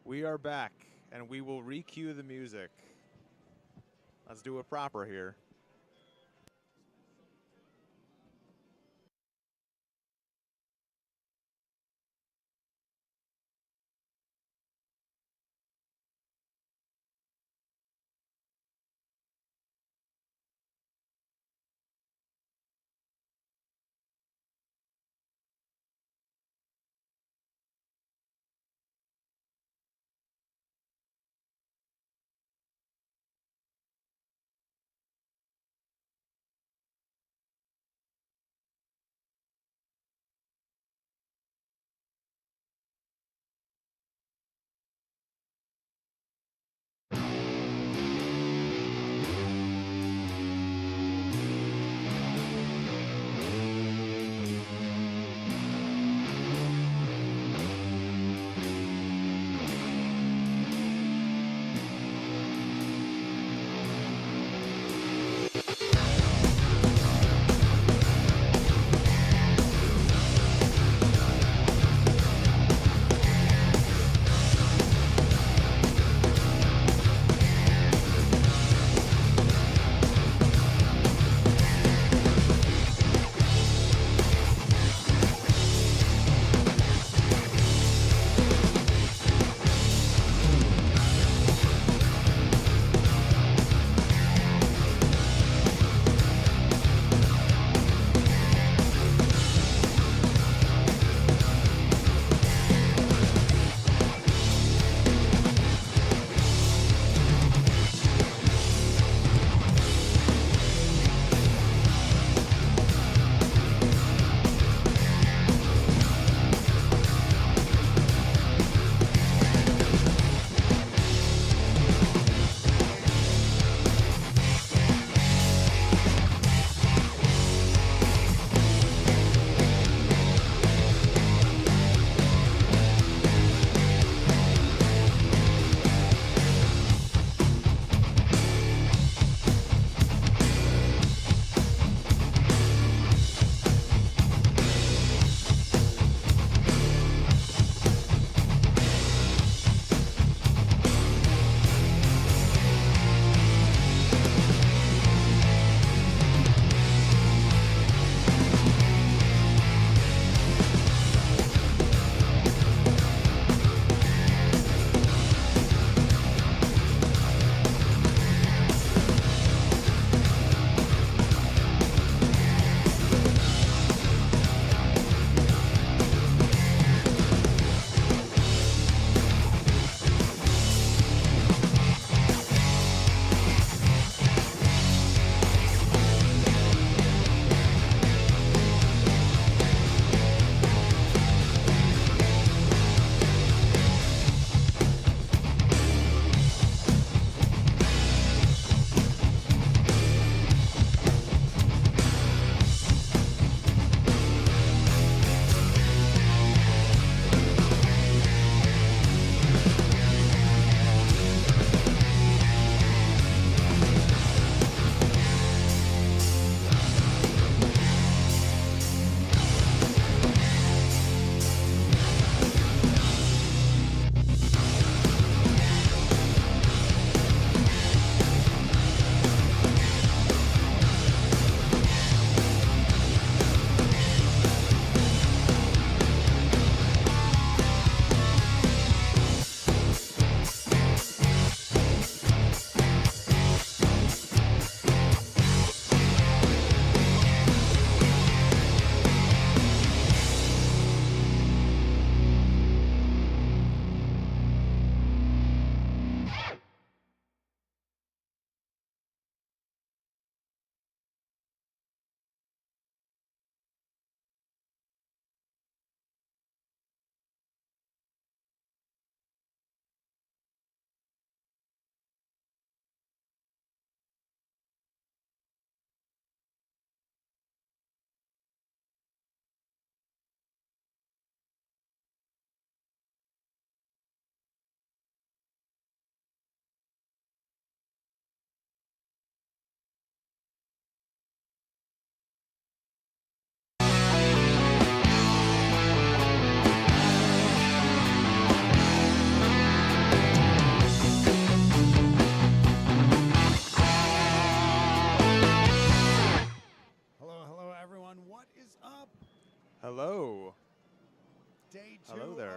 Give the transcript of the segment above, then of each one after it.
We are back, and we will re-cue the music. Let's do it proper here.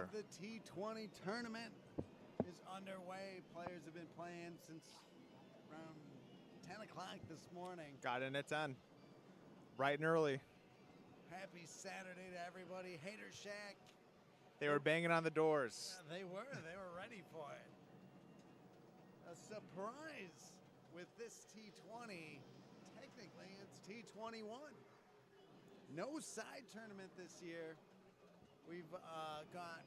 there. The T20 tournament is underway. Players have been playing since around 10 o'clock this morning. Got in at 10. Bright and early. Happy Saturday to everybody. Hater Shack. They were banging on the doors. Yeah, they were. They were ready for it. A surprise with this T20. Technically, it's T21. No side tournament this year. We've got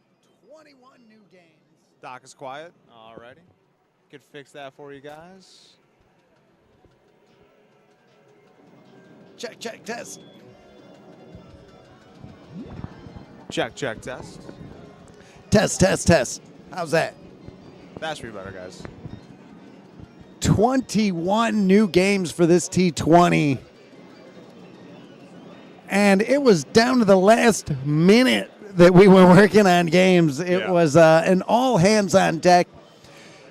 21 new games. Dock is quiet. Alrighty. Could fix that for you guys. Check, check, test. Check, check, test. Test, test, test. How's that? That should be better, guys. 21 new games for this T20. And it was down to the last minute that we were working on games. It was an all hands on deck.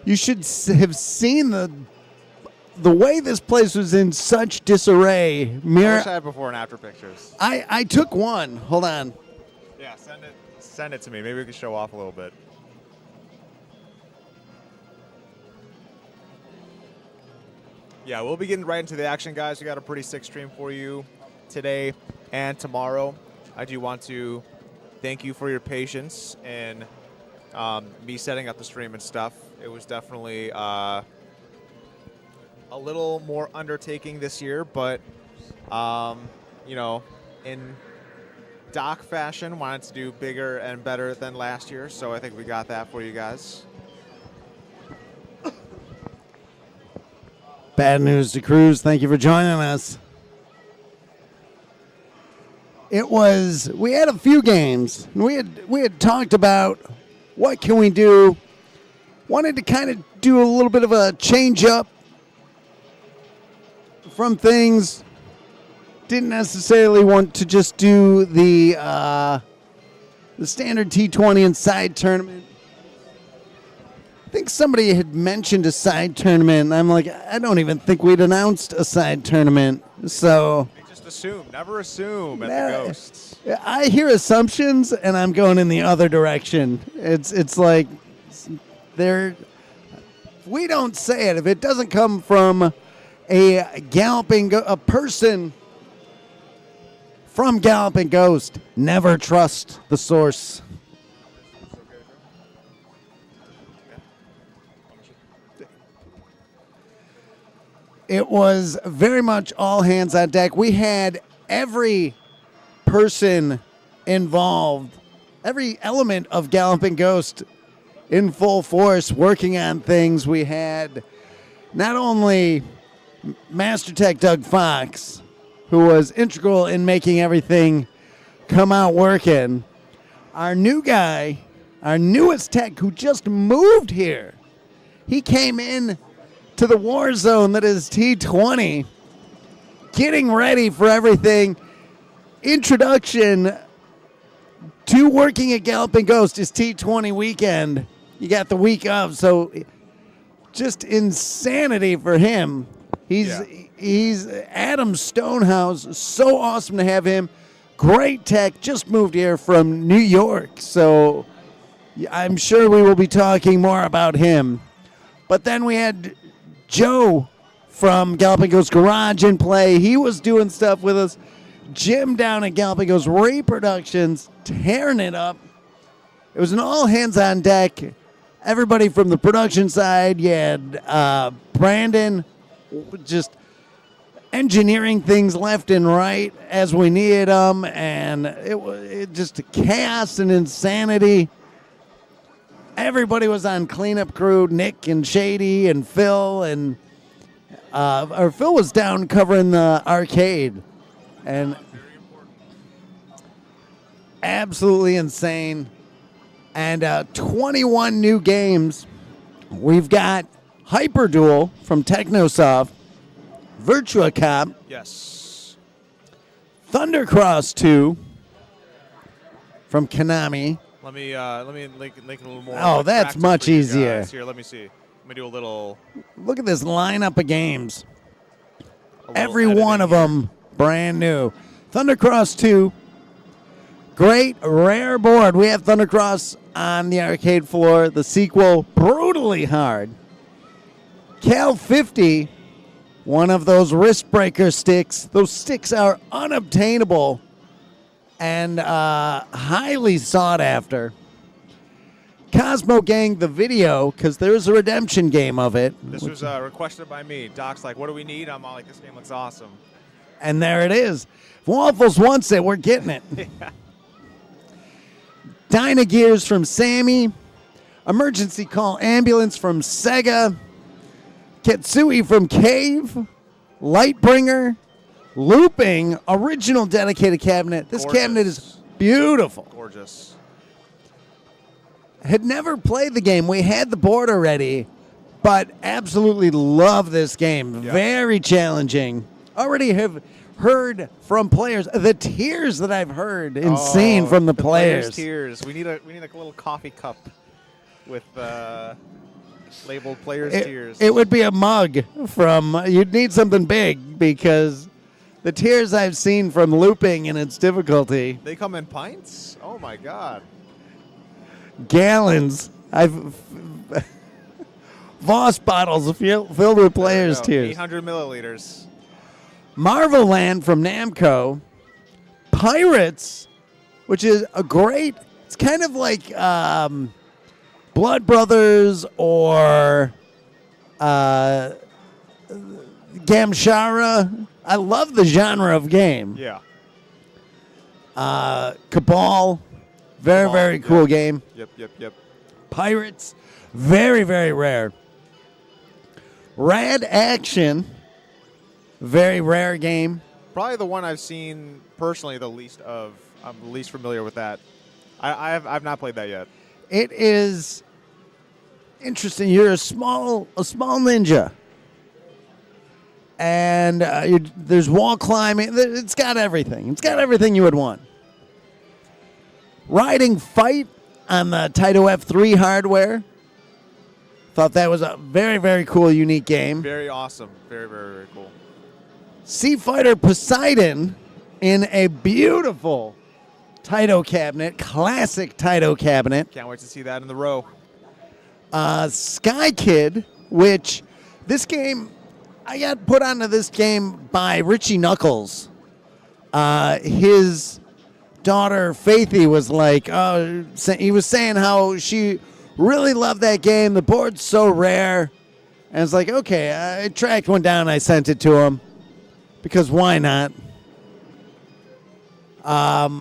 You should have seen the way this place was in such disarray. I wish I had before and after pictures. I took one. Hold on. Yeah, send it to me. Maybe we can show off a little bit. Yeah, we'll be getting right into the action, guys. We got a pretty sick stream for you today and tomorrow. I do want to thank you for your patience in me setting up the stream and stuff. It was definitely a little more undertaking this year, but you know, in Doc fashion, wanted to do bigger and better than last year, so I think we got that for you guys. Bad news to Cruz. Thank you for joining us. We had a few games. We had talked about what can we do. Wanted to kind of do a little bit of a change up from things. Didn't necessarily want to just do the standard T20 and side tournament. I think somebody had mentioned a side tournament. I'm like, I don't even think we'd announced a side tournament. So They just assume. Never assume at the Ghosts. I hear assumptions, and I'm going in the other direction. It's like we don't say it if it doesn't come from a person from Galloping Ghost. Never trust the source. It was very much all hands on deck. We had every person involved, every element of Galloping Ghost in full force working on things. We had not only Master Tech Doug Fox, who was integral in making everything come out working. Our new guy, our newest tech who just moved here. He came in to the war zone that is T20, getting ready for everything. Introduction to working at Galloping Ghost is T20 weekend. You got the week of, so just insanity for him. He's Adam Stonehouse. So awesome to have him. Great tech. Just moved here from New York, so I'm sure we will be talking more about him. But then we had Joe from Galloping Ghost Garage in play. He was doing stuff with us. Jim down at Galloping Ghost Reproductions, tearing it up. It was an all hands on deck. Everybody from the production side. You had Brandon just engineering things left and right as we needed them, and it just chaos and insanity. Everybody was on cleanup crew. Nick and Shady and Phil and Phil was down covering the arcade, and absolutely insane. And 21 new games. We've got Hyper Duel from Technosoft, Virtua Cop, Yes. Thundercross 2 from Konami. Let me link it a little more. Oh, that's much easier. Here, let me see. Let me do a little. Look at this lineup of games. Every one of them brand new. Thundercross 2, Great rare board. We have Thundercross on the arcade floor. The sequel, brutally hard. Cal 50, one of those wrist breaker sticks. Those sticks are unobtainable and highly sought after. Cosmo Gang, the video, because there's a redemption game of it. This was requested by me. Doc's like, what do we need? I'm all like, this game looks awesome. And there it is. If Waffles wants it, we're getting it. Yeah. Dynagears from Sammy. Emergency Call Ambulance from Sega. Ketsui from Cave. Lightbringer. Looping. Original dedicated cabinet. This Gorgeous. cabinet is beautiful. Gorgeous. Had never played the game. We had the board already, but absolutely love this game. Yeah. Very challenging. Already have heard from players the tears that I've heard and seen from the players. Tears. We need a little coffee cup with labeled players' tears. It would be a mug from. You'd need something big because the tears I've seen from looping and its difficulty. They come in pints? Oh my God. Gallons. Voss bottles filled with players' tears. 800 milliliters. Marvel Land from Namco. Pirates, which is a great. It's kind of like Blood Brothers or Gamshara. I love the genre of game. Yeah. Cabal. Very cool game. Yep. Pirates, very rare. Rad Action, very rare game. Probably the one I've seen personally the least of. I'm the least familiar with that. I've not played that yet. It is interesting. You're a small ninja, and there's wall climbing. It's got everything. It's got everything you would want. Riding Fight on the Taito F3 hardware. Thought that was a very cool, unique game. Very awesome. Very cool. Sea Fighter Poseidon in a beautiful Taito cabinet, classic Taito cabinet. Can't wait to see that in the row. Sky Kid, which this game, I got put onto this game by Richie Knuckles. His daughter Faithy was like, he was saying how she really loved that game. The board's so rare. And it's like, okay, I tracked one down and I sent it to him. Because why not?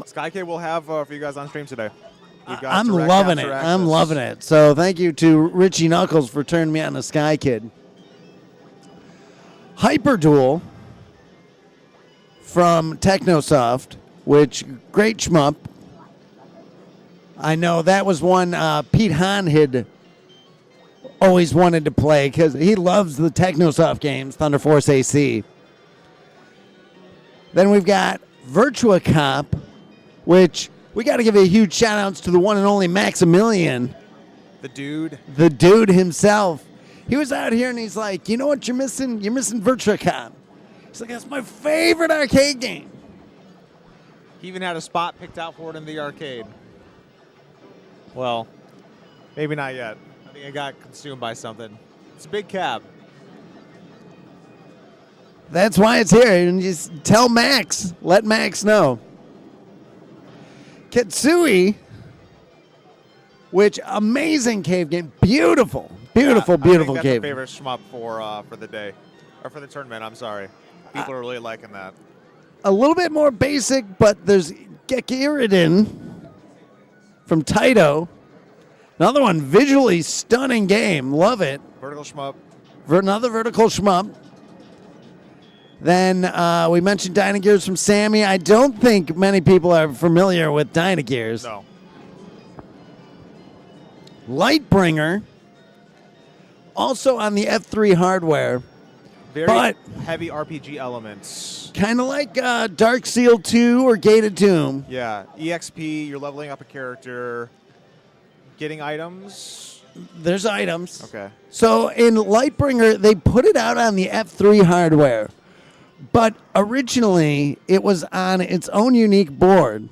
Sky Kid will have for you guys on stream today. I'm loving it. I'm loving it. So thank you to Richie Knuckles for turning me on to Sky Kid. Hyper Duel from Technosoft, which great shmup. I know that was one Pete Hahn had always wanted to play because he loves the Technosoft games, Thunder Force AC. Then we've got Virtua Cop, which we got to give a huge shout outs to the one and only Maximilian. The dude. The dude himself. He was out here and he's like, you know what you're missing? You're missing Virtua Cop. He's like, that's my favorite arcade game. He even had a spot picked out for it in the arcade. Well, maybe not yet. I think it got consumed by something. It's a big cab. That's why it's here. And just tell Max. Let Max know. Ketsui, which amazing cave game. Beautiful Beautiful cave that's game. my favorite shmup for the day. Or for the tournament, I'm sorry. People are really liking that. A little bit more basic, but there's Gekiridin from Taito. Another one, visually stunning game. Love it. Vertical shmup. Another vertical shmup. Then we mentioned Dynagears from Sammy. I don't think many people are familiar with Dynagears. No. Lightbringer, also on the F3 hardware. Very heavy RPG elements. Kind of like Dark Seal 2 or Gated Tomb. Yeah. EXP, you're leveling up a character. Getting items. There's items. Okay. So in Lightbringer, they put it out on the F3 hardware. But originally, it was on its own unique board.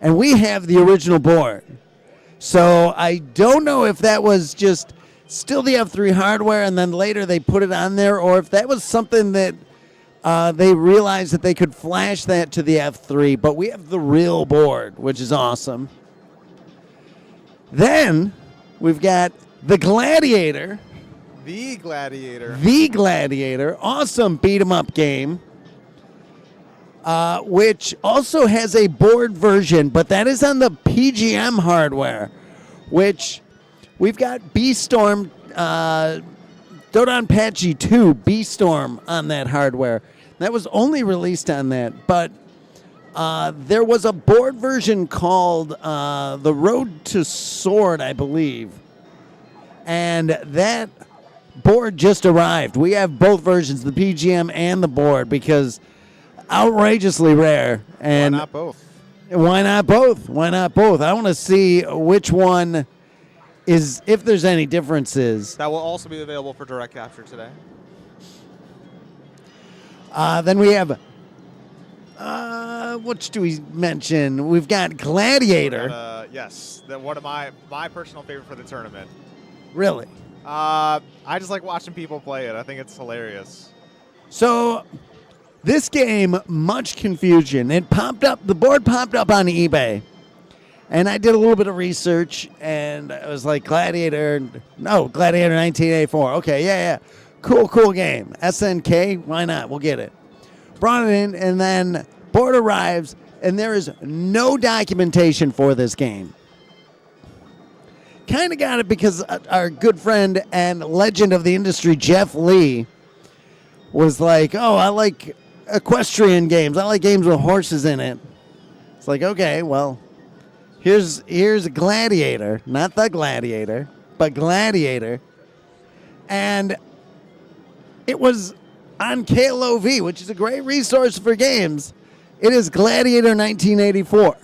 and we have the original board. So I don't know if that was just still the F3 hardware and then later they put it on there, or if that was something that they realized that they could flash that to the F3, but we have the real board, which is awesome. Then we've got the Gladiator. The Gladiator. The Gladiator. Awesome beat-em-up game, which also has a board version, but that is on the PGM hardware, which we've got B-Storm, Dodonpachi 2 B-Storm on that hardware. That was only released on that, but there was a board version called The Road to Sword, I believe, and that board just arrived. We have both versions, the PGM and the board, because outrageously rare. And why not both? Why not both? Why not both? I want to see which one is, if there's any differences. That will also be available for direct capture today. Then we have, what do we mention? We've got Gladiator. Yes, one of my personal favorite for the tournament. Really? I just like watching people play it. I think it's hilarious. So this game, much confusion. It popped up, the board popped up on eBay. And I did a little bit of research, and I was like, Gladiator 1984. Okay, yeah. Cool game. SNK, why not? We'll get it. Brought it in, and then board arrives, and there is no documentation for this game. Kind of got it because our good friend and legend of the industry, Jeff Lee, was like, oh, I like equestrian games. I like games with horses in it. It's like, okay, well, here's Gladiator. Not the Gladiator, but Gladiator. And it was on KLOV, which is a great resource for games. It is Gladiator 1984.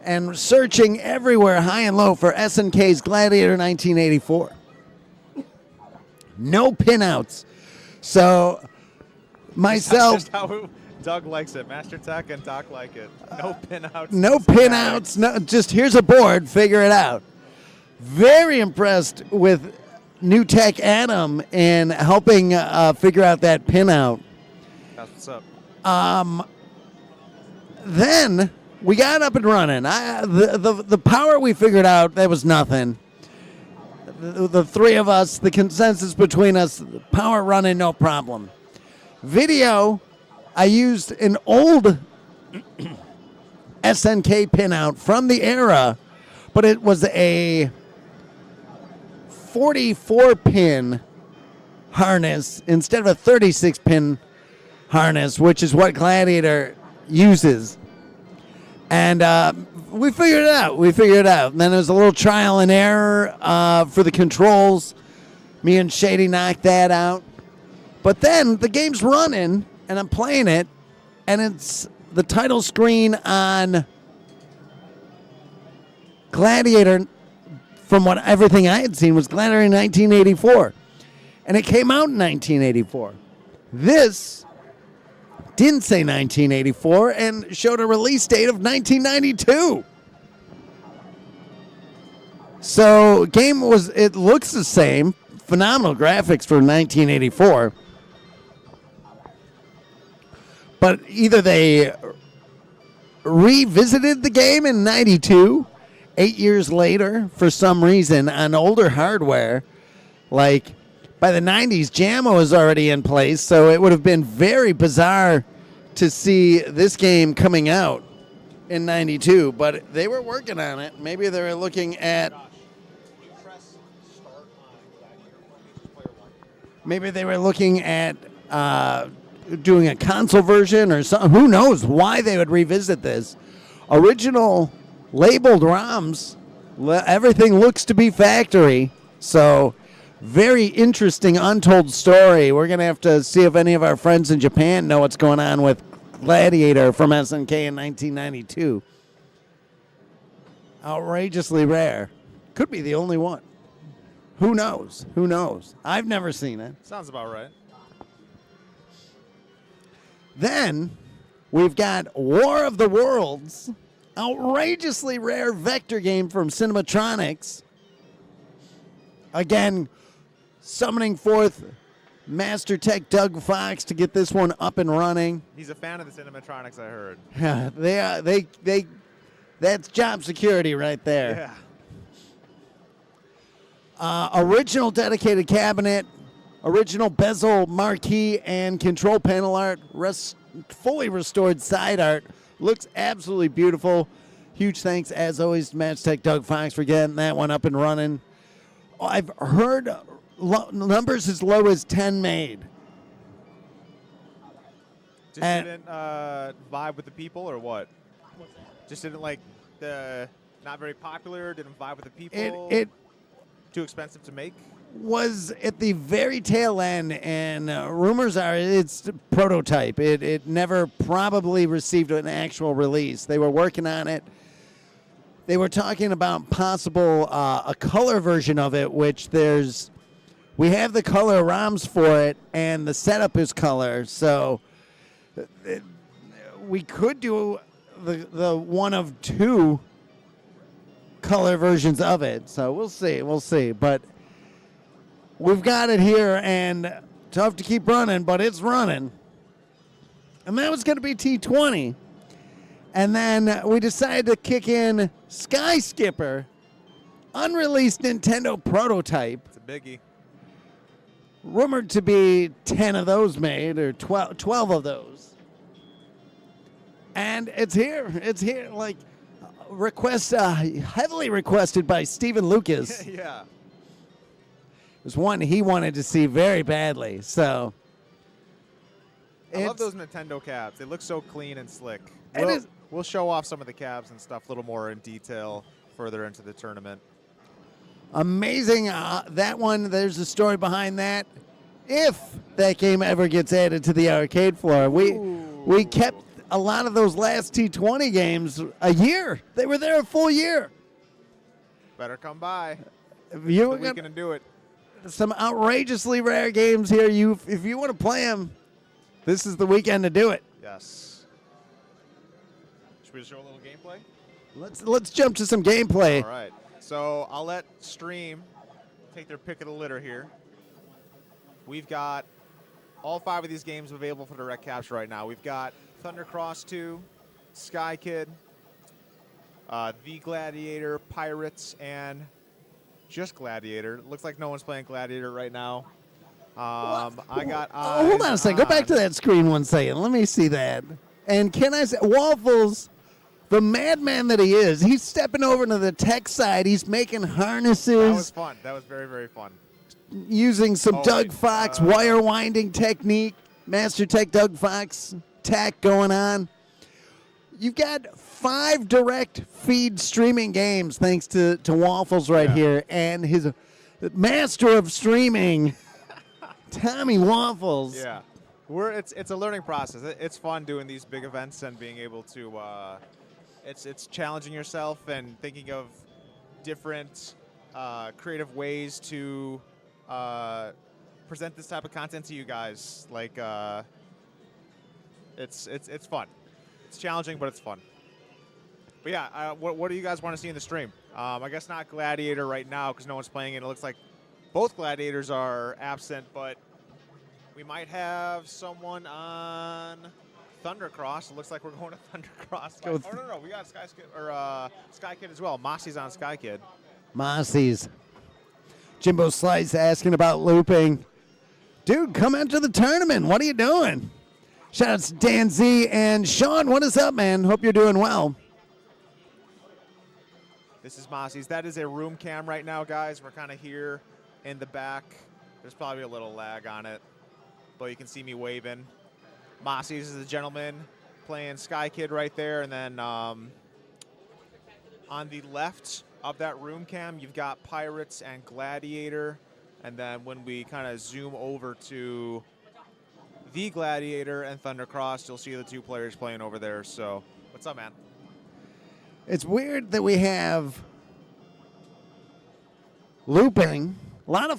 And searching everywhere, high and low, for SNK's Gladiator 1984. No pinouts. So, myself... That's just how Doug likes it. Master Tech and Doc like it. No pinouts. No pinouts. No, just here's a board. Figure it out. Very impressed with New Tech Adam in helping figure out that pinout. That's what's up. Then we got up and running. The power we figured out, that was nothing. The three of us, the consensus between us, power running, no problem. Video, I used an old SNK pinout from the era, but it was a 44-pin harness instead of a 36-pin harness, which is what Gladiator uses. And we figured it out. And then there was a little trial and error for the controls. Me and Shady knocked that out. But then the game's running, and I'm playing it, and it's the title screen on Gladiator. From what everything I had seen was Gladiator in 1984. And it came out in 1984. This didn't say 1984 and showed a release date of 1992. So it looks the same. Phenomenal graphics for 1984. But either they revisited the game in 92, 8 years later, for some reason, on older hardware. Like, by the 90s, JAMA was already in place, so it would have been very bizarre to see this game coming out in 92. But they were working on it. Maybe they were looking at... Maybe they were looking at doing a console version or something. Who knows why they would revisit this. Original labeled ROMs, everything looks to be factory. So, very interesting untold story. We're going to have to see if any of our friends in Japan know what's going on with Gladiator from SNK in 1992. Outrageously rare. Could be the only one. Who knows? I've never seen it. Sounds about right. Then we've got War of the Worlds outrageously rare vector game from Cinematronics. Again, summoning forth Master Tech Doug Fox to get this one up and running. He's a fan of the Cinematronics, I heard. That's job security right there. Yeah. Original dedicated cabinet, original bezel marquee and control panel art, fully restored side art. Looks absolutely beautiful. Huge thanks, as always, to Master Tech Doug Fox for getting that one up and running. I've heard numbers as low as 10 made. Just didn't vibe with the people, or what? Just didn't like the not very popular. Didn't vibe with the people. It too expensive to make. Was at the very tail end, and rumors are it's a prototype. It never probably received an actual release. They were working on it. They were talking about possible a color version of it, which we have the color ROMs for it, and the setup is color. So we could do the one of two color versions of it. So we'll see. But we've got it here, and tough to keep running, but it's running. And that was going to be T20. And then we decided to kick in Sky Skipper, unreleased Nintendo prototype. It's a biggie. Rumored to be 10 of those made, or 12 of those. And it's here. It's here. Like, heavily requested by Stephen Lucas. Yeah. It was one he wanted to see very badly. So I love those Nintendo cabs. They look so clean and slick. We'll show off some of the cabs and stuff a little more in detail further into the tournament. Amazing. That one, there's a story behind that. If that game ever gets added to the arcade floor, we kept a lot of those last T20 games a year. They were there a full year. Better come by. You're going to do it. Some outrageously rare games here. If you want to play them, this is the weekend to do it. Yes. Should we show a little gameplay? Let's jump to some gameplay. All right. So I'll let Stream take their pick of the litter here. We've got all 5 of these games available for direct capture right now. We've got Thundercross 2, Sky Kid, The Gladiator, Pirates, and just Gladiator. Looks like no one's playing Gladiator right now. I got hold on a second. Go back to that screen one second. Let me see that. And can I say, Waffles, the madman that he is, he's stepping over to the tech side. He's making harnesses. That was fun. That was very, very fun. Using some Doug Fox wire winding technique. Master Tech Doug Fox tech going on. You've got 5 direct feed streaming games thanks to Waffles right here. And his master of streaming, Tommy Waffles. Yeah. It's a learning process. It's fun doing these big events and being able to it's challenging yourself and thinking of different creative ways to present this type of content to you guys. Like it's fun. It's challenging, but it's fun. But yeah, what do you guys want to see in the stream? I guess not Gladiator right now because no one's playing it. It looks like both Gladiators are absent, but we might have someone on Thundercross. It looks like we're going to Thundercross. No. We got Sky Kid as well. Mossy's on Sky Kid. Mossy's. Jimbo Slice asking about looping. Dude, come into the tournament. What are you doing? Shout out to Dan Z and Sean. What is up, man? Hope you're doing well. This is Mossy's. That is a room cam right now, guys. We're kind of here in the back. There's probably a little lag on it, but you can see me waving. Mossy's is a gentleman playing Sky Kid right there. And then on the left of that room cam, you've got Pirates and Gladiator. And then when we kind of zoom over to The Gladiator and Thundercross, you'll see the 2 players playing over there. So what's up, man? It's weird that we have looping. A lot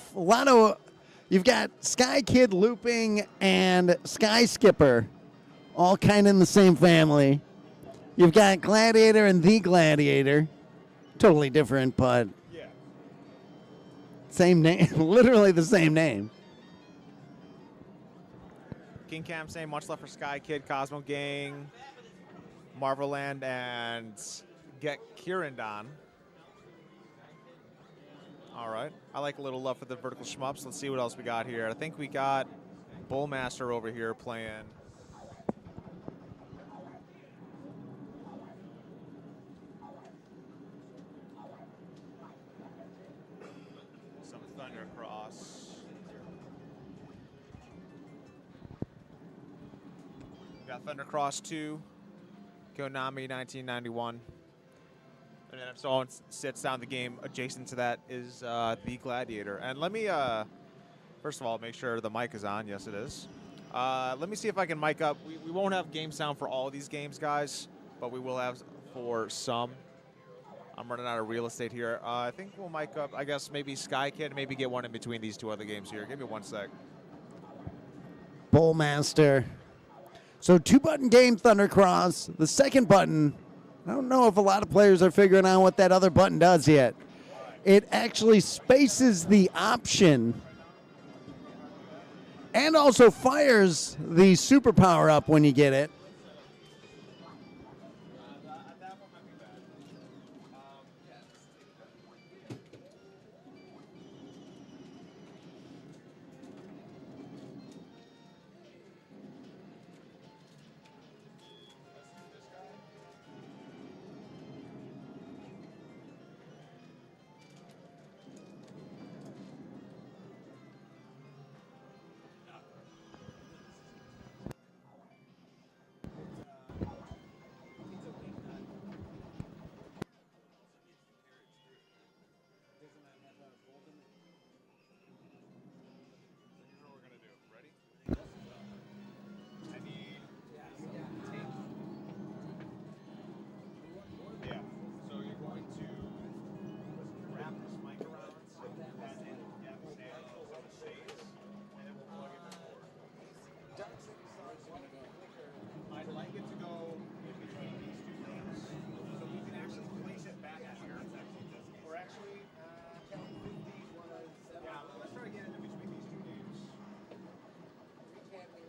of you've got Sky Kid looping and Sky Skipper all kind of in the same family. You've got Gladiator and the Gladiator. Totally different, but Yeah. same name. Literally the same name. King Cam saying much love for Sky Kid, Cosmo Gang, Marveland, and Get Kirandon. All right. I like a little love for the vertical shmups. Let's see what else we got here. I think we got Bullmaster over here playing. Some Thundercross. We got Thundercross 2, Konami 1991. And then if someone sits down the game adjacent to that is the Gladiator. And let me, first of all, make sure the mic is on. Yes, it is. Let me see if I can mic up. We won't have game sound for all of these games, guys, but we will have for some. I'm running out of real estate here. I think we'll mic up, I guess, maybe Sky Kid, maybe get one in between these two other games here. Give me 1 sec. Bullmaster. So 2-button game, Thundercross. The second button, I don't know if a lot of players are figuring out what that other button does yet. It actually spaces the option and also fires the superpower up when you get it. Here's what we're going to do. Ready? I need tape. Yeah. So you're going to wrap this mic around and then get the stand so it stays, and then we'll plug in the cord. I'd like it to go in between these two things, so we can actually place it back here. Or actually, yeah, let's try to get it in between these two names. It might be.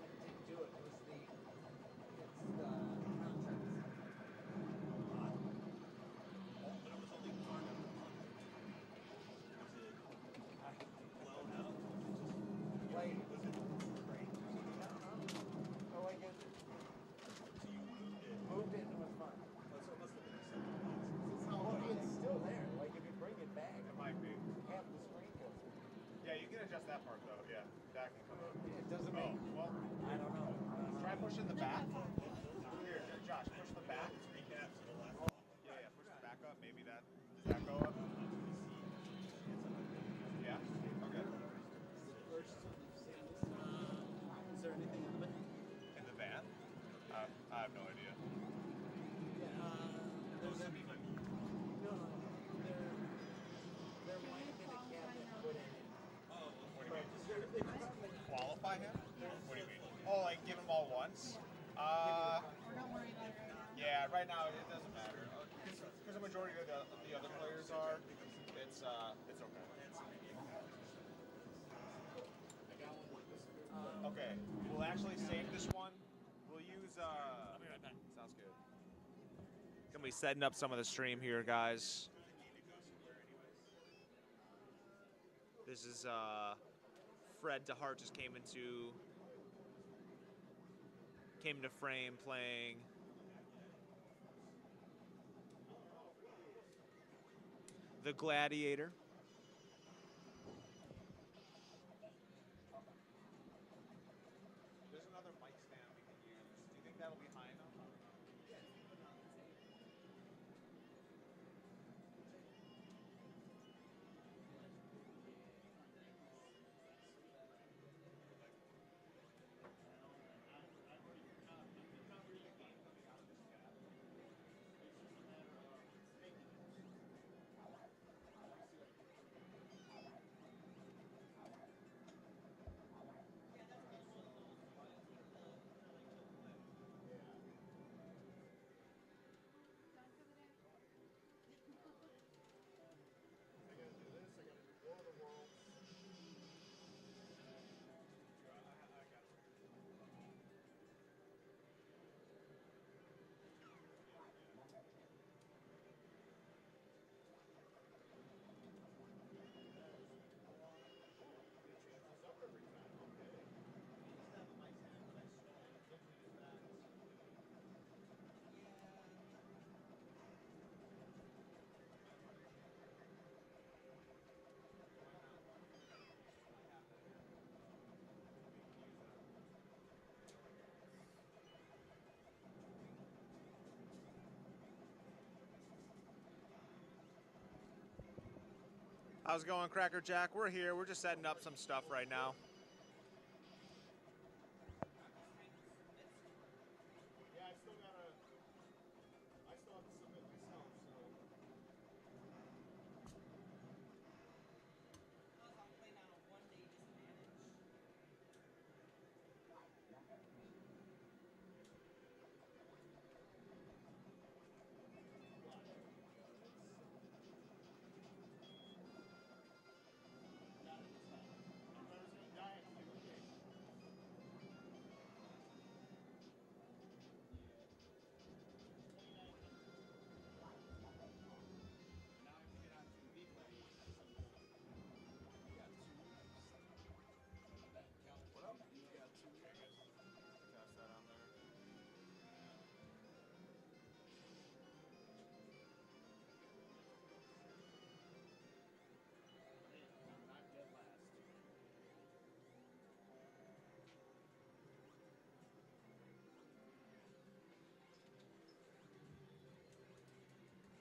Yeah, you can adjust that part though. Yeah, that can come up. It doesn't Oh, well, I don't know. Try pushing the back. Here, Josh, push the back. Yeah, push the back up. Maybe that. Does that go up? Yeah. Okay. Is there anything in the back? In the van? I have no idea. There's a... No. There might have been a cabinet put in it. What do you mean? Qualify him? What do you mean? Oh, like give him all once? Yeah, right now it doesn't matter. Because the majority of the other players are, it's okay. Okay, we'll actually save this one. We'll use, I'll be right back. Sounds good. Gonna be setting up some of the stream here, guys. This is, Fred DeHart just came into frame playing the Gladiator. There's another mic stand we can use. Do you think that'll be high enough? How's it going, Cracker Jack? We're here. We're just setting up some stuff right now. Yeah, I still have to submit myself, so.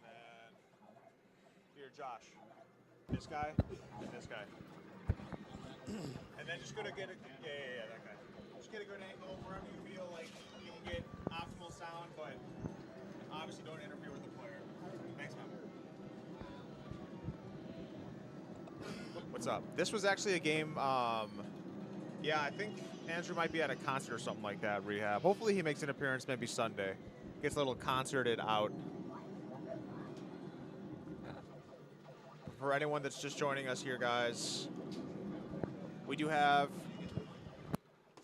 And here, Josh. This guy and this guy. And then just gonna get a that guy. Just get a good angle wherever you feel like you can get optimal sound, but obviously don't interfere with the player. Thanks, man. What's up? This was actually a game. Yeah, I think Andrew might be at a concert or something like that. Rehab. Hopefully he makes an appearance maybe Sunday. Gets a little concerted out. For anyone that's just joining us here, guys, we do have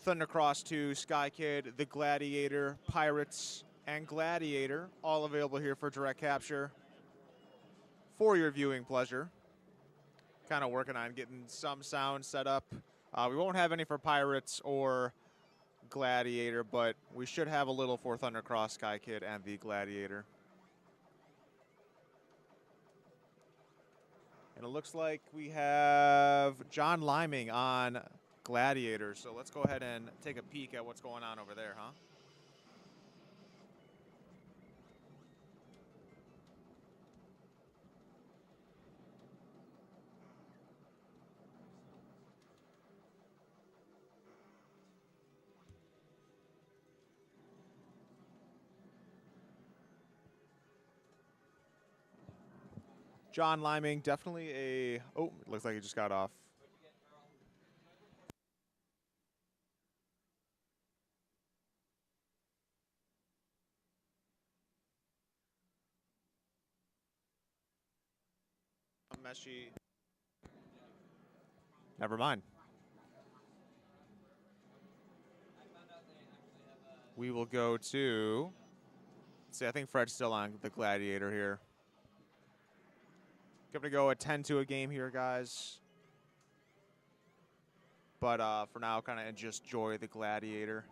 Thundercross 2, Sky Kid, The Gladiator, Pirates, and Gladiator, all available here for direct capture for your viewing pleasure. Kind of working on getting some sound set up. We won't have any for Pirates or Gladiator, but we should have a little for Thundercross, Sky Kid, and The Gladiator. And it looks like we have John Liming on Gladiator. So let's go ahead and take a peek at what's going on over there, huh? John Liming, definitely a... Oh, it looks like he just got off. Meshy. Never mind. We will go to... Let's see, I think Fred's still on the Gladiator here. Going to go a 10-2 a game here, guys. But for now, kind of just enjoy the Gladiator.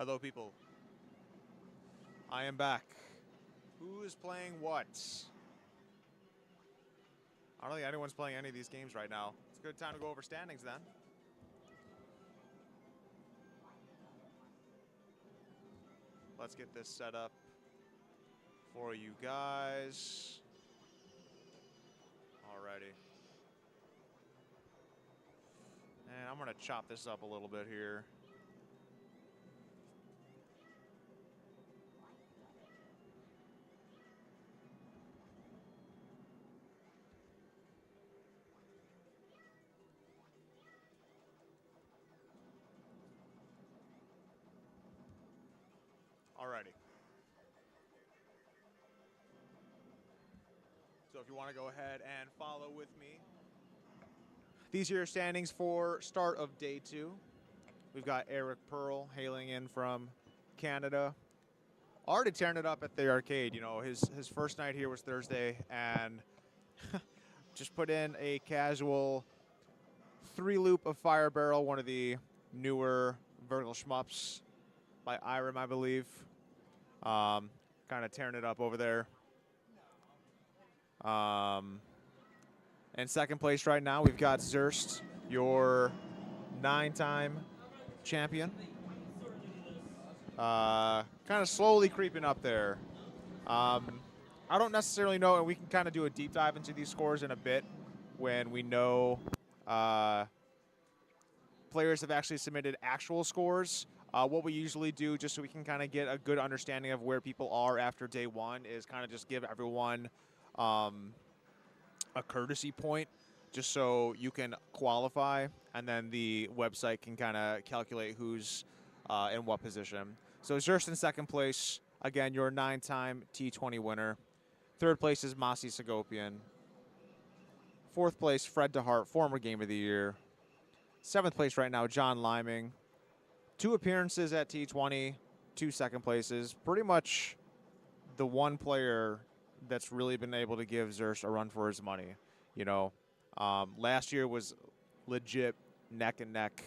Hello, people. I am back. Who is playing what? I don't think anyone's playing any of these games right now. It's a good time to go over standings then. Let's get this set up for you guys. Alrighty. And I'm going to chop this up a little bit here. Alrighty. So if you want to go ahead and follow with me. These are your standings for start of day 2. We've got Eric Pearl hailing in from Canada. Already tearing it up at the arcade. You know, his first night here was Thursday, and just put in a casual 3-loop of Fire Barrel, one of the newer vertical shmups by Irem, I believe. Kind of tearing it up over there. In second place right now, we've got Zerst, your 9-time champion. Kind of slowly creeping up there. I don't necessarily know, and we can kind of do a deep dive into these scores in a bit when we know players have actually submitted actual scores. What we usually do, just so we can kind of get a good understanding of where people are after day 1, is kind of just give everyone a courtesy point, just so you can qualify, and then the website can kind of calculate who's in what position. So Zerst in second place, again, your 9-time T20 winner. Third place is Masi Segopian. Fourth place, Fred DeHart, former Game of the Year. Seventh place right now, John Liming. 2 appearances at T20, 2 second places. Pretty much the one player that's really been able to give Zerst a run for his money. You know, last year was legit neck and neck.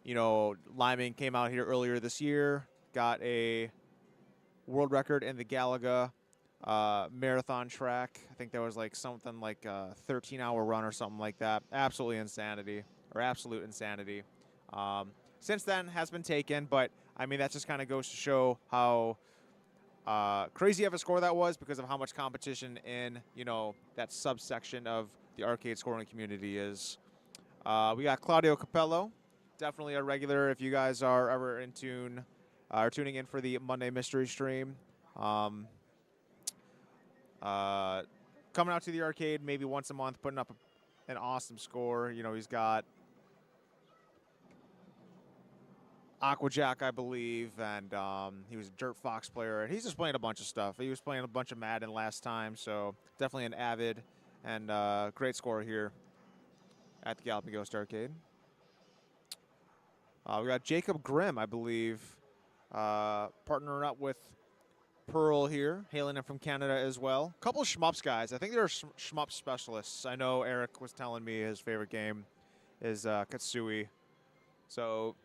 You know, Liming came out here earlier this year, got a world record in the Galaga marathon track. I think there was like something like a 13-hour run or something like that. Absolute insanity. Since then has been taken, but I mean, that just kind of goes to show how crazy of a score that was, because of how much competition in, you know, that subsection of the arcade scoring community is. We got Claudio Capello, definitely a regular if you guys are ever in tune, or tuning in for the Monday Mystery Stream. Coming out to the arcade maybe once a month, putting up an awesome score. You know, he's got Aquajack, I believe, and he was a Dirt Fox player. He's just playing a bunch of stuff. He was playing a bunch of Madden last time, so definitely an avid and great scorer here at the Galloping Ghost Arcade. We got Jacob Grimm, I believe, partnering up with Pearl here, hailing in from Canada as well. A couple of shmups guys. I think they're shmup specialists. I know Eric was telling me his favorite game is Katsui. So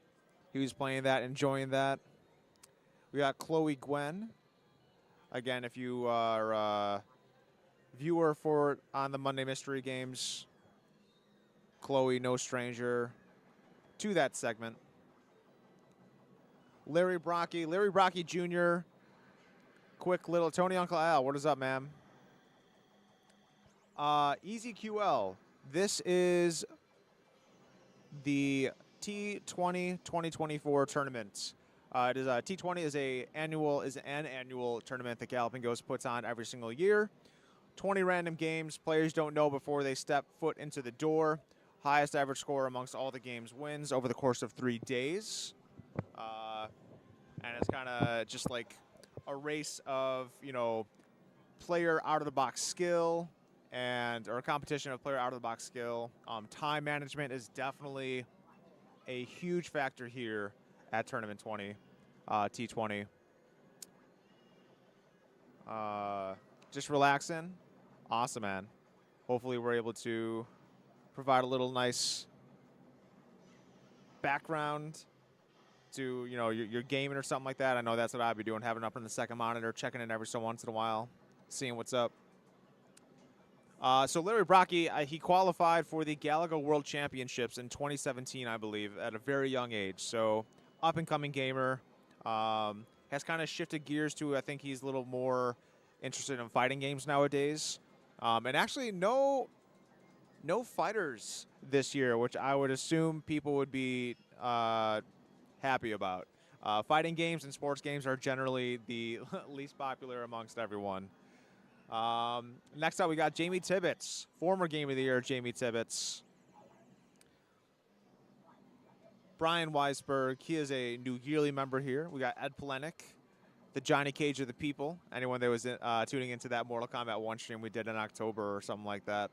he was playing that, enjoying that. We got Chloe Gwen. Again, if you are a viewer on the Monday Mystery Games, Chloe, no stranger to that segment. Larry Brocky Jr., quick little Tony Uncle Al, what is up, man? Easy QL. This is the T20 2024 tournament. It is T20 is an annual tournament that Galloping Ghost puts on every single year. 20 random games. Players don't know before they step foot into the door. Highest average score amongst all the games wins over the course of 3 days. And it's kind of just like a race of, you know, player out-of-the-box skill or a competition of player out-of-the-box skill. Time management is definitely a huge factor here at Tournament 20, T20. Just relaxing. Awesome, man. Hopefully we're able to provide a little nice background to, you know, you're gaming or something like that, I know that's what I'd be doing, having it up in the second monitor, checking in every so once in a while, seeing what's up. So Larry Brockie, he qualified for the Galaga World Championships in 2017, I believe, at a very young age. So up-and-coming gamer. Has kind of shifted gears to, I think he's a little more interested in fighting games nowadays. And actually no fighters this year, which I would assume people would be happy about. Fighting games and sports games are generally the least popular amongst everyone. Next up, we got Jamie Tibbetts, former Game of the Year Jamie Tibbetts. Brian Weisberg, he is a new yearly member here. We got Ed Polenic, the Johnny Cage of the people. Anyone that was tuning into that Mortal Kombat 1 stream we did in October or something like that.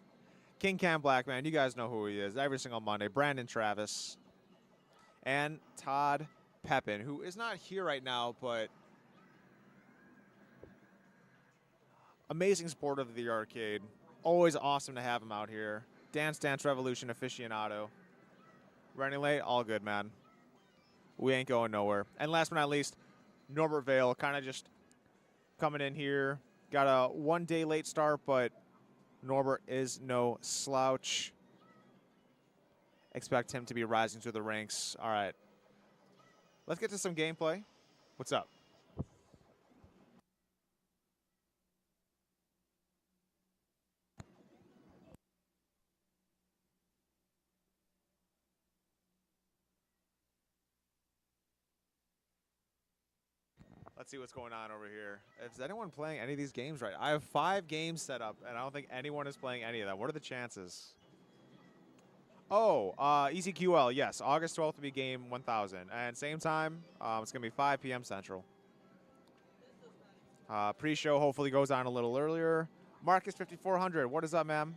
King Cam Blackman, you guys know who he is every single Monday. Brandon Travis. And Todd Pepin, who is not here right now, but amazing supporter of the arcade. Always awesome to have him out here. Dance Dance Revolution aficionado. Running late, all good, man. We ain't going nowhere. And last but not least, Norbert Vale, kind of just coming in here. Got a 1 day late start, but Norbert is no slouch. Expect him to be rising through the ranks. All right. Let's get to some gameplay. What's up? Let's see what's going on over here. Is anyone playing any of these games right? I have 5 games set up, and I don't think anyone is playing any of them. What are the chances? Oh, ECQL, yes. August 12th will be game 1000. And same time, it's going to be 5 p.m. Central. Pre-show hopefully goes on a little earlier. Marcus 5400, what is up, ma'am?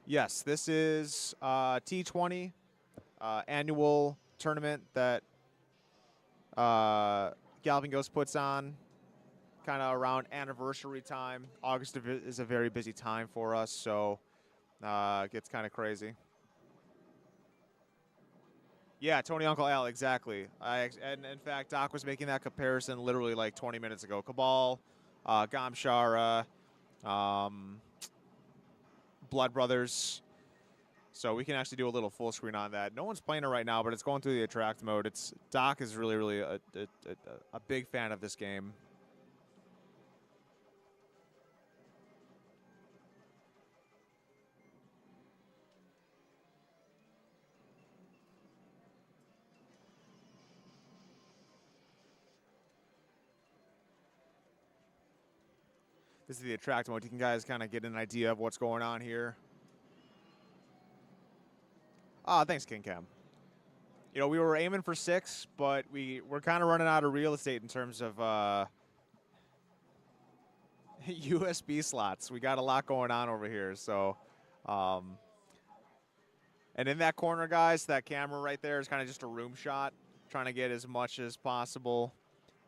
Yes, this is T20 annual tournament that Galloping Ghost puts on kind of around anniversary time. August is a very busy time for us, so it gets kind of crazy. Yeah, Tony Uncle Al, exactly. And in fact, Doc was making that comparison literally like 20 minutes ago. Cabal, Gamshara, Blood Brothers. So we can actually do a little full screen on that. No one's playing it right now, but it's going through the attract mode. Doc is really a big fan of this game. This is the attract mode. You can guys kind of get an idea of what's going on here. Thanks, King Cam. You know, we were aiming for 6, but we're kind of running out of real estate in terms of USB slots. We got a lot going on over here. So, and in that corner, guys, that camera right there is kind of just a room shot, trying to get as much as possible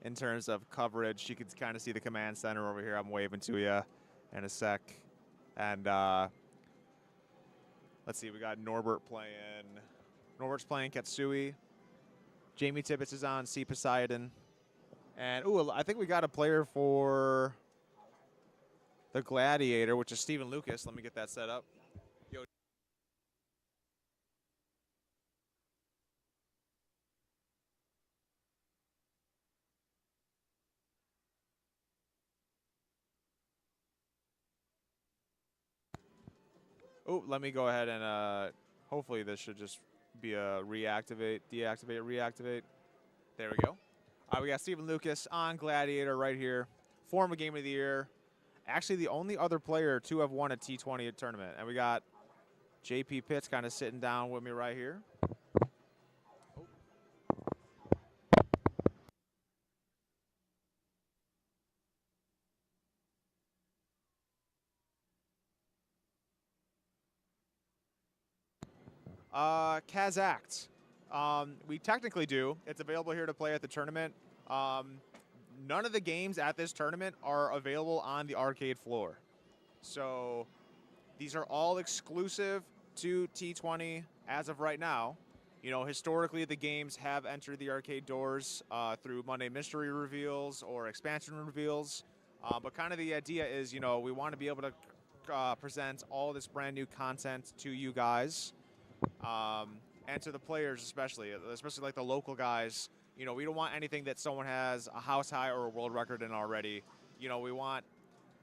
in terms of coverage. You can kind of see the command center over here. I'm waving to you in a sec. And let's see, we got Norbert playing. Norbert's playing Katsui. Jamie Tibbetts is on C. Poseidon. And, ooh, I think we got a player for the Gladiator, which is Stephen Lucas. Let me get that set up. Yo. Oh, let me go ahead and hopefully this should just be a reactivate, deactivate, reactivate. There we go. We got Stephen Lucas on Gladiator right here. Former Game of the Year. Actually, the only other player to have won a T20 tournament. And we got JP Pitts kind of sitting down with me right here. Kazact. We technically do. It's available here to play at the tournament. None of the games at this tournament are available on the arcade floor. So these are all exclusive to T20. as of right now, you know, historically the games have entered the arcade doors through Monday mystery reveals or expansion reveals. But kind of the idea is, you know, we want to be able to present all this brand new content to you guys and to the players, especially like the local guys. You know, we don't want anything that someone has a house high or a world record in already. You know, we want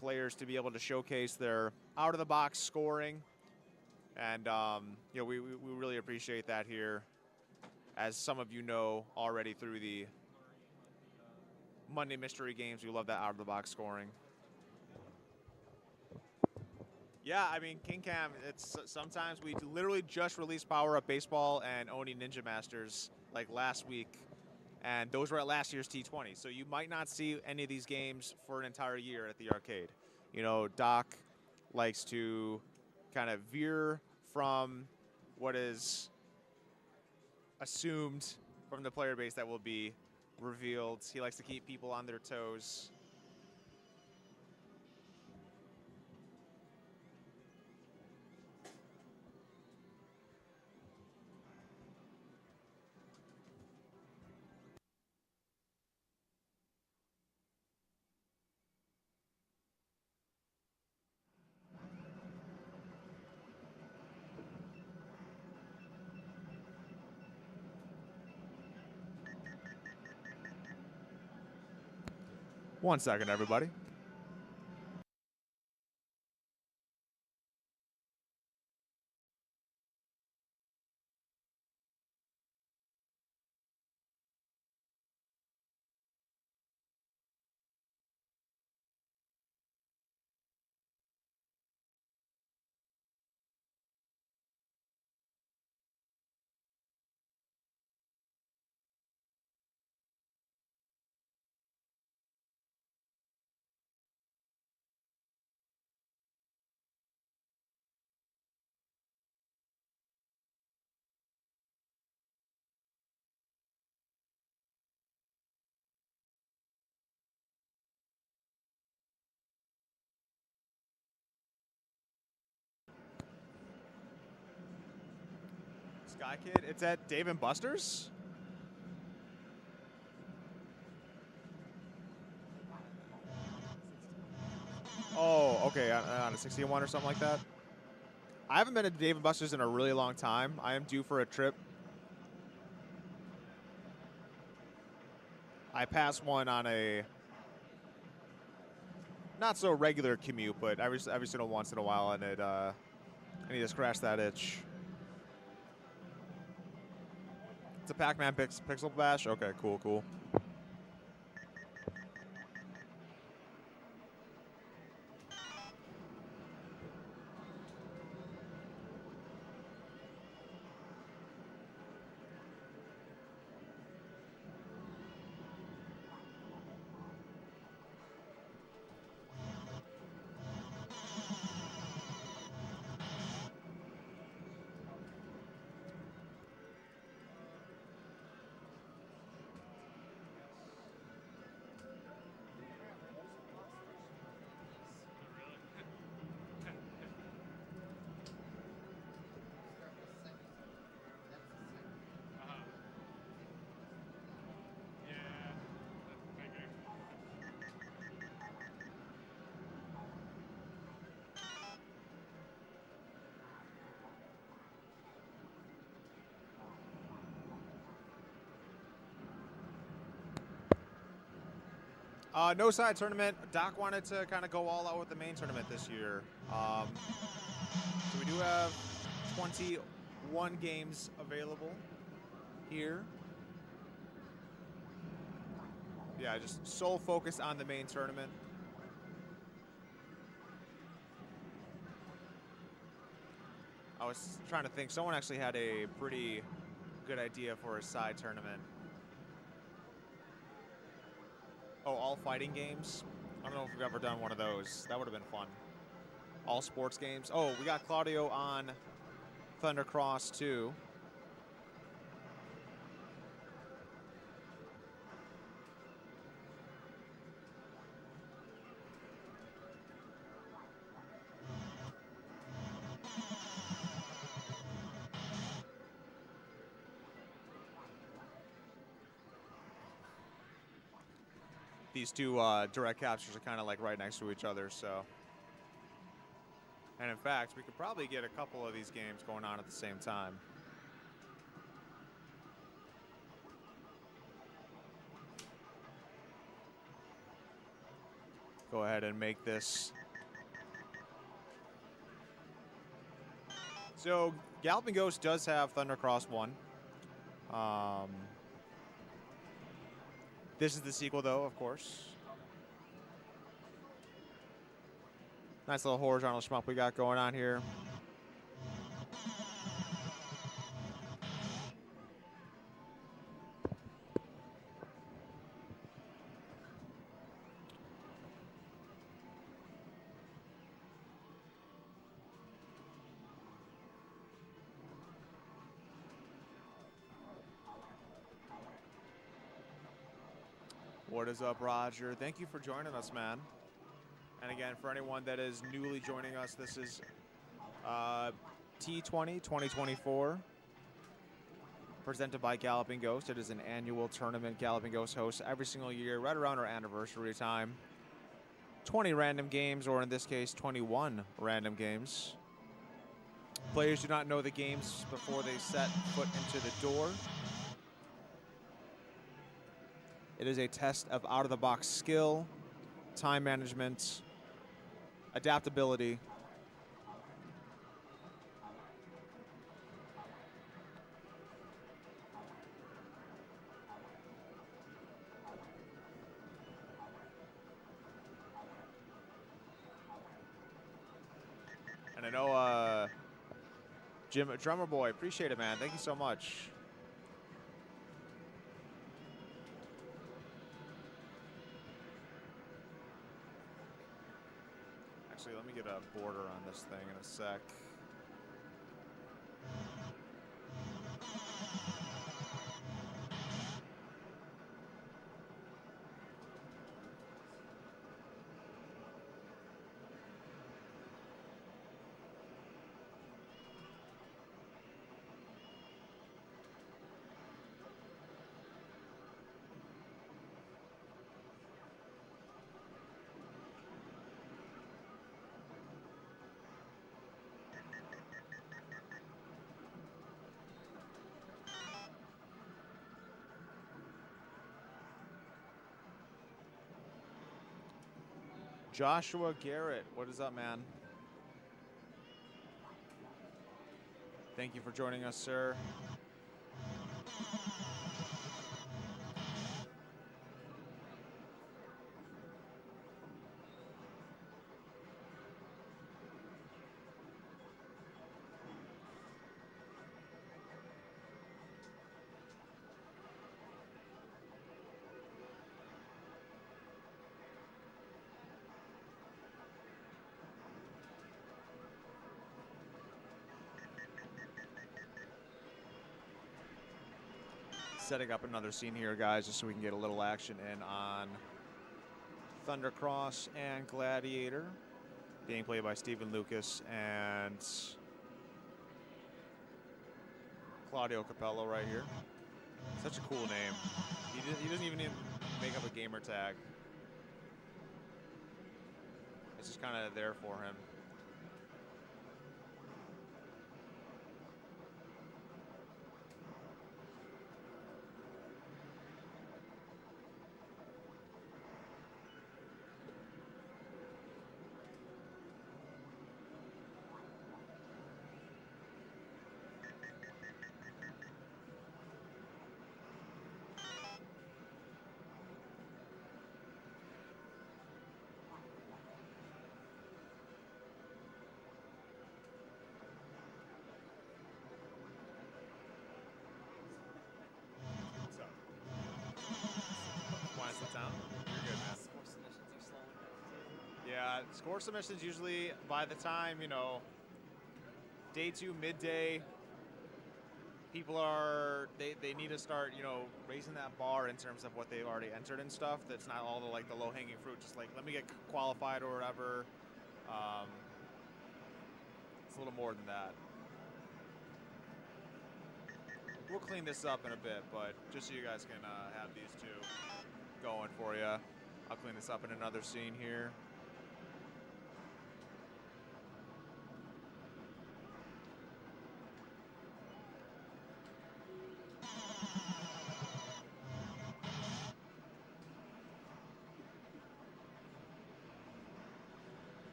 players to be able to showcase their out of the box scoring, and you know, we really appreciate that here, as some of you know already through the Monday mystery games. We love that out of the box scoring. Yeah, I mean, King Cam, it's sometimes we literally just released Power Up Baseball and Oni Ninja Masters like last week, and those were at last year's T20. So you might not see any of these games for an entire year at the arcade. You know, Doc likes to kind of veer from what is assumed from the player base that will be revealed. He likes to keep people on their toes. One second, everybody. Sky Kid, it's at Dave and Buster's? Oh, okay, on a 61 or something like that. I haven't been to Dave and Buster's in a really long time. I am due for a trip. I pass one on a not so regular commute, but every single once in a while, and I need to scratch that itch. It's a Pac-Man Pixel Bash. Okay, cool. No side tournament. Doc wanted to kind of go all out with the main tournament this year. So we do have 21 games available here. Yeah, just sole focus on the main tournament. I was trying to think. Someone actually had a pretty good idea for a side tournament. Oh, all fighting games? I don't know if we've ever done one of those. That would have been fun. All sports games. Oh, we got Claudio on Thundercross too. these two direct captures are kind of like right next to each other. So, and in fact, we could probably get a couple of these games going on at the same time. Go ahead and make this. So Galloping Ghost does have Thundercross 1. This is the sequel, though, of course. Nice little horizontal shmup we got going on here. What is up, Roger? Thank you for joining us, man. And again, for anyone that is newly joining us, this is T20 2024, presented by Galloping Ghost. It is an annual tournament Galloping Ghost hosts every single year, right around our anniversary time. 20 random games, or in this case, 21 random games. Players do not know the games before they set foot into the door. It is a test of out-of-the-box skill, time management, adaptability. And I know, Jim, Drummer Boy, appreciate it, man. Thank you so much. Actually, let me get a border on this thing in a sec. Joshua Garrett, what is up, man? Thank you for joining us, sir. Setting up another scene here, guys, just so we can get a little action in on Thundercross and Gladiator, being played by Stephen Lucas and Claudio Capello right here. Such a cool name. He doesn't even need to make up a gamer tag. It's just kind of there for him. Yeah, score submissions usually by the time, you know, day 2, midday, people are, they need to start, you know, raising that bar in terms of what they've already entered and stuff. That's not all the, like, the low-hanging fruit, just like, let me get qualified or whatever. It's a little more than that. We'll clean this up in a bit, but just so you guys can have these two going for you. I'll clean this up in another scene here.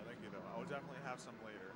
Thank you, though. I will definitely have some later.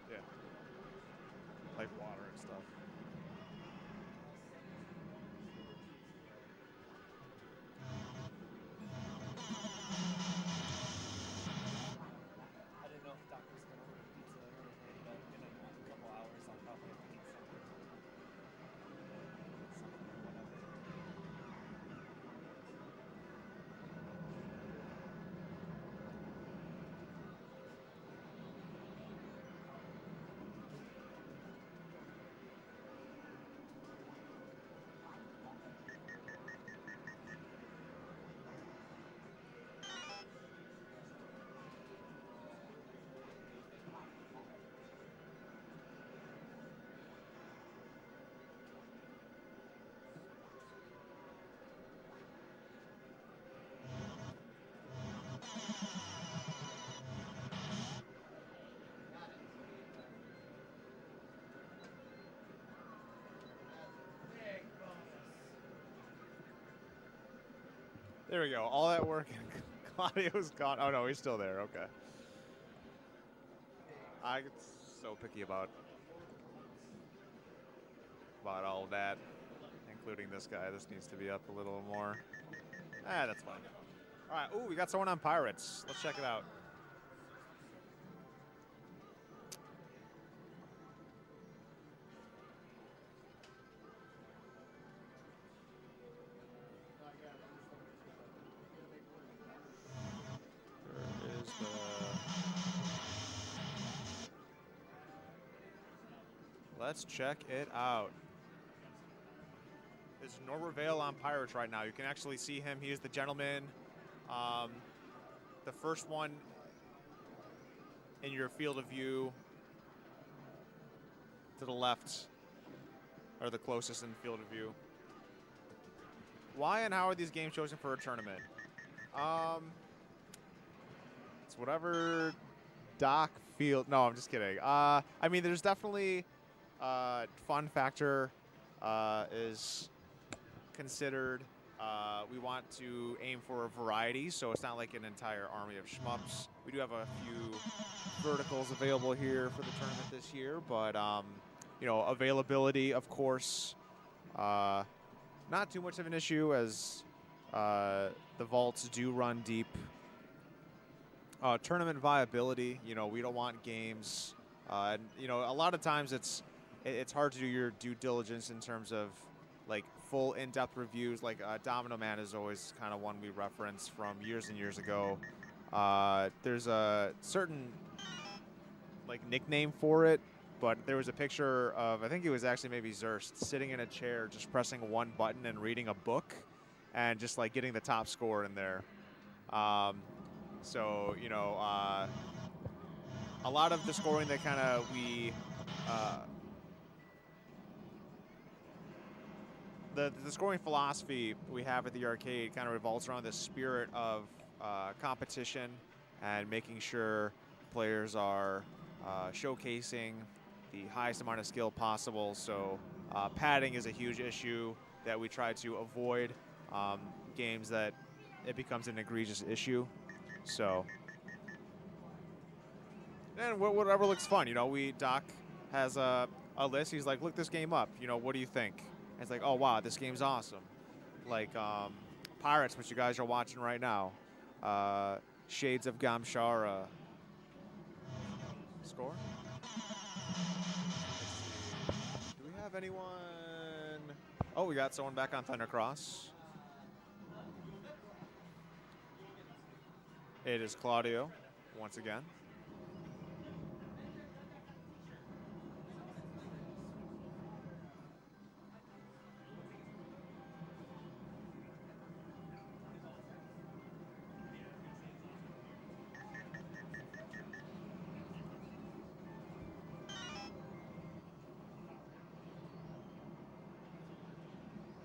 Yeah. Like water and stuff. I didn't know if Doc was going to order pizza or anything, but in a couple hours I'll probably have to eat something. Something or whatever. There we go. All that work and Claudio's gone. Oh no, he's still there. Okay. I get so picky about all of that, including this guy. This needs to be up a little more. That's fine. All right. Ooh, we got someone on Pirates. Let's check it out. Where is the... Let's check it out. There's Norbert Vale on Pirates right now. You can actually see him. He is the gentleman. The first one in your field of view to the left are the closest in field of view. Why and how are these games chosen for a tournament? It's whatever Doc feel. No, I'm just kidding. I mean, there's definitely fun factor is considered. We want to aim for a variety, so it's not like an entire army of shmups. We do have a few verticals available here for the tournament this year, but you know, availability, of course, not too much of an issue as the vaults do run deep. Tournament viability, you know, we don't want games, and, you know, a lot of times it's hard to do your due diligence in terms of like full in-depth reviews. Like Domino Man is always kind of one we reference from years and years ago. There's a certain like nickname for it, but there was a picture of, I think it was actually maybe Zurst, sitting in a chair just pressing one button and reading a book and just like getting the top score in there. So, you know, a lot of the scoring that kind of the scoring philosophy we have at the arcade kind of revolves around this spirit of competition and making sure players are showcasing the highest amount of skill possible. So padding is a huge issue that we try to avoid. Games that it becomes an egregious issue. So, and whatever looks fun, you know. Doc has a list. He's like, look this game up. You know, what do you think? And it's like, oh wow, this game's awesome. Like Pirates, which you guys are watching right now. Shades of Gamshara. Score. Do we have anyone? Oh, we got someone back on Thundercross. It is Claudio, once again.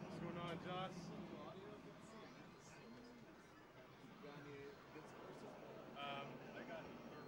What's going on, Josh? I got third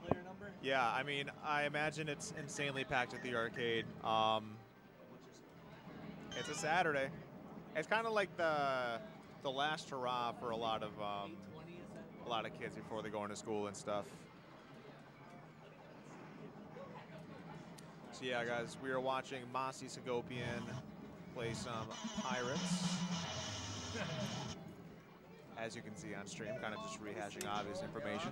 Player number? Yeah, I mean, I imagine it's insanely packed at the arcade. It's a Saturday. It's kind of like the last hurrah for a lot of T20 is that? a lot of kids before they go into school and stuff. So yeah, guys, we are watching Mossy Segopian play some Pirates. As you can see on stream, kind of just rehashing obvious information.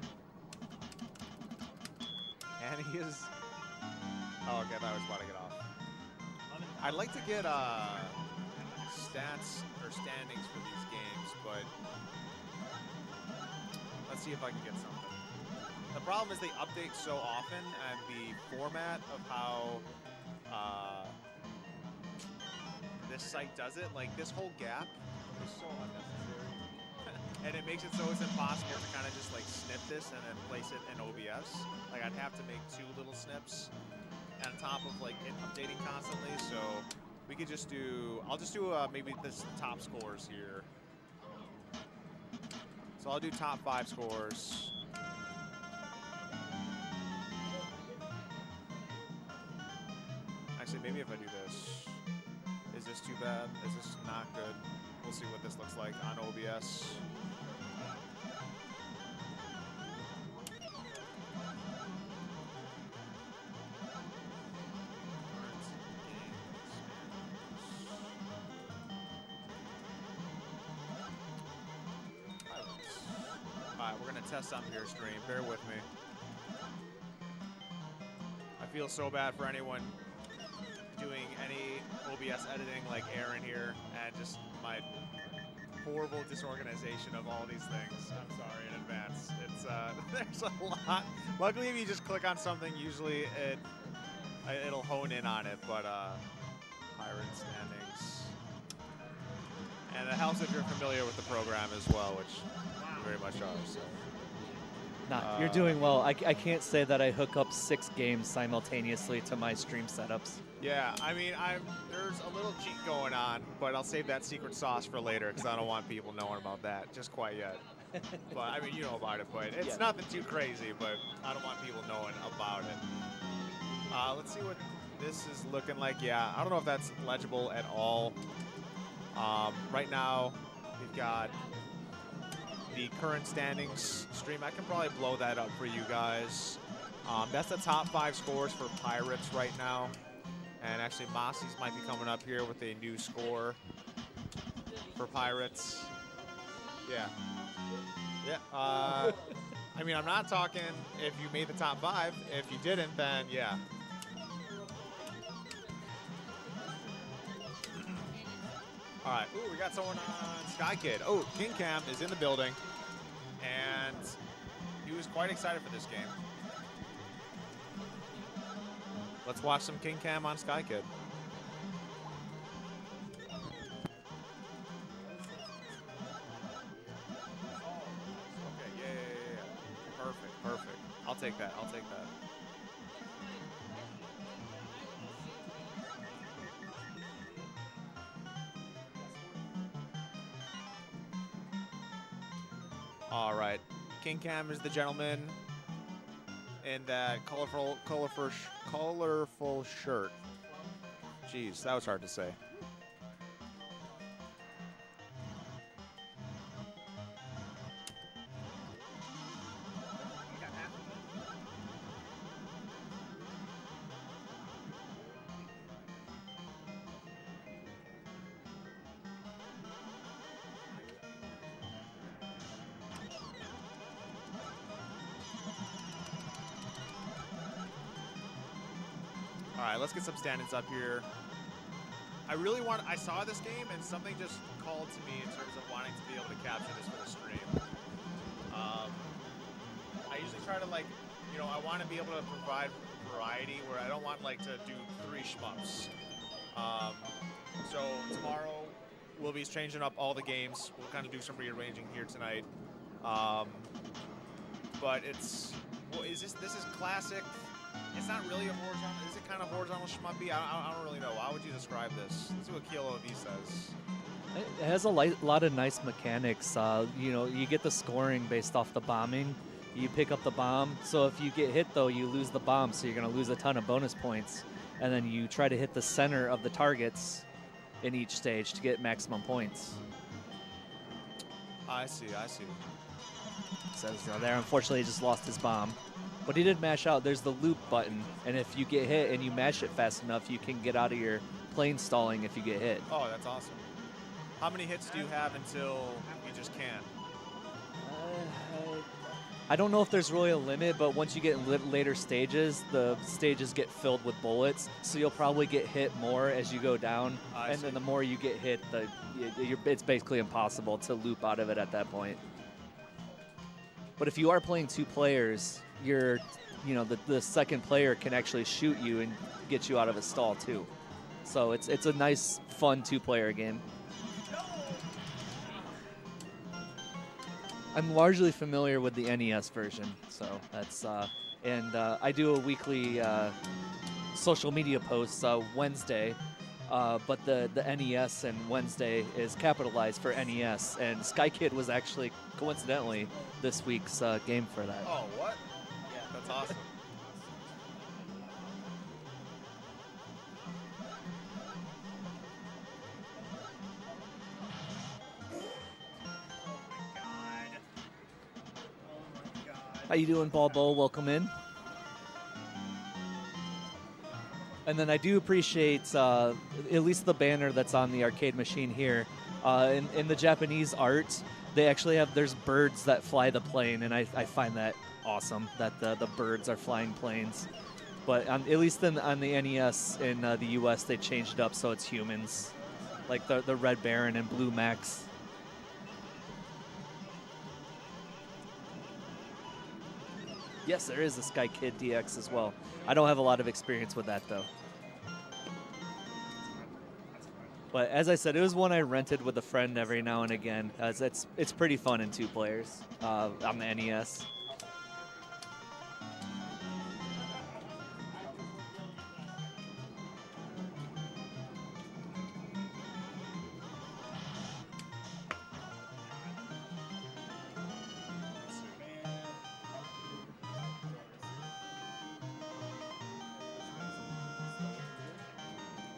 And he is. Oh, okay, I was about to get off. I'd like to get stats or standings for these games, but let's see if I can get something. The problem is they update so often, and the format of how this site does it, like this whole gap is so unnecessary. And it makes it so it's impossible to kind of just like snip this and then place it in OBS. Like I'd have to make 2 little snips on top of like it updating constantly. So we could just do, I'll just do maybe this top scores here. So I'll do top 5 scores. Actually, maybe if I do this. Is this too bad? Is this not good? We'll see what this looks like on OBS. test something here, stream. Bear with me. I feel so bad for anyone doing any OBS editing like Aaron here, and just my horrible disorganization of all these things. I'm sorry in advance. It's there's a lot. Luckily, if you just click on something, usually it'll hone in on it. But Pirate standings, and it helps if you're familiar with the program as well, which you very much are. So. Nah, you're doing well. I can't say that I hook up 6 games simultaneously to my stream setups. Yeah, I mean, there's a little cheat going on, but I'll save that secret sauce for later because I don't want people knowing about that just quite yet. But I mean, you know about it, but it's Yeah. nothing too crazy. But I don't want people knowing about it. Let's see what this is looking like. Yeah, I don't know if that's legible at all. Right now, we've got the current standings stream. I can probably blow that up for you guys. That's the top 5 scores for Pirates right now. And actually, Mossie's might be coming up here with a new score for Pirates. Yeah. Yeah. I mean, I'm not talking if you made the top 5. If you didn't, then yeah. All right. Ooh, we got someone on Sky Kid. Oh, King Cam is in the building, and he was quite excited for this game. Let's watch some King Cam on Sky Kid. Okay, yeah. Perfect. I'll take that. All right, King Cam is the gentleman in that colorful shirt. Jeez, that was hard to say. All right, let's get some standings up here. I saw this game and something just called to me in terms of wanting to be able to capture this for the stream. I usually try to I want to be able to provide variety where I don't want to do 3 shmups. So tomorrow we'll be changing up all the games. We'll kind of do some rearranging here tonight. But this is classic. It's not really a horizontal. Is it kind of horizontal shmuppy? I don't really know. How would you describe this? Let's see what Kilo V says. It has a lot of nice mechanics. You get the scoring based off the bombing. You pick up the bomb. So if you get hit, though, you lose the bomb. So you're going to lose a ton of bonus points. And then you try to hit the center of the targets in each stage to get maximum points. I see. Says there, unfortunately, he just lost his bomb. But he did mash out. There's the loop button, and if you get hit and you mash it fast enough, you can get out of your plane stalling if you get hit. Oh, that's awesome. How many hits do you have until you just can't? I don't know if there's really a limit, but once you get in later stages, the stages get filled with bullets, so you'll probably get hit more as you go down, and then the more you get hit, it's basically impossible to loop out of it at that point. But if you are playing 2 players, the second player can actually shoot you and get you out of a stall too. So it's a nice, fun 2-player game. I'm largely familiar with the NES version, so that's and I do a weekly social media post Wednesday, but the NES and Wednesday is capitalized for NES, and Sky Kid was actually coincidentally this week's game for that. Oh, what? Yeah, that's awesome. How you doing, Balbo? Welcome in. And then I do appreciate at least the banner that's on the arcade machine here. In the Japanese art, they actually have there's birds that fly the plane, and I find that awesome that the birds are flying planes. But at least on the NES in the US, they changed it up so it's humans, like the Red Baron and Blue Max. Yes, there is a Sky Kid DX as well. I don't have a lot of experience with that though. But as I said, it was one I rented with a friend every now and again. It's pretty fun in 2 players on the NES.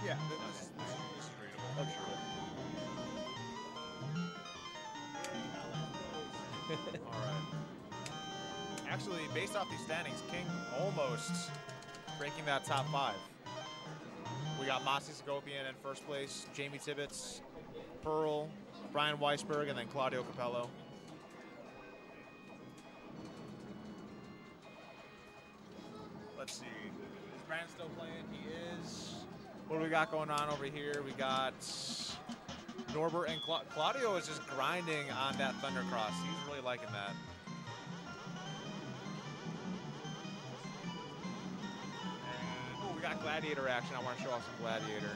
Yeah, this is readable. Okay, cool. All right. Actually, based off these standings, King almost breaking that top 5. We got Masi Segopian in first place, Jamie Tibbetts, Pearl, Brian Weisberg, and then Claudio Capello. Let's see. Is Brandon still playing? He is. What do we got going on over here? We got Norbert and Claudio is just grinding on that Thundercross. He's really liking that. And we got Gladiator action. I want to show off some Gladiator.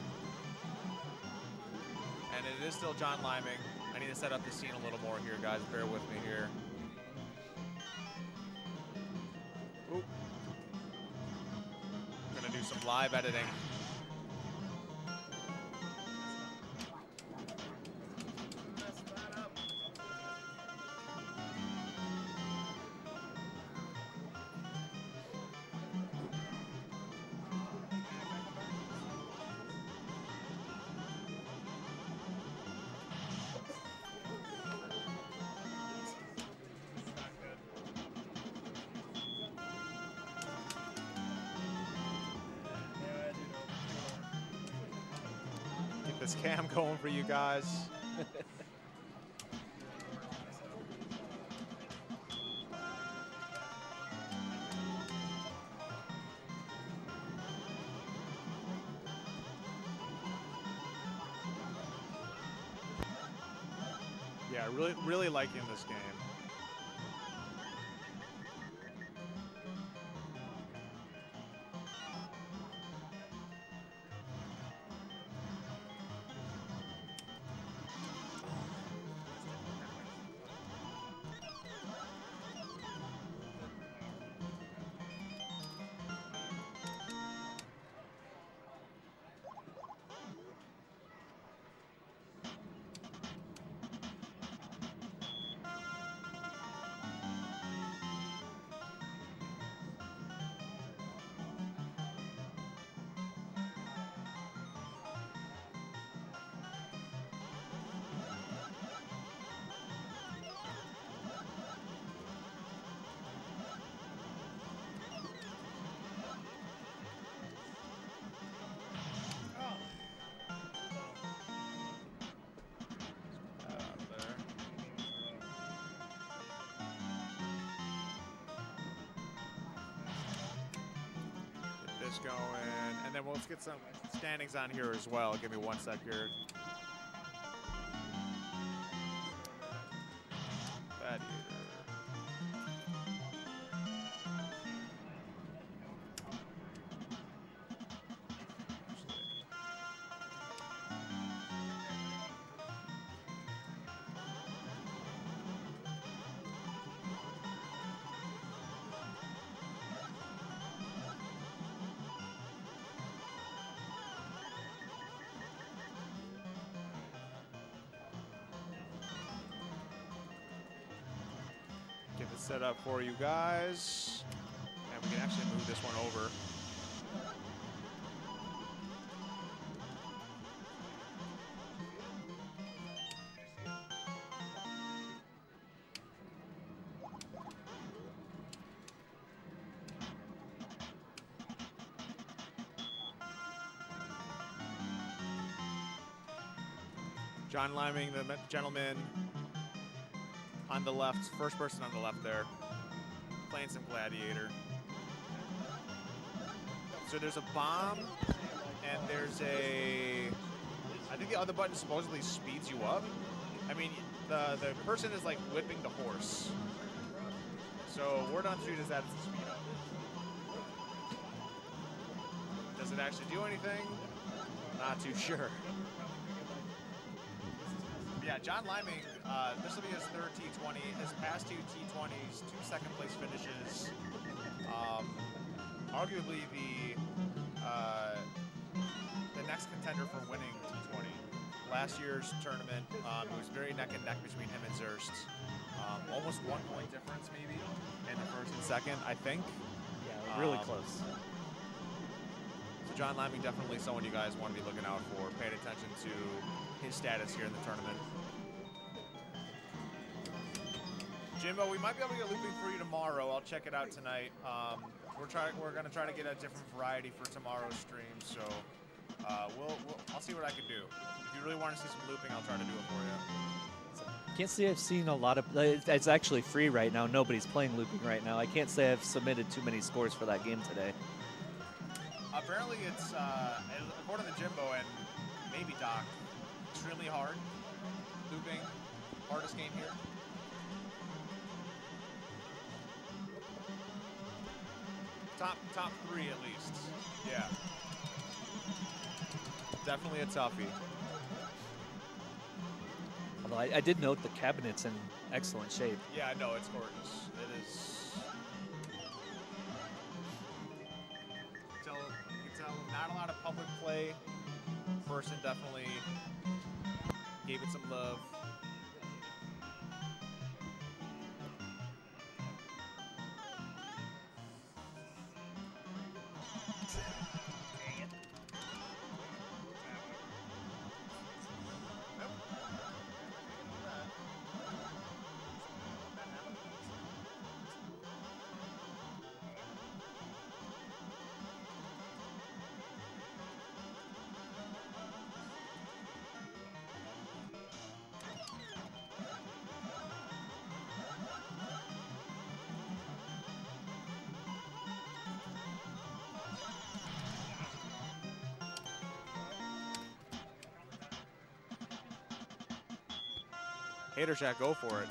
And it is still John Liming. I need to set up the scene a little more here, guys. Bear with me here. Oop. I'm gonna do some live editing. Get this cam going for you guys. Yeah, really liking this game. Going, and then let's get some standings on here as well. Give me 1 sec here. Gladiator. Get it set up for you guys. And we can actually move this one over. John Liming, the gentleman on the left, first person on the left there, playing some Gladiator. So there's a bomb, and there's a, I think the other button supposedly speeds you up. I mean, the person is like whipping the horse. So word on the street is that it's a speed up. Does it actually do anything? Not too sure. Yeah, John Liming, this will be his third T20. His past two T20s, 2 second place finishes. Arguably the next contender for winning T20. Last year's tournament, it was very neck and neck between him and Zurst. Almost 1 point difference maybe in the first and second, I think. Yeah, really close. So John Liming definitely someone you guys want to be looking out for, paying attention to his status here in the tournament. Jimbo, we might be able to get looping for you tomorrow. I'll check it out tonight. We're gonna try to get a different variety for tomorrow's stream, so I'll see what I can do. If you really want to see some looping, I'll try to do it for you. Can't say I've seen a lot of. It's actually free right now. Nobody's playing looping right now. I can't say I've submitted too many scores for that game today. Apparently, it's according to Jimbo and maybe Doc, extremely hard. Looping, hardest game here. Top 3 at least. Yeah. Definitely a toughie. Although I did note the cabinet's in excellent shape. Yeah, no, it's gorgeous. It is. You can tell not a lot of public play. Person definitely gave it some love. Hater Shack, go for it.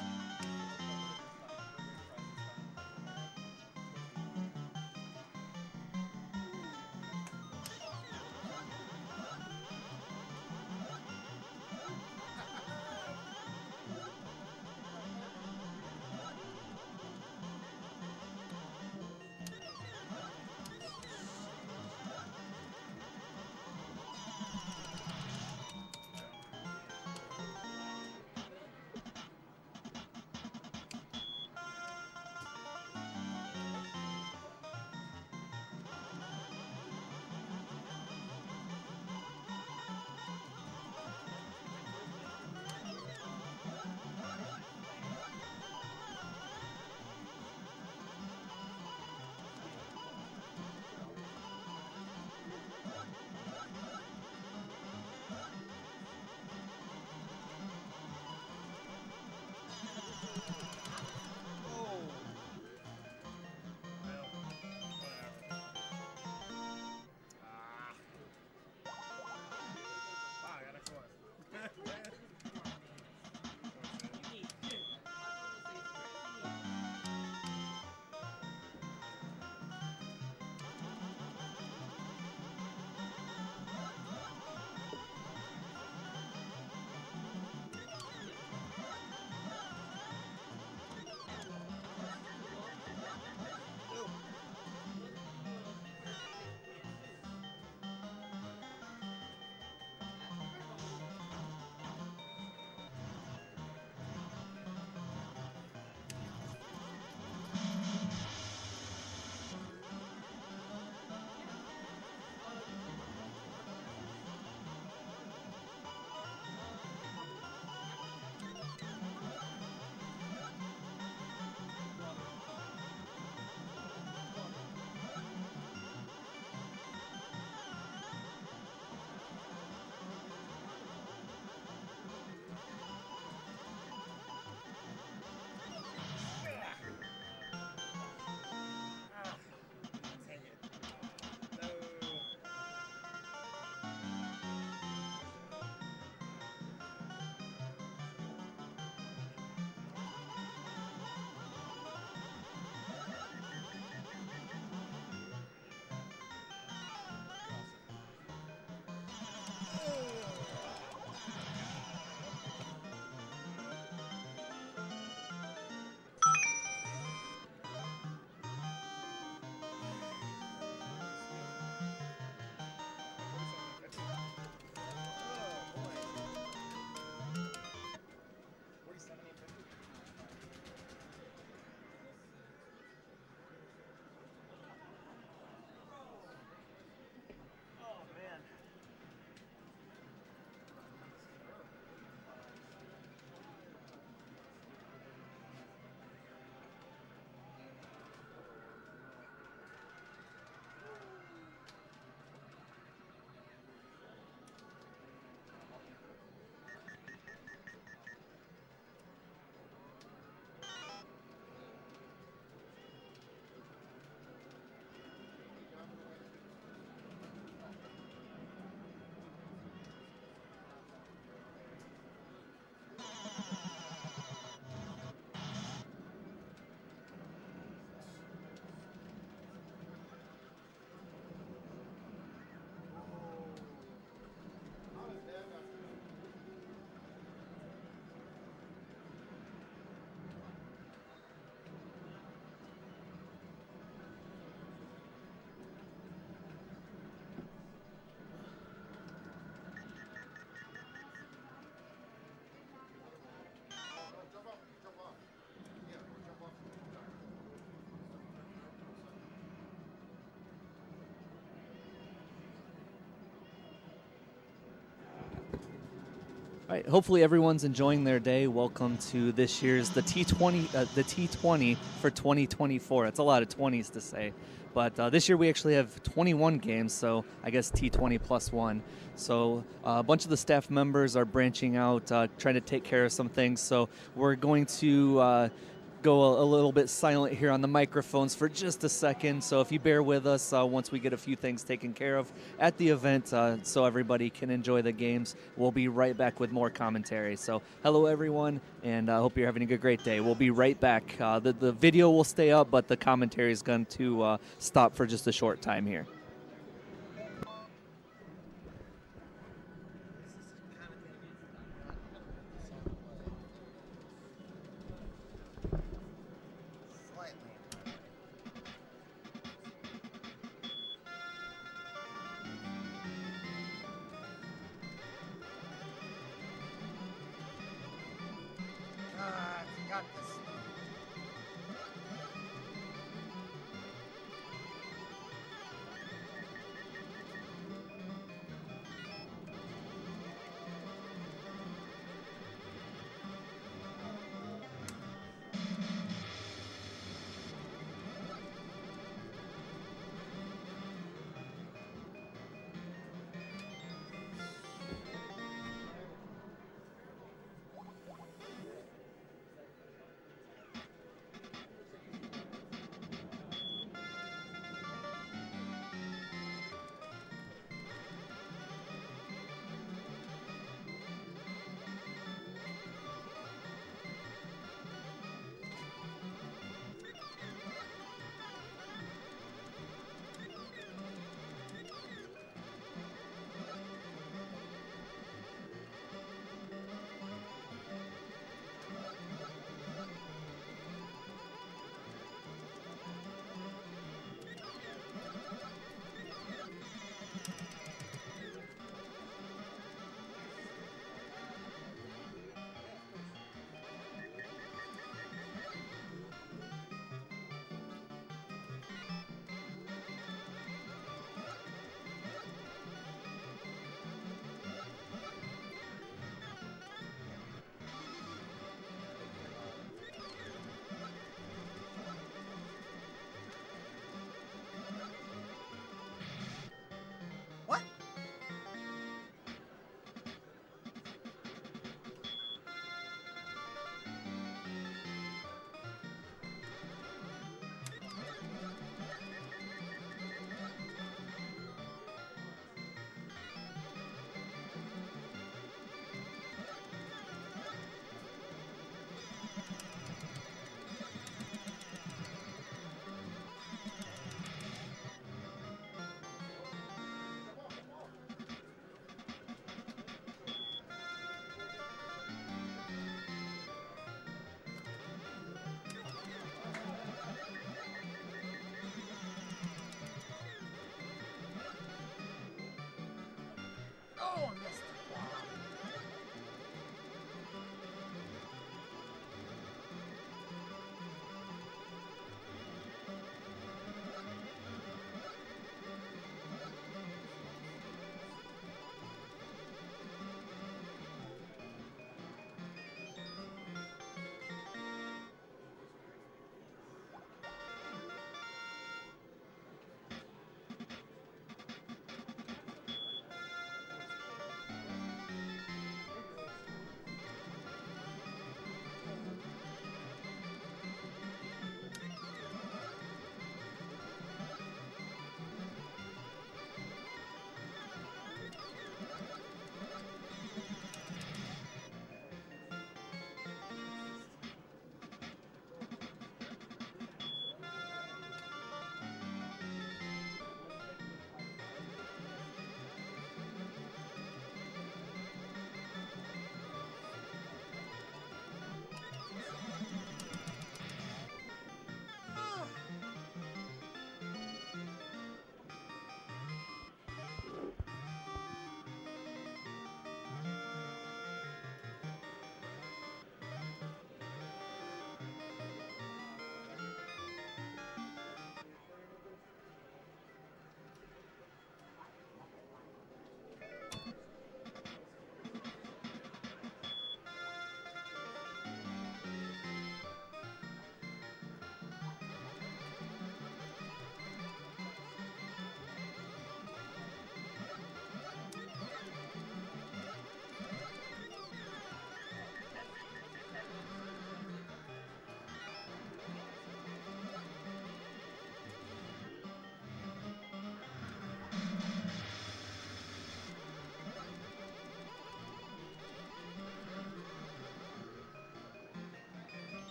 All right, hopefully everyone's enjoying their day. Welcome to this year's the T20 for 2024. It's a lot of 20s to say, but this year we actually have 21 games, so I guess T20 plus one. So a bunch of the staff members are branching out, trying to take care of some things. So we're going to go a little bit silent here on the microphones for just a second. So if you bear with us once we get a few things taken care of at the event so everybody can enjoy the games, we'll be right back with more commentary. So hello, everyone, and I hope you're having a great day. We'll be right back. The video will stay up, but the commentary is going to stop for just a short time here.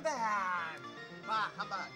bad. How about?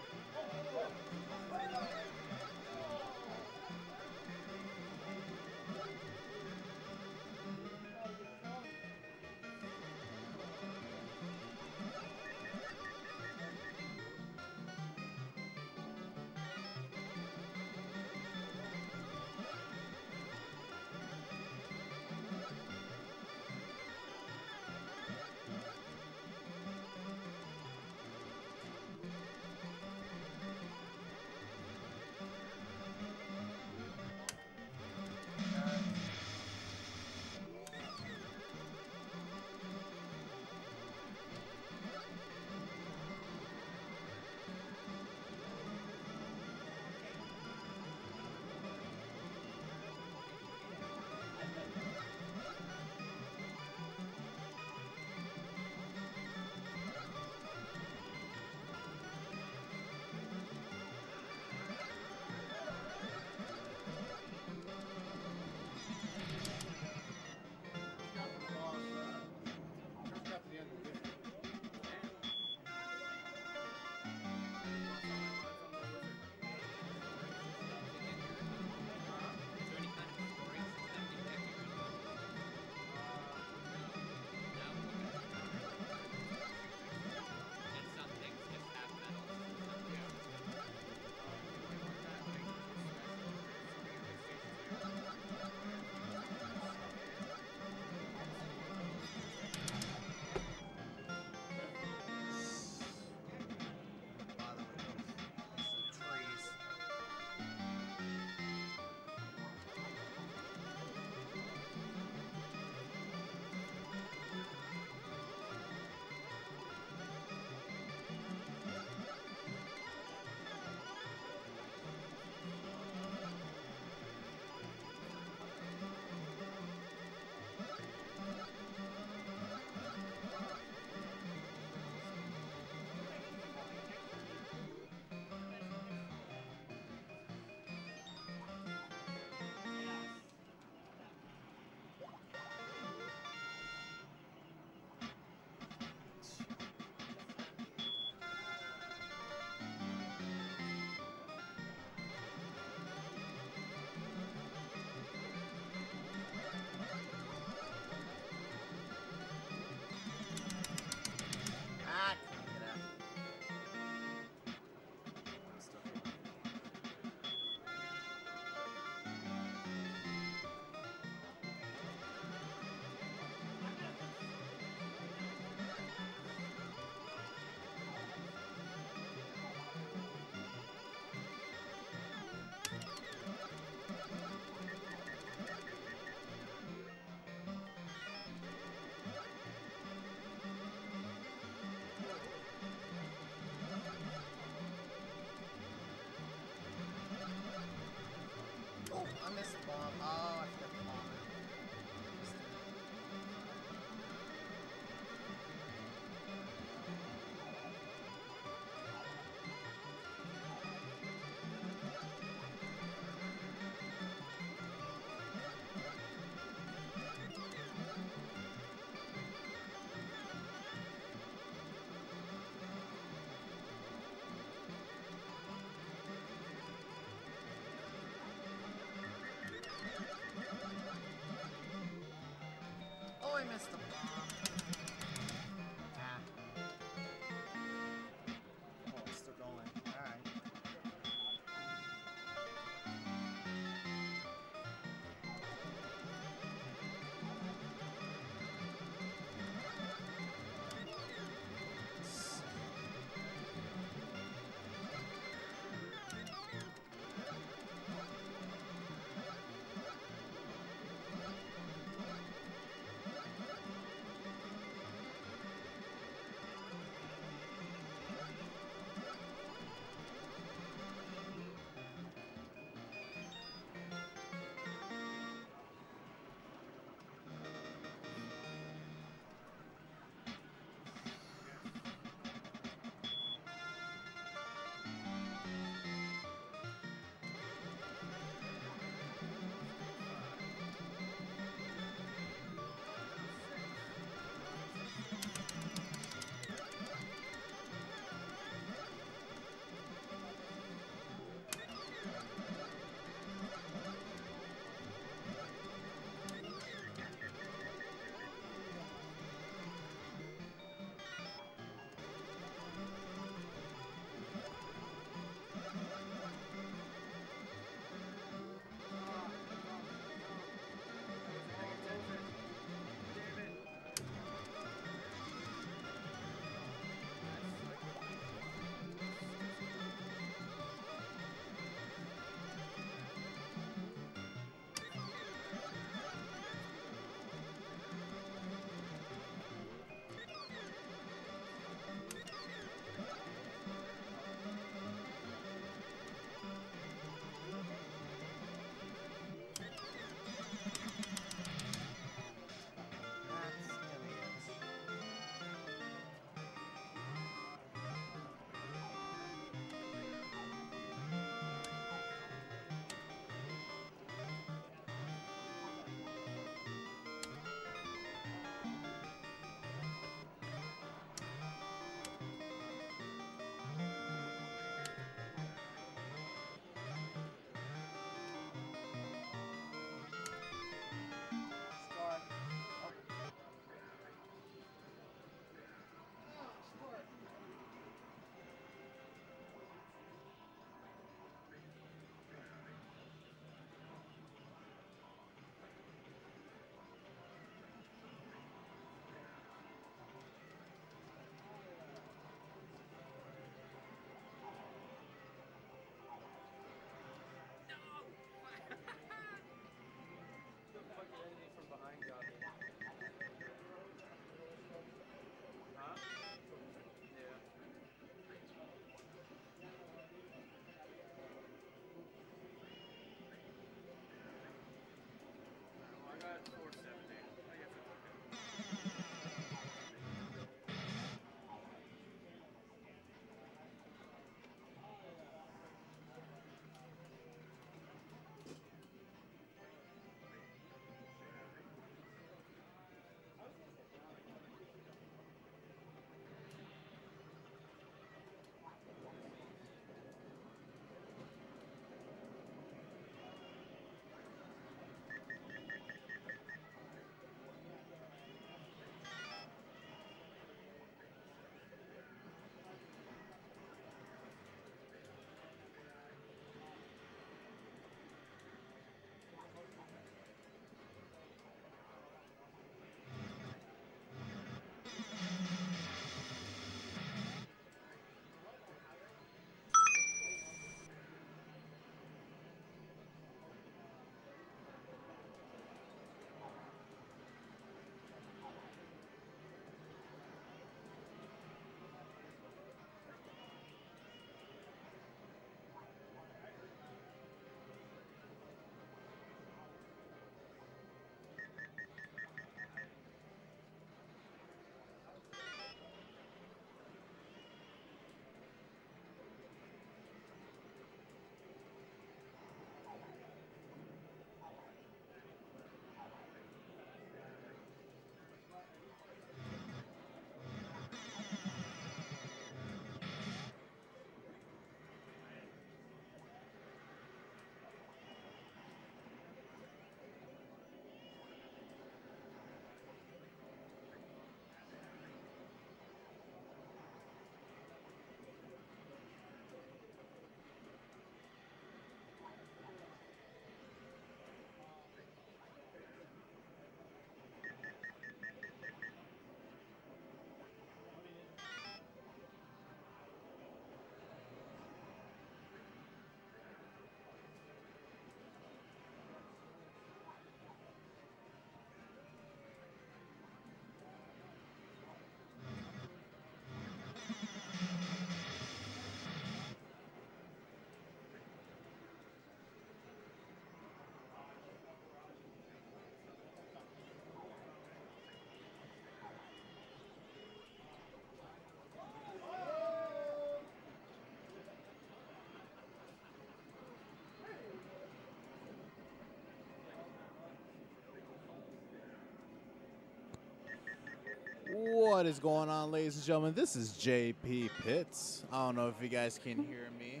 What is going on, ladies and gentlemen? This is JP Pitts. I don't know if you guys can hear me.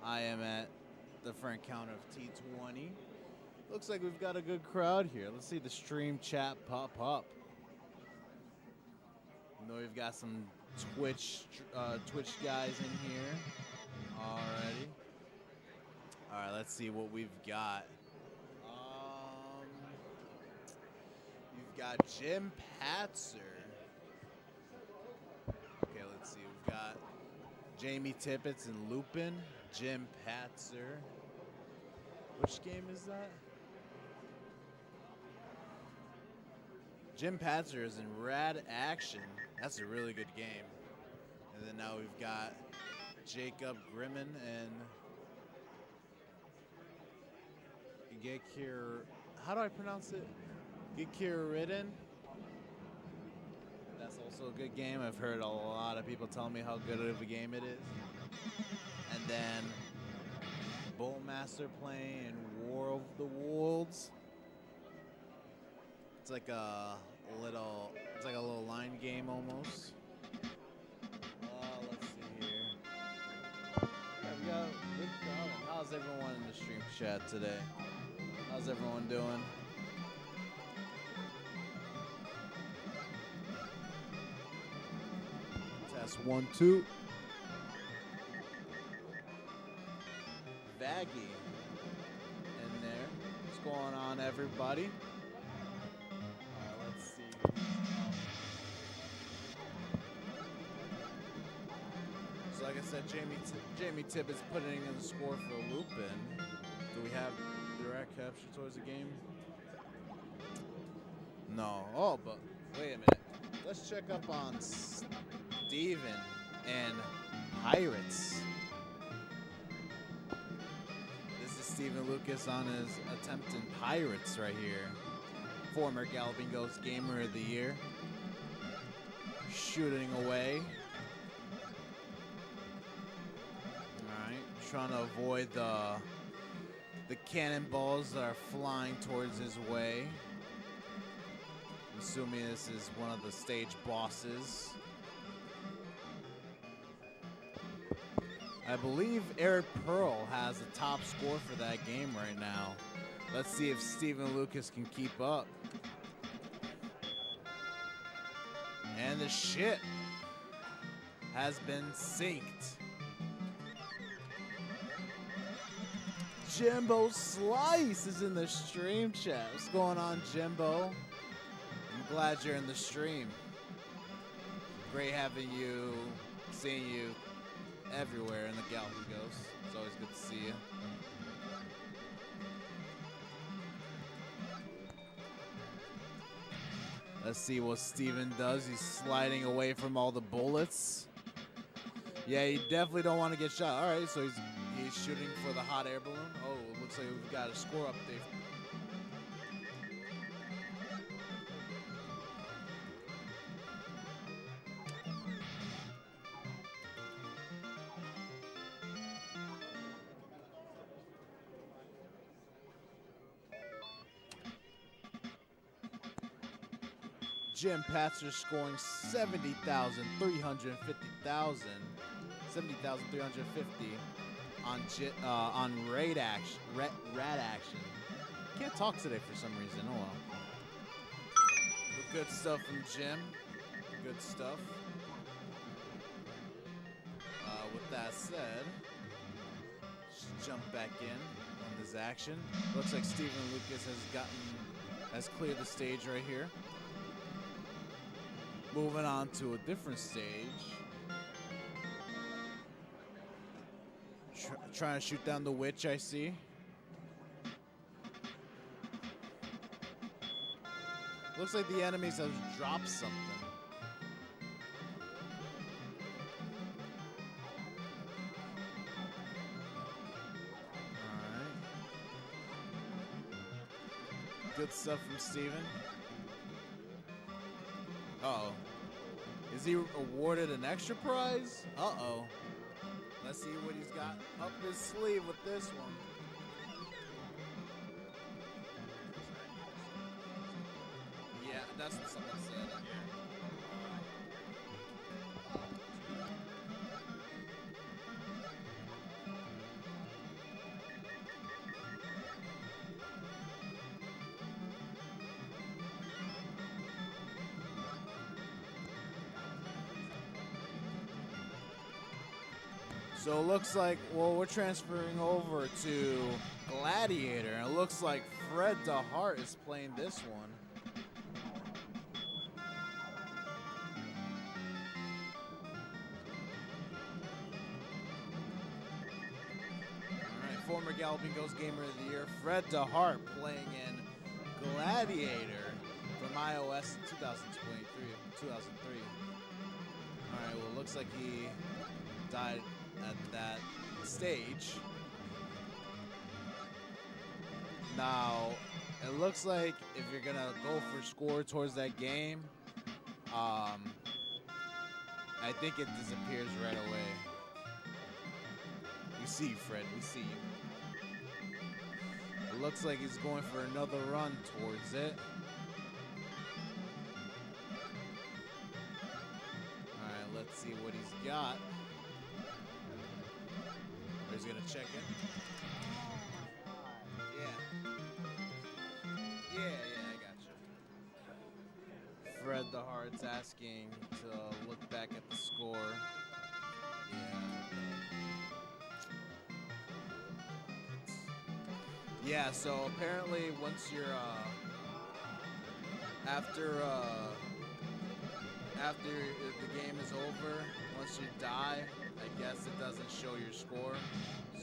I am at the front counter of T20. Looks like we've got a good crowd here. Let's see the stream chat pop up. I know we've got some Twitch guys in here already. All right, let's see what we've got. You've got Jim Patzer. Okay, let's see. We've got Jamie Tippett and Lupin. Jim Patzer. Which game is that? Jim Patzer is in Rad Action. That's a really good game. And then now we've got Jacob Grimman and Gekir. How do I pronounce it? Gekir Ridden. That's also a good game. I've heard a lot of people tell me how good of a game it is. And then Bullmaster playing War of the Worlds. It's like a little line game almost. Let's see here. Yeah, we got a good crowd. How's everyone in the stream chat today? How's everyone doing? Test 1, 2. Vaggy in there. What's going on, everybody? Let's see. So like I said, Jamie Tippett's putting in the score for Lupin. Do we have direct capture towards the game? No. Oh, but wait a minute. Let's check up on Steven and Pirates. This is Steven Lucas on his attempt in Pirates right here. Former Galloping Ghost Gamer of the Year. Shooting away. Alright, trying to avoid the cannonballs that are flying towards his way. I'm assuming this is one of the stage bosses. I believe Eric Pearl has the top score for that game right now. Let's see if Steven Lucas can keep up. And the ship has been synced. Jimbo Slice is in the stream chat. What's going on, Jimbo? I'm glad you're in the stream. Great having you, seeing you everywhere in the Galloping Ghost. It's always good to see you. Let's see what Steven does. He's sliding away from all the bullets. Yeah, you definitely don't want to get shot. All right, so he's shooting for the hot air balloon. Oh, it looks like we've got a score update. Jim Patzer scoring 70,350 on Rad Action. Can't talk today for some reason. Oh well. But good stuff from Jim. Good stuff. With that said, just jump back in on this action. Looks like Steven Lucas has cleared the stage right here. Moving on to a different stage. Trying to shoot down the witch, I see. Looks like the enemies have dropped something. Alright. Good stuff from Steven. Uh-oh. Is he awarded an extra prize? Uh-oh. Let's see what he's got up his sleeve with this one. Yeah, that's what someone said. So it looks like, well, we're transferring over to Gladiator, and it looks like Fred DeHart is playing this one. All right, former Galloping Ghost Gamer of the Year, Fred DeHart, playing in Gladiator from iOS 2003. All right, well, it looks like he died at that stage. Now, it looks like if you're gonna go for score towards that game, I think it disappears right away. We see you, Fred. We see you. It looks like he's going for another run towards it. All right, let's see what he's got. He's gonna check in. Yeah, I got you. Fred DeHart's asking to look back at the score. Yeah, so apparently once you're after the game is over, once you die, I guess it doesn't show your score.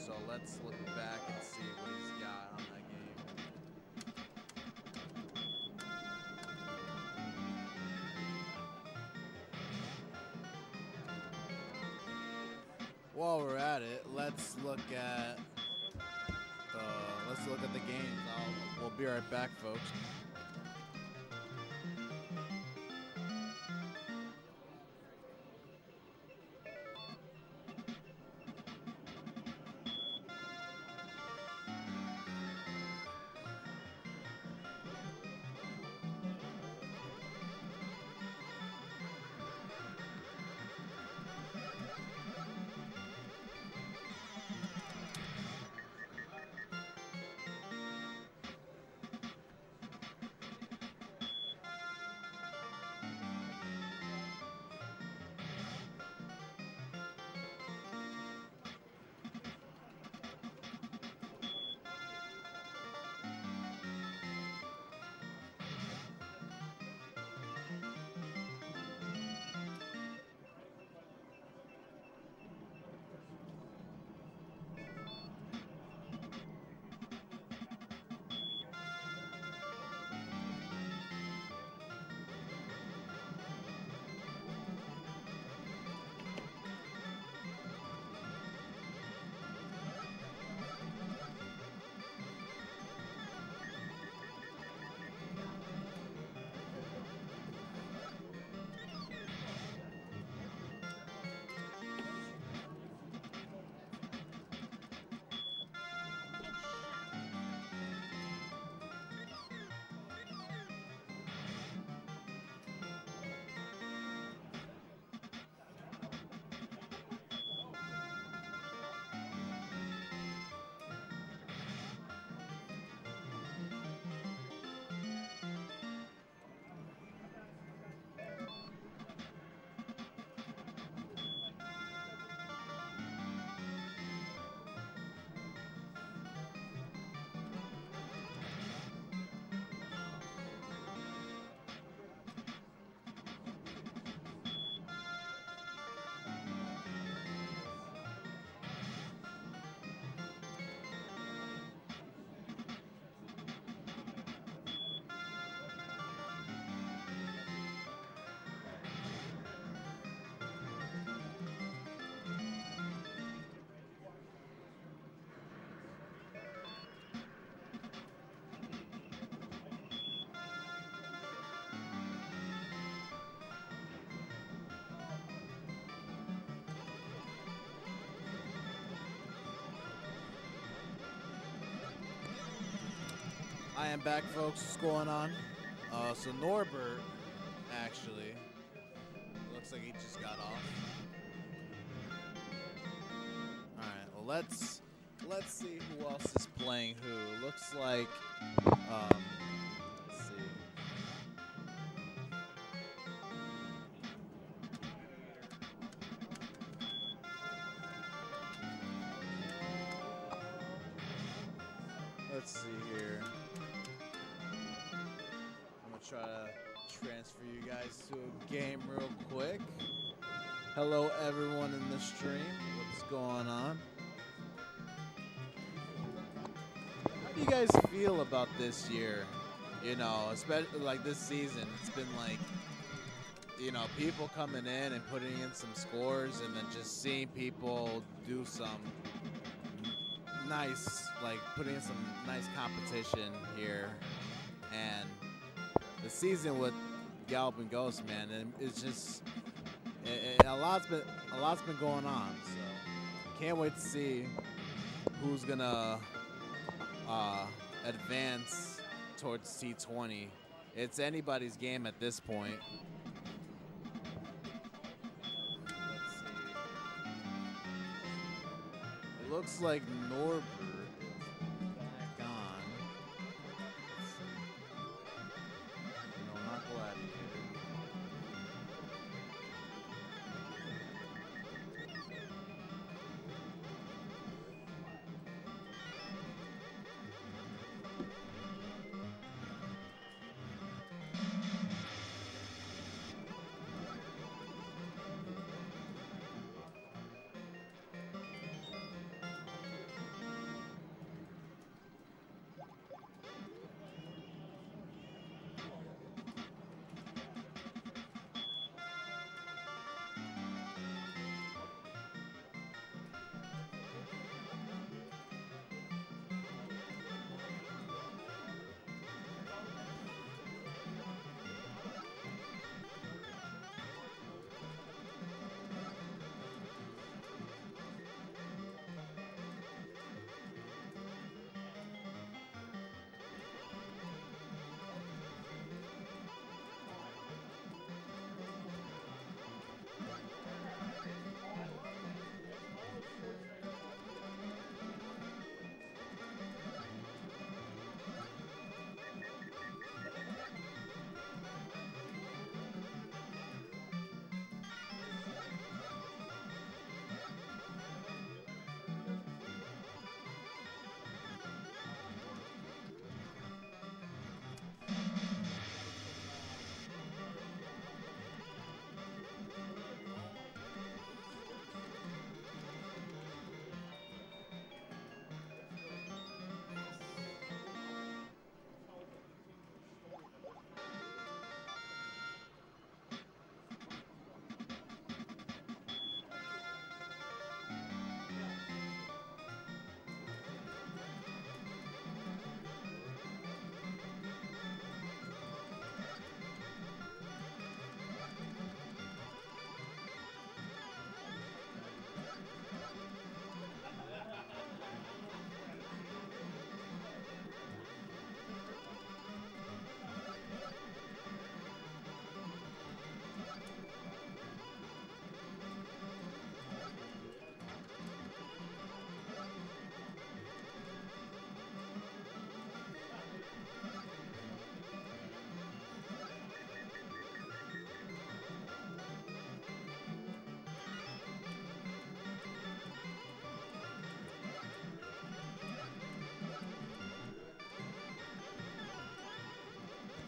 So let's look back and see what he's got on that game. While we're at it, let's look at the games. We'll be right back, folks. I am back, folks. What's going on? So Norbert, actually, looks like he just got off. All right. Well, let's see who else is playing who. Looks like, let's see. Let's see here. I'm gonna try to transfer you guys to a game real quick. Hello, everyone in the stream. What's going on? How do you guys feel about this year? You know, especially like this season. It's been like, you know, people coming in and putting in some scores, and then just seeing people do some nice, like putting in some nice competition here. And the season with Galloping Ghost, man, and it's just a lot's been going on. So can't wait to see who's gonna advance towards T20. It's anybody's game at this point. Let's see. It looks like Norbert is back on. Let's see. No, not Gladiator.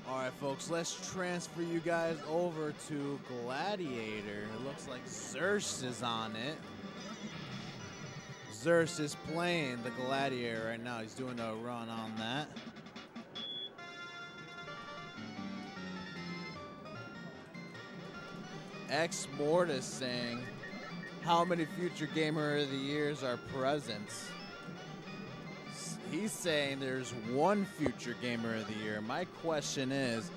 All right, folks, let's transfer you guys over to Gladiator. It looks like Zerst is on it. Zerst is playing the Gladiator right now. He's doing a run on that. X Mortis saying, how many future Gamer of the Years are present? He's saying there's one future Gamer of the Year. My question is,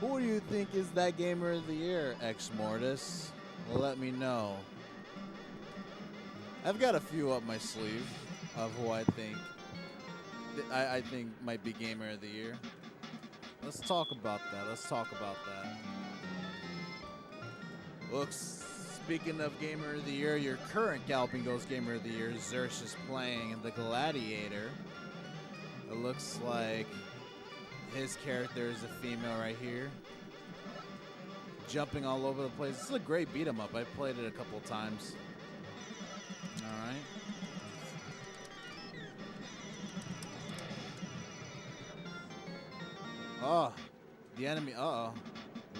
who do you think is that Gamer of the Year, X Mortis? Let me know. I've got a few up my sleeve of who I think might be Gamer of the Year. Let's talk about that. Looks, speaking of Gamer of the Year, your current Galloping Ghost Gamer of the Year, Zersh, is playing the Gladiator. It looks like his character is a female right here. Jumping all over the place. This is a great beat 'em up. I've played it a couple of times. All right. Oh, the enemy. Uh-oh.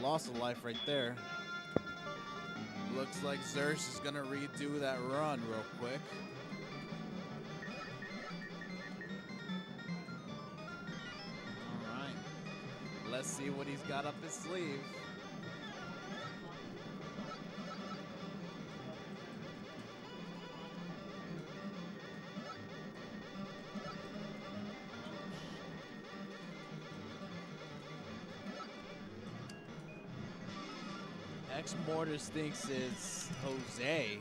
Lost a life right there. Looks like Zersh is going to redo that run real quick. All right. Let's see what he's got up his sleeve. X Mortis thinks it's Jose.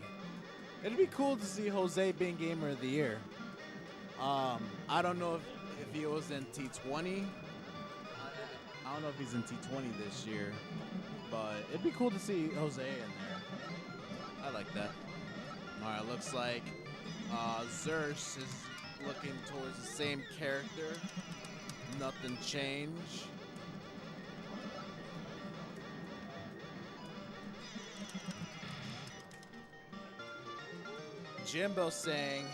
It'd be cool to see Jose being Gamer of the Year. I don't know if he was in T20. I don't know if he's in T20 this year, but it'd be cool to see Jose in there. I like that. All right, looks like Zersh is looking towards the same character. Nothing changed. Jimbo saying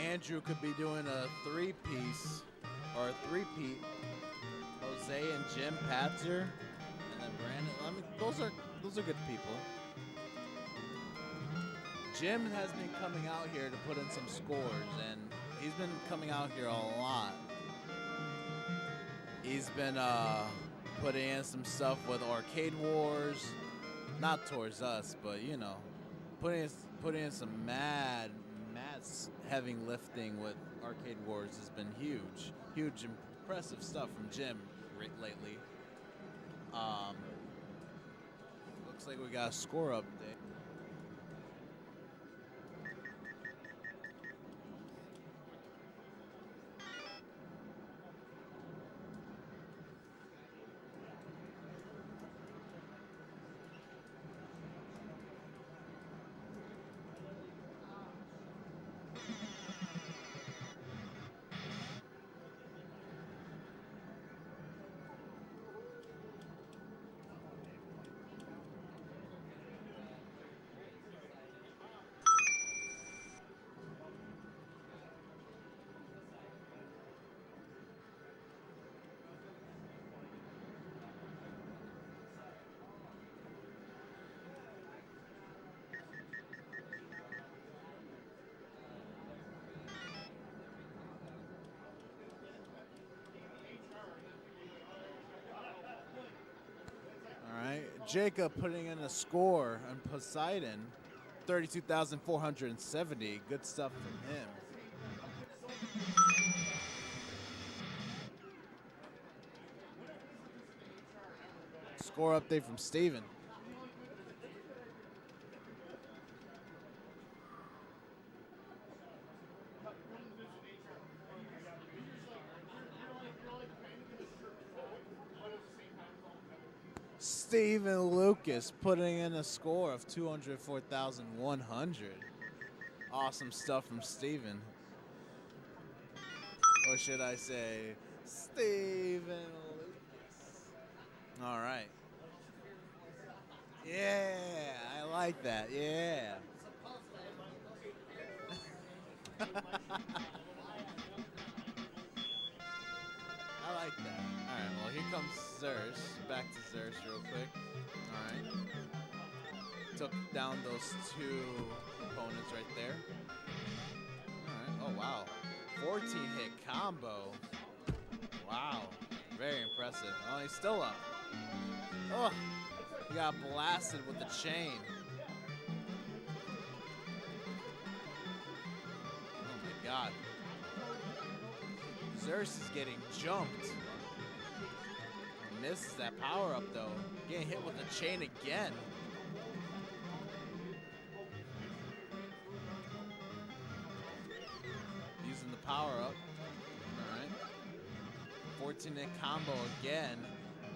Andrew could be doing a three-piece or a three-peat. Jose and Jim Patzer, and then Brandon. I mean, those are good people. Jim has been coming out here to put in some scores, and he's been coming out here a lot. He's been putting in some stuff with Arcade Wars, not towards us, but you know, putting in some mad heavy lifting with Arcade Wars has been huge, impressive stuff from Jim lately. Looks like we got a score update. Jacob putting in a score on Poseidon, 32,470. Good stuff from him. Score update from Steven. Steven Lucas putting in a score of 204,100. Awesome stuff from Steven. Or should I say, Steven Lucas. All right. Yeah, I like that. Yeah. I like that. All right, well, here comes Zersh. Back to Zersh real quick. All right. Took down those two opponents right there. All right. Oh, wow. 14-hit combo. Wow. Very impressive. Oh, he's still up. Oh, he got blasted with the chain. Oh, my God. Zersh is getting jumped. Misses that power up though. Getting hit with the chain again. Using the power up. Alright. 14-hit combo again.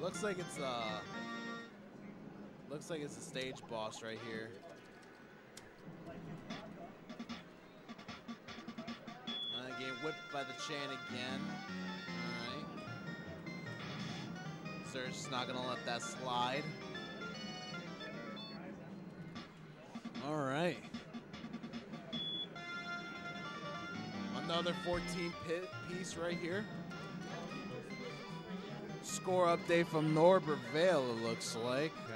Looks like it's a stage boss right here. Getting whipped by the chain again. Alright. Zersh's not gonna let that slide. Alright. Another 14-piece right here. score update from Norbert Vale, it looks like. All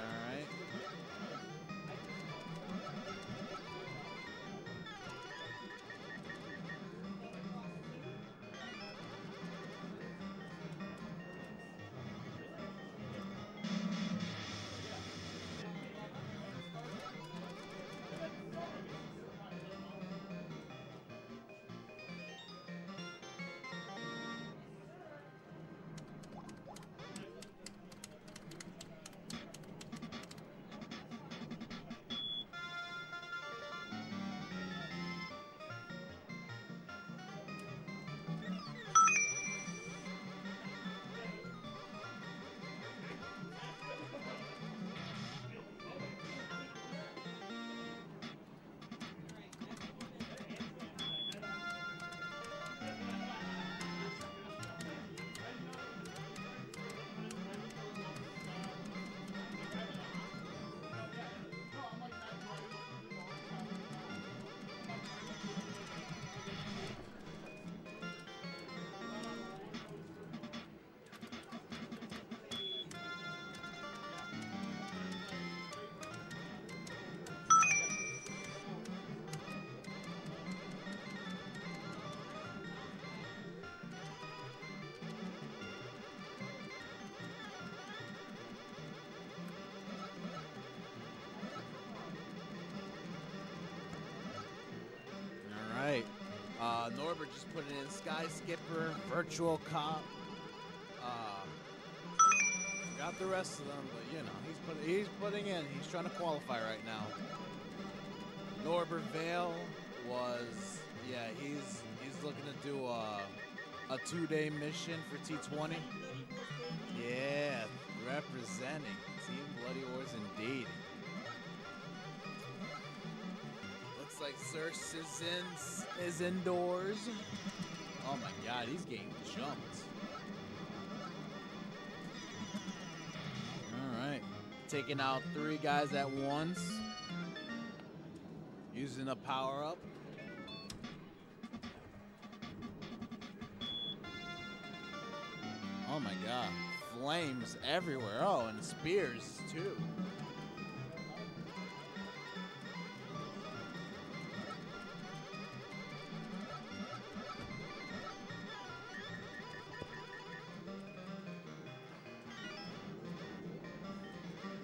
right. All right. Norbert just put it in Sky Skipper, Virtual Cop. Got the rest of them, but you know, he's putting in. He's trying to qualify right now. Norbert Vale was, yeah, he's looking to do a 2-day mission for T20. Yeah, representing Team Bloody Wars indeed. Looks like Xerxes is indoors. Oh my God, he's getting jumped. All right, taking out 3 guys at once. Using a power up. Oh my God, flames everywhere. Oh, and spears too.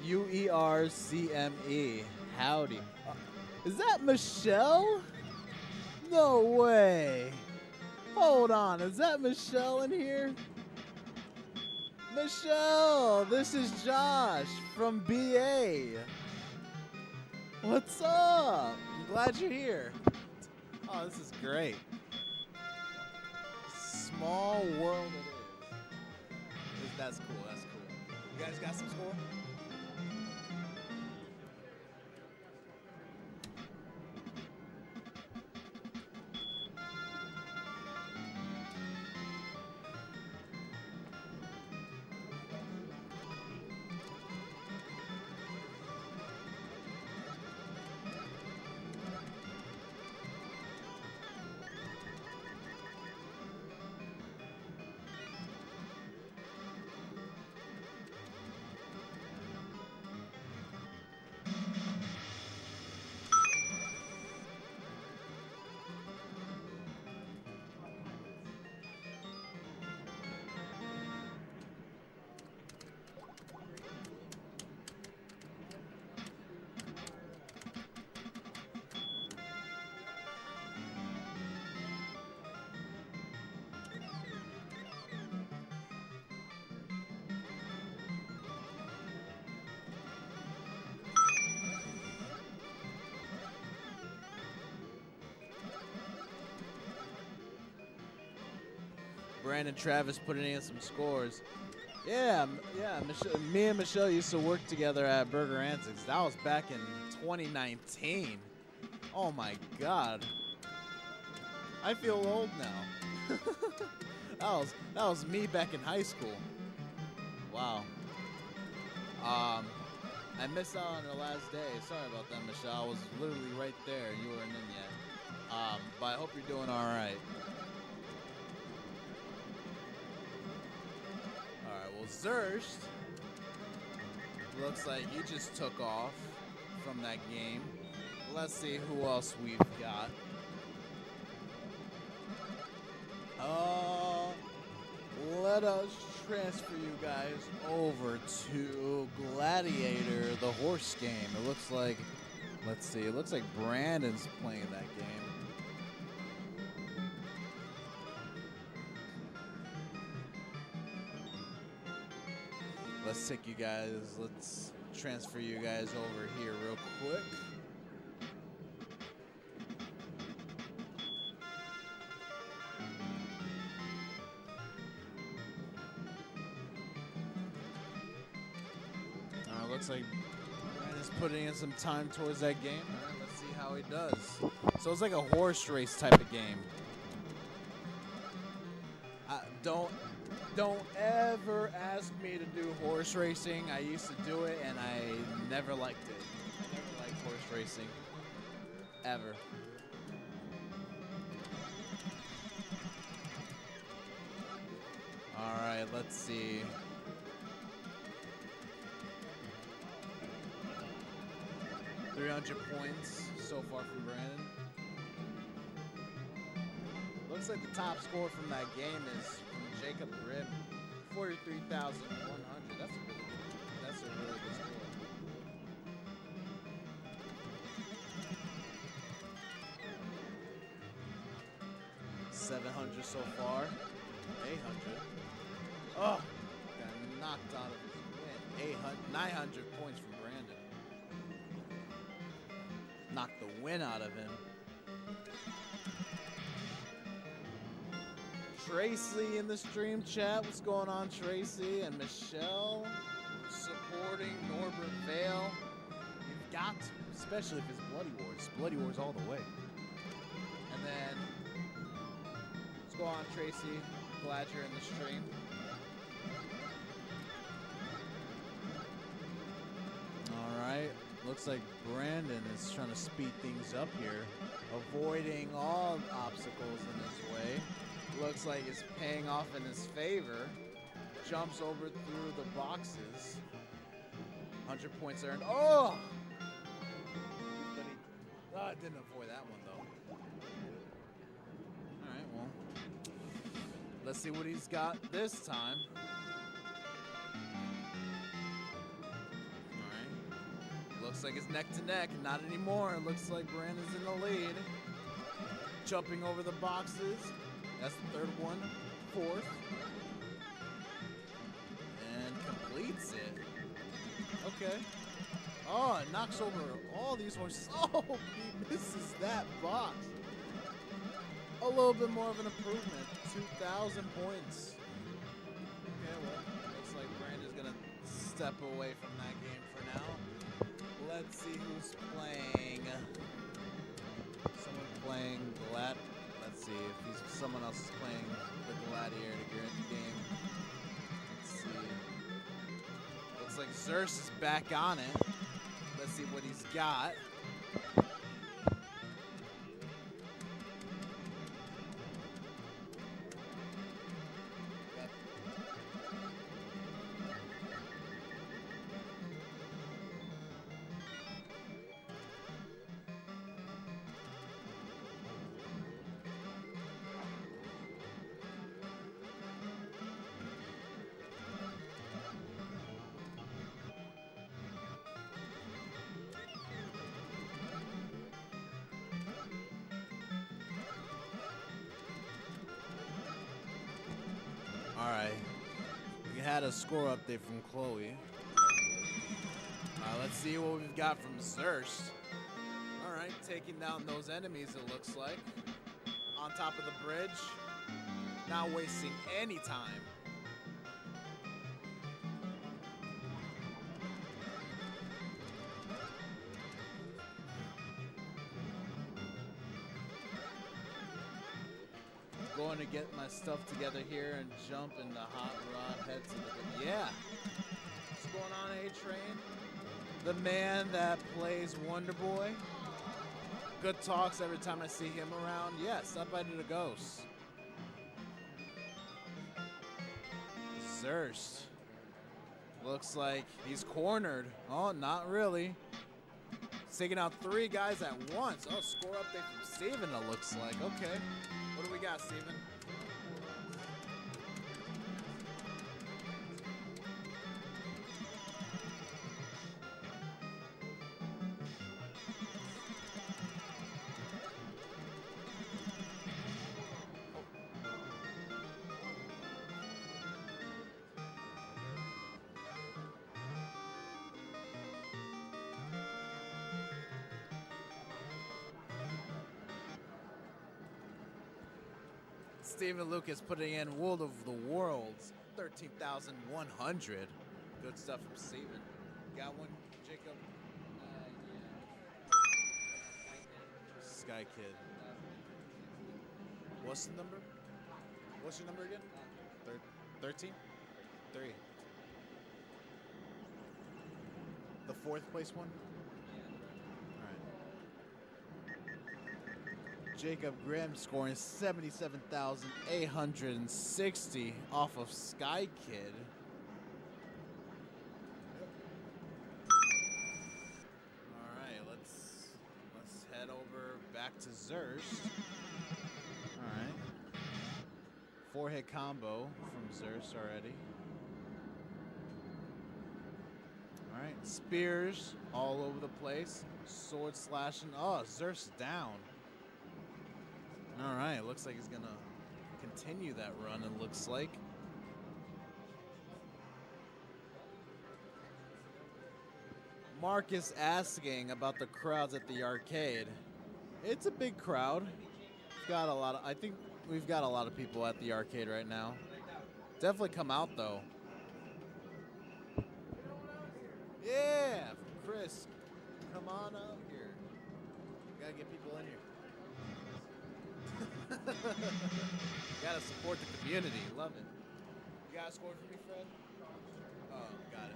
UERCME. Howdy. Is that Michelle? No way. Hold on, is that Michelle in here? Michelle, this is Josh from BA. What's up? I'm glad you're here. Oh, this is great. Small world it is. That's cool, that's cool. You guys got some score? Brandon Travis putting in some scores. Yeah, Michelle, me and Michelle used to work together at Burger Antics. That was back in 2019. Oh my God. I feel old now. that was me back in high school. Wow. I missed out on the last day. Sorry about that, Michelle. I was literally right there. You weren't in yet. But I hope you're doing all right. All right, we'll Zerst looks like he just took off from that game. Let's see who else we've got. Let us transfer you guys over to Gladiator, the horse game. It looks like, let's see, it looks like Brandon's playing that game. Let's transfer you guys over here real quick. Looks like Brandon's putting in some time towards that game. All right, let's see how he does. So it's like a horse race type of game. Don't ever ask me to do horse racing. I used to do it and I never liked it. I never liked horse racing. Ever. All right, let's see. $300 points so far from Brandon. Looks like the top score from that game is from Jacob Grimm, 43,100. That's a really good score. 700 so far. 800. Oh, got knocked out of his win. 900 points from Brandon. Knocked the win out of him. Tracy in the stream chat. What's going on, Tracy? And Michelle supporting Norbert Vale. You've got to, especially if it's Bloody Wars. Bloody Wars all the way. And then, what's going on, Tracy? Glad you're in the stream. All right. Looks like Brandon is trying to speed things up here, avoiding all obstacles in his way. Looks like it's paying off in his favor. Jumps over through the boxes. 100 points earned. Oh! But he didn't avoid that one, though. All right, well, let's see what he's got this time. Looks like it's neck to neck. Not anymore. It looks like Brandon's in the lead. Jumping over the boxes. That's the third one. Fourth. And completes it. Okay. Oh, it knocks over all these horses. Oh, he misses that box. A little bit more of an improvement. 2,000 points. Okay, well, looks like Brandon's going to step away from that game for now. Let's see who's playing. Someone playing Let's see if someone else is playing the Gladiator game. Let's see. Looks like Zerst is back on it. Let's see what he's got. All right, we had a score update from Chloe. Let's see what we've got from Zerst. All right, taking down those enemies, it looks like. On top of the bridge, not wasting any time. Going to get my stuff together here and jump in the hot rod, head to the... Yeah. What's going on, A-Train? The man that plays Wonder Boy. Good talks every time I see him around. Yeah, stop by to the Ghost. Zerst. Looks like he's cornered. Oh, not really. He's taking out 3 guys at once. Oh, score update from Steven, it looks like. Okay. What do we got, Steven? Steven Lucas putting in World of the Worlds, 13,100. Good stuff from Steven. Got one, Jacob? Sky Kid. What's the number? What's your number again? 13? 3. The 4th place one? Jacob Grimm scoring 77,860 off of Sky Kid. All right, let's head over back to Zurst. All right, 4-hit combo from Zurst already. All right, spears all over the place, sword slashing. Oh, Zurst down. All right, looks like he's gonna continue that run, it looks like. Marcus asking about the crowds at the arcade. It's a big crowd. I think we've got a lot of people at the arcade right now. Definitely come out though. Yeah, Chris, come on out here. Gotta get people in here. Gotta support the community. Love it. You got a score for me, Fred? Oh, got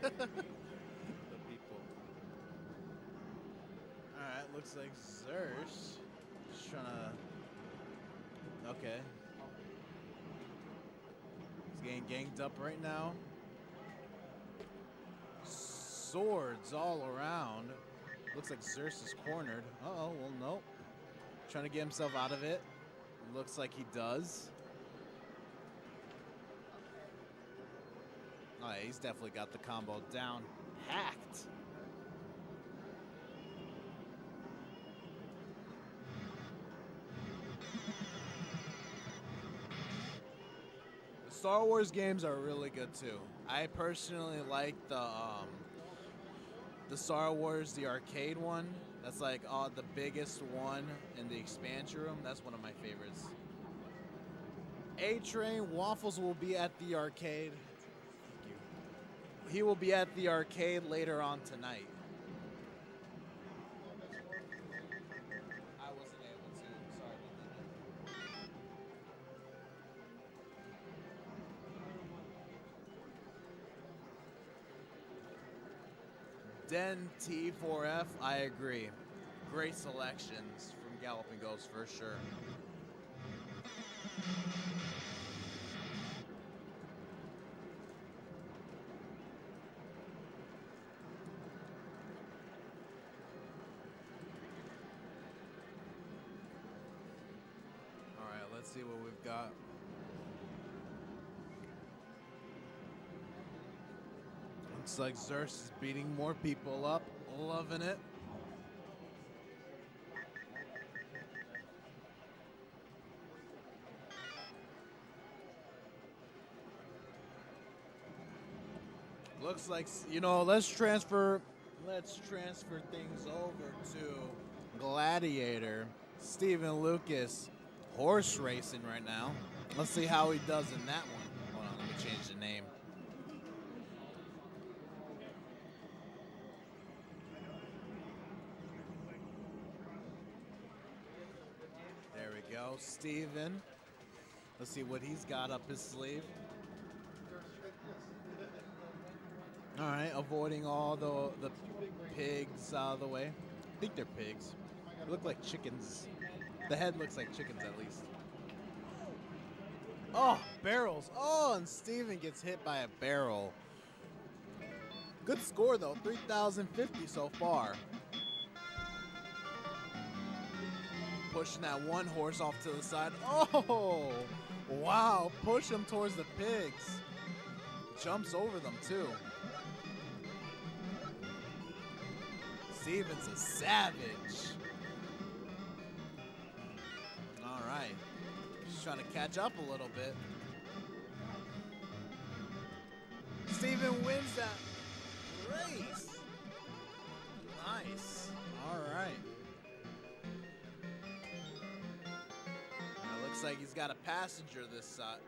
it. The people. Alright, looks like Zersh just trying to. Okay. He's getting ganged up right now. Swords all around. Looks like Zersh is cornered. Uh-oh, well, nope. Trying to get himself out of it. Looks like he does. Oh, yeah, he's definitely got the combo down. Hacked. The Star Wars games are really good too. I personally like the Star Wars, the arcade one. That's like the biggest one in the expansion room. That's one of my favorites. A-Train Waffles will be at the arcade. Thank you. He will be at the arcade later on tonight. I wasn't able to. Sorry about that. Den T4F, I agree. Great selections from Galloping Ghost for sure. All right, let's see what we've got. Looks like Zerst is beating more people up. Loving it. Looks like, let's transfer things over to Gladiator. Steven Lucas horse racing right now. Let's see how he does in that one. Hold on, let me change the name. There we go, Steven. Let's see what he's got up his sleeve. All right, avoiding all the pigs out of the way. I think they're pigs. They look like chickens. The head looks like chickens at least. Oh, barrels. Oh, and Steven gets hit by a barrel. Good score, though. 3,050 so far. Pushing that one horse off to the side. Oh, wow. Push him towards the pigs. Jumps over them, too. Steven's a savage. All right. Just trying to catch up a little bit. Steven wins that race. Nice. All right. Looks like he's got a passenger this time.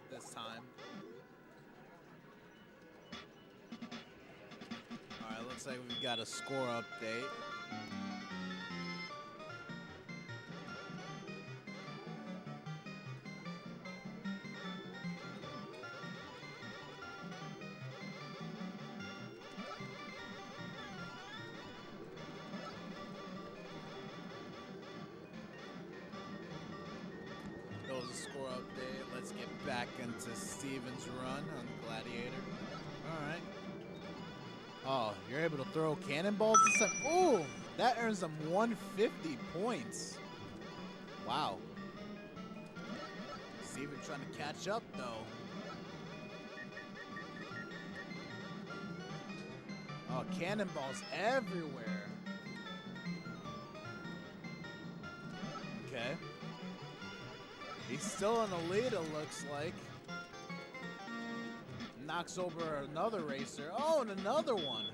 All right, looks like we've got a score update. That was a score update. Let's get back into Steven's run on Gladiator. All right. Oh, you're able to throw cannonballs this time. Oh, that earns them 150 points. Wow. Steven trying to catch up, though. Oh, cannonballs everywhere. Okay. He's still in the lead, it looks like. Knocks over another racer. Oh, and another one.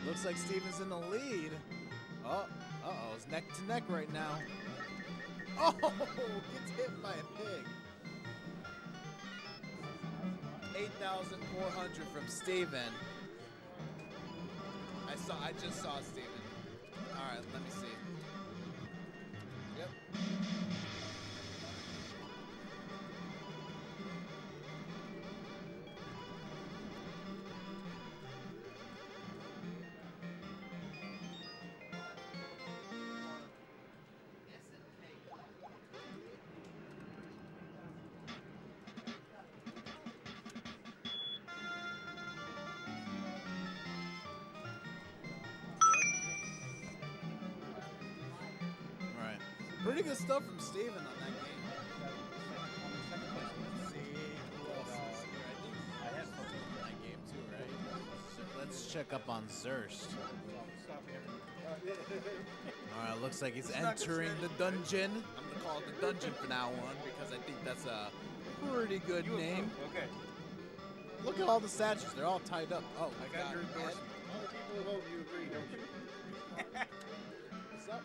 Looks like Steven's in the lead. Oh, uh-oh, it's neck to neck right now. Oh, gets hit by a pig. 8,400 from Steven. I just saw Steven. All right, let me see. Yep. Pretty good stuff from Steven on that game. Let's see who else is here. I think Zerst is in that game too, right? So let's check up on Zerst. All right, looks like he's entering the dungeon. I'm gonna call it the dungeon from now on because I think that's a pretty good name. Okay. Look at all the statues; they're all tied up. Oh, I got your endorsement. All the people who vote, you agree, don't you? What's up?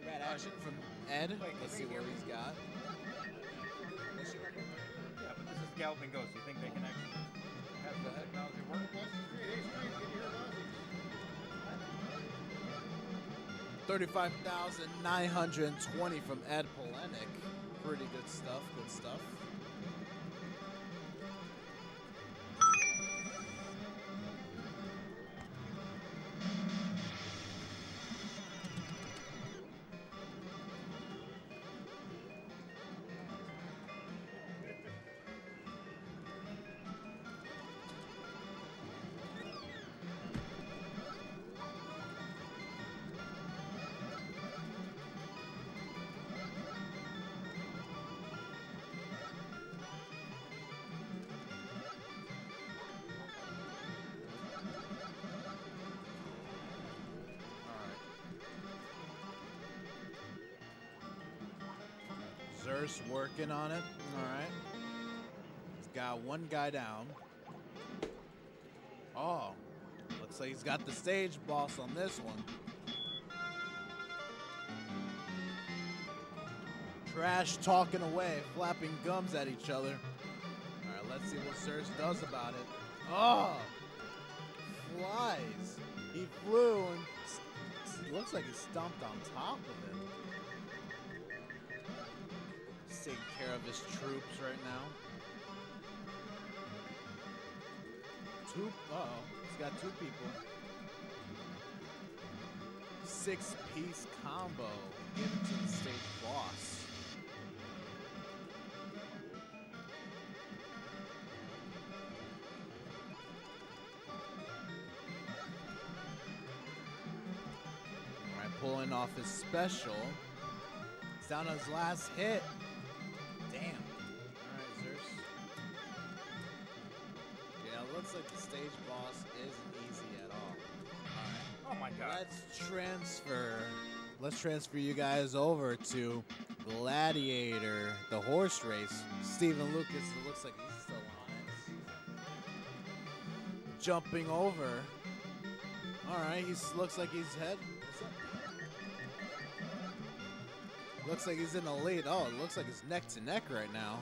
Rat action from Ed. Let's see what he's got. Yeah, but this is Galloping Ghost. You think they can actually have the technology work? 35,920 from Ed Polenic. Pretty good stuff. Good stuff. Zerst working on it. All right. He's got one guy down. Oh, looks like he's got the stage boss on this one. Trash talking away, flapping gums at each other. All right, let's see what Zerst does about it. Oh, flies. He flew and looks like he stomped on top of it. He's taking care of his troops right now. Uh-oh, he's got two people. 6-piece combo given to the stage boss. pulling off his special. He's down on his last hit. Damn. All right, Zeus. Yeah, it looks like the stage boss isn't easy at all. All right. Oh my God. Let's transfer you guys over to Gladiator, the horse race. Stephen Lucas, it looks like he's still on it. Jumping over. All right, looks like he's head. Looks like he's in the lead. Oh, it looks like it's neck to neck right now.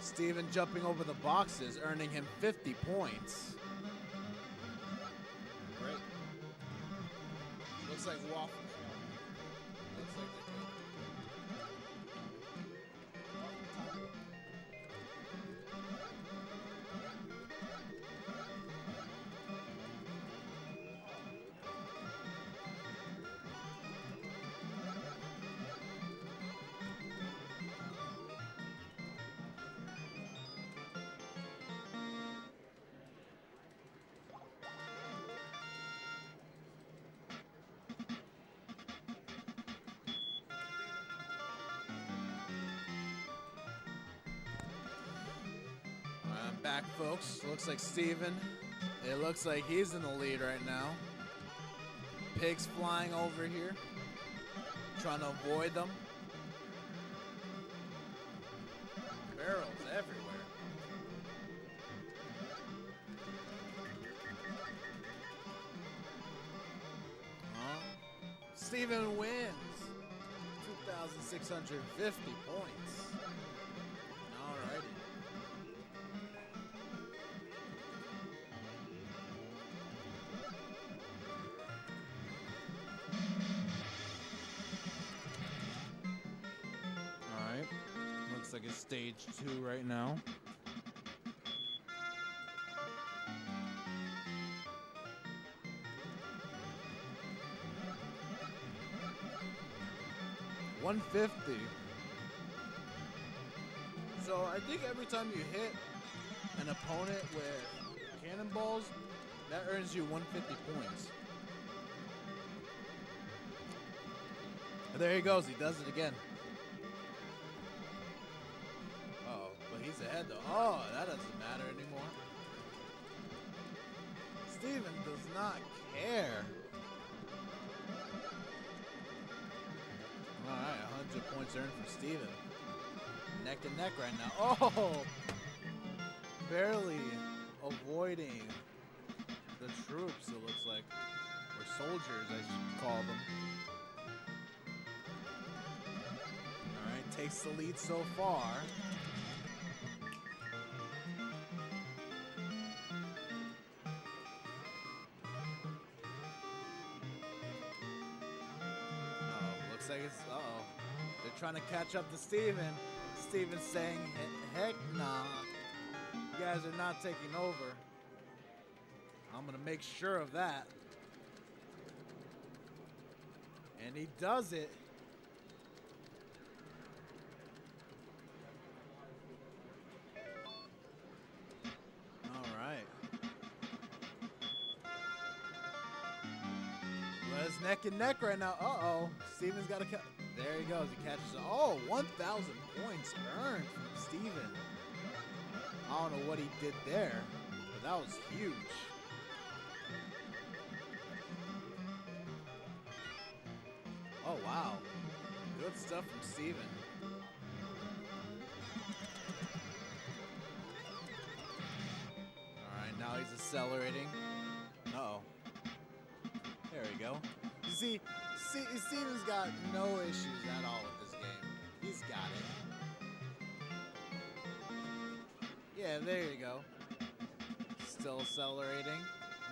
Steven jumping over the boxes, earning him 50 points. Great. Looks like waffles. Looks like I'm back, folks. Looks like Steven. It looks like he's in the lead right now. Pigs flying over here. Trying to avoid them. Barrels everywhere. Steven wins. 2,650 points. Alrighty. Alright. Looks like it's stage 2 right now. $150. So I think every time you hit an opponent with cannonballs, that earns you 150 points. And there he goes. He does it again. Uh-oh. But he's ahead, though. Oh, that doesn't matter anymore. Steven does not care. All right, 100 points earned for Steven. Neck and neck right now. Oh! Barely avoiding the troops, it looks like. Or soldiers, I should call them. All right, takes the lead so far. Looks like it's, uh-oh. They're trying to catch up to Steven. Steven's saying, heck nah. You guys are not taking over. I'm going to make sure of that. And he does it. All right. Well, it's neck and neck right now. Uh-oh. Steven's got to catch. There he goes. He catches it. Oh, 1,000 points earned from Steven. I don't know what he did there, but that was huge. Oh, wow. Good stuff from Steven. All right, now he's accelerating. Uh-oh. There we go. You see, Steven's got no issues at all with this game. He's got it. Yeah, there you go. Still accelerating.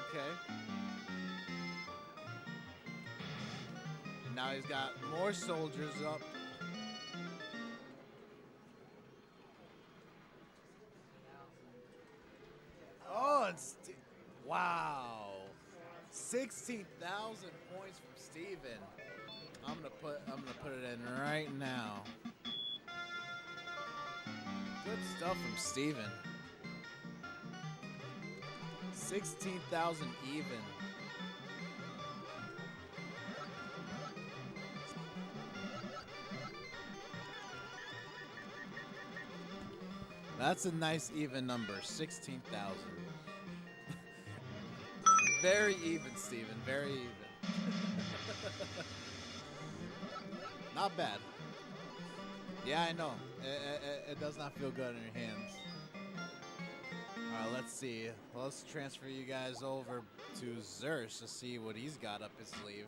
Okay. Now he's got more soldiers up. Oh, wow. 16,000 points from Steven. I'm gonna put it in right now. Good stuff from Steven. 16,000 even. That's a nice even number, 16,000. Very even, Steven, very even. Not bad. Yeah, I know. It does not feel good in your hands. All right, let's see. Let's transfer you guys over to Zersh to see what he's got up his sleeve.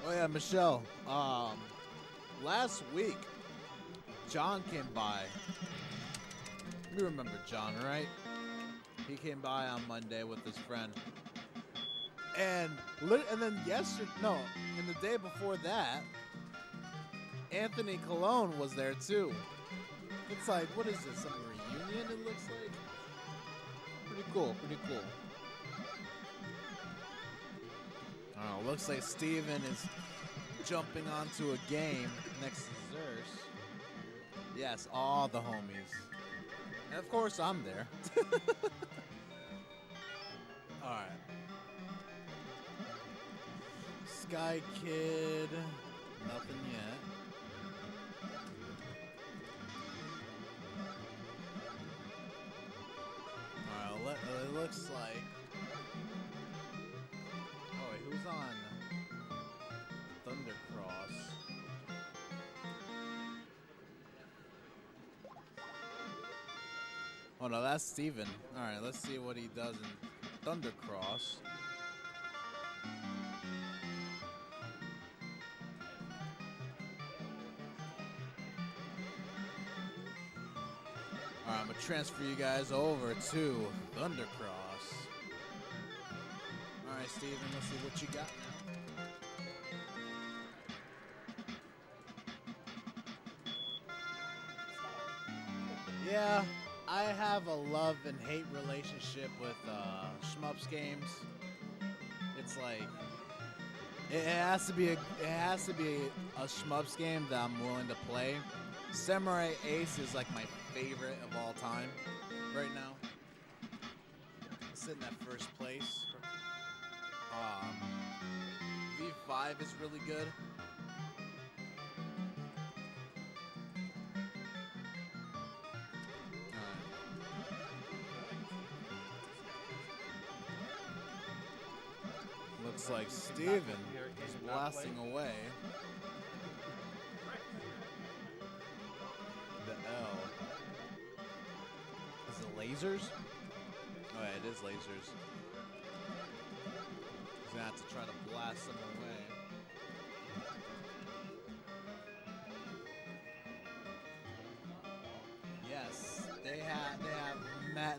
Oh yeah, Michelle. Last week, John came by. You remember John, right? He came by on Monday with his friend, and then yesterday, and the day before that, Anthony Colon was there too. It's like, what is this? Some reunion? It looks like. Pretty cool. Pretty cool. Oh, looks like Steven is jumping onto a game next to Zersh. Yes, all the homies. And of course, I'm there. All right. Sky Kid, nothing yet. All right, it looks like. Oh, wait, who's on Thundercross? Oh no, that's Steven. All right, let's see what he does in Thundercross. All right, I'm gonna transfer you guys over to Thundercross. All right, Steven, let's see what you got now. Yeah, I have a love and hate relationship with shmups games. It's like it has to be a shmups game that I'm willing to play. Samurai Ace is like my favorite of all time right now. It's in that first place. V5 is really good. Looks like Steven is blasting away. The L. Is it lasers? Oh yeah, it is lasers. He's gonna have to try to blast them away. Yes,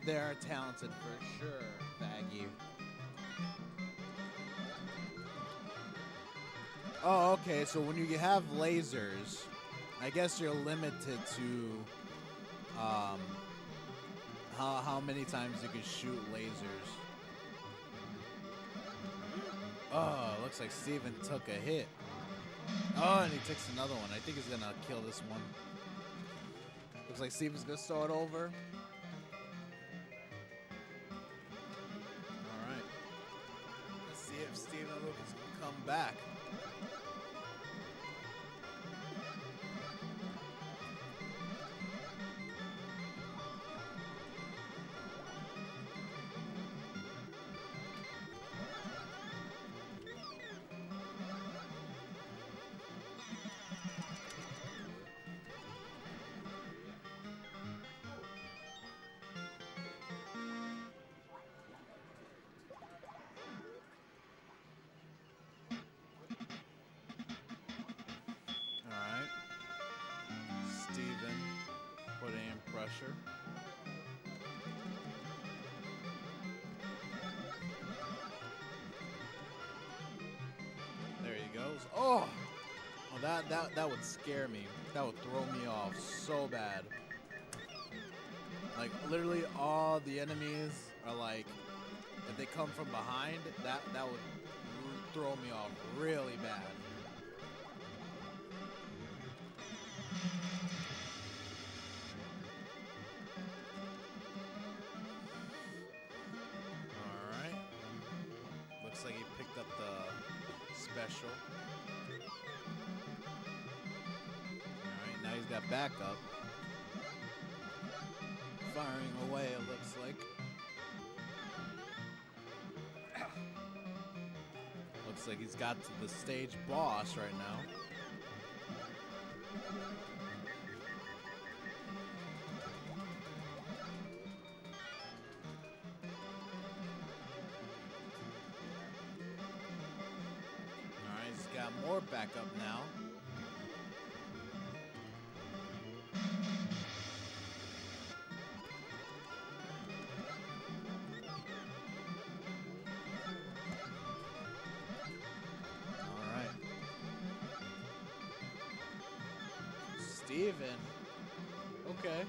they are talented for sure, Baggy. Oh, okay. So when you have lasers, I guess you're limited to how many times you can shoot lasers. Oh, looks like Steven took a hit. Oh, and he takes another one. I think he's gonna kill this one. Looks like Steven's gonna start over. All right. Let's see if Steven Lucas can come back. Pressure. There he goes. Oh, that would scare me. That would throw me off so bad. Like literally all the enemies are like, if they come from behind, that would throw me off really bad. All right. Looks like he picked up the special. All right, now he's got backup. Firing away, it looks like. Looks like he's got to the stage boss right now. All right, he's got more backup now. Steven. Okay.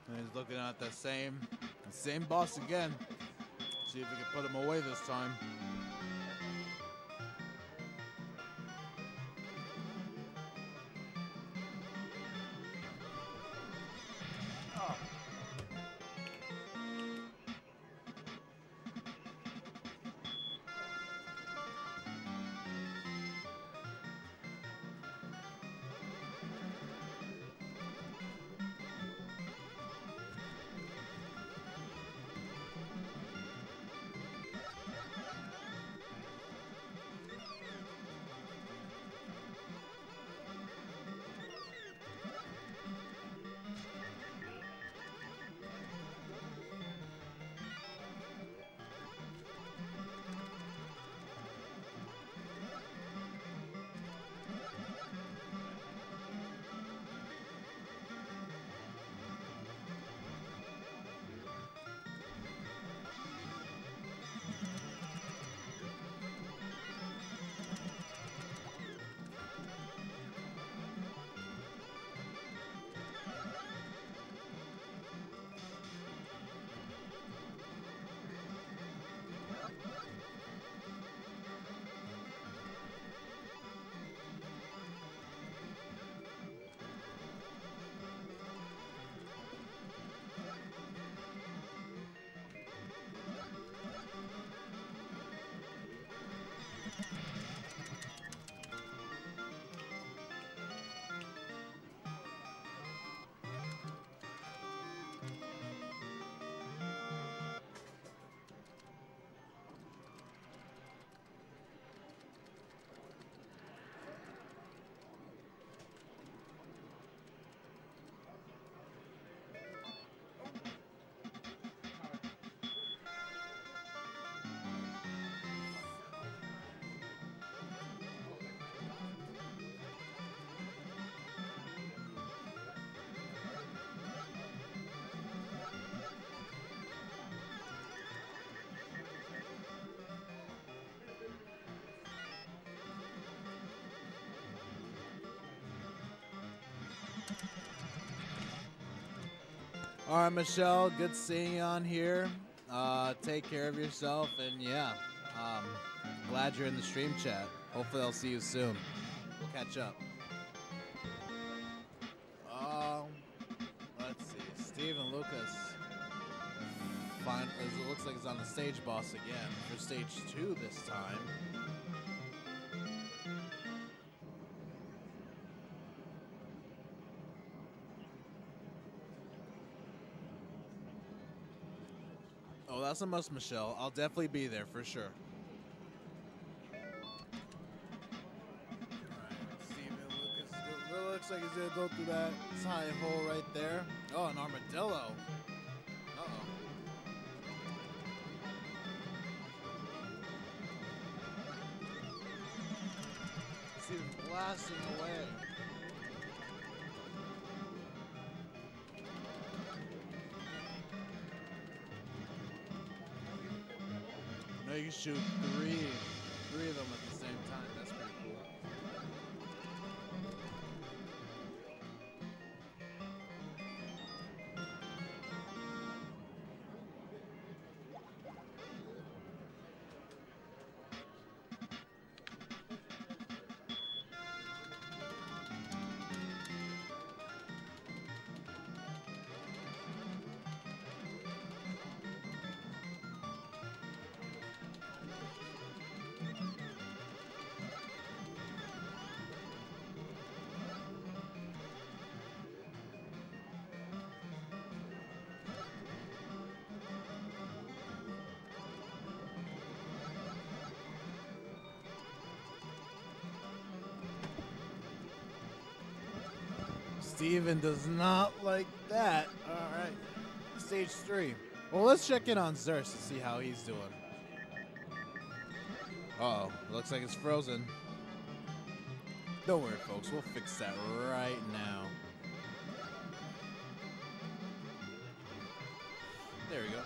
And he's looking at the same boss again. See if we can put him away this time. All right, Michelle, good seeing you on here. Take care of yourself, and yeah, glad you're in the stream chat. Hopefully I'll see you soon. We'll catch up. Let's see. Steven Lucas. Fine. It looks like he's on the stage boss again for stage 2 this time. Oh, that's a must, Michelle. I'll definitely be there for sure. It looks like he's gonna go through that tiny hole right there. Oh, an armadillo. Uh-oh. See him blasting away. Oh, you can shoot three of them at the same time. That's pretty cool. Steven does not like that. All right. Stage 3. Well, let's check in on Zerst to see how he's doing. Uh-oh. Looks like it's frozen. Don't worry, folks. We'll fix that right now. There we go.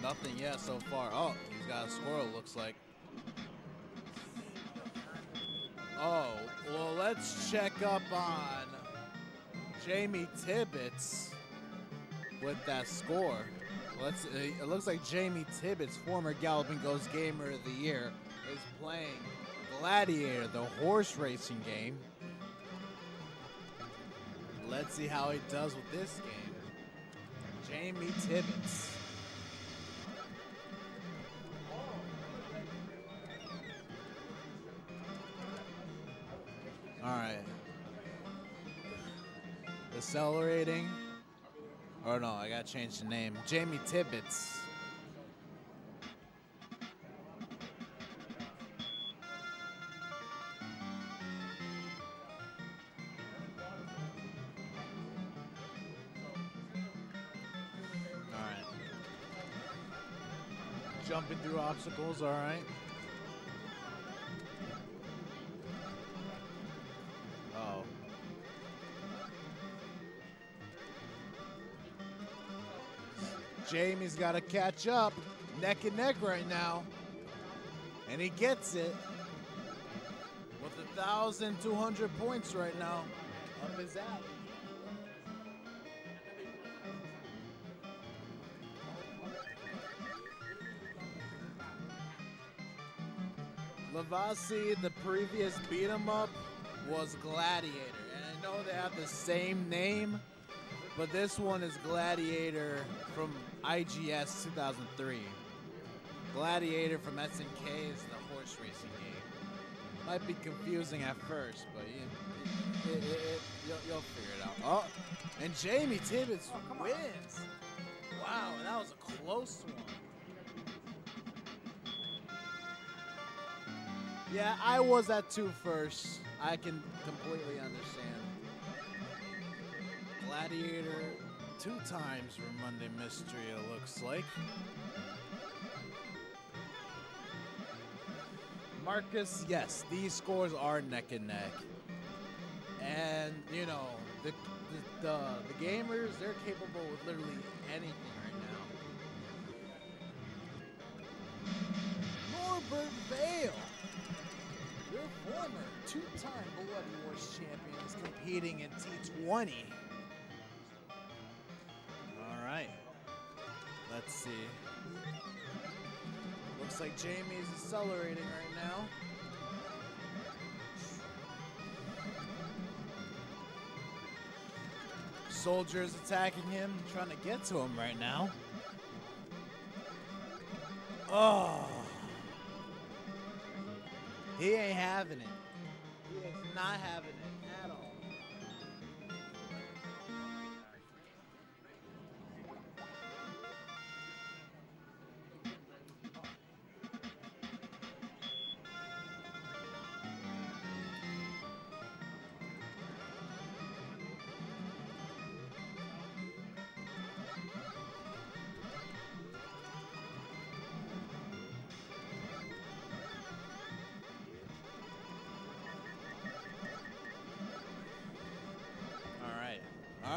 Nothing yet so far. Oh, he's got a squirrel, looks like. Oh, well, let's check up on Jamie Tibbetts with that score. It looks like Jamie Tibbetts, former Galloping Ghost Gamer of the Year, is playing Gladiator, the horse racing game. Let's see how he does with this game. Jamie Tibbetts. All right. Accelerating. Oh no, I gotta change the name. Jamie Tibbetts. All right. Jumping through obstacles. All right. Jamie's got to catch up. Neck and neck right now. And he gets it. With 1,200 points right now. Up his alley. Lavasi, the previous beat 'em up, was Gladiator. And I know they have the same name, but this one is Gladiator from IGS 2003. Gladiator from SNK is the horse racing game. Might be confusing at first, but you'll figure it out. Oh, and Jamie Tibbetts wins. Wow, that was a close one. Yeah, I was at 2 first. I can completely understand. Gladiator 2 times for Monday Mystery, it looks like. Marcus, yes, these scores are neck and neck. And, you know, the gamers, they're capable of literally anything right now. Norbert Vale, your former 2-time Bloody Wars champion, is competing in T20. All right, let's see. Looks like Jamie's accelerating right now. Soldiers attacking him, trying to get to him right now. Oh. He ain't having it. He is not having it at all.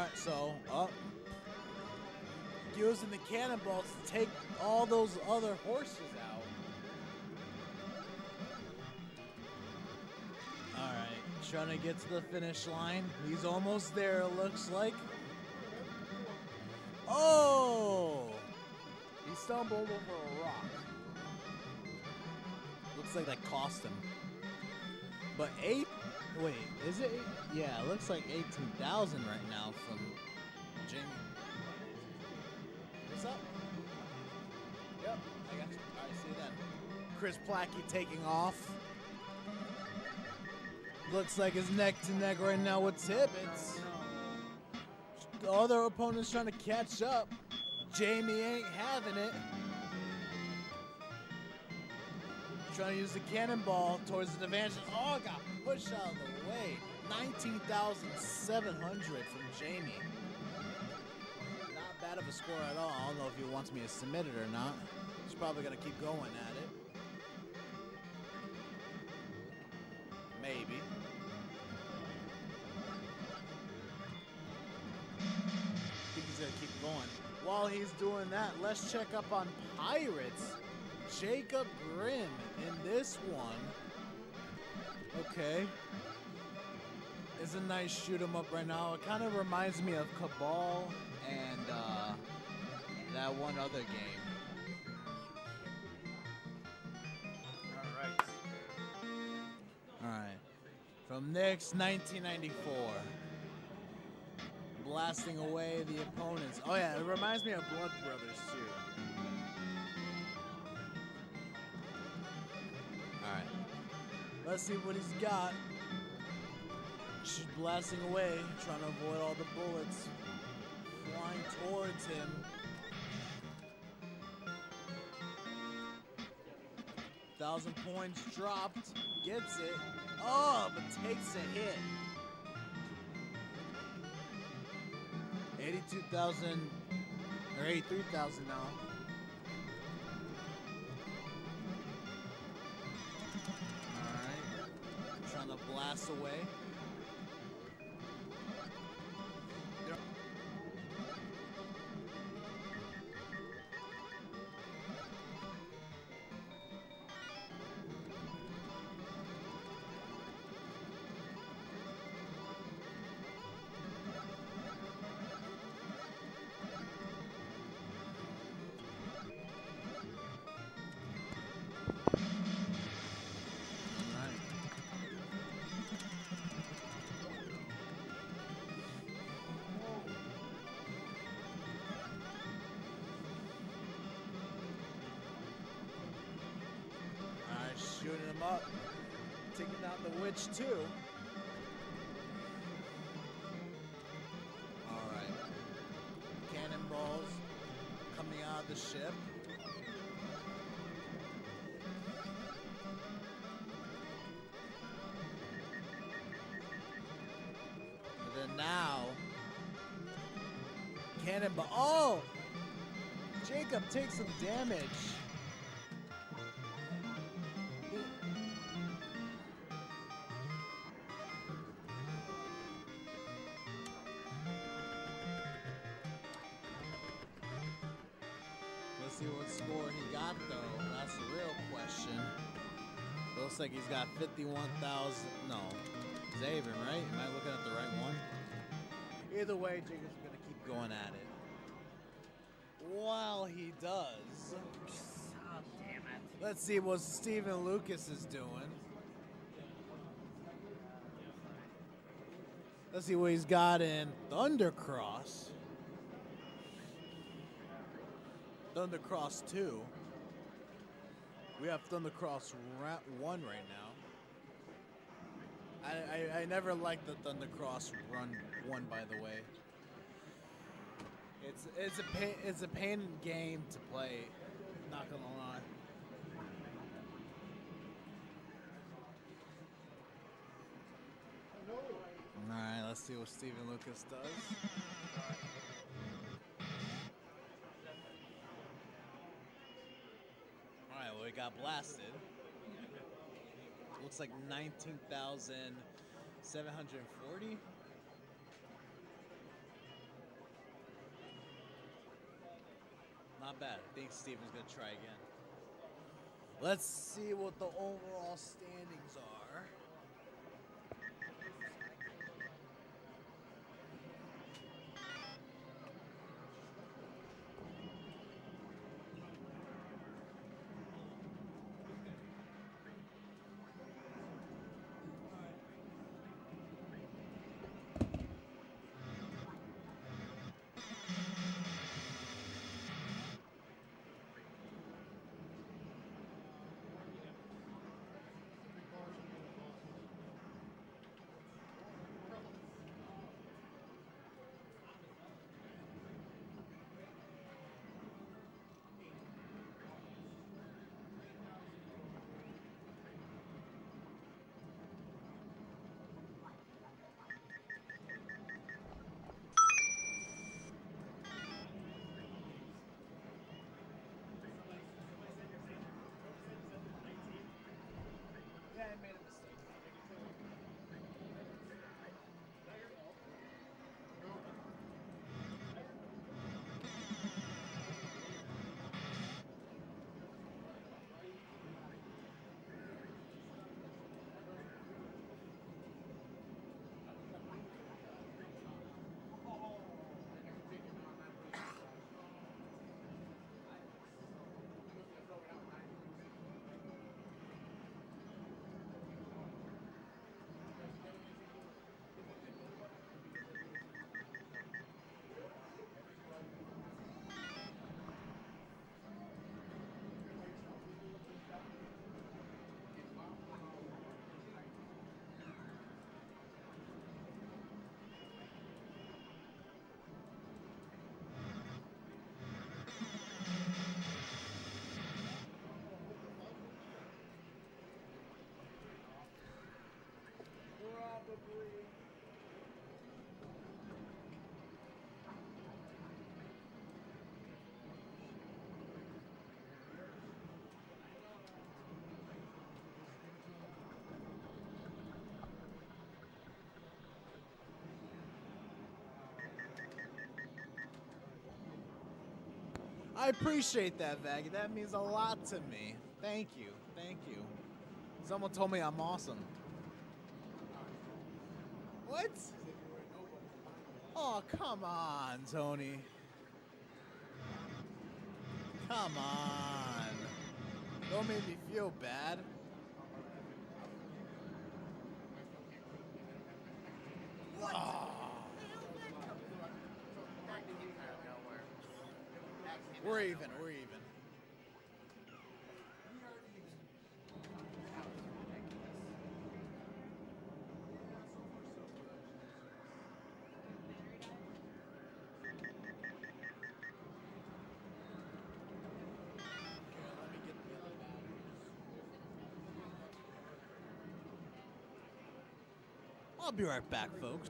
right, so up. Using the cannonballs to take all those other horses out. All right, trying to get to the finish line. He's almost there, it looks like. Oh! He stumbled over a rock. Looks like that cost him. But wait, is it? Yeah, it looks like 18,000 right now from Jamie. What's up? Yep, I got you. All right, see you then. Chris Plackey taking off. Looks like it's neck to neck right now with Tibbetts. The other opponent's trying to catch up. Jamie ain't having it. Trying to use the cannonball towards the advantage. Oh, got pushed out of the way. 19,700 from Jamie. Not bad of a score at all. I don't know if he wants me to submit it or not. He's probably going to keep going at it. Maybe. I think he's going to keep going. While he's doing that, let's check up on Pirates. Jacob Grimm in this one. Okay. It's a nice shoot 'em up right now. It kind of reminds me of Cabal and that one other game. All right. From Nick's 1994. Blasting away the opponents. Oh yeah, it reminds me of Blood Brothers too. All right. Let's see what he's got. She's blasting away, trying to avoid all the bullets flying towards him. 1,000 points dropped. Gets it. Oh, but takes a hit. 82,000 or 83,000 now. All right. Trying to blast away. Shooting him up, taking down the witch too. All right, cannonballs coming out of the ship. And then now, cannonball. Oh, Jacob takes some damage. See what score he got though. That's the real question. Looks like he's got 51,000. No, Xavier, right? Am I looking at the right one? Either way, Jacob's gonna keep going at it. While he does, Oh, damn it. let's see what Stephen Lucas is doing. Let's see what he's got in Thundercross. Thundercross 2. We have Thundercross 1 right now. I never liked the Thundercross Run 1, by the way. It's a pain game to play. Not gonna lie. All right, let's see what Stephen Lucas does. Alright, well, we got blasted. Looks like 19,740. Not bad. I think Steven's going to try again. Let's see what the overall standings are. I appreciate that, Vaggy. That means a lot to me. Thank you. Thank you. Someone told me I'm awesome. What? Oh, come on, Tony. Come on. Don't make me feel bad. We're even. We're even. I'll be right back, folks.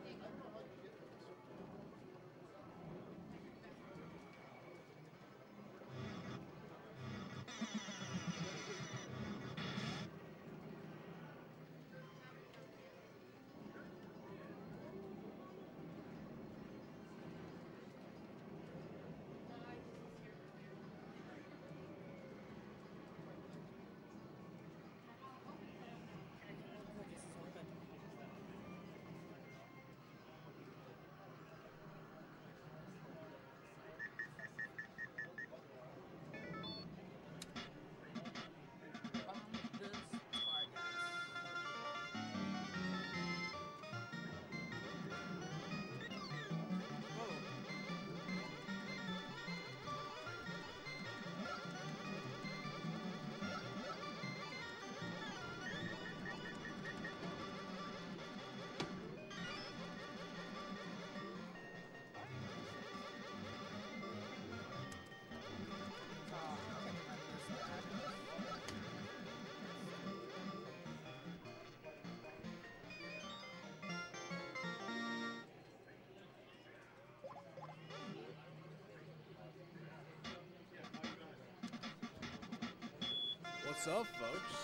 What's up, folks?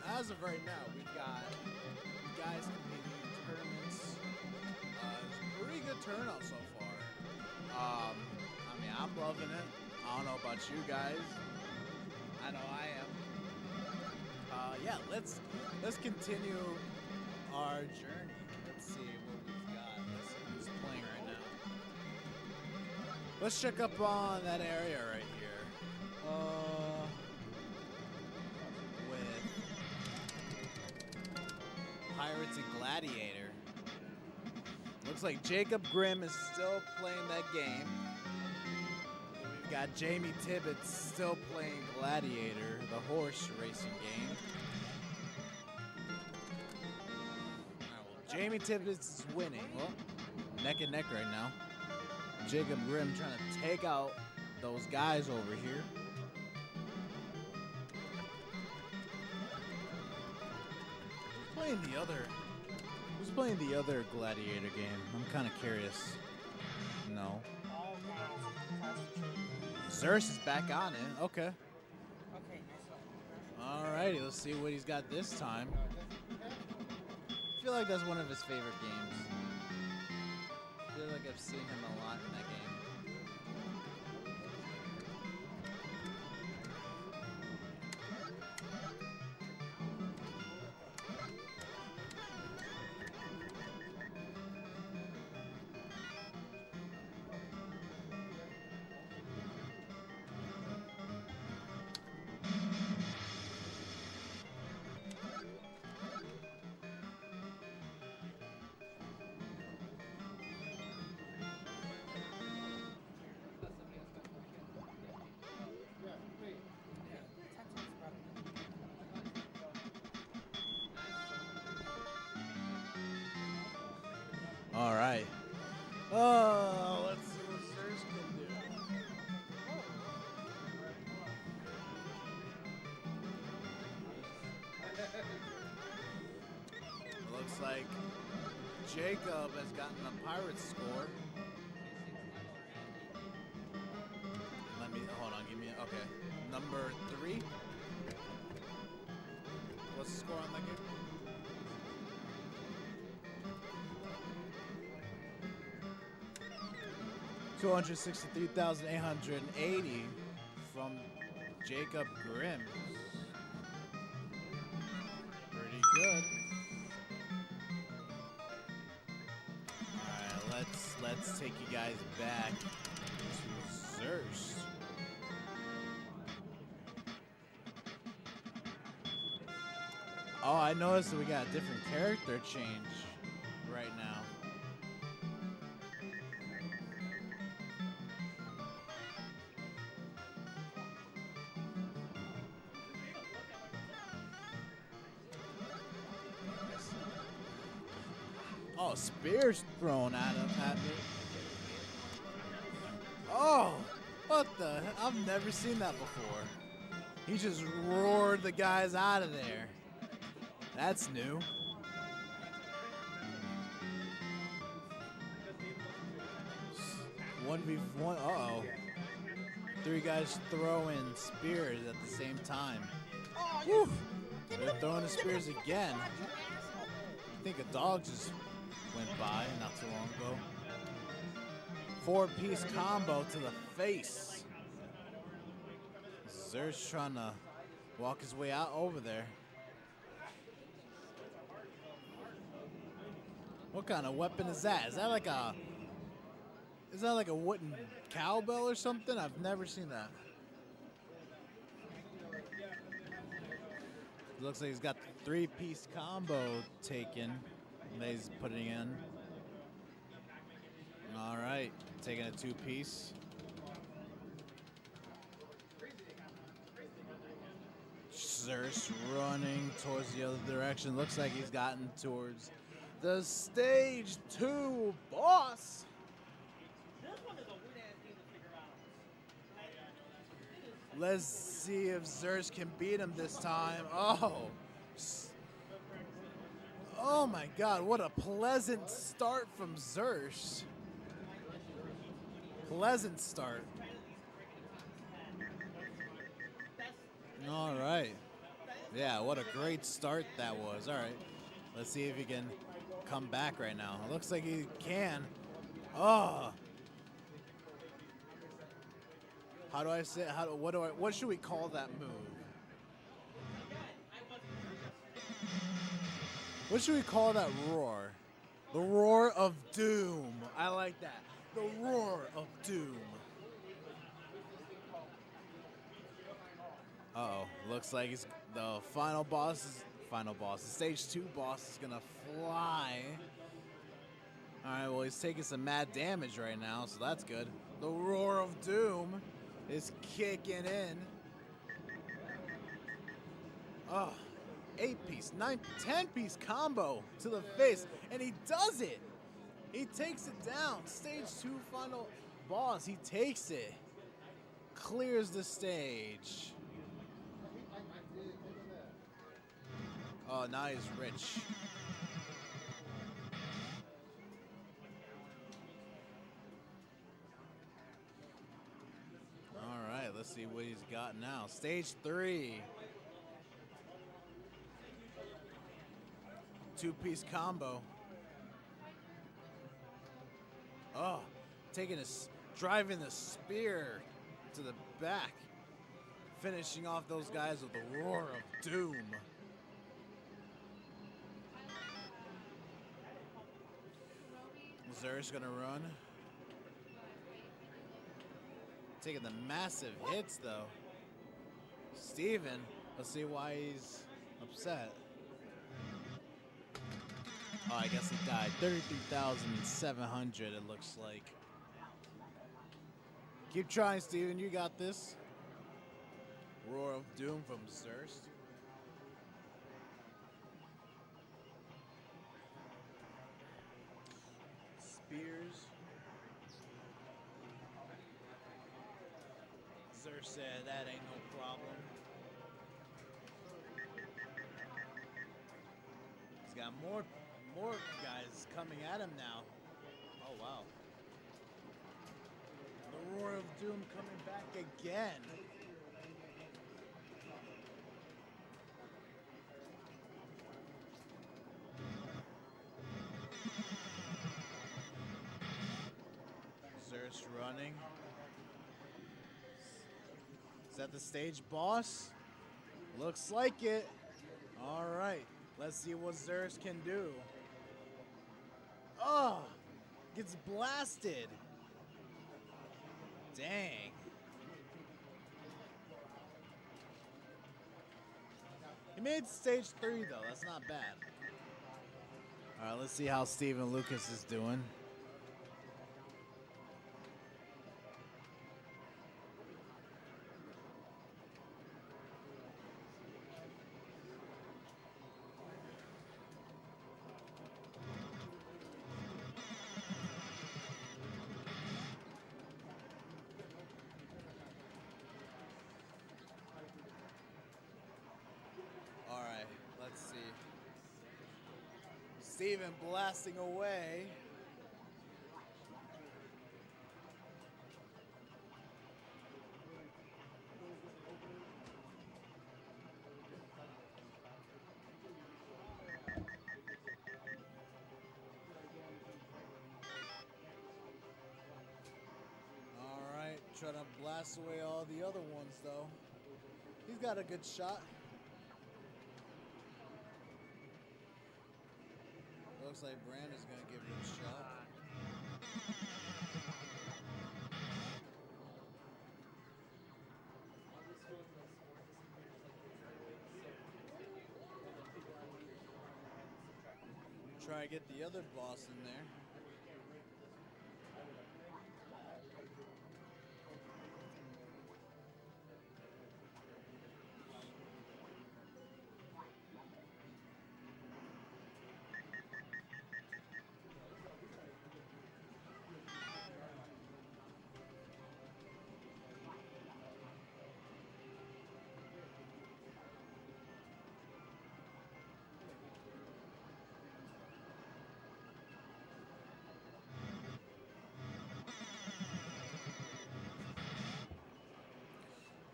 As of right now, we've got guys competing in tournaments. It's a pretty good turnout so far. I mean, I'm loving it. I don't know about you guys. I know I am. Yeah, let's continue our journey. Let's see what we've got. Let's see who's playing right now. Let's check up on that area right here. With Pirates and Gladiator. Looks like Jacob Grimm is still playing that game. We've got Jamie Tibbetts still playing Gladiator, the horse racing game. All right, well, Jamie Tibbetts is winning. Well, neck and neck right now. Jacob Grimm trying to take out those guys over here. Who's playing the other Gladiator game? I'm kind of curious. No. Zerst is back on it. Okay. Alrighty, let's see what he's got this time. I feel like that's one of his favorite games. I feel like I've seen him a lot in that game. All right. Oh, let's see what Zerst can do. Looks like Jacob has gotten a pirate score. Hold on, give me, okay. Number 3. What's the score on that game? $263,880 from Jacob Grimm. Pretty good. All right, let's take you guys back to Zerst. Oh, I noticed that we got a different character change right now. Oh, spears thrown at me. Oh, what the? I've never seen that before. He just roared the guys out of there. That's new. One v one. Uh-oh. 3 guys throwing spears at the same time. Woo. They're throwing the spears again. I think a dog just went by not too long ago. 4-piece combo to the face. Zerst trying to walk his way out over there. What kind of weapon is that? Is that like a wooden cowbell or something? I've never seen that. Looks like he's got the 3-piece combo taken. That he's putting in. All right, taking a 2-piece. Zerst running towards the other direction. Looks like he's gotten towards the stage 2 boss. Let's see if Zerst can beat him this time. Oh my God, what a pleasant start from Zerst. Pleasant start. All right. Yeah, what a great start that was. All right. Let's see if he can come back right now. It looks like he can. Oh. How do I say? What should we call that move? What should we call that roar? The roar of doom. I like that. The roar of doom. Uh-oh. Looks like it's the final boss. The stage 2 boss is gonna fly. All right. Well, he's taking some mad damage right now, so that's good. The roar of doom is kicking in. Oh. 8-piece, 9, 10-piece combo to the face, and he does it. He takes it down. Stage 2 final boss. He takes it. Clears the stage. Oh, now he's rich. All right, let's see what he's got now. Stage 3. 2-piece combo. Oh, driving the spear to the back. Finishing off those guys with the roar of doom. Zer's gonna run. Taking the massive hits though. Steven, let's see why he's upset. Oh, I guess he died. 33,700 it looks like. Keep trying, Steven. You got this. Roar of Doom from Zerst. Spears. Zerst said that ain't no problem. He's got more guys coming at him now. Oh, wow. The Roar of Doom coming back again. Zerst running. Is that the stage boss? Looks like it. All right. Let's see what Zerst can do. Oh, gets blasted. Dang. He made stage 3 though. That's not bad. All right, let's see how Steven Lucas is doing. All right, let's see. Steven blasting away. All right, trying to blast away all the other ones though. He's got a good shot. Looks like Brandon's gonna give it a shot. Try to get the other boss in there.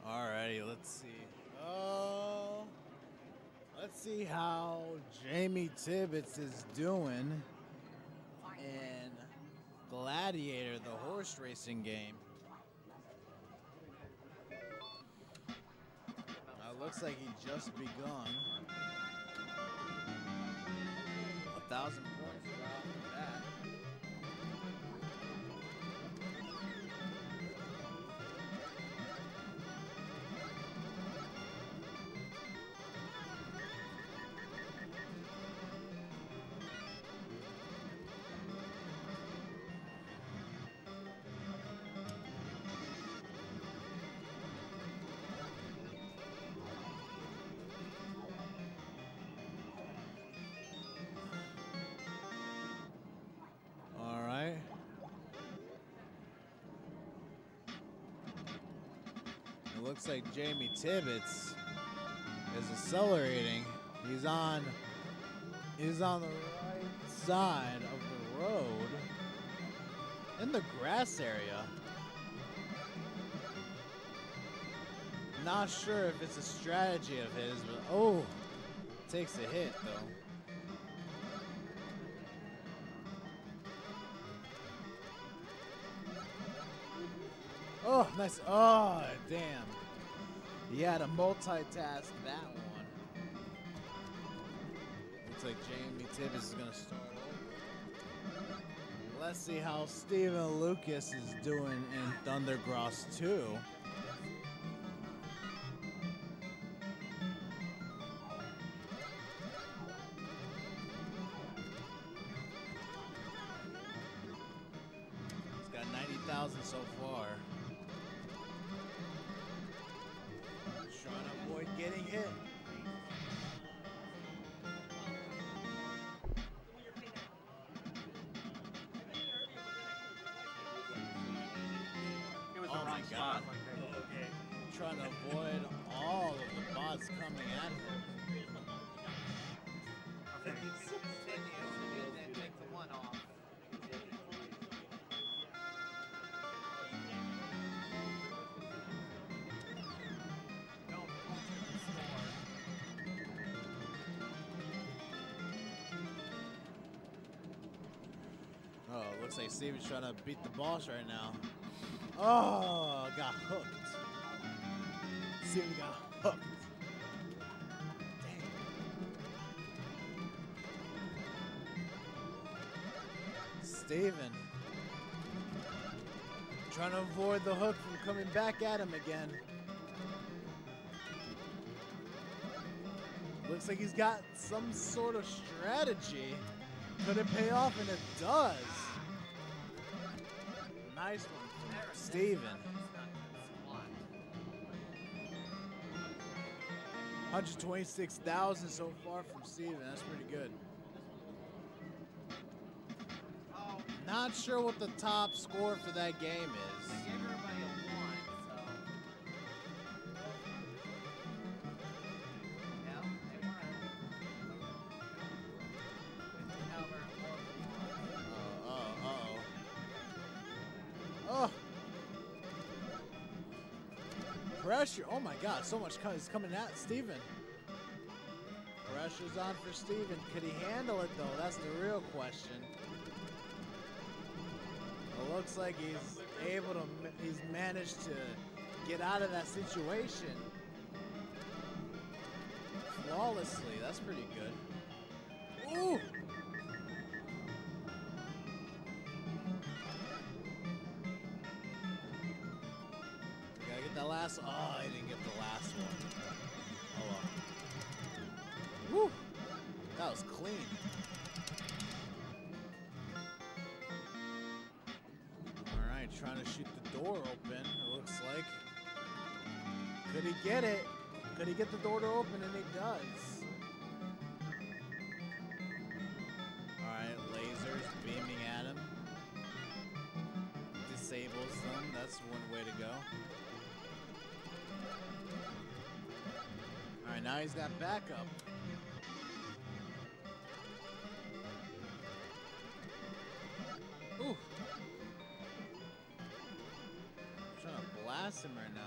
Alrighty, let's see. Let's see how Jamie Tibbetts is doing in Gladiator, the horse racing game. Looks like he just begun. 1,000 points right off the bat. All right. It looks like Jamie Tibbetts is accelerating. He's on the right side of the road in the grass area. Not sure if it's a strategy of his, but oh, takes a hit though. Oh, nice. Oh, damn. He had to multitask that one. Looks like Jamie Tibbetts is going to start over. Let's see how Steven Lucas is doing in Thundergross 2. He's got 90,000 so far. Trying to avoid getting hit. Oh my God. Trying to avoid all of the bots coming at him. Take the one off. Oh, it looks like Steven's trying to beat the boss right now. Oh, got hooked. Steven got hooked. Dang. Steven trying to avoid the hook from coming back at him again. Looks like he's got some sort of strategy. Could it pay off? And it does. Nice one from Steven. 126,000 so far from Steven. That's pretty good. Not sure what the top score for that game is. I gave everybody a 1, so. No, they weren't. However, Oh. Pressure. Oh my God, so much is coming at Steven. Pressure's on for Steven. Could he handle it though? That's the real question. It looks like he's managed to get out of that situation flawlessly. That's pretty good. Ooh! Gotta get that last. Oh, I didn't get the last one. Oh well. Woo! That was clean. All right, trying to shoot the door open. It looks like. Could he get it? Could he get the door to open? And he does. All right, lasers beaming at him. Disables them. That's one way to go. All right, now he's got backup. Ooh. I'm trying to blast him right now.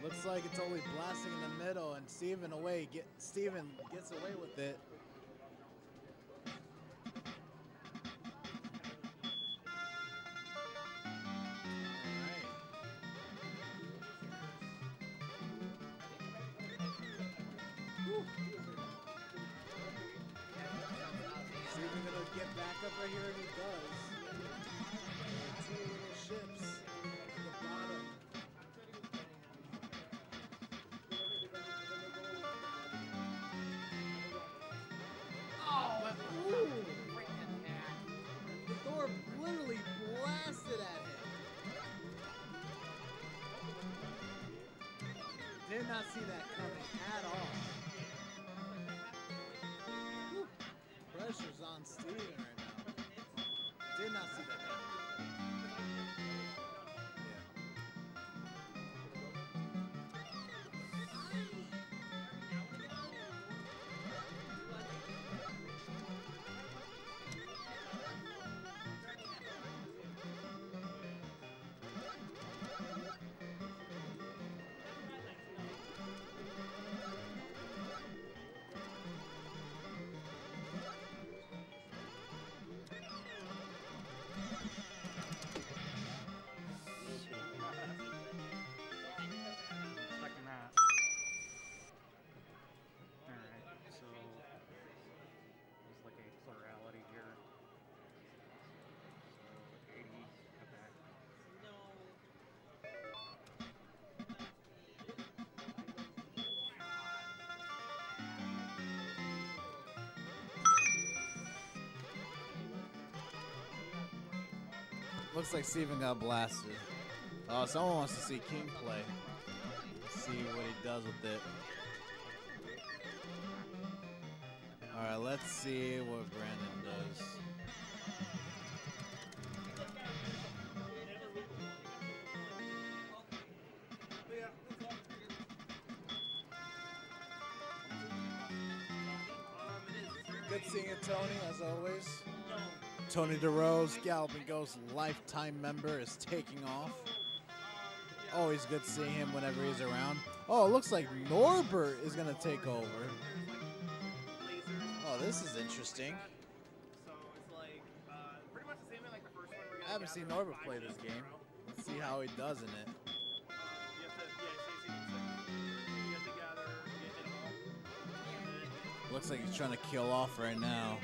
Looks like it's only blasting in the middle, and Steven gets away with it. All right. up right here, and he does. Two little ships at the bottom. Oh, Ooh! freaking hat. The door literally blasted at him. Did not see that coming at all. Whew. Pressure's on Steven right now. Did not see that coming. Expecting that. Alright, so there's like a plurality here. So 80, okay. Looks like Steven got blasted. Oh, someone wants to see King play. See what he does with it. Alright, let's see what Brandon does. Good seeing you, Tony, as always. Tony DeRose, Galloping Ghost lifetime member, is taking off. Always good seeing him whenever he's around. Oh, it looks like Norbert is going to take over. Oh, this is interesting. So it's like pretty much the same thing like the first one. I haven't seen Norbert play this game. Let's see how he does in it. You have to, you have to gather, get hit them all. Looks like he's trying to kill off right now.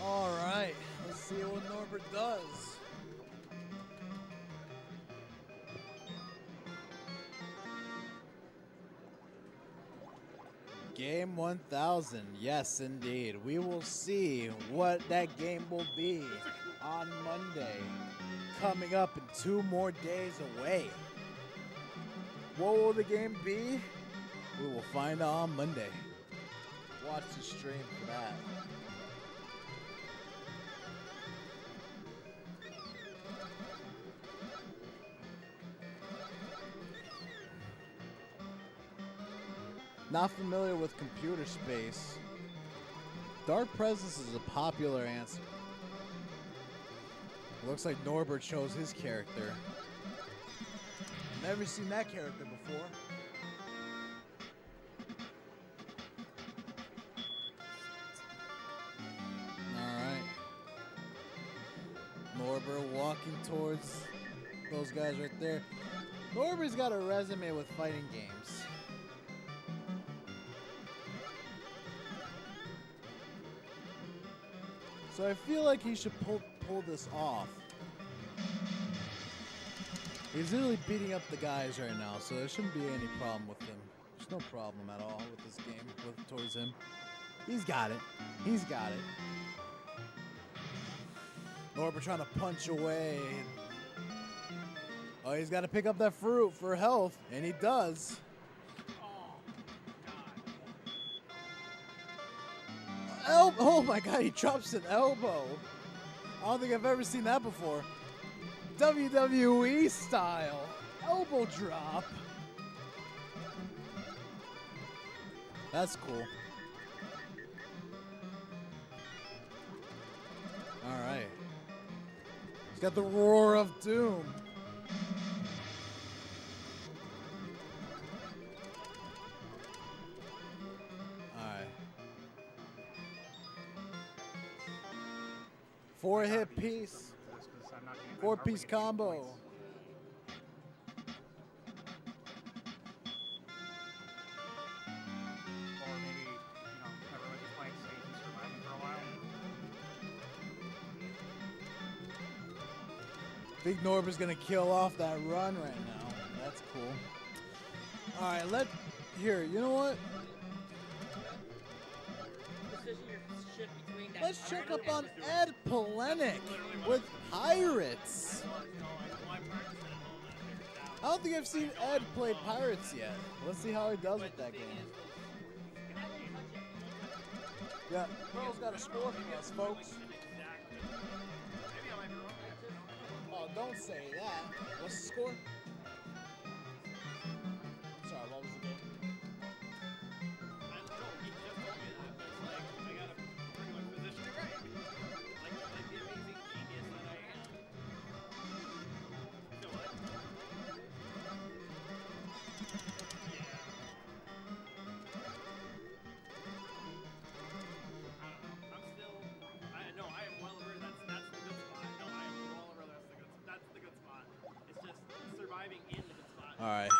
All right, let's see what Norbert does. Game 1000, yes indeed. We will see what that game will be on Monday, coming up in 2 more days away. What will the game be? We will find out on Monday. Watch the stream for that. Not familiar with computer space. Dark Presence is a popular answer. Looks like Norbert chose his character. Never seen that character before. Alright. Norbert walking towards those guys right there. Norbert's got a resume with fighting games. So I feel like he should pull this off. He's literally beating up the guys right now, so there shouldn't be any problem with him. There's no problem at all with this game towards him. He's got it. He's got it. Norbert trying to punch away. Oh, he's got to pick up that fruit for health, and he does. Oh my god, he drops an elbow. I don't think I've ever seen that before. WWE style. Elbow drop. That's cool. Alright. He's got the roar of doom. 4-hit piece. 4-piece combo. Or maybe, everyone's just playing safe and surviving for a while. Big Norber's gonna kill off that run right now. That's cool. All right, here. You know what? Let's check up on Ed Polenic with Pirates. I don't think I've seen Ed play Pirates yet. Let's see how he does with that game. Yeah, Pearl's got a score for us, folks. Oh, don't say that. What's the score? Sorry, what was the game? All right.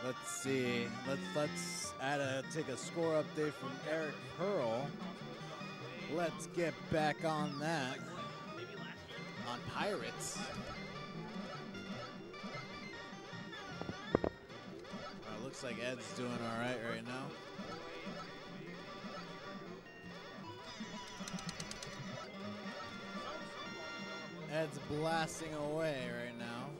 Let's see. Let's take a score update from Eric Pearl. Let's get back on that. On Pirates. Looks like Ed's doing all right now. Ed's blasting away right now.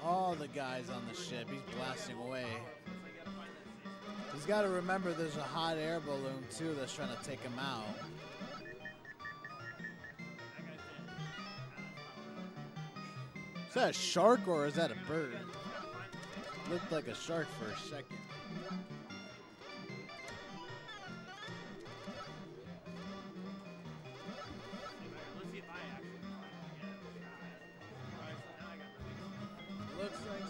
All the guys on the ship, he's blasting away. He's got to remember there's a hot air balloon too that's trying to take him out. Is that a shark or is that a bird? Looked like a shark for a second. Looks like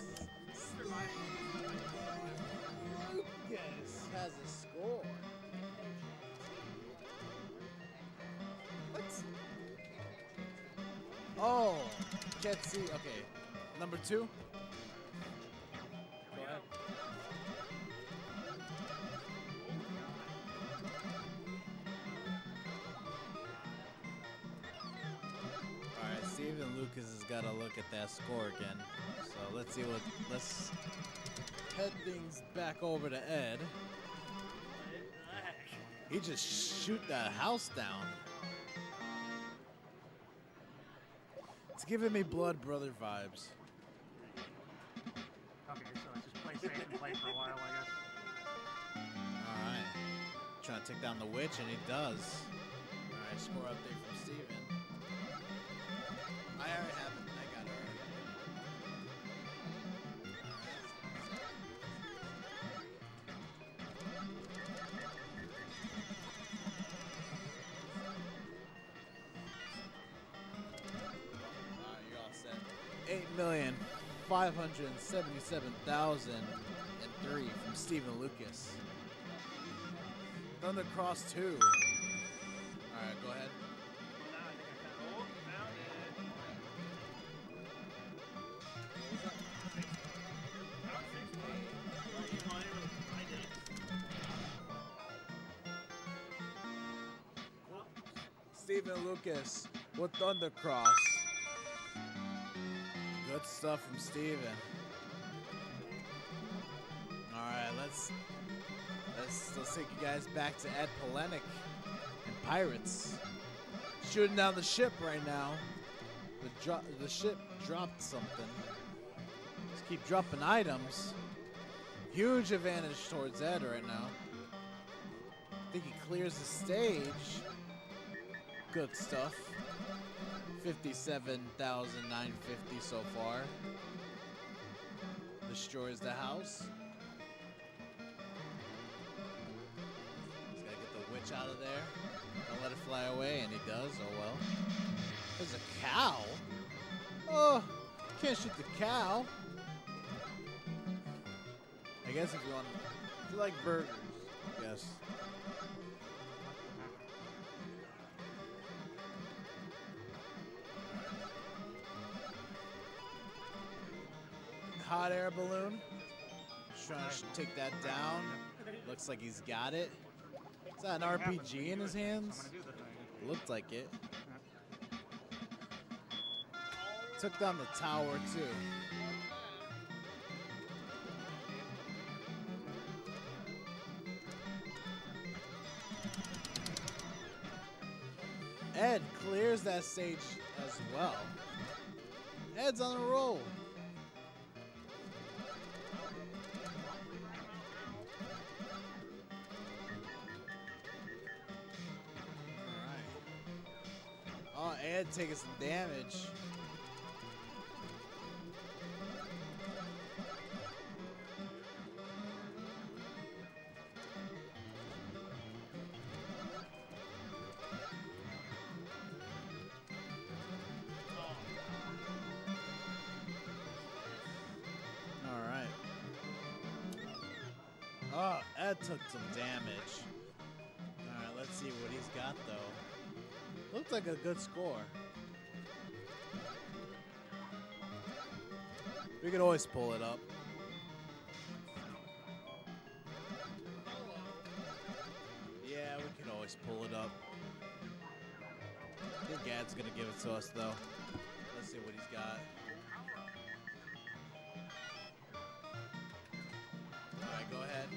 Lucas has a score. What? Oh, can't see. Okay, number 2. Go ahead. All right, Steven Lucas has got to look at that score again. So let's see let's head things back over to Ed. He just shoot that house down. It's giving me Blood Brother vibes. Okay, so it's just play safe and play for a while, I guess. All right. Trying to take down the witch, and he does. All right, score update from Steven. I already have it. I got it already. You're all set. 8,577,003 from Steven Lucas. Thundercross 2. All right, go ahead. Steven Lucas with Thundercross. Good stuff from Steven. All right, let's take you guys back to Ed Polenic and Pirates. Shooting down the ship right now. The ship dropped something. Just keep dropping items. Huge advantage towards Ed right now. I think he clears the stage. Good stuff. 57,950 so far. Destroys the house. He's gotta get the witch out of there. Don't let it fly away, and he does. Oh well. There's a cow. Oh, can't shoot the cow. I guess if you want You like burgers? Yes. Hot air balloon. Just trying to take that down. Looks like he's got it. Is that an RPG in his hands? Looked like it. Took down the tower too. Ed clears that stage as well. Ed's on a roll. Alright. Oh, Ed taking some damage. Alright. Oh, Ed took some damage. Alright, let's see what he's got though. Looks like a good score. We could always pull it up. Yeah, we could always pull it up. I think Gad's gonna give it to us though. Let's see what he's got. Alright, go ahead.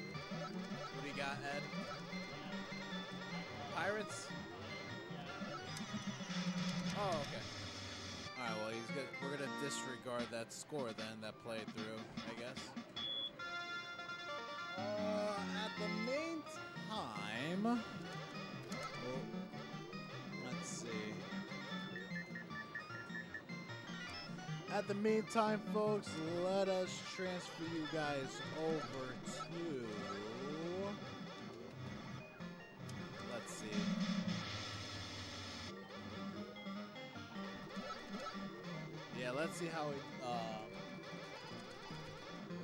What do you got, Ed? Pirates? Oh, okay. Alright, well, he's good. We're gonna disregard that score then, that played through, I guess. At the meantime, well, let's see. At the meantime, folks, let us transfer you guys over to. Let's see. Yeah, let's see how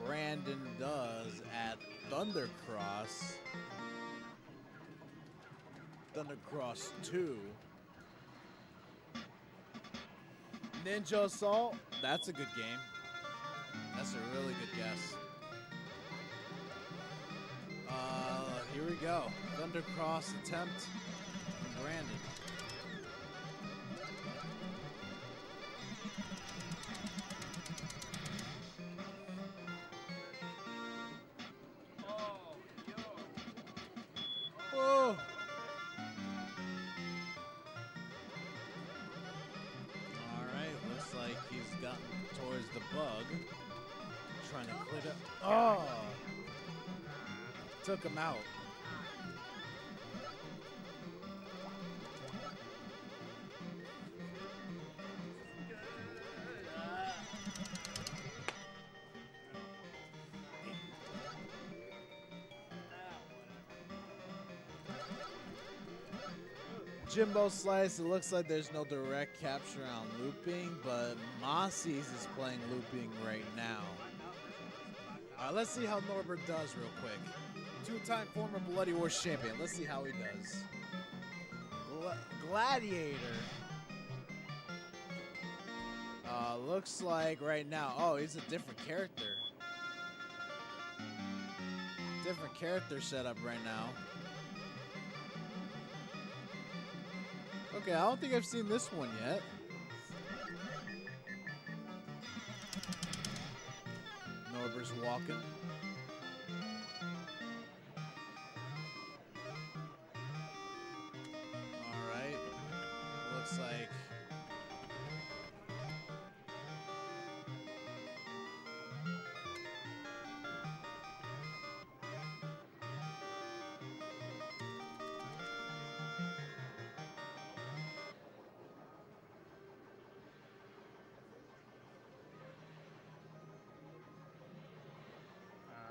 Brandon does at Thundercross. Thundercross 2. Ninja Assault. That's a good game. That's a really good guess. Here we go. Thundercross attempt from Brandon. Whoa! Alright, looks like he's gotten towards the bug. Trying to clear it. Oh! Took him out. Jimbo Slice, it looks like there's no direct capture on looping, but Mossie's is playing looping right now. Let's see how Norbert does real quick. Two-time former Bloody Wars champion. Let's see how he does. Gladiator. Looks like right now, oh, he's a different character. Different character setup right now. Okay, I don't think I've seen this one yet. Norbert's walking. Alright. Looks like...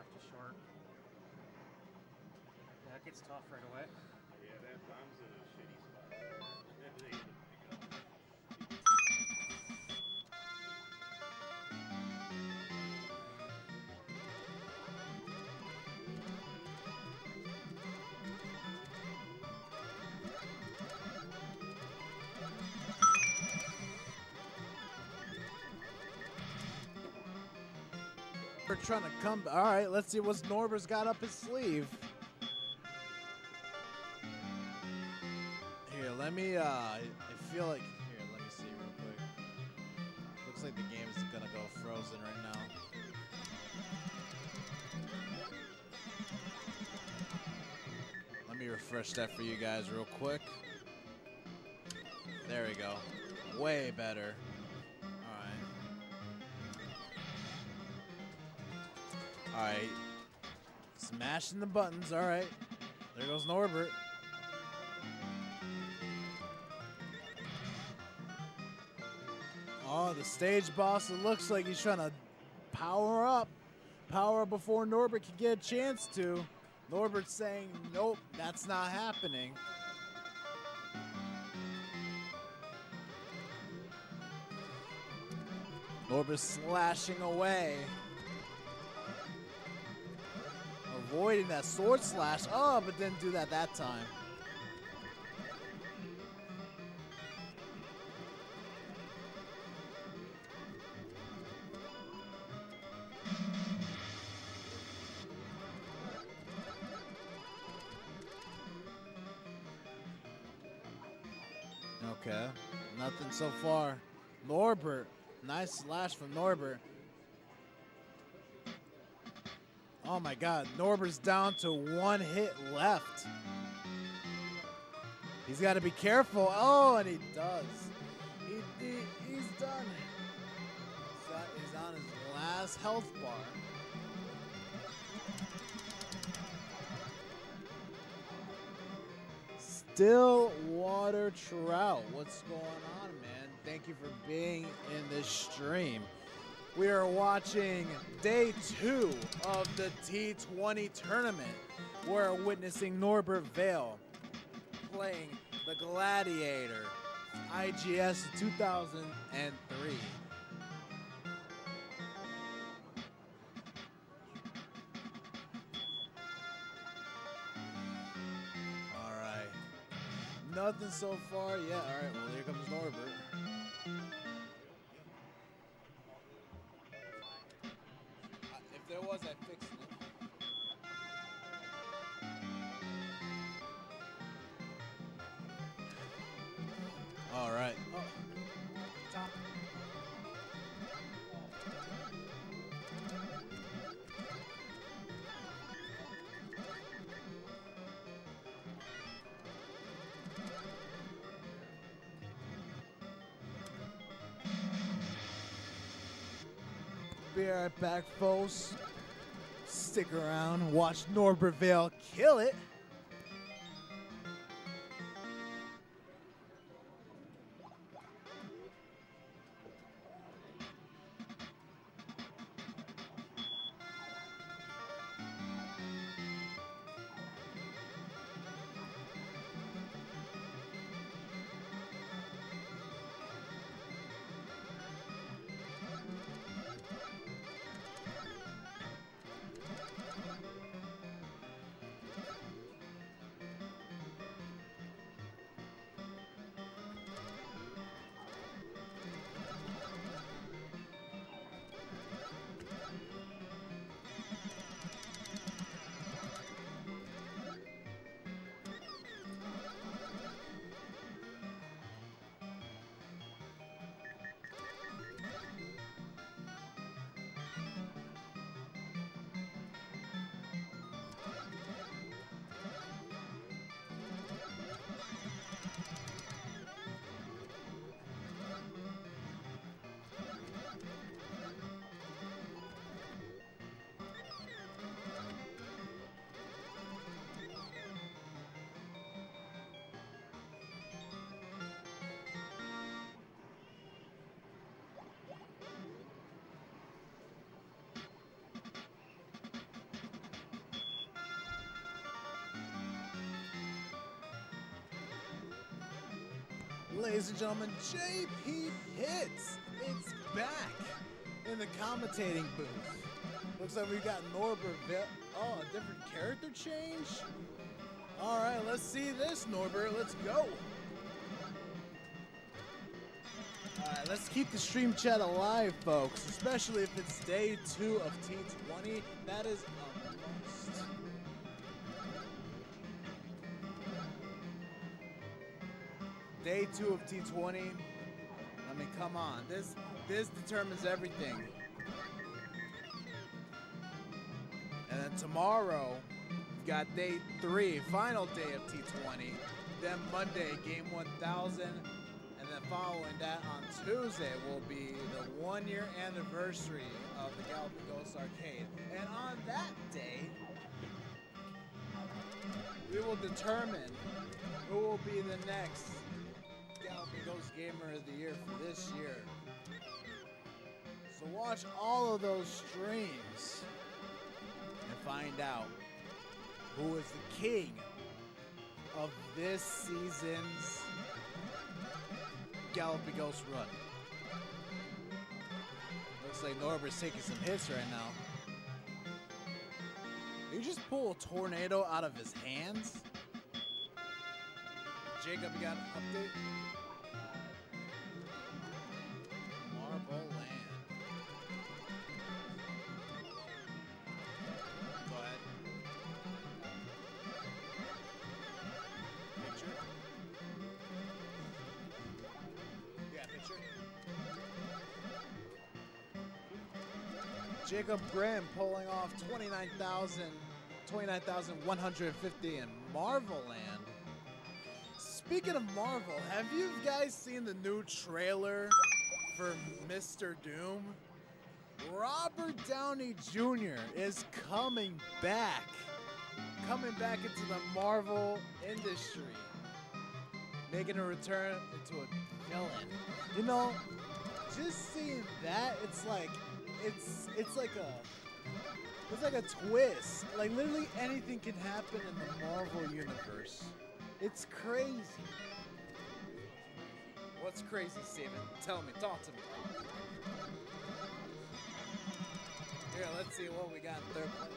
Too short. That gets tough right away. Yeah, that bomb's in a shitty spot. We're trying to come. All right, let's see what Norbert's got up his sleeve. Here, let me. I feel like. Here, let me see real quick. Looks like the game is gonna go frozen right now. Let me refresh that for you guys real quick. There we go. Way better. All right. Smashing the buttons. All right. There goes Norbert. Oh, the stage boss. It looks like he's trying to power up. Power before Norbert can get a chance to. Norbert's saying, nope, that's not happening. Norbert's slashing away. Avoiding that sword slash. Oh, but didn't do that time. Okay, nothing so far. Norbert, nice slash from Norbert. Oh my God, Norbert's down to one hit left. He's got to be careful. Oh, and he does. He's done. He's on his last health bar. Stillwater Trout. What's going on, man? Thank you for being in this stream. We are watching day 2 of the T20 tournament. We're witnessing Norbert Vale playing the Gladiator, IGS 2003. All right. Nothing so far yet. All right, well, here comes Norbert. If there was, I fixed it. All right. Oh. Top. Be right back, folks. Stick around, watch Norbert Vale kill it. Ladies and gentlemen, JP Hits. It's back in the commentating booth. Looks like we've got Norbert. Oh, a different character change? All right, let's see this, Norbert. Let's go. Alright, let's keep the stream chat alive, folks, especially if it's day 2 of T20. That is a must. Day 2 of T20. I mean, come on. This determines everything. And then tomorrow, we've got day 3, final day of T20. Then Monday, game 1000. And then following that on Tuesday will be the 1-year anniversary of the Galloping Ghost Arcade. And on that day, we will determine who will be the next Galloping Ghost Gamer of the Year for this year. So watch all of those streams and find out who is the king of this season's Galloping Ghost run. Looks like Norbert's taking some hits right now. Did you just pull a tornado out of his hands? Jacob, you got an update? Marble Land. Go ahead. Picture. Yeah, picture. Jacob Graham pulling off 29,150 in Marvel Land. Speaking of Marvel, have you guys seen the new trailer for Mr. Doom? Robert Downey Jr. is coming back into the Marvel industry, making a return into a villain. You know, just seeing that, it's like a twist. Like literally anything can happen in the Marvel universe. It's crazy. What's crazy, Steven? Tell me, talk to me. Here, let's see what we got in third place.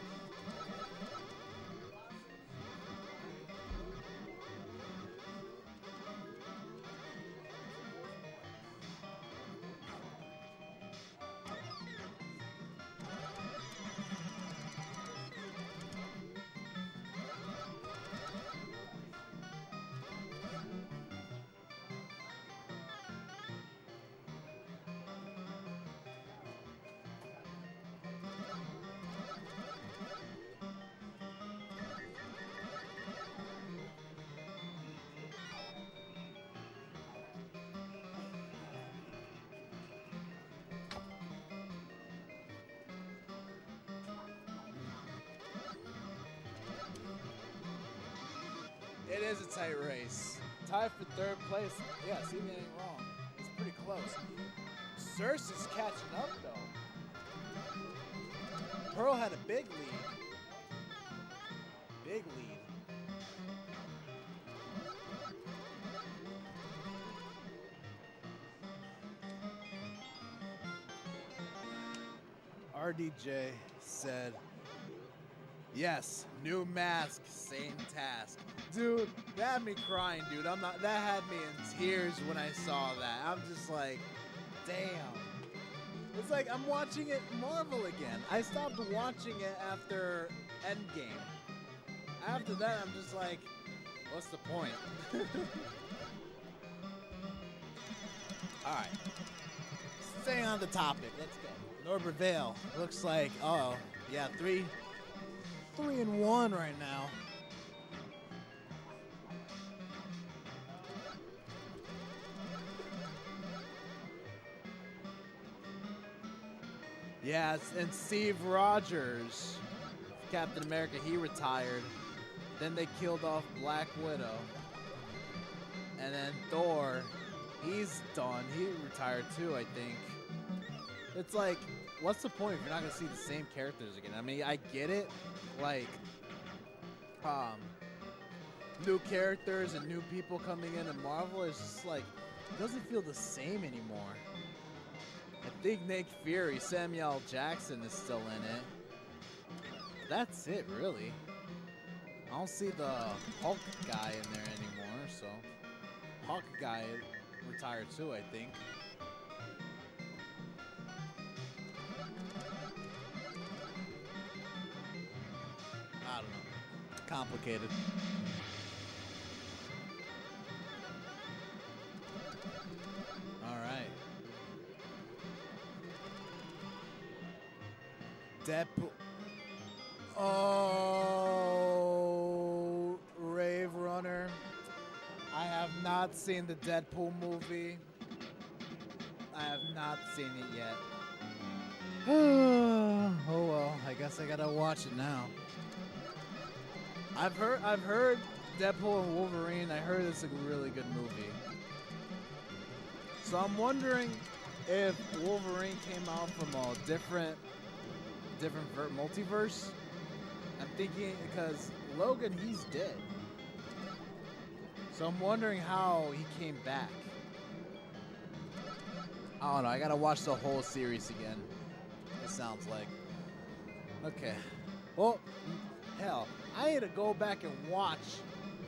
It is a tight race. Tied for third place. Yeah, Steven ain't wrong. It's pretty close. Circe is catching up, though. Pearl had a big lead. Big lead. RDJ said, yes, new mask, same task. Dude, that had me crying, dude. That had me in tears when I saw that. I'm just like, damn. It's like I'm watching it Marvel again. I stopped watching it after Endgame. After that, I'm just like, what's the point? All right. Staying on the topic, let's go. Norbert Vale looks like, uh-oh, yeah, 3-1 right now. Yeah, and Steve Rogers, Captain America, he retired. Then they killed off Black Widow. And then Thor, he's done. He retired too, I think. It's like, what's the point if you're not going to see the same characters again? I mean, I get it. Like, new characters and new people coming in Marvel is just like, it doesn't feel the same anymore. I think Nick Fury, Samuel Jackson is still in it. That's it, really. I don't see the Hulk guy in there anymore, so. Hulk guy retired too, I think. I don't know. Complicated. All right. Deadpool. Oh, Rave Runner. I have not seen the Deadpool movie. I have not seen it yet. Oh well, I guess I gotta watch it now. I've heard Deadpool and Wolverine. I heard it's a really good movie. So I'm wondering if Wolverine came out from a different multiverse. I'm thinking because Logan, he's dead. So I'm wondering how he came back. I don't know. I gotta watch the whole series again. It sounds like. Okay. Well, hell, I need to go back and watch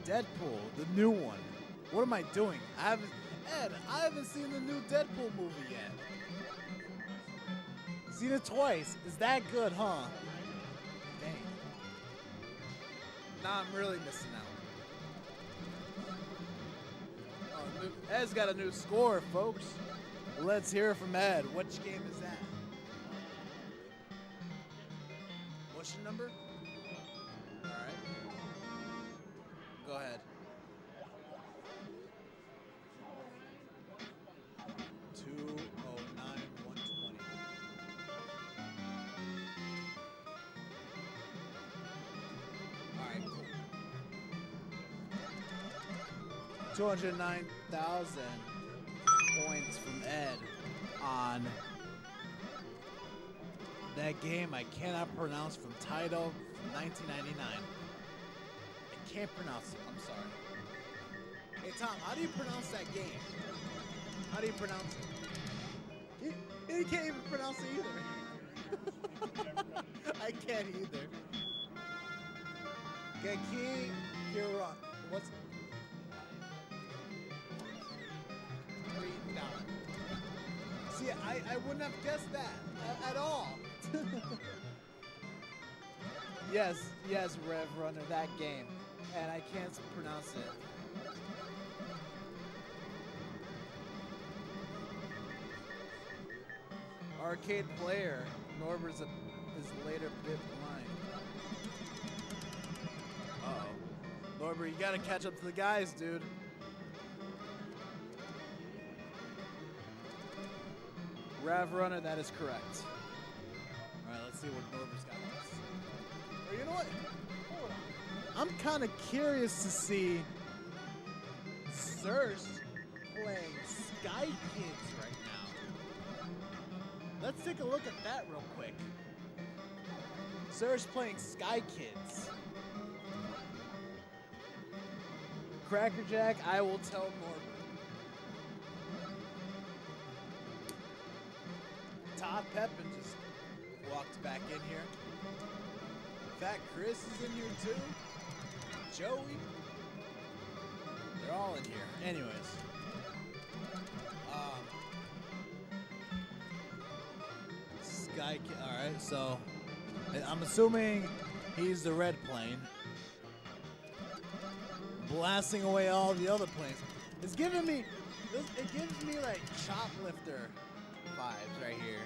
Deadpool, the new one. What am I doing? I haven't seen the new Deadpool movie yet. Seen it twice. Is that good, huh? Dang. Now I'm really missing out. Oh, Ed's got a new score, folks. Let's hear it from Ed. Which game is that? What's your number? All right. Go ahead. 209-120. All right, cool. 209,000 points from Ed on that game I cannot pronounce from Taito from 1999. I can't pronounce it. I'm sorry. Hey, Tom, how do you pronounce that game? How do you pronounce it? He can't even pronounce it either. I can't either. Geki Kira. What's See, I wouldn't have guessed that at all. yes, Rev Runner, that game. And I can't pronounce it. Arcade player. Norbert is later bit blind. Uh-oh. Norbert, you gotta catch up to the guys, dude. Rav Runner, that is correct. All right, let's see what Norbert's got on us. Or you know what? Hold on. I'm kind of curious to see Thirst playing Sky Kids right now. Let's take a look at that real quick. Thirst playing Sky Kids. Crackerjack, I will tell Norbert. Todd Pepin just walked back in here. Fat Chris is in here too. Joey. They're all in here. Anyways. Sky Kid. Alright, so I'm assuming he's the red plane. Blasting away all the other planes. It gives me like Choplifter vibes right here.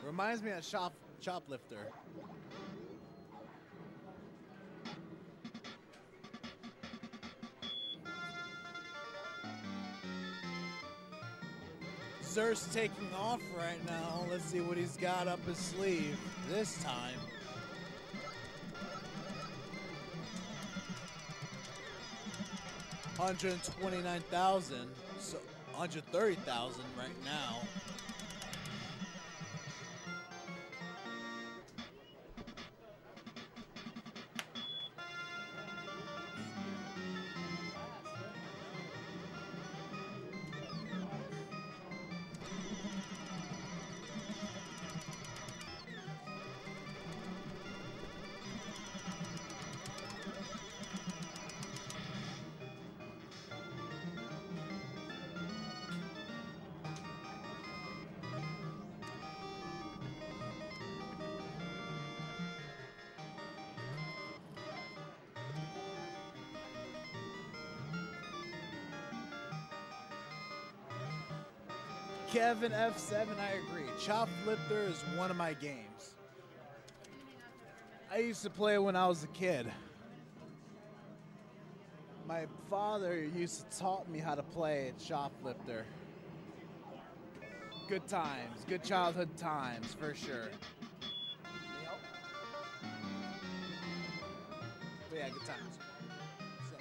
Reminds me of Choplifter. Zer's taking off right now. Let's see what he's got up his sleeve this time. $129,000, so $130,000 right now. Kevin F7, I agree. Chop Flipper is one of my games. I used to play when I was a kid. My father used to taught me how to play Shoplifter. Good times, good childhood times for sure. But yeah, good times. So.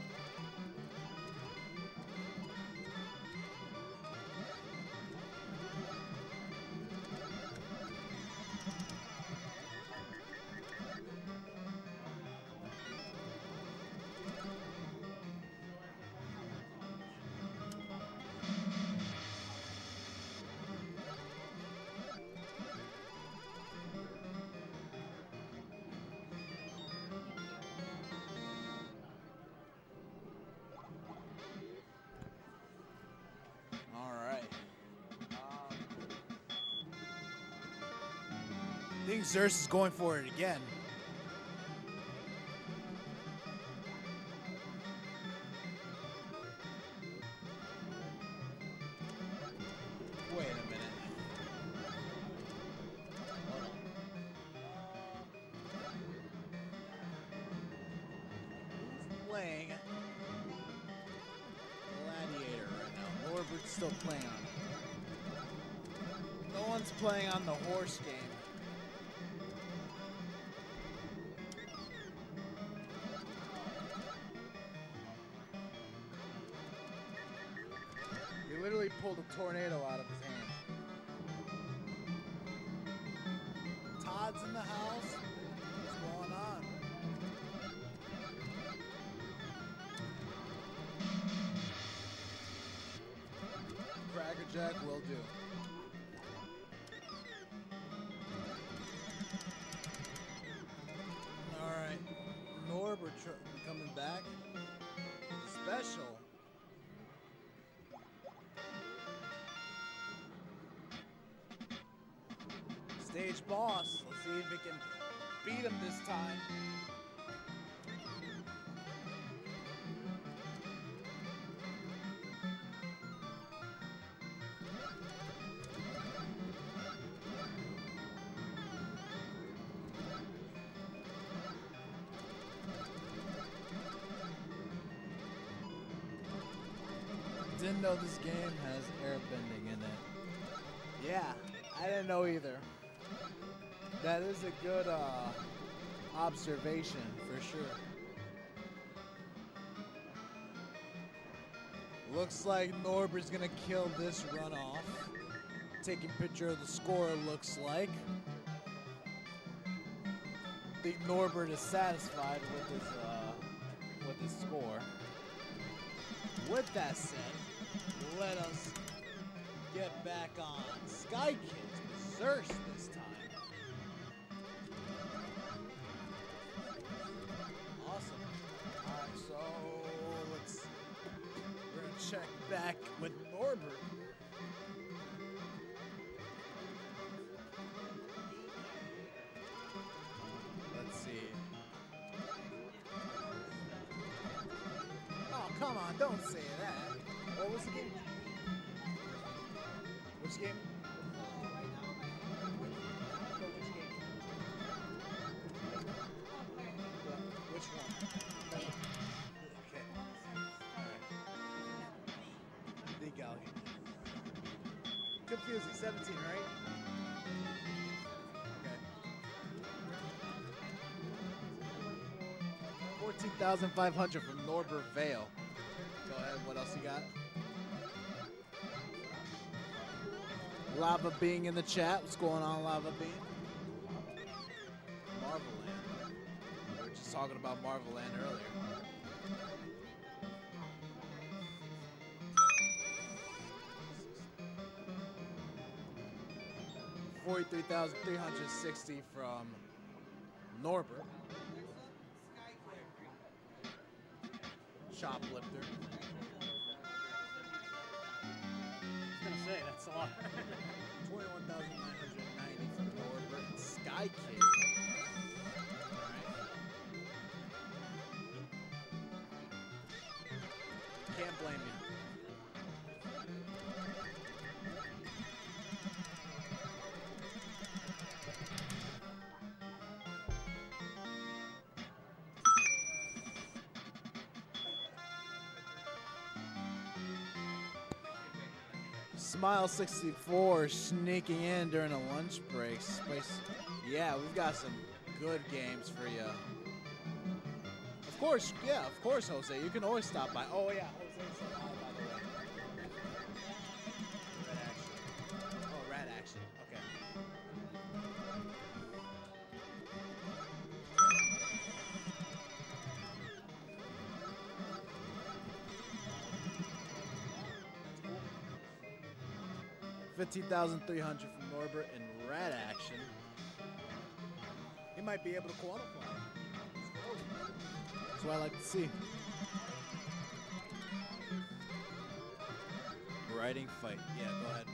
All right. I think Xerxes is going for it again. Wait a minute. Hold on. Who's playing Gladiator right now? Norbert's still playing on it. No one's playing on the horse game. He literally pulled a tornado out of his hand. Todd's in the house. What's going on? Crackerjack will do. All right. Norbert coming back. Special. Stage boss. Let's see if it can beat him this time. Didn't know this game has airbending in it. Yeah, I didn't know either. That is a good observation for sure. Looks like Norbert's gonna kill this runoff. Taking picture of the score, looks like. I think Norbert is satisfied with his score. With that said, let us get back on Sky Kids with Xerx this time. Awesome. Alright, so we're gonna check back with Norbert. Let's see. Oh, come on, don't say that. What was the game? Which game? Which one? Okay. Alright. The Galloping. Confusing. 17, right? Okay. 14,500 from Norbert Vale. Go ahead. What else you got? Lava Being in the chat. What's going on, Lava Being? Marvel Land. We were just talking about Marvel Land earlier. $43,360 from Norbert. Shoplifter. I was gonna say that's a lot. 21,990 from Norbert. Sky Kid. Alright. Can't blame you. Smile 64 sneaking in during a lunch break. Yeah, we've got some good games for you. Of course, yeah, of course, Jose. You can always stop by. Oh yeah, Jose said hi, by the way. Red action. Oh, red action. Okay. That's cool. 15,300 from Norbert in red action. He might be able to qualify. That's what I like to see. Riding fight. Yeah, go ahead.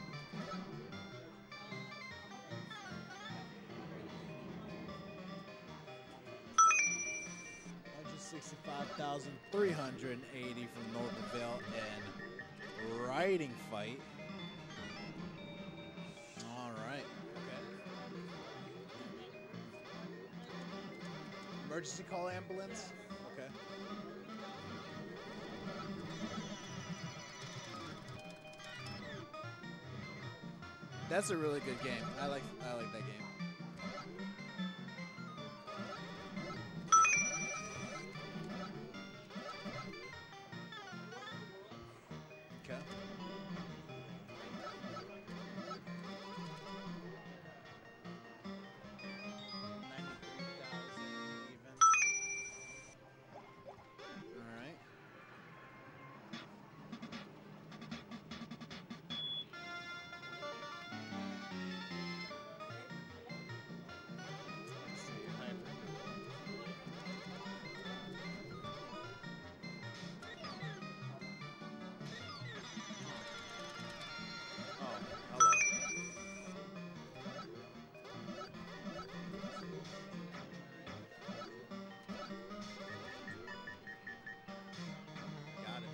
$165,380 from Norbertville and riding fight. All right. Okay. Emergency call ambulance. Okay. That's a really good game. I like that game. Okay. All right. Let's see, hyper. Oh, hello. Got it.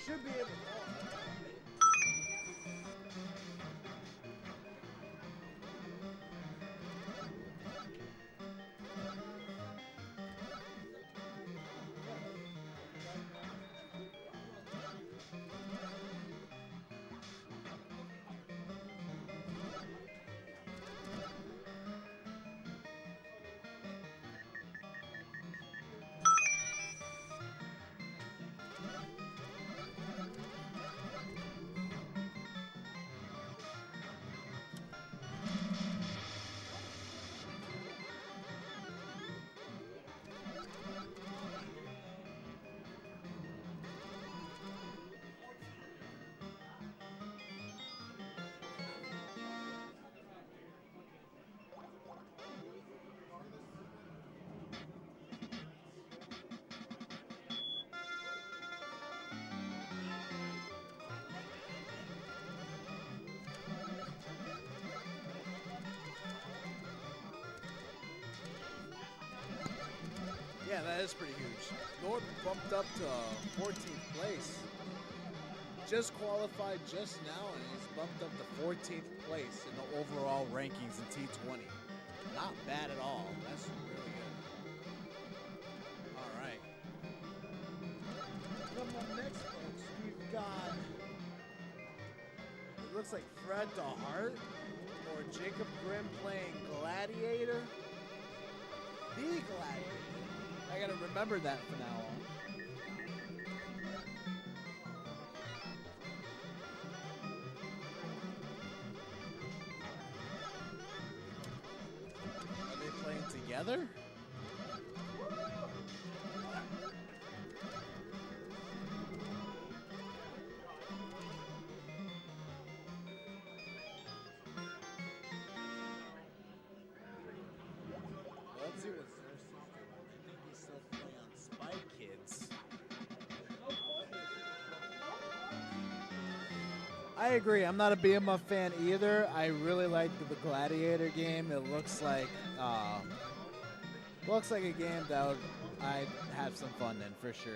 Should be able to. Yeah, that is pretty huge. North bumped up to 14th place. Just qualified just now, and he's bumped up to 14th place in the overall rankings in T20. Not bad at all. That's really good. All right. Coming up next, folks, we've got, it looks like Fred DeHart or Jacob Grimm playing Gladiator. The Gladiator. I gotta remember that from now on. Are they playing together? Let's see what Xerxes doing. I think he's still playing on Spy Kids. I I agree. I'm not a BMF fan either. I really like the Gladiator game. It looks like a game that I'd have some fun in for sure.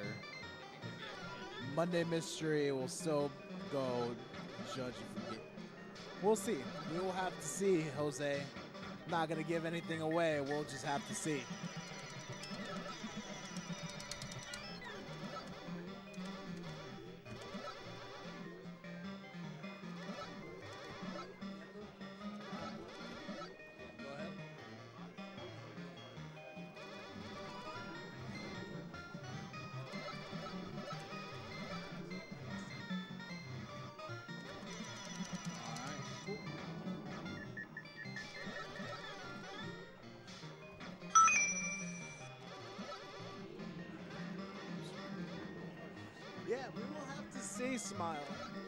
Monday Mystery will still go judge if we get. We'll see. We will have to see, Jose. Not gonna give anything away. We'll just have to see. Go ahead. Yeah, we will have to see, Smile.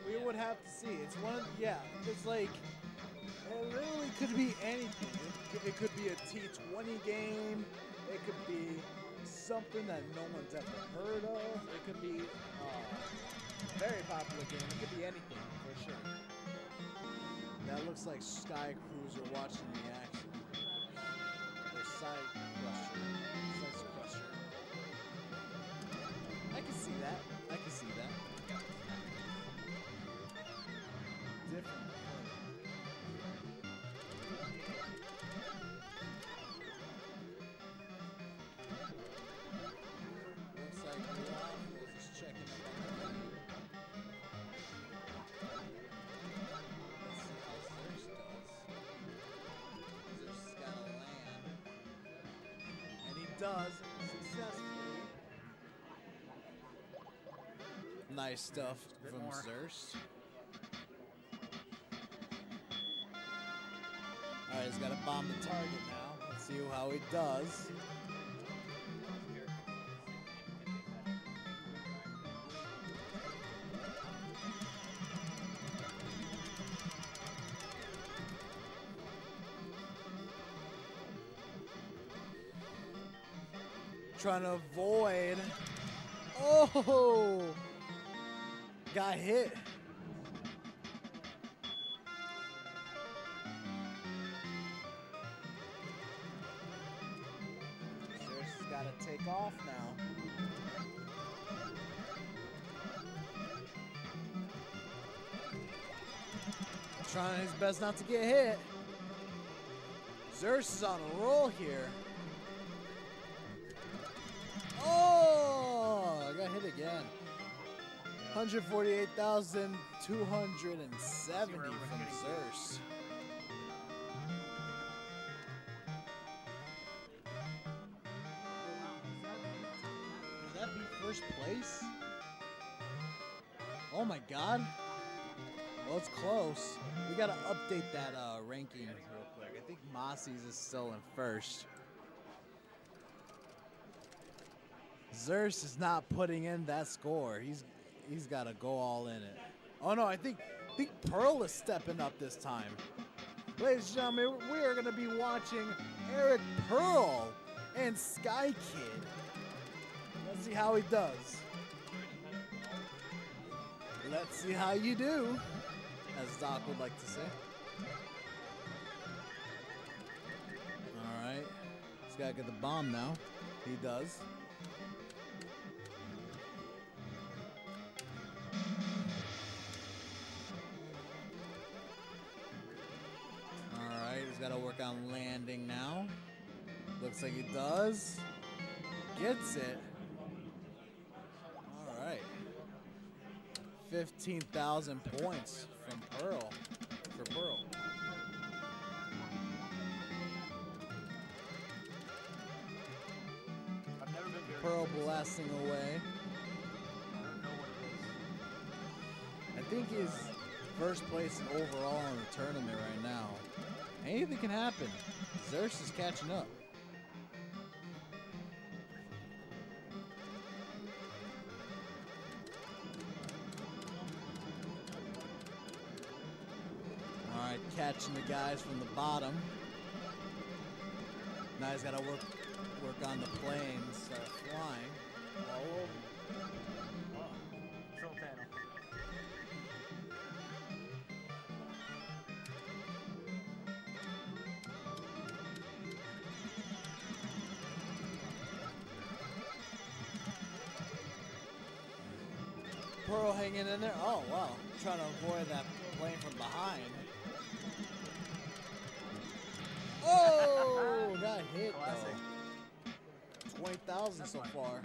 We would have to see. It's one of the, it's like, it literally could be anything. It could be a T20 game. It could be something that no one's ever heard of. It could be a very popular game. It could be anything, for sure. That looks like Sky Cruiser watching the action. Or Side Crusher. Slice Crusher. I can see that. I can see that. Different. Looks like Waffles is checking up on the game. Let's see how Zeus does. Zeus has got to land. And he does successfully. Nice stuff from Zeus. Alright, he's got to bomb the target now. Let's see how he does. Trying to avoid. Oh! Got hit. Zeus has got to take off now. Trying his best not to get hit. Zeus is on a roll here. Oh! I got hit again. 148,270 from Zeus. Would that be first place? Oh my god. Well, it's close. We gotta update that ranking real quick. I think Mossie's is still in first. Zeus is not putting in that score. He's got to go all in it. Oh no, I think Pearl is stepping up this time. Ladies and gentlemen, we are going to be watching Eric Pearl and Sky Kid. Let's see how he does. Let's see how you do, as Doc would like to say. All right, he's got to get the bomb now. He does. He's got to work on landing now. Looks like he does. Gets it. All right. 15,000 points from Pearl. For Pearl. I've never been very Pearl good at blasting away. I don't know what it is. I think he's first place overall in the tournament right now. Anything can happen. Zeus is catching up. All right, catching the guys from the bottom. Now he's got to work on the planes flying. Control panel. Pearl hanging in there. Oh, wow. Trying to avoid that plane from behind. Oh, got hit, Classic. though. 20,000 so far.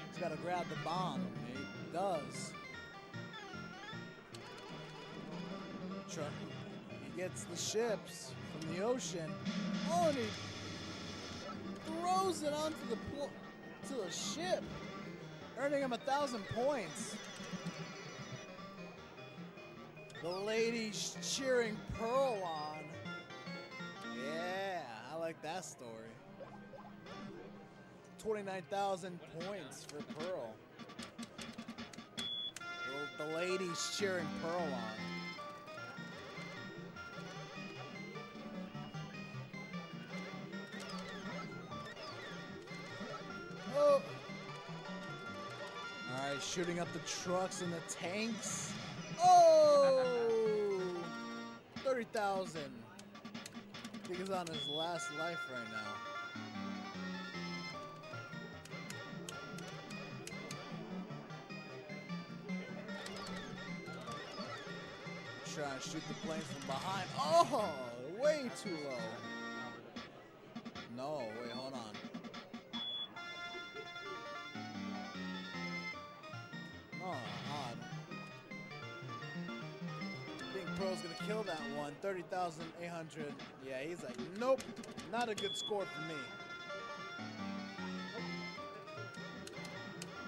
He's got to grab the bomb. He does. He gets the ships from the ocean. Oh, and he throws it onto to the ship, earning him 1,000 points. The ladies cheering Pearl on. Yeah, I like that story. 29,000 points for Pearl. The ladies cheering Pearl on. Oh. All right, shooting up the trucks and the tanks. Oh! 30,000. I think he's on his last life right now. Trying to shoot the planes from behind. Oh, way too low. No, wait, hold on. Oh, odd. I think Pearl's gonna kill that one. 30,800. Yeah, he's like, nope, not a good score for me.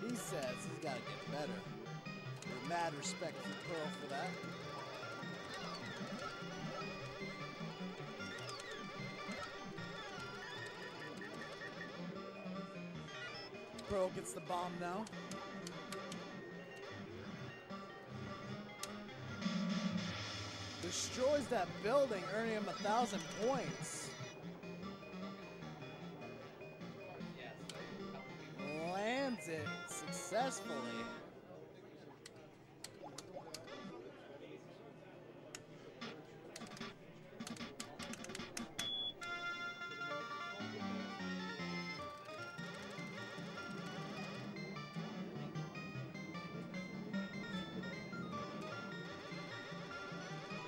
He says he's gotta get better. With mad respect for Pearl for that. Pearl gets the bomb now. Destroys that building, earning him 1,000 points. Lands it successfully.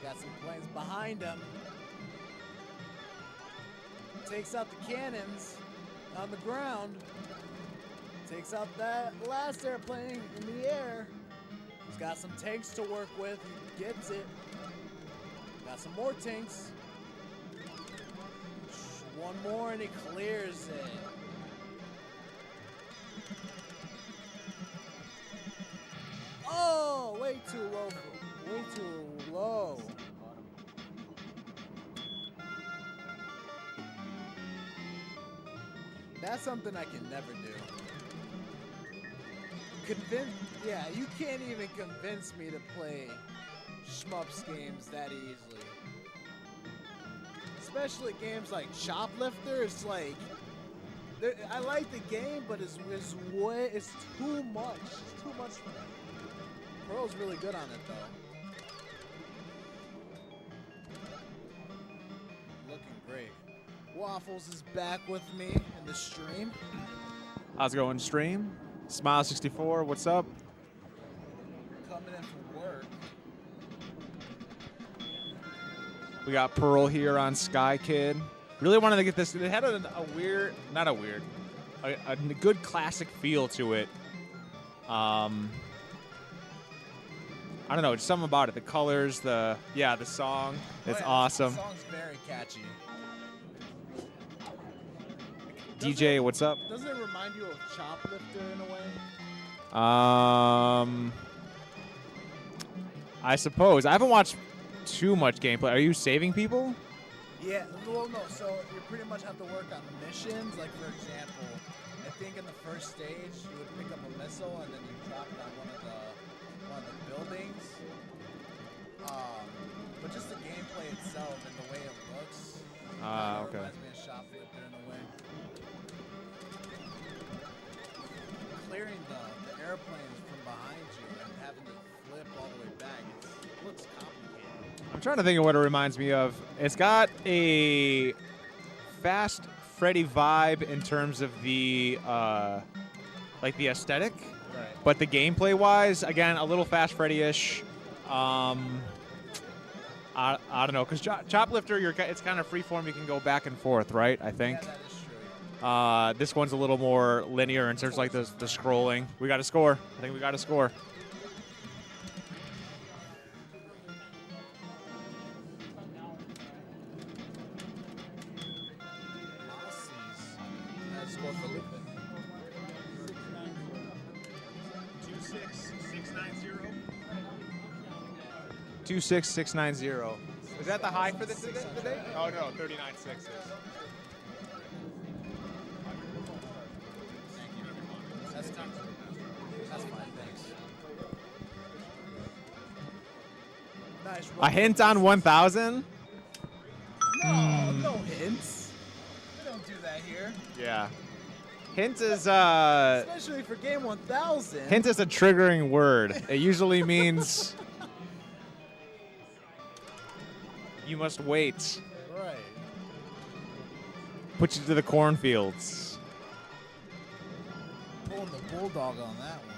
Got some planes behind him. Takes out the cannons on the ground. Takes out that last airplane in the air. He's got some tanks to work with. He gets it. Got some more tanks. One more and he clears it. Oh, way too low. Way too low. That's something I can never do. Yeah, you can't even convince me to play shmups games that easily. Especially games like Shoplifter. It's like, I like the game, but it's too much. It's too much for me. Pearl's really good on it though. Looking great. Waffles is back with me in the stream. How's it going, stream? Smile64, what's up? Coming in from work. We got Pearl here on Sky Kid. Really wanted to get this. It had a good classic feel to it. I don't know, just something about it. The colors, the song. It's awesome. The song's very catchy. DJ, what's up? Doesn't it remind you of Shoplifter in a way? I suppose. I haven't watched too much gameplay. Are you saving people? Yeah, well, no. So you pretty much have to work on missions. Like, for example, I think in the first stage, you would pick up a missile and then you drop it on one of the buildings. But just the gameplay itself and the way it looks. Okay. Reminds me of Shoplifter in a way. Clearing the airplanes from behind you and having to flip all the way back. It looks complicated. trying to think of what it reminds me of. It's got a Fast Freddy vibe in terms of the like the aesthetic, Right. but the gameplay wise, again, a little Fast Freddy-ish. I don't know, because Choplifter, it's kind of freeform. You can go back and forth, right? I think. Yeah, that is true. This one's a little more linear in terms of like the scrolling. We got to score. I think we got to score. That's score for Lupin. 26690. Is that the high for this today? Oh no, 39.6 is. That's fine, thanks. Nice A hint on 1,000? No hints. We don't do that here. Yeah. Hint is Especially for game 1000. hint is a triggering word. It usually means you must wait. Right. Put you to the cornfields. Pulling the bulldog on that one.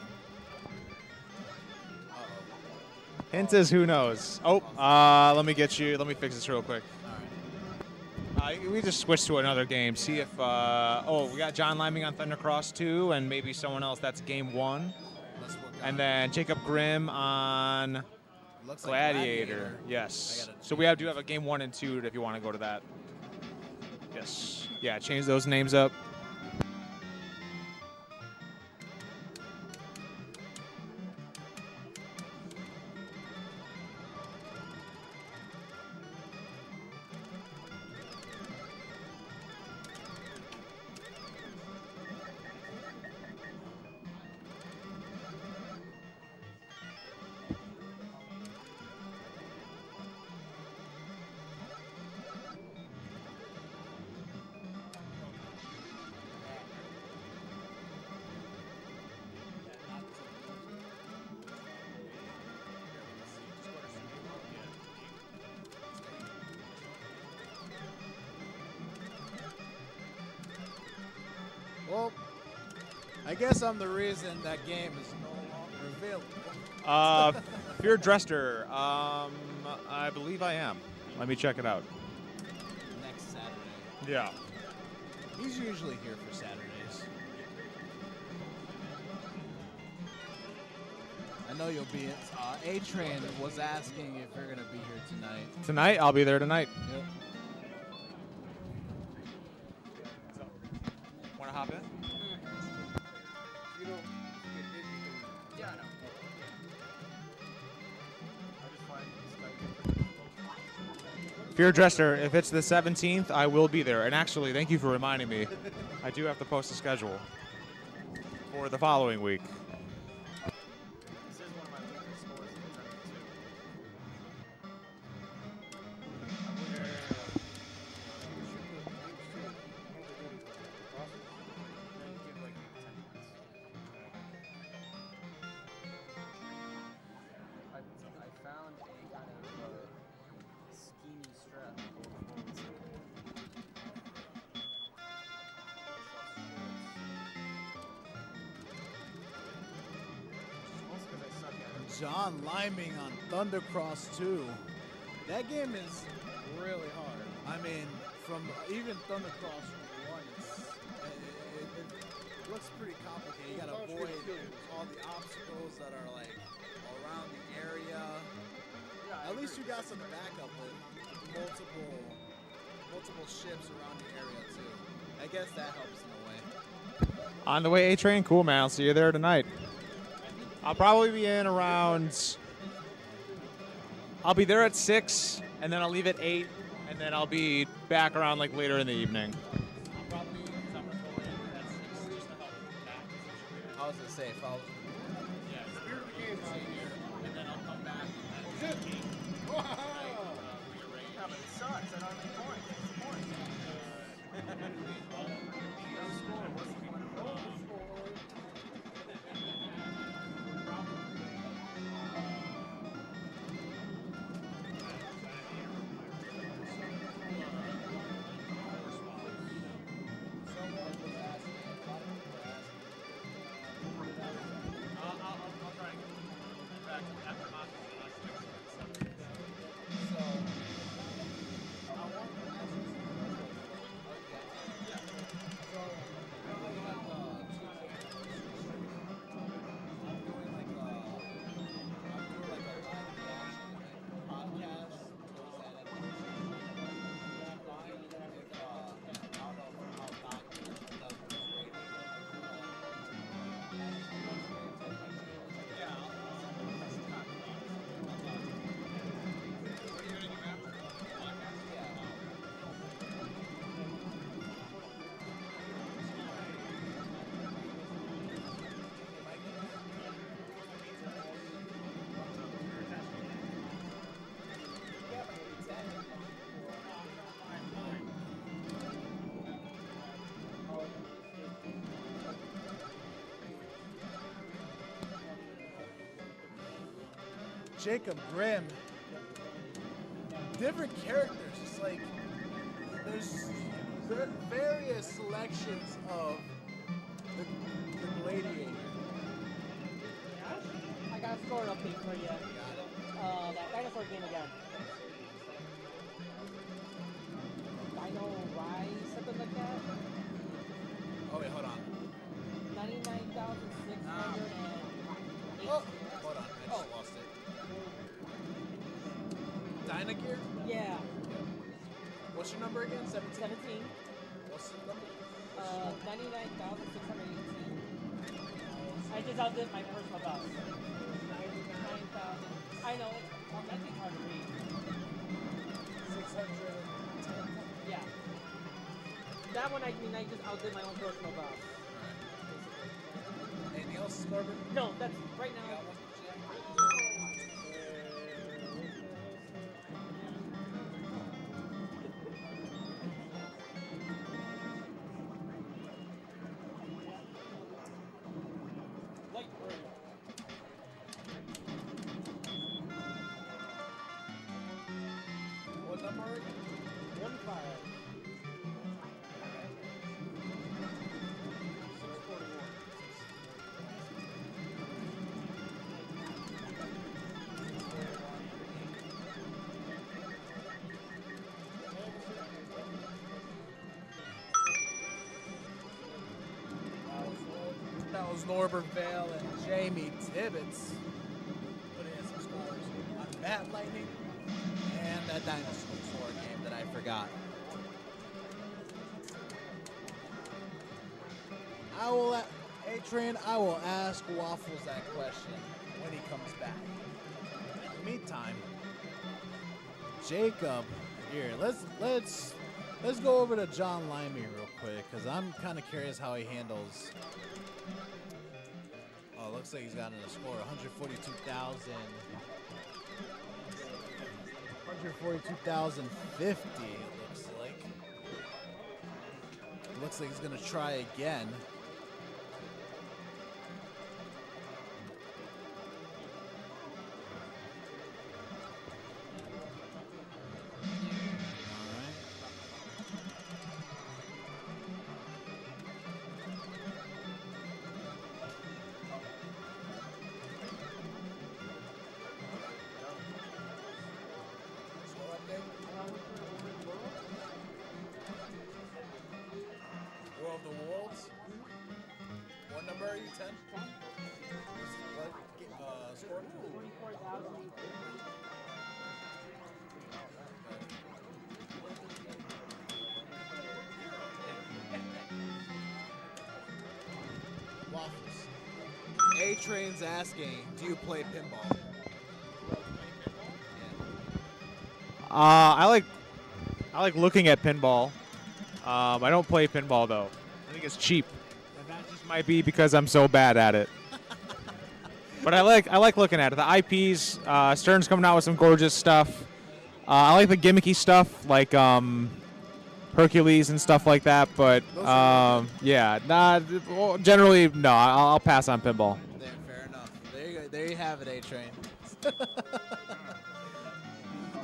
Hint is who knows. Oh, let me fix this real quick. We just switched to another game. See if, we got John Liming on Thundercross 2 and maybe someone else. That's game 1. Let's work And then Jacob Grimm on Looks Gladiator. I Yes. gotta So we do have a game 1 and 2 if you want to go to that. Yes. Yeah, change those names up. Well, I guess I'm the reason that game is no longer available. Fear Dresser. I believe I am. Let me check it out. Next Saturday. Yeah. He's usually here for Saturdays. I know you'll be. A-Train was asking if you're gonna be here tonight. Tonight? I'll be there tonight. Yep. Want to hop in? Yeah, I know. Fear Dresser, if it's the 17th, I will be there. And actually, thank you for reminding me. I do have to post a schedule for the following week. This is one of my weakest scores in the tournament, too. Then you give like 10 points. I found a kind of schemy strap. Also 'cause I suck at it. John Liming on Thundercross 2. That game is really hard. I mean, from even Thundercross 1, it looks pretty complicated. You gotta avoid all the obstacles that are like around the area. Yeah, At least you got some backup with multiple ships around the area too. I guess that helps in a way. On the way, A-Train? Cool, man. I'll see you there tonight. I'll probably be in around... I'll be there at 6, and then I'll leave at 8, and then I'll be back around like later in the evening. I was gonna say if I was Yeah, but it sucks. I don't have any points. What's the point? No score. What's the point of it? Jacob Grimm. Different characters, just like there's various selections of the Gladiator. I got a score update for you. That dinosaur game again. Dino Rise, something like that. Oh wait, hold on. 99,608. Oh, hold on, I just lost it. Dynagear? Yeah, What's your number again? 17? 17. What's the number? 99,618. I just outdid my personal best. 99,000. I know, that thing's hard to read. 610. Yeah. That one, I just outdid my own personal best. Anything else, Norbert? No, that's right You now. got one? Light green. What number are you? 1-5. That was Norbert Vale and Jamie Tibbetts putting in some scores on Bat Lightning and that dinosaur game that I forgot. A-Train, I will ask Waffles that question when he comes back. In the meantime, Jacob, here, let's go over to John Limey real quick, because I'm kind of curious how he handles. Oh, looks like he's gotten a score 142,000. 142,050, it looks like. It looks like he's going to try again. War of the Worlds. What number are you? 10? What score? 44,000. Waffles. A-Train's asking, do you play pinball? I like looking at pinball. I don't play pinball though. I think it's cheap, and that just might be because I'm so bad at it. But I like looking at it. The IPs, Stern's coming out with some gorgeous stuff. I like the gimmicky stuff like Hercules and stuff like that. But yeah, generally no. I'll pass on pinball. There, fair enough. There you go. There you have it, A-Train.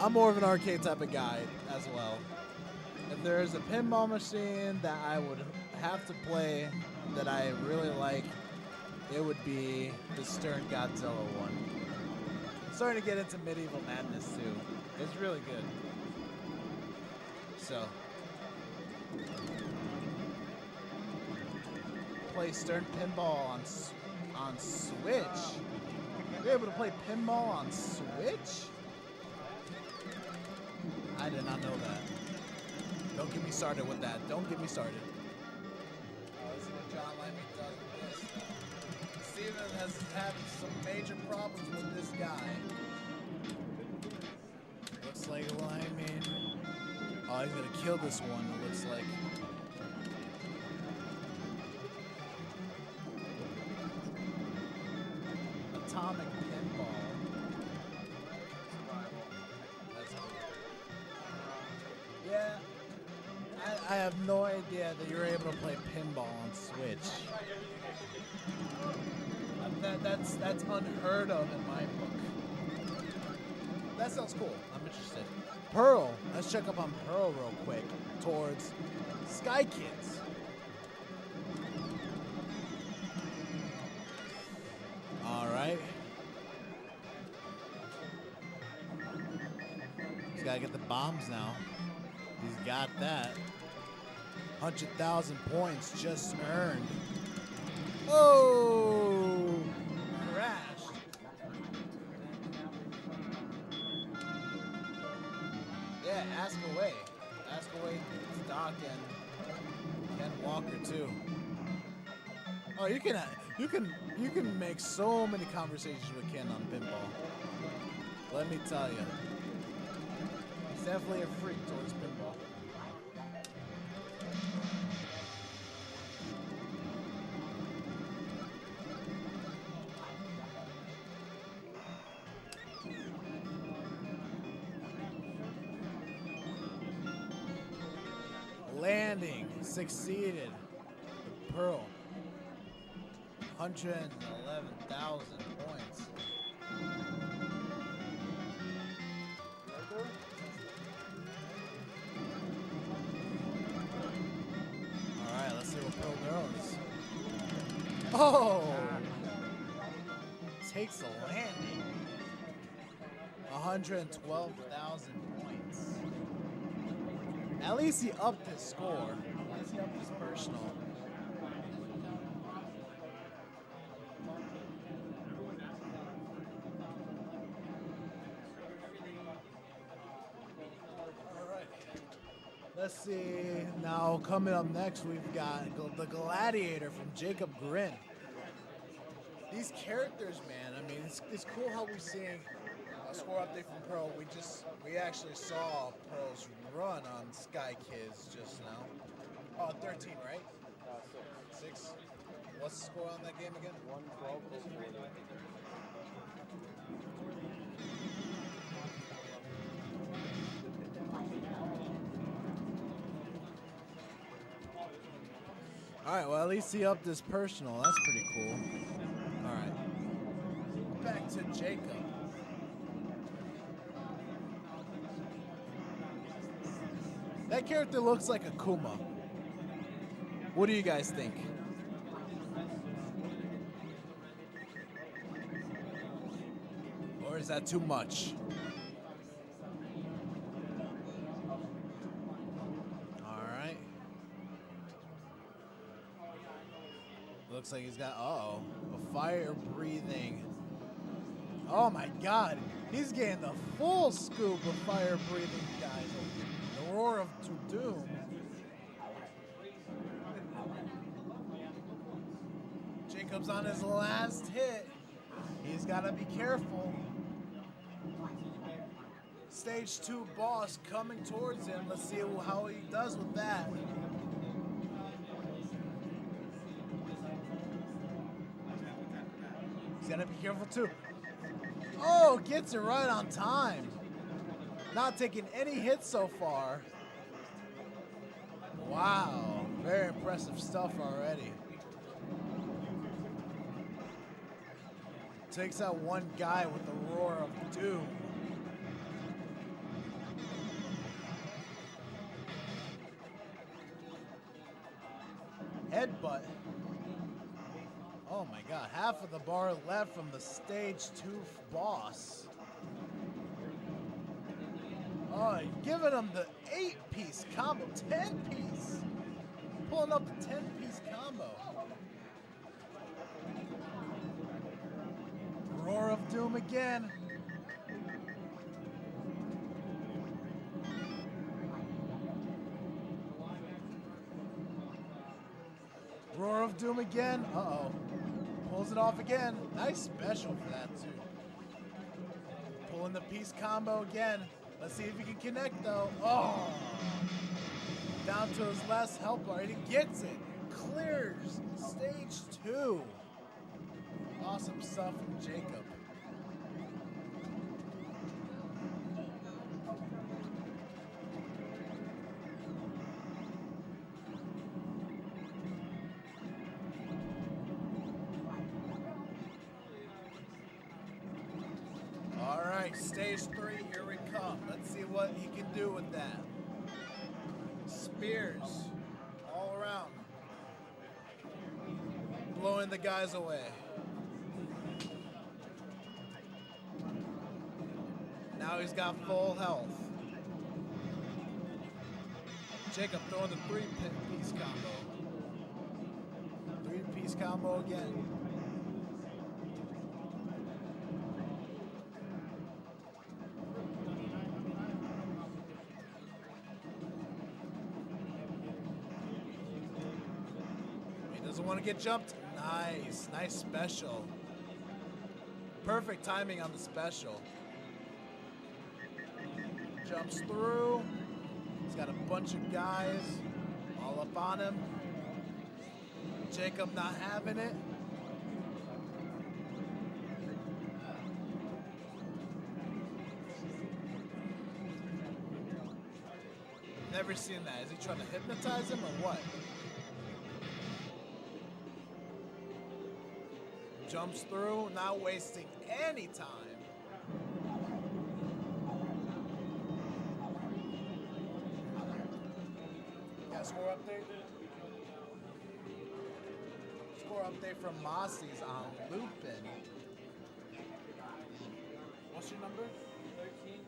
I'm more of an arcade type of guy as well. If there is a pinball machine that I would have to play that I really like, it would be the Stern Godzilla one. Starting to get into Medieval Madness too. It's really good. So, play Stern Pinball on Switch. You're able to play pinball on Switch? I did not know that. Don't get me started with that. Don't get me started. This is what John Limey does with this. Steven has had some major problems with this guy. Looks like Lyman. Oh, he's gonna kill this one, it looks like. Atomic pinball. That's cool. Yeah. I have no idea that you're able to play pinball on Switch. That's unheard of in my book. That sounds cool. I'm interested. Pearl. Let's check up on Pearl real quick towards Sky Kids. All right. He's got to get the bombs now. He's got that. 100,000 points just earned. Oh! Crashed. Yeah, ask away. Ask away to Doc and Ken Walker too. Oh, you can make so many conversations with Ken on pinball. Let me tell you. He's definitely a freak towards pinball. Landing succeeded. The Pearl. 111,000 points. All right, let's see what Pearl goes. Oh! Takes the landing. 112,000 points. At least he upped his score. At least he upped his personal. Let's see. Now coming up next, we've got the Gladiator from Jacob Grin. These characters, man. I mean, it's cool how we're seeing a score update from Pearl. We actually saw Pearl's run on Sky Kids just now. Oh, 13, right? 6. What's the score on that game again? 112. All right, well, at least he upped his personal. That's pretty cool. All right. Back to Jacob. That character looks like a Kuma. What do you guys think? Or is that too much? Looks like he's got, a fire breathing. Oh my God, he's getting the full scoop of fire breathing, guys. The roar of doom. Jacob's on his last hit. He's got to be careful. Stage 2 boss coming towards him. Let's see how he does with that. He's gotta be careful too. Oh, gets it right on time. Not taking any hits so far. Wow, very impressive stuff already. Takes out one guy with the roar of doom. Headbutt. Oh my God, half of the bar left from the stage 2 boss. Oh, giving him the 8-piece combo, 10-piece. Pulling up the 10-piece combo. Roar of doom again. Roar of doom again. Uh-oh. Pulls it off again. Nice special for that, too. Pulling the piece combo again. Let's see if he can connect, though. Oh! Down to his last health bar, and he gets it. Clears stage 2. Awesome stuff from Jacob. All right. right, stage 3, here we come. Let's see what he can do with that. Spears all around. Blowing the guys away. Now he's got full health. Jacob throwing the 3-piece combo. 3-piece combo again. He doesn't want to get jumped. Nice, nice special. Perfect timing on the special. Jumps through. He's got a bunch of guys all up on him. Jacob not having it. Never seen that. Is he trying to hypnotize him or what? Jumps through, not wasting any time. Got a score update? Score update from Mossy's on Lupin. What's your number? 13.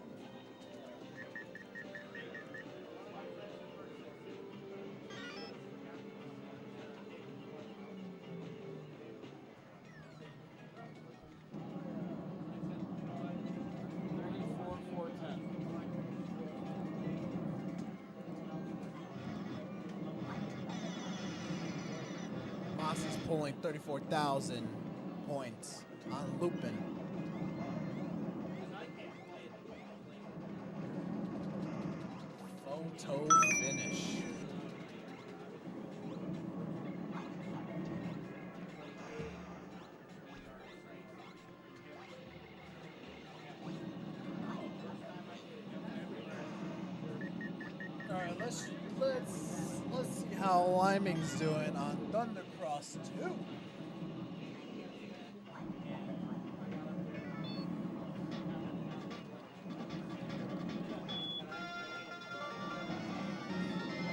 Mossy's pulling 34,000 points on Lupin. Photo finish. All right, let's see how Liming's doing on Thundercross 2.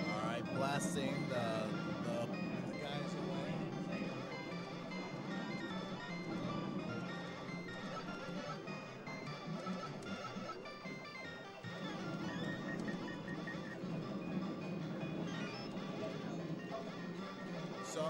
All right, blasting the guys away. So,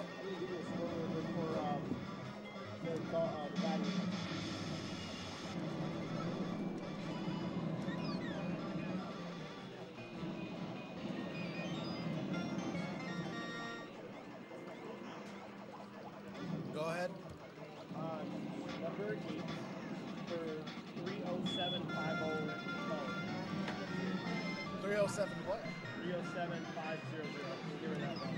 go ahead. Number 8 for 30750. 307 what? 307,500. We'll give her that one.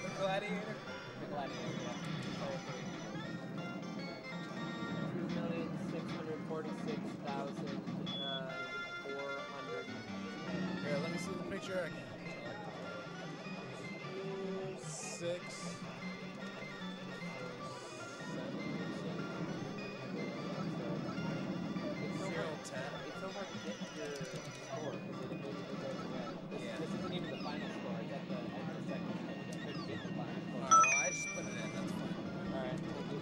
The Gladiator? The Gladiator, yeah. 2,646,400. Here, let me see the picture again. 6. It's so 0, hard. 10. It's so hard to get your score because it immediately goes away. This isn't even the final score. It's at the end of the second. You couldn't get the final score. Alright, well, I just put it in. That's fine. All right. Thank you.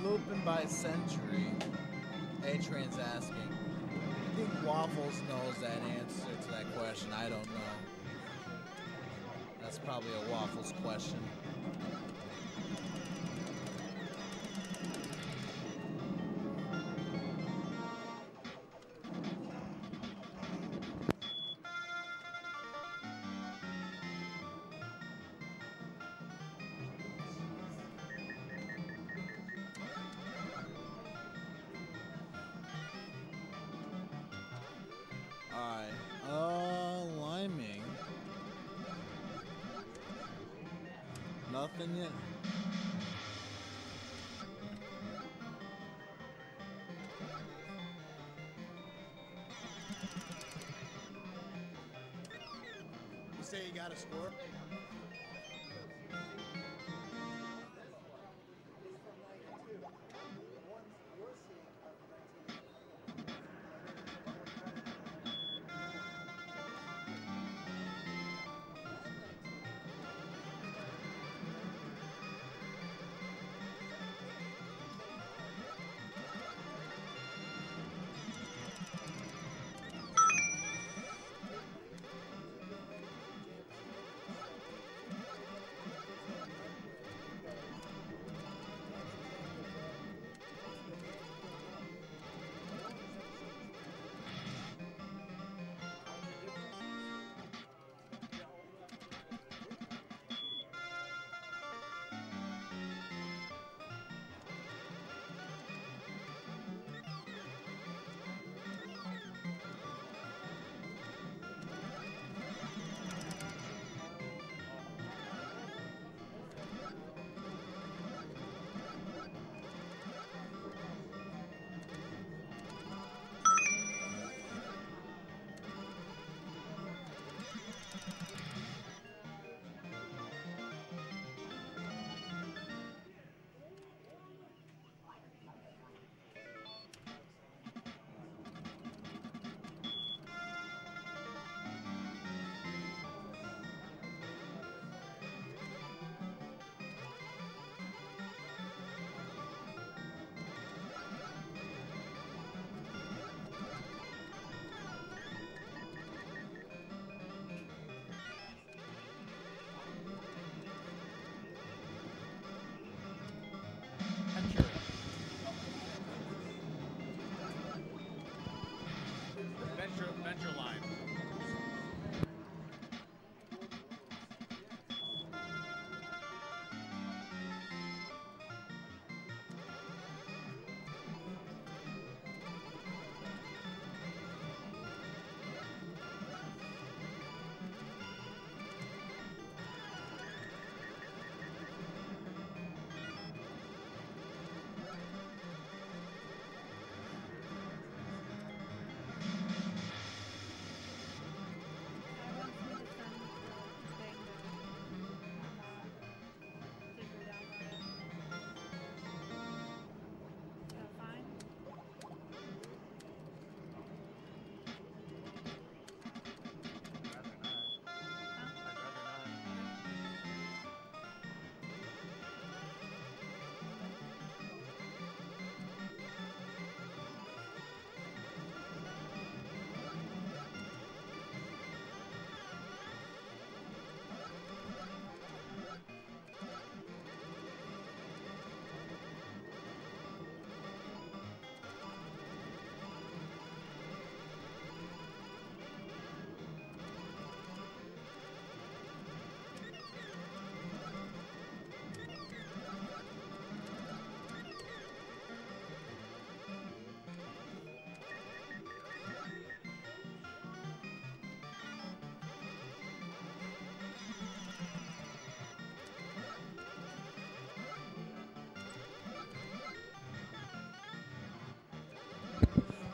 Lupin by Century. A-Train's asking. I think Waffles knows that answer to that question. I don't know. That's probably a Waffles question. Alright. Liming. nothing yet. You say you got a score? Venture line.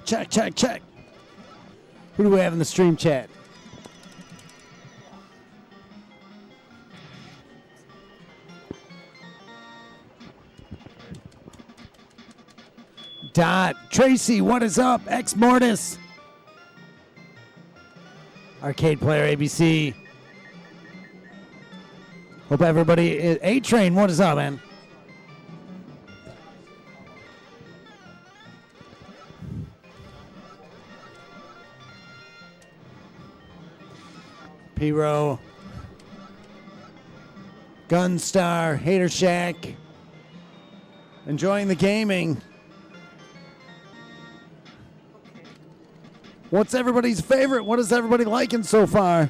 Check, check, check. Who do we have in the stream chat? Dot. Tracy, what is up? Ex Mortis. Arcade Player ABC. Hope everybody is. A-Train, what is up, man? P-Row. Gunstar. Hater Shack. Enjoying the gaming. What's everybody's favorite? What is everybody liking so far?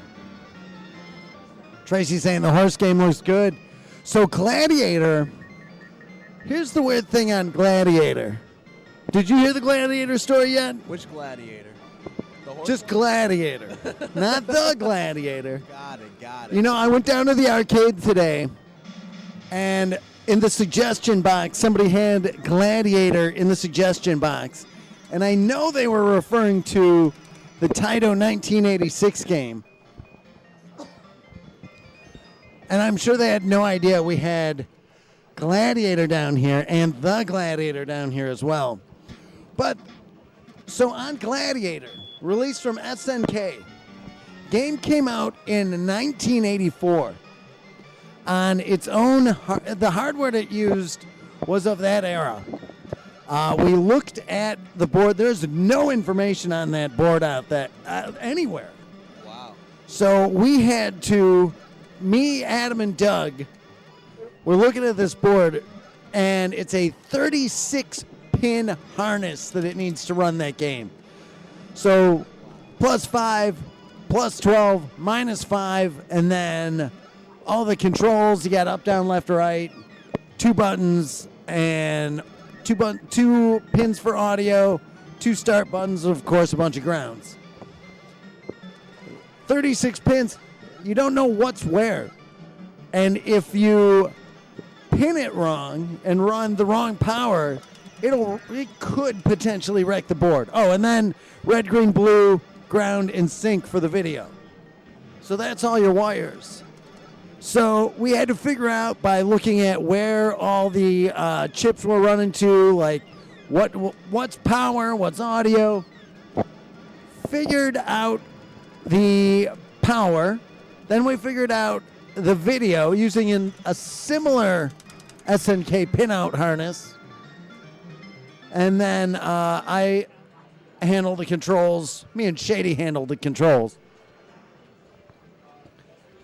Tracy's saying the horse game looks good. So Gladiator, here's the weird thing on Gladiator. Did you hear the Gladiator story yet? Which Gladiator? The horse Just one? Gladiator, not the Gladiator. Got it, got it. You know, I went down to the arcade today, And in the suggestion box, somebody had Gladiator in the suggestion box. And I know they were referring to the Taito 1986 game. And I'm sure they had no idea we had Gladiator down here and the Gladiator down here as well. But, so on Gladiator, released from SNK, game came out in 1984. On its own, the hardware it used was of that era. We looked at the board. There's no information on that board out there anywhere. Wow. So we had to, me, Adam, and Doug, we're looking at this board, and it's a 36-pin harness that it needs to run that game. So +5, +12, -5, and then all the controls. You got up, down, left, right, 2 buttons, and 2 pins for audio, 2 start buttons, of course, a bunch of grounds. 36 pins, you don't know what's where. And if you pin it wrong and run the wrong power, it could potentially wreck the board. Oh, and then red, green, blue, ground, and sync for the video. So that's all your wires. So we had to figure out by looking at where all the chips were running to, like what's power, what's audio. Figured out the power. Then we figured out the video using a similar SNK pinout harness. And then I handled the controls. Me and Shady handled the controls.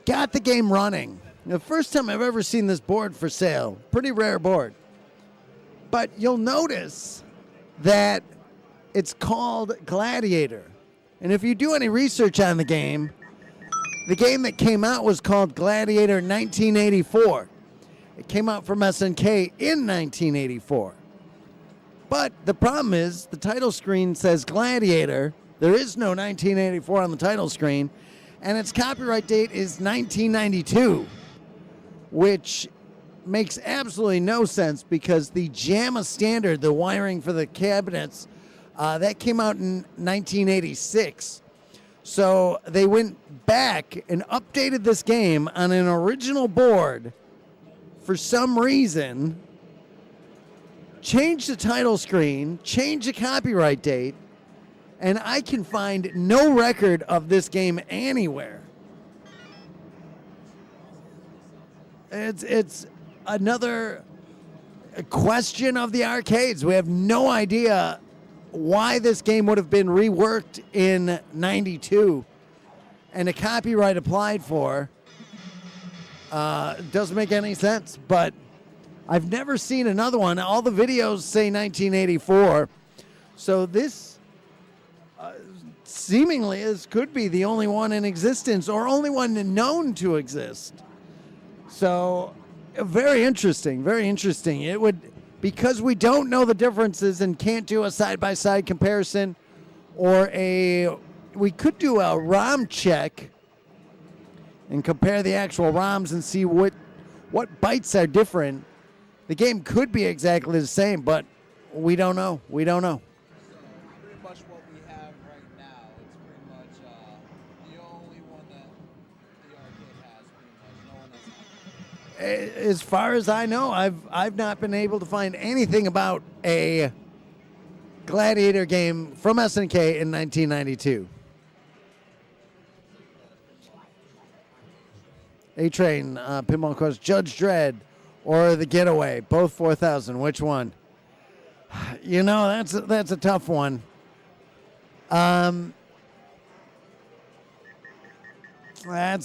Got the game running. The first time I've ever seen this board for sale. Pretty rare board. But you'll notice that it's called Gladiator. And if you do any research on the game that came out was called Gladiator 1984. It came out from SNK in 1984. But the problem is the title screen says Gladiator. There is no 1984 on the title screen. And its copyright date is 1992, which makes absolutely no sense because the JAMA standard, the wiring for the cabinets, that came out in 1986. So they went back and updated this game on an original board for some reason, changed the title screen, changed the copyright date, and I can find no record of this game anywhere. It's another question of the arcades. We have no idea why this game would have been reworked in 92 and a copyright applied for. Doesn't make any sense, but I've never seen another one. All the videos say 1984. So this seemingly could be the only one in existence or only one known to exist. So very interesting, very interesting. It would, because we don't know the differences and can't do a side-by-side comparison or we could do a ROM check and compare the actual ROMs and see what bytes are different. The game could be exactly the same, but we don't know. We don't know. Pretty much what we have right now. It's pretty much the only one that the arcade has. Pretty much, no one else has. As far as I know, I've not been able to find anything about a Gladiator game from SNK in 1992. A-Train, Pinball Quest, Judge Dredd, or The Getaway, both 4,000. Which one? You know, that's a tough one. That's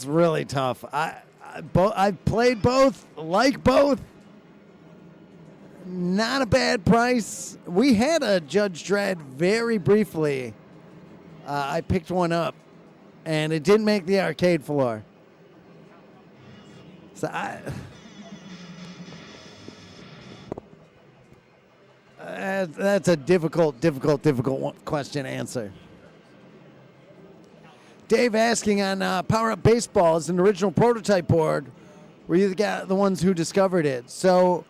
really tough. I've played both, like both. Not a bad price. We had a Judge Dredd very briefly. I picked one up, and it didn't make the arcade floor. So that's a difficult question to answer. Dave asking on Power Up Baseball is an original prototype board were you the ones who discovered it? So,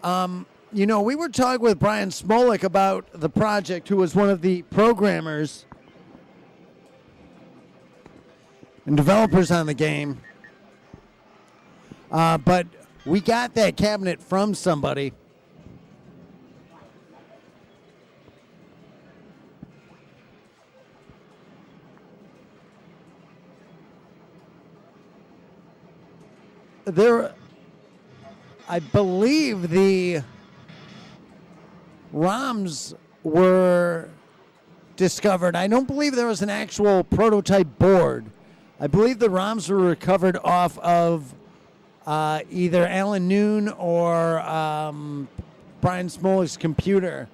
you know, we were talking with Brian Smolik about the project, who was one of the programmers and developers on the game. But we got that cabinet from somebody. I believe the ROMs were discovered. I don't believe there was an actual prototype board. I believe the ROMs were recovered off of either Alan Noon or Brian Smolik's computer.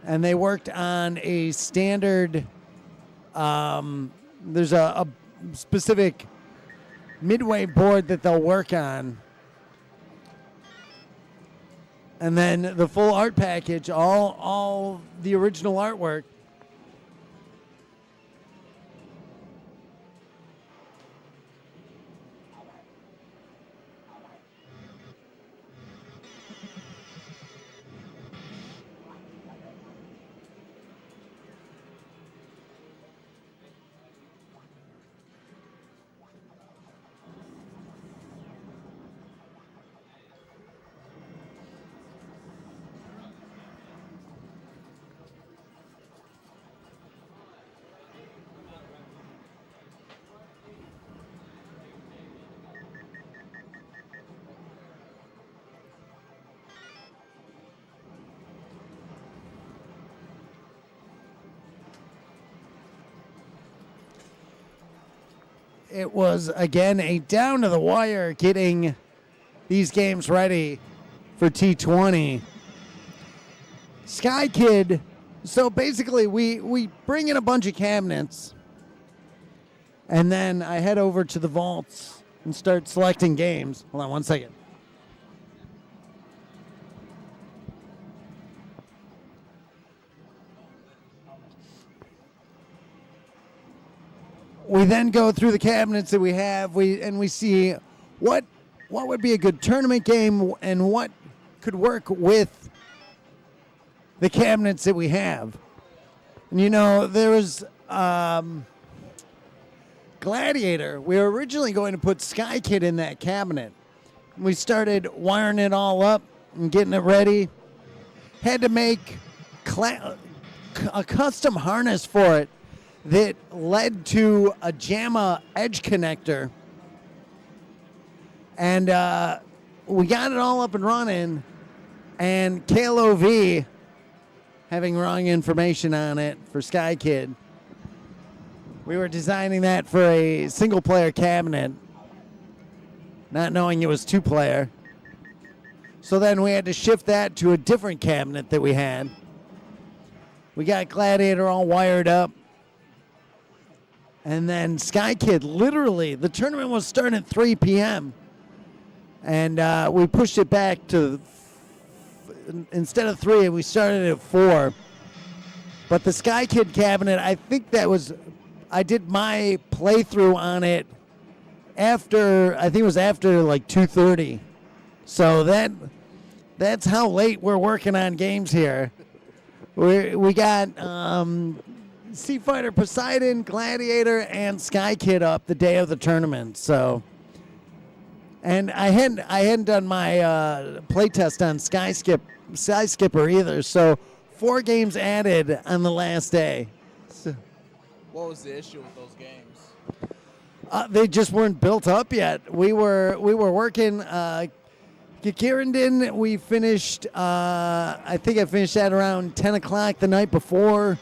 And they worked on a standard, there's a specific midway board that they'll work on. And then the full art package, all the original artwork. It was, again, a down to the wire getting these games ready for T20. Sky Kid, so basically we bring in a bunch of cabinets, and then I head over to the vaults and start selecting games. Hold on one second. We then go through the cabinets that we have, we see what would be a good tournament game and what could work with the cabinets that we have. And you know, there was Gladiator. We were originally going to put Sky Kid in that cabinet. We started wiring it all up and getting it ready. Had to make a custom harness for it that led to a JAMA edge connector. And we got it all up and running, and KLOV, having wrong information on it for Sky Kid, we were designing that for a single-player cabinet, not knowing it was two-player. So then we had to shift that to a different cabinet that we had. We got Gladiator all wired up. And then Sky Kid, literally, the tournament was starting at 3 p.m. And we pushed it back to, instead of 3, we started at 4. But the Sky Kid cabinet, I think I did my playthrough on it after, I think it was after like 2:30. So that's how late we're working on games here. We got Sea Fighter Poseidon, Gladiator, and Sky Kid up the day of the tournament. So, and I hadn't done my playtest on Sky Skipper either. So, 4 games added on the last day. So, What was the issue with those games? they just weren't built up yet. We were working. Kirindin, we finished. I think I finished that around 10 o'clock the night before.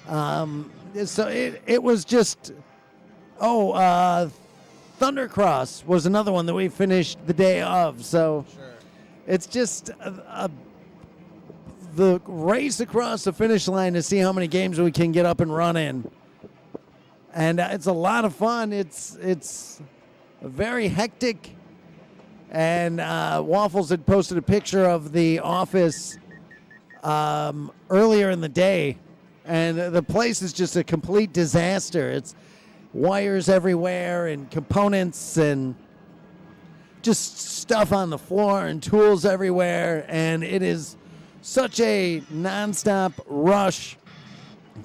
So it was just, Thundercross was another one that we finished the day of. So Sure. it's just the race across the finish line to see how many games we can get up and running. And it's a lot of fun. It's very hectic. And Waffles had posted a picture of the office earlier in the day. And the place is just a complete disaster. It's wires everywhere and components, and just stuff on the floor and tools everywhere, and it is such a nonstop rush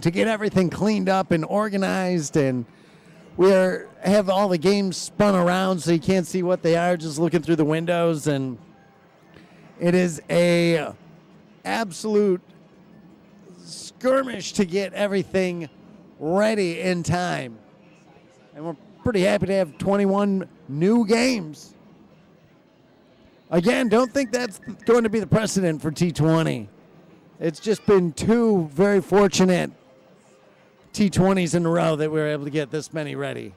to get everything cleaned up and organized, and have all the games spun around so you can't see what they are just looking through the windows, and it is a absolute skirmish to get everything ready in time. And we're pretty happy to have 21 new games. Again, don't think that's going to be the precedent for T20. It's just been 2 very fortunate T20s in a row that we were able to get this many ready.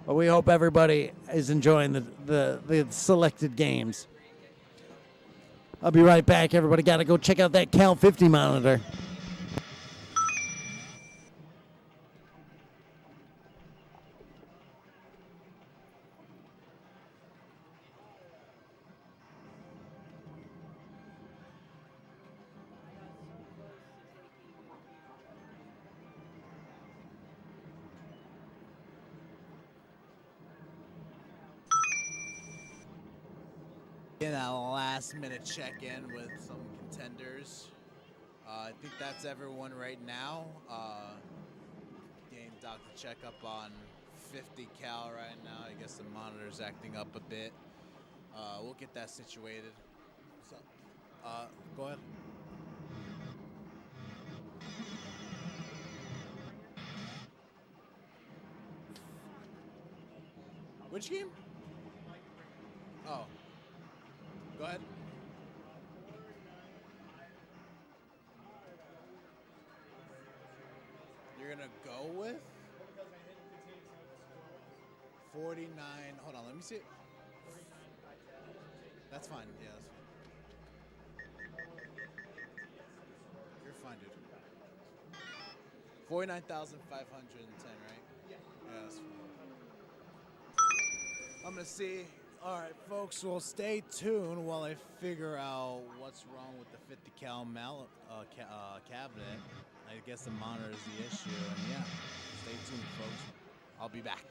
But we hope everybody is enjoying the selected games. I'll be right back. Everybody got to go check out that Cal 50 monitor. In a last minute check-in with some contenders. I think that's everyone right now. Getting Doctor checkup on 50 cal right now. I guess the monitor's acting up a bit. We'll get that situated. So, go ahead. Which game? Oh. Go ahead. You're gonna go with 49. Hold on, let me see it. That's fine. Yeah, that's fine. You're fine, dude. 49,510, right? Yeah, that's fine. I'm gonna see. All right, folks, well, stay tuned while I figure out what's wrong with the 50 cal cabinet. I guess the monitor is the issue, and yeah, stay tuned, folks. I'll be back.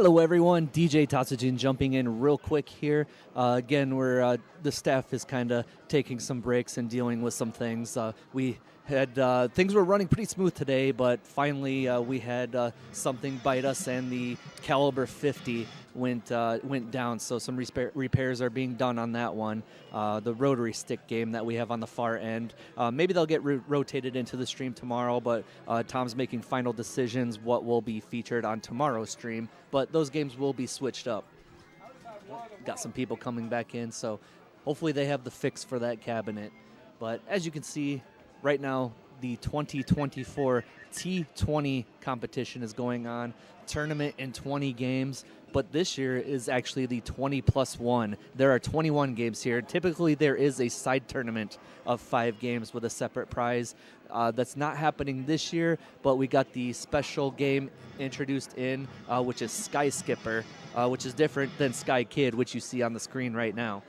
Hello, everyone. DJ Tatsujin jumping in real quick here. Again, the staff is kind of taking some breaks and dealing with some things. We had things were running pretty smooth today, but finally we had something bite us, and the caliber 50 went down. So some repairs are being done on that one. The rotary stick game that we have on the far end. Maybe they'll get rotated into the stream tomorrow, but Tom's making final decisions what will be featured on tomorrow's stream. But those games will be switched up. Got some people coming back in, so hopefully they have the fix for that cabinet. But as you can see, right now the 2024 T20 competition is going on. Tournament in 20 games, but this year is actually the 20+1. There are 21 games here. Typically, there is a side tournament of 5 games with a separate prize. That's not happening this year, but we got the special game introduced in, which is Sky Skipper, which is different than Sky Kid, which you see on the screen right now.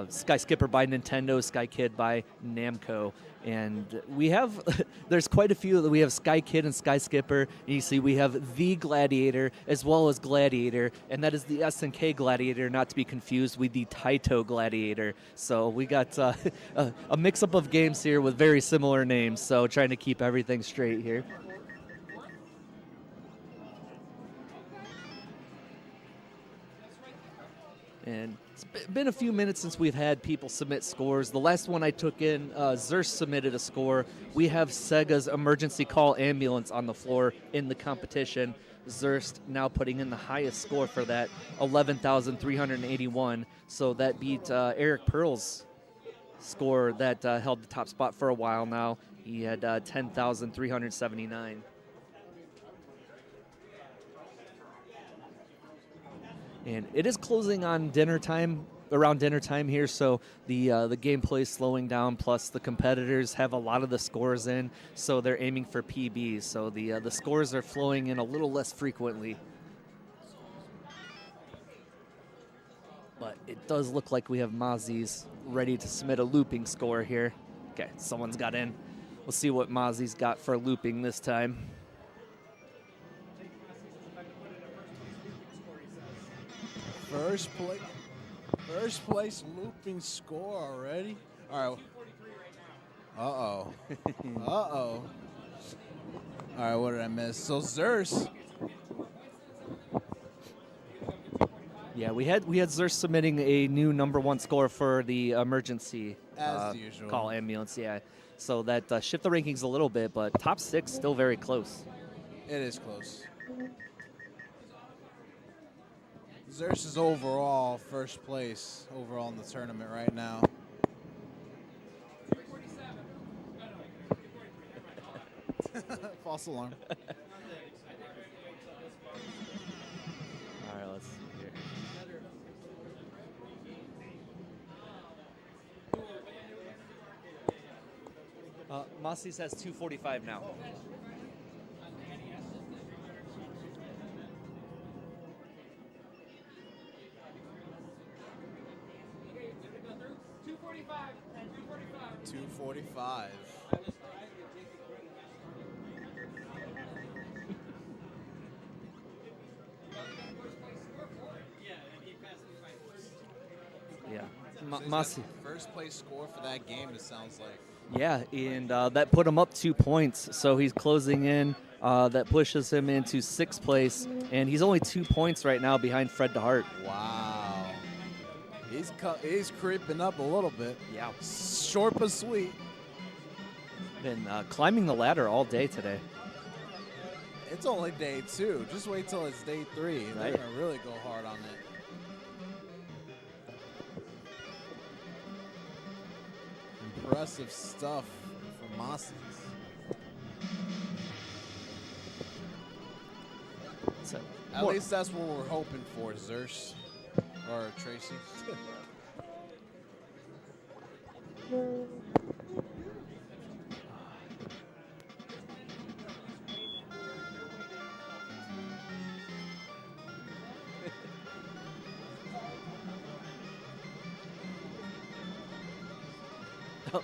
Sky Skipper by Nintendo, Sky Kid by Namco. And we have, there's quite a few that we have Sky Kid and Sky Skipper. And you see we have the Gladiator as well as Gladiator, and that is the SNK Gladiator, not to be confused with the Taito Gladiator. So we got a mix-up of games here with very similar names, so trying to keep everything straight here. And it's been a few minutes since we've had people submit scores. The last one I took in, Zerst submitted a score. We have Sega's Emergency Call Ambulance on the floor in the competition. Zerst now putting in the highest score for that, 11,381. So that beat Eric Pearl's score that held the top spot for a while now. He had 10,379. And it is closing on dinner time, around dinner time here, so the gameplay is slowing down, plus the competitors have a lot of the scores in, so they're aiming for PBs, so the scores are flowing in a little less frequently. But it does look like we have Mozzie's ready to submit a looping score here. Okay, someone's got in. We'll see what Mozzie's got for looping this time. First place looping score already. All right. Uh-oh. Uh-oh. All right, what did I miss? So Zerst. Yeah, we had Zerst submitting a new #1 score for the emergency As usual. call ambulance. Yeah, so that shift the rankings a little bit, but top 6 still very close. It is close. Zerst is overall first place overall in the tournament right now. False alarm. All right, let's see here. Mossy says 245 now. .245. Yeah, So he's Mossy. got the first place score for that game, it sounds like. Yeah, and that put him up 2 points, so he's closing in. That pushes him into 6th place, and he's only 2 points right now behind Fred DeHart. Wow. He's creeping up a little bit. Yeah. Short but sweet. Been climbing the ladder all day today. It's only day 2. Just wait till it's day 3. They're Right. going to really go hard on it. Impressive stuff from Mossies. So, At least that's what we're hoping for, Zerst. Or Tracy.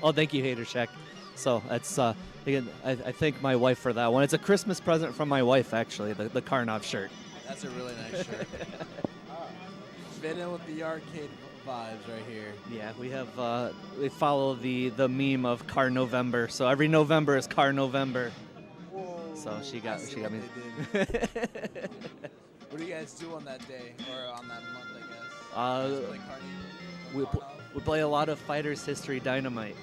oh, thank you, Hater Shack. So that's again, I thank my wife for that one. It's a Christmas present from my wife, actually, the Karnov shirt. That's a really nice shirt. Fit in with the arcade vibes right here. Yeah, we have we follow the meme of Car November. So every November is Car November. So she got I see me. what they did. What do you guys do on that day or on that month? I guess. You guys play Carnival? We play a lot of Fighters History Dynamite.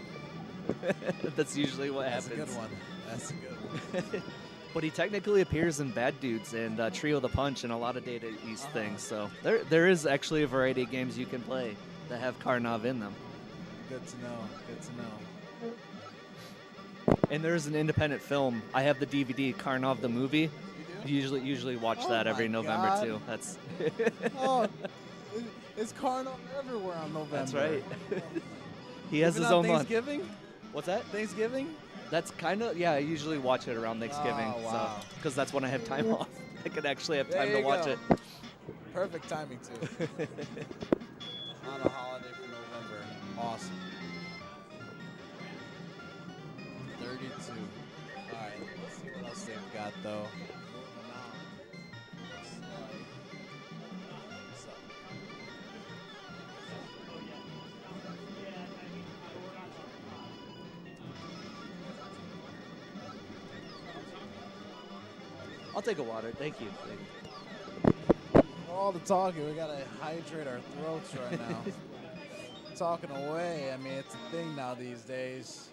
That's usually what That's happens. a good one. That's a good one. But he technically appears in Bad Dudes and Trio the Punch and a lot of Data East things. So there is actually a variety of games you can play that have Karnov in them. Good to know. Good to know. And there's an independent film. I have the DVD, Karnov the movie. You do? Usually watch Oh that every my November God. too. That's Oh, it's Carnival everywhere on November. that's right. He has Even his on own month. Thanksgiving? What's that? Thanksgiving? That's kind of I usually watch it around Thanksgiving, Oh, wow. because that's when I have time off. I could actually have time There to you watch go. it. Perfect timing too. On a holiday for November. Awesome. 32. All right, let's see what else they've got though. Moving on. What's up? I'll take a water. Thank you. For all the talking, we gotta hydrate our throats right now. Talking away, I mean, it's a thing now these days.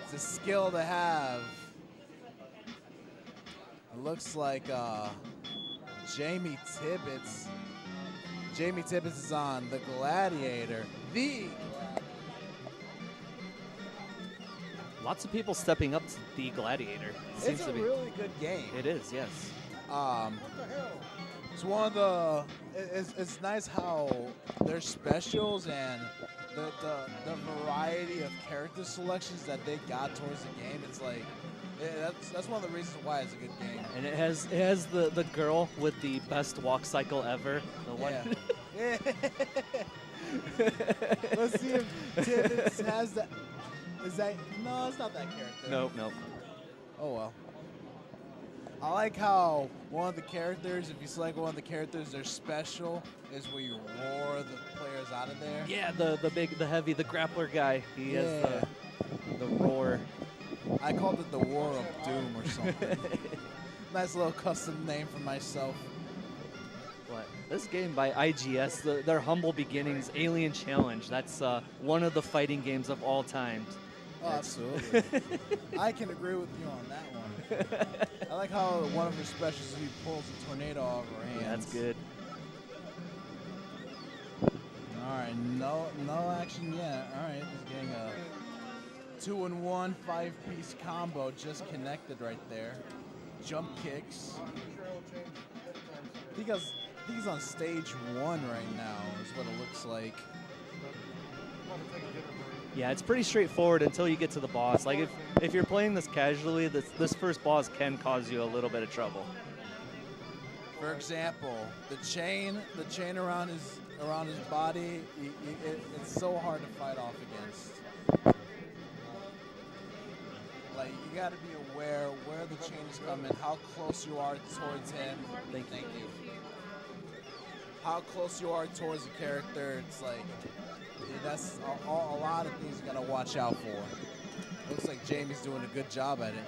It's a skill to have. It looks like Jamie Tibbetts is on the Gladiator. Lots of people stepping up to the Gladiator. It's a really good game. It is, yes. It's one of the. It's nice how their specials and the variety of character selections that they got towards the game. It's like that's one of the reasons why it's a good game. And it has the girl with the best walk cycle ever. The one. Yeah. Let's see if Tibbetts has that. Is that no? It's not that character. Nope. Oh well. I like how one of the characters, if you select one of the characters, their special is where you roar the players out of there. Yeah, the big, the heavy, the grappler guy. He has the roar. I called it the War of Doom or something. Nice little custom name for myself. What? This game by IGS, their humble beginnings, Alien Challenge. That's one of the fighting games of all time. Oh, absolutely. I can agree with you on that one. I like how one of her specials he pulls a tornado off her hands. Yeah, that's good. All right, no action yet. All right, he's getting a 2-in-1 5-piece combo just connected right there. Jump kicks. I think he's on stage 1 right now, is what it looks like. Yeah, it's pretty straightforward until you get to the boss. Like if you're playing this casually, this first boss can cause you a little bit of trouble. For example, the chain around his body, it's so hard to fight off against. Like you got to be aware where the chain is coming, how close you are towards him. Thank you. How close you are towards the character. It's like that's a lot of things you got to watch out for. Looks like Jamie's doing a good job at it.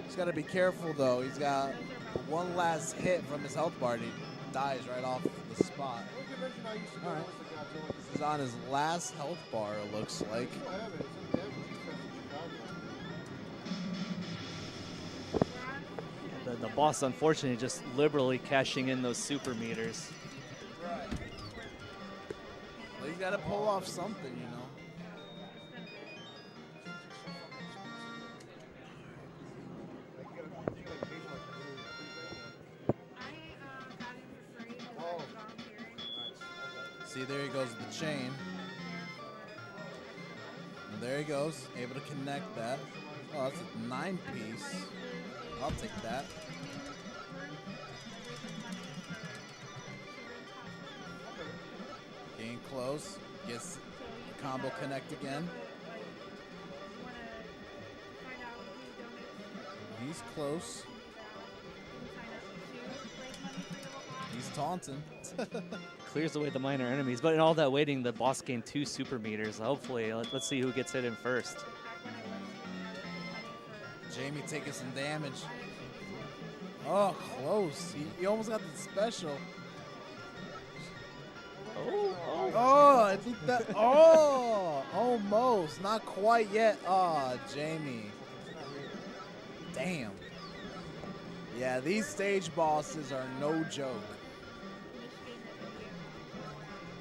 He's got to be careful though. He's got one last hit from his health bar and he dies right off the spot. All right. This is on his last health bar, it looks like. The boss, unfortunately, just liberally cashing in those super meters. Right. Well, you got to pull off something, you know. See, there he goes with the chain. And there he goes, able to connect that. Oh, that's a 9-piece. I'll take that. Getting close. Gets the combo connect again. He's close. He's taunting. Clears away the minor enemies, but in all that waiting, the boss gained 2 super meters. Hopefully, let's see who gets hit in first. Jamie taking some damage. Oh, close. He almost got the special. Oh, I think that. Oh, almost. Not quite yet. Oh, Jamie. Damn. Yeah, these stage bosses are no joke.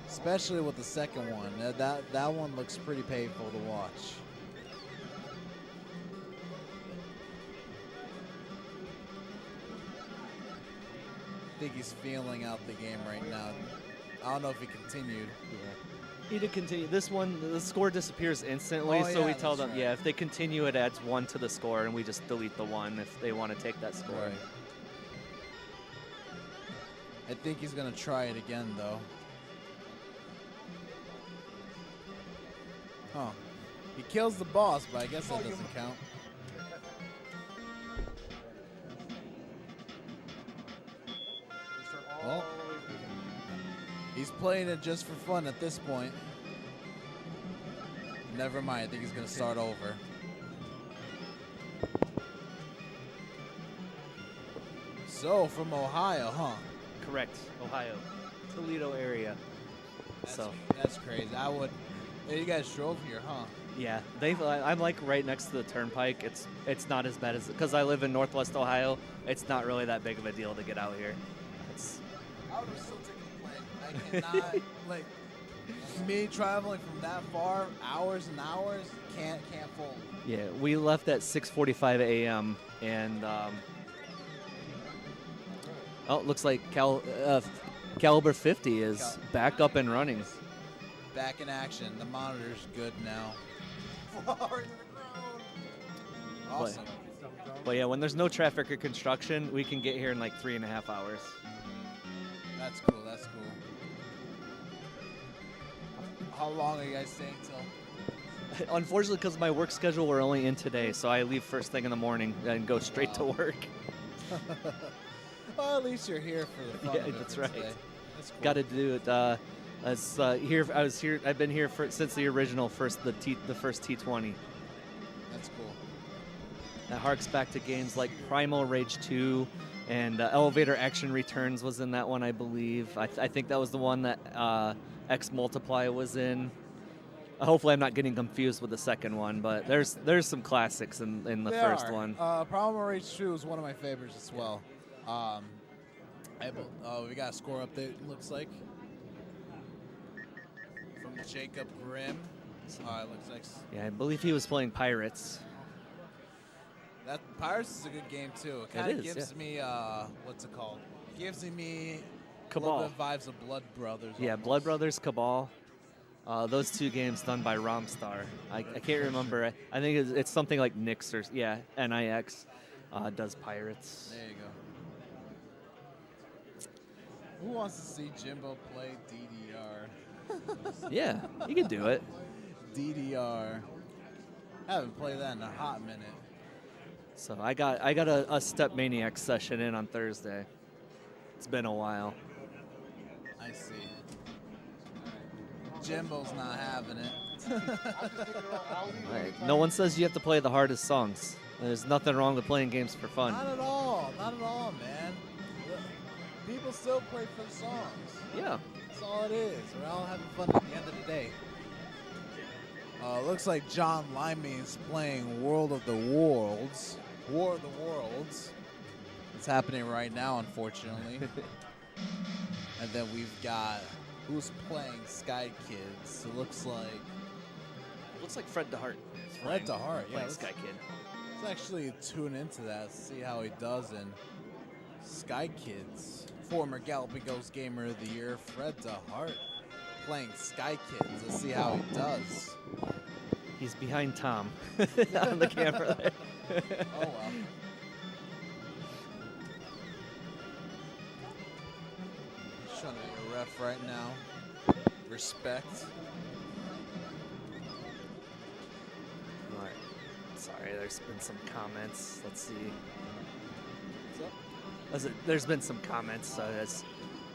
Especially with the second one. That one looks pretty painful to watch. I think he's feeling out the game right now. I don't know if he continued. Yeah. He did continue. This one, the score disappears instantly, Oh, so yeah, we tell that's them, right. yeah, if they continue, it adds 1 to the score, and we just delete the 1 if they want to take that score. Right. I think he's gonna try it again, though. Huh. He kills the boss, but I guess that doesn't count. Well, he's playing it just for fun at this point. Never mind, I think he's gonna start over. So, from Ohio, huh? Correct. Ohio. Toledo area. That's crazy. Hey, you guys drove here, huh? Yeah, I'm like right next to the turnpike. It's not as bad as, because I live in Northwest Ohio. It's not really that big of a deal to get out here. I would have still taken the plane. I cannot, like, me traveling from that far, hours and hours, can't fold. Yeah, we left at 6:45 a.m. and looks like Caliber 50 is back up and running. Back in action. The monitor's good now. Awesome. But yeah, when there's no traffic or construction, we can get here in like 3.5 hours. That's cool. That's cool. How long are you guys staying till? Unfortunately, because my work schedule, we're only in today, so I leave first thing in the morning and go straight to work. Well, at least you're here for the fun Yeah, of it that's for right. today. That's cool. Got to do it. I've been here since the original the first T20. That's cool. That harks back to games like Primal Rage 2 and Elevator Action Returns was in that one, I believe. I think that was the one that X Multiply was in. Hopefully, I'm not getting confused with the second one, but there's some classics in the first one. Primal Rage 2 is one of my favorites as well. We got a score update, it looks like. From Jacob Grimm. It looks like Yeah, I believe he was playing Pirates. that Pirates is a good game too. It It kind of is, gives me what's it called? Gives me a Cabal. little bit of vibes of Blood Brothers. Yeah, almost. Blood Brothers, Cabal. Those 2 games done by Romstar. I can't remember. I think it's something like Nix or NIX does Pirates. There you go. Who wants to see Jimbo play DDR? Yeah, you can do it. DDR. I haven't played that in a hot minute. So I got a Step Maniac session in on Thursday. It's been a while. I see. Jimbo's not having it. Right. No one says you have to play the hardest songs. There's nothing wrong with playing games for fun. Not at all. Not at all, man. People still play for the songs. Yeah. That's all it is. We're all having fun at the end of the day. Looks like John Limey is playing World of the Worlds. War of the Worlds. It's happening right now, unfortunately. And then we've got who's playing Sky Kids. It looks like Fred DeHart. Fred DeHart. Yeah, Playing let's Sky Kid. actually tune into that, see how he does in Sky Kids. Former Galloping Ghost Gamer of the Year, Fred DeHart, playing Sky Kids. Let's see how he does. He's behind Tom on the camera there. Oh well. He's trying to be a ref right now. Respect. All right. Sorry, there's been some comments. Let's see. What's up? There's been some comments.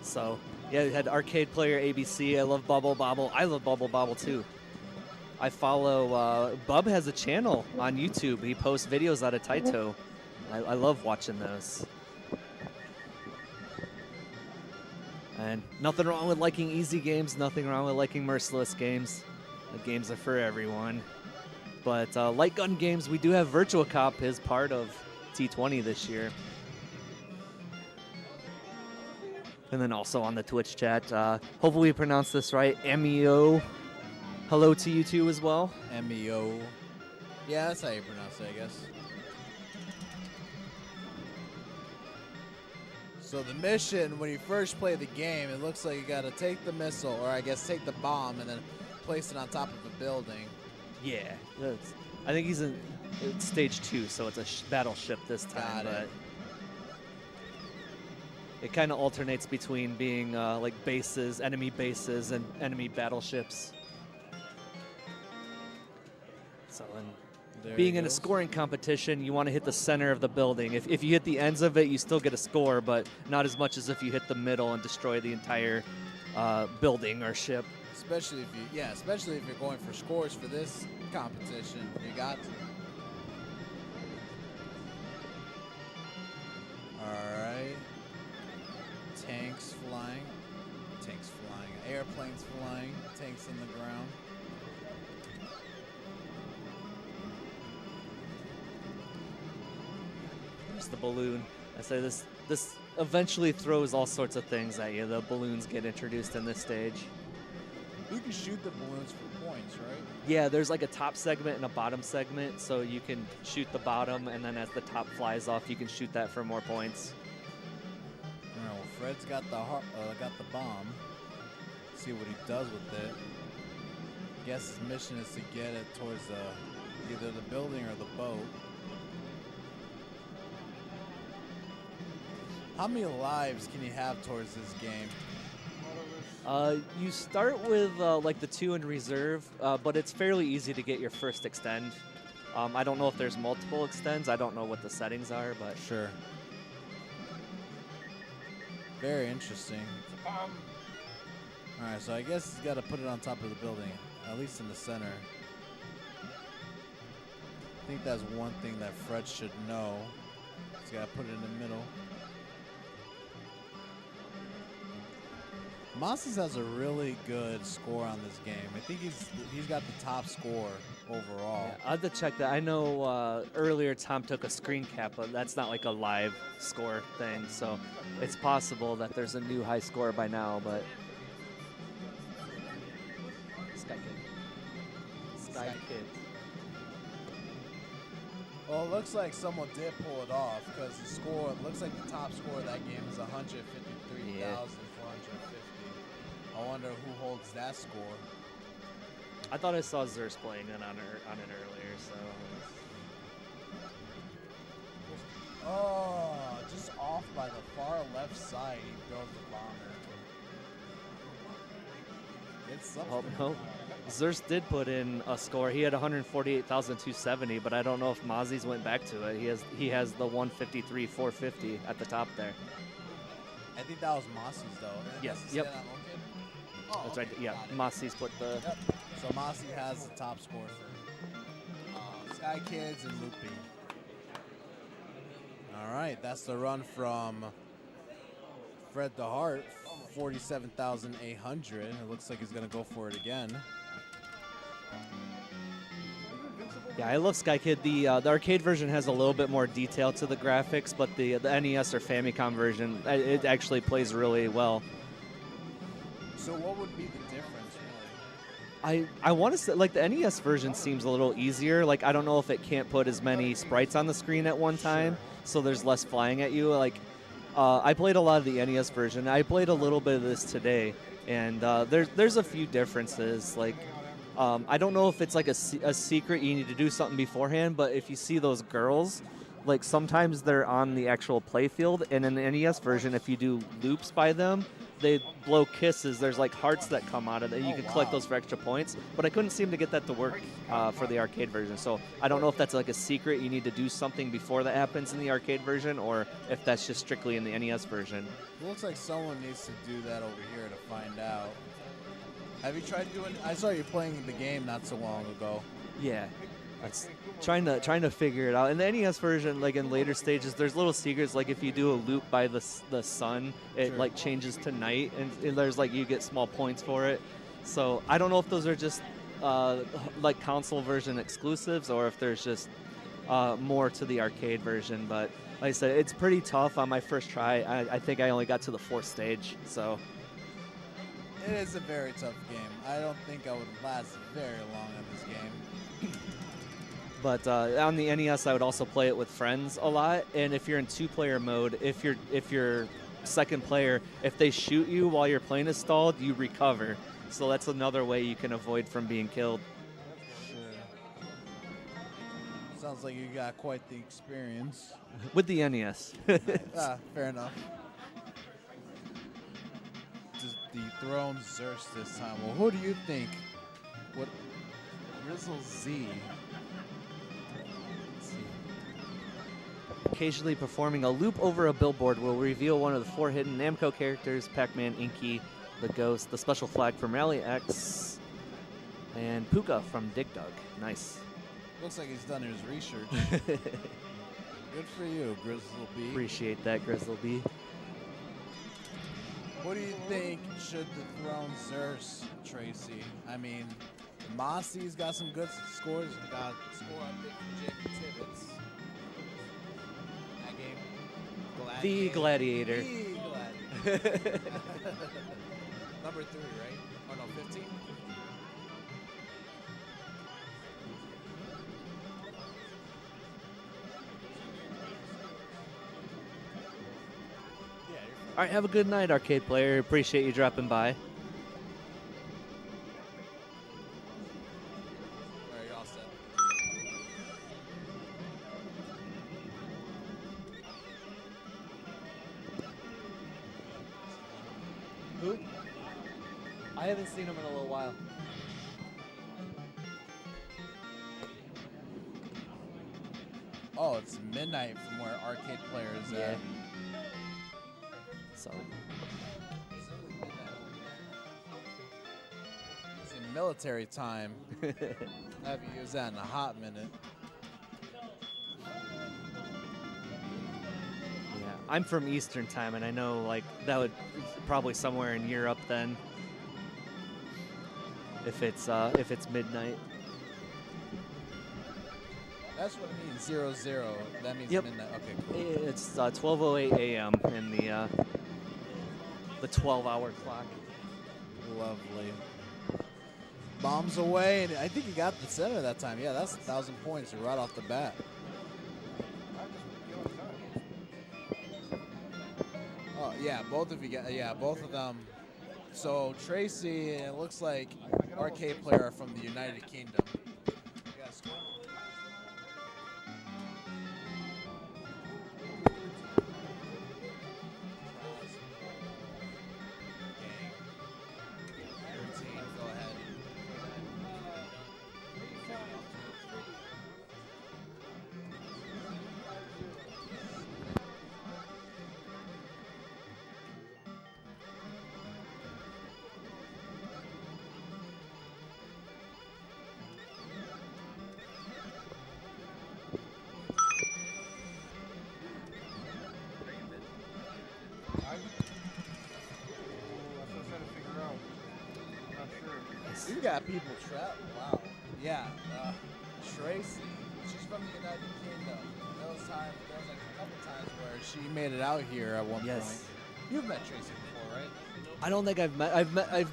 So yeah, it had Arcade Player ABC. I love Bubble Bobble. I love Bubble Bobble too. I follow Bub has a channel on YouTube. He posts videos out of Taito. I love watching those. And nothing wrong with liking easy games. Nothing wrong with liking merciless games. The games are for everyone. But light gun games, we do have Virtual Cop as part of T20 this year. And then also on the Twitch chat, hopefully we pronounced this right, MEO. Hello to you too as well. MEO. Yeah, that's how you pronounce it, I guess. So the mission, when you first play the game, it looks like you got to take the missile, or I guess take the bomb, and then place it on top of a building. Yeah, I think he's in it's stage 2, so it's a battleship this time. Got it. But it kind of alternates between being like bases, enemy bases, and enemy battleships. So, There being he in a goes. scoring competition, you want to hit the center of the building. If you hit the ends of it, you still get a score, but not as much as if you hit the middle and destroy the entire building or ship. Especially if you're going for scores for this competition, you got to. All right. Tanks flying, airplanes flying, tanks on the ground. There's the balloon. I say this eventually throws all sorts of things at you. The balloons get introduced in this stage. You can shoot the balloons for points, right? Yeah, there's like a top segment and a bottom segment, so you can shoot the bottom, and then as the top flies off, you can shoot that for more points. All right, well, Fred's got the bomb. See what he does with it. Guess his mission is to get it towards either the building or the boat. How many lives can you have towards this game? You start with like the 2 in reserve, but it's fairly easy to get your first extend. I don't know if there's multiple extends. I don't know what the settings are, but Sure. Very interesting. All right, so I guess he's got to put it on top of the building, at least in the center. I think that's one thing that Fred should know. He's got to put it in the middle. Mosses has a really good score on this game. I think he's got the top score overall. yeah, I have to check that. I know earlier Tom took a screen cap, but that's not like a live score thing, so it's possible that there's a new high score by now, but Sky Kid. Well, it looks like someone did pull it off because the score, it looks like the top score of that game is 153,450. I wonder who holds that score. I thought I saw Zers playing it on it earlier, so. Oh, just off by the far left side, he throws the bomber. It's something. Oh, no. Zers did put in a score. He had 148,270, but I don't know if Mozzie's went back to it. He has the 153,450 at the top there. I think that was Mossy's though. Yes, Does it say yep. that on Lookit? Oh, That's okay, right. Yeah, got it. Mozzie's put the. Yep. So Mossy has the top score for Sky Kids and Loopy. All right, that's the run from Fred the Heart, 47,800. It looks like he's gonna go for it again. Yeah, I love Sky Kid. The arcade version has a little bit more detail to the graphics, but the NES or Famicom version, it actually plays really well. So what would be the difference, really? I want to say, like, the NES version seems a little easier. Like, I don't know if it can't put as many sprites on the screen at one time, so there's less flying at you. Like, I played a lot of the NES version. I played a little bit of this today, and there's a few differences. Like, I don't know if it's like a secret you need to do something beforehand, but if you see those girls, like, sometimes they're on the actual playfield, and in the NES version, if you do loops by them, they blow kisses, there's like hearts that come out of it. You can collect wow. those for extra points, but I couldn't seem to get that to work for the arcade version. So I don't know if that's like a secret. You need to do something before that happens in the arcade version, or if that's just strictly in the NES version. Looks like someone needs to do that over here to find out. Have you tried doing? I saw you playing the game not so long ago. Yeah, that's trying to figure it out. In the NES version, like in later stages, there's little secrets. Like if you do a loop by the sun, it Sure. like changes to night, and there's like you get small points for it. So I don't know if those are just like console version exclusives, or if there's just more to the arcade version. But like I said, it's pretty tough on my first try. I think I only got to the 4th stage. So It is a very tough game. I don't think I would last very long in this game. But on the NES, I would also play it with friends a lot. And if you're in 2-player mode, if you're second player, if they shoot you while your plane is stalled, you recover. So that's another way you can avoid from being killed. Sure. Sounds like you got quite the experience. With the NES. Fair enough. Just dethrone Zeus this time. Well, who do you think? What? Grizzle Z. Let's see. Occasionally performing a loop over a billboard will reveal one of the 4 hidden Namco characters: Pac-Man, Inky, the Ghost, the special flag from Rally X, and Puka from Dig Dug. Nice. Looks like he's done his research. Good for you, Grizzle B. Appreciate that, Grizzle B. What do you think should dethrone Zeus, Tracy? I mean, Mossy's got some good scores. Got a score, I think, from Jamie Tibbetts. That game. The Gladiator. The Gladiator. Number 3, right? Oh, no, 15? All right, have a good night, arcade player. Appreciate you dropping by. All right, you're all set. Who? I haven't seen him in a little while. Oh, it's midnight from where arcade player is Yeah. at. So It's in military time. I haven't used that in a hot minute. yeah, I'm from Eastern time, and I know like that would probably somewhere in Europe then. If it's midnight. That's what it means, 00. That means Yep. midnight. Okay, cool. It's 12:08 a.m. in the 12-hour clock. Lovely. Bombs away, and I think he got the center that time. Yeah, that's 1,000 points right off the bat. Oh yeah, both of you got. Yeah, both of them. So Tracy, it looks like arcade player are from the United Kingdom. You got a score? Go ahead. You got people trapped. Wow. Yeah. Tracy. She's from the United Kingdom. There was like a couple times where she made it out here at one Yes. point. You've met Tracy before, right? I don't think I've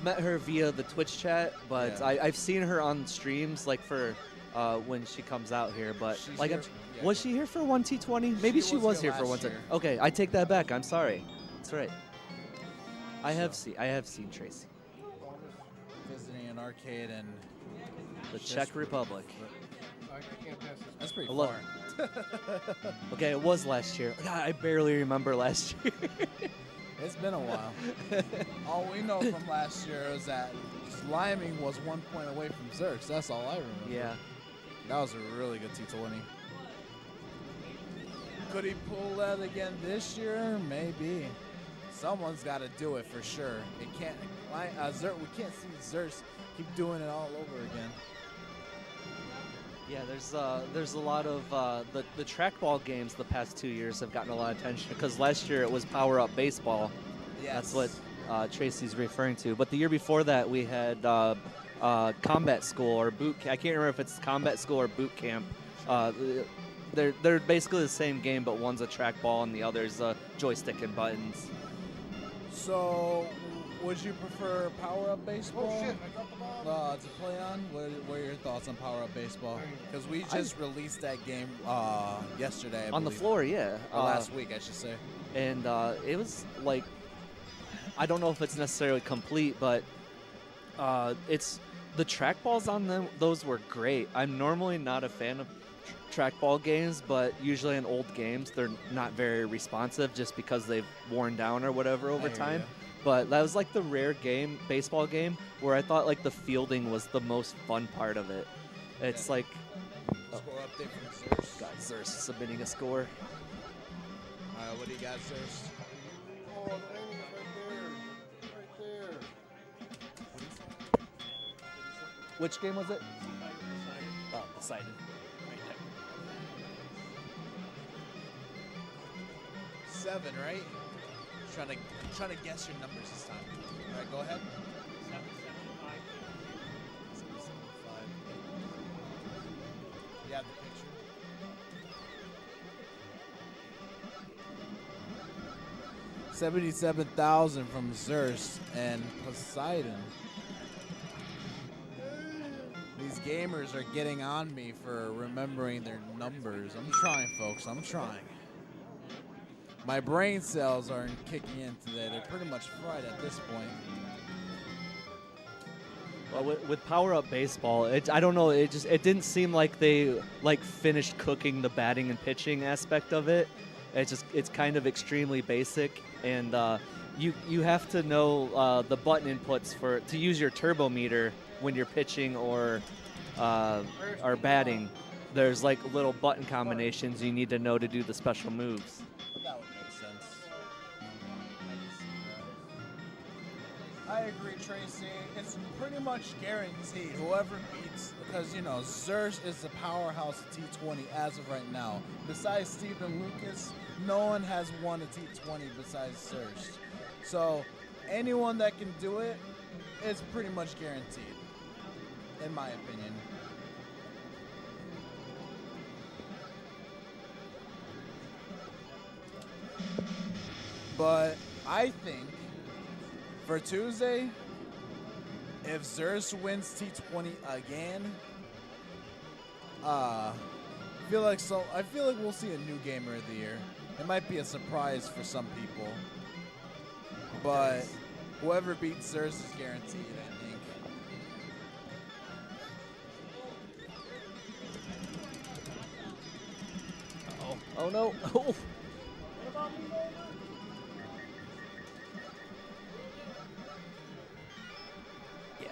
met her via the Twitch chat, but Yeah. I've seen her on streams like for when she comes out here. But She's like, here- yeah, was she here for 1T20? Maybe she was was here here for last 1T20. year. Okay, I take that back. I'm sorry. That's right. I have seen Tracy. Visiting an arcade in The Czech Republic. That's pretty I love- far. Okay, it was last year. God, I barely remember last year. It's been a while. All we know from last year is that Liming was 1 point away from Xerx. That's all I remember. Yeah. That was a really good T20. Could he pull that again this year? Maybe. Someone's got to do it for sure. It can't. We can't see Xerx keep doing it all over again. Yeah, there's a lot of the trackball games the past 2 years have gotten a lot of attention because last year it was Power Up Baseball. Yes. That's what Tracy's referring to. But the year before that we had Combat School or Boot. I can't remember if it's Combat School or Boot Camp. They're basically the same game, but one's a trackball and the other's a joystick and buttons. So, would you prefer Power Up Baseball to play on? What are your thoughts on Power Up Baseball? Because we just released that game yesterday. I On the believe. floor, yeah. Or last week, I should say. And it was like, I don't know if it's necessarily complete, but it's the trackballs on them. Those were great. I'm normally not a fan of trackball games, but usually in old games they're not very responsive just because they've worn down or whatever over time. But that was like the rare baseball game where I thought like the fielding was the most fun part of it. It's like Score update from Xerx. got Xerx submitting a score. What do you got, Xerx? Oh, the enemy's right there. Right there. Which game was it? Oh, Poseidon. 7, right? Trying to guess your numbers this time. All right, go ahead. 775. You have the picture. $77,000 from Xerx and Poseidon. These gamers are getting on me for remembering their numbers. I'm trying, folks. I'm trying. My brain cells aren't kicking in today. They're pretty much fried at this point. Well, with Power Up Baseball, I don't know. It didn't seem like they finished cooking the batting and pitching aspect of it. It's kind of extremely basic, and you have to know the button inputs to use your turbo meter when you're pitching or batting. There's like little button combinations you need to know to do the special moves. That would make sense. I agree, Tracy. It's pretty much guaranteed whoever beats, because Xerx is the powerhouse of T20 as of right now. Besides Stephen Lucas, no one has won a T20 besides Xerx. So anyone that can do it is pretty much guaranteed, in my opinion. But I think for Tuesday, if Xerx wins T20 again, I feel like we'll see a new gamer of the year. It might be a surprise for some people, but whoever beats Xerx is guaranteed, I think. Oh no! Oh. Yeah,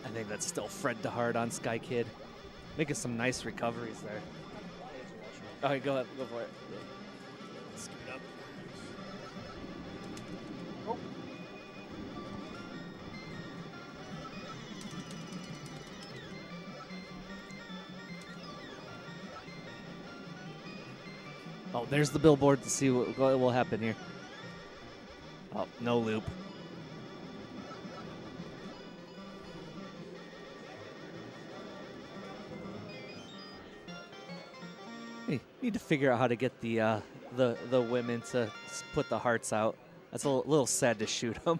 I think that's still Fred DeHart on Sky Kid, making some nice recoveries there. All right, go ahead, go for it. Scoot up. Oh, there's the billboard to see what will happen here. Oh, no loop. Hey, need to figure out how to get the women to put the hearts out. That's a little sad to shoot them.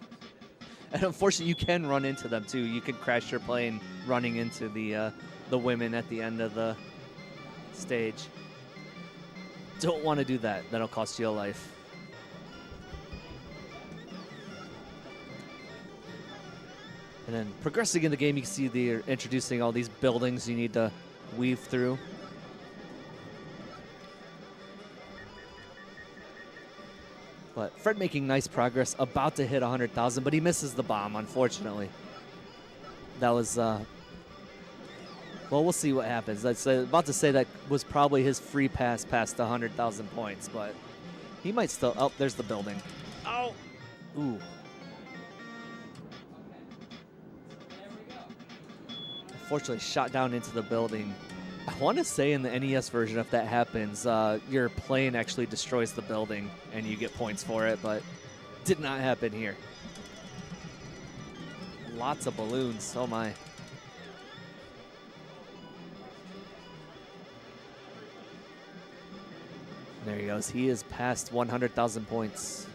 And unfortunately, you can run into them too. You can crash your plane running into the women at the end of the stage. Don't want to do that. That'll cost you a life. And then progressing in the game, you can see they're introducing all these buildings you need to weave through. But Fred making nice progress, about to hit 100,000, but he misses the bomb, unfortunately. That was, well, we'll see what happens. I was about to say that was probably his free pass past 100,000 points, but he might still, oh, there's the building. Oh, ooh. Unfortunately, shot down into the building. I want to say in the NES version, if that happens, your plane actually destroys the building and you get points for it, but did not happen here. Lots of balloons, oh my. There he goes, he is past 100,000 points.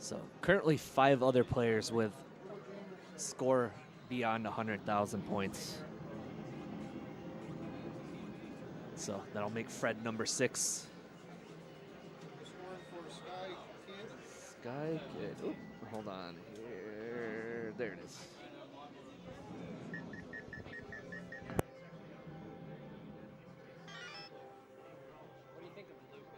So currently 5 other players with score beyond 100,000 points. So that'll make Fred number 6. Sky Kid. Oop, hold on here. There it is. What do you think of looping?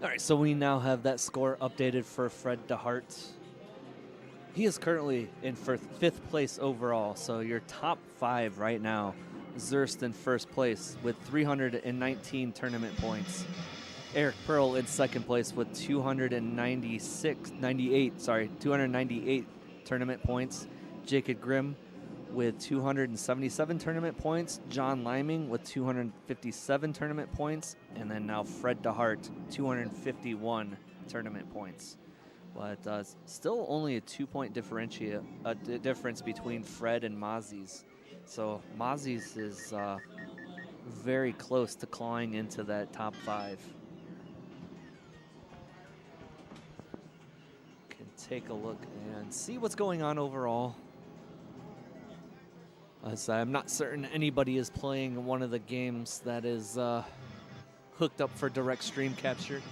All right, so we now have that score updated for Fred DeHart. He is currently in 5th place overall, so your top 5 right now. Zurst in 1st place with 319 tournament points. Eric Pearl in 2nd place with 298 tournament points. Jacob Grimm with 277 tournament points. John Liming with 257 tournament points. And then now Fred DeHart, 251 tournament points. But still only a 2-point difference between Fred and Mozzie's. So Mozzie's is very close to clawing into that top 5. Can take a look and see what's going on overall. As I'm not certain anybody is playing one of the games that is hooked up for direct stream capture.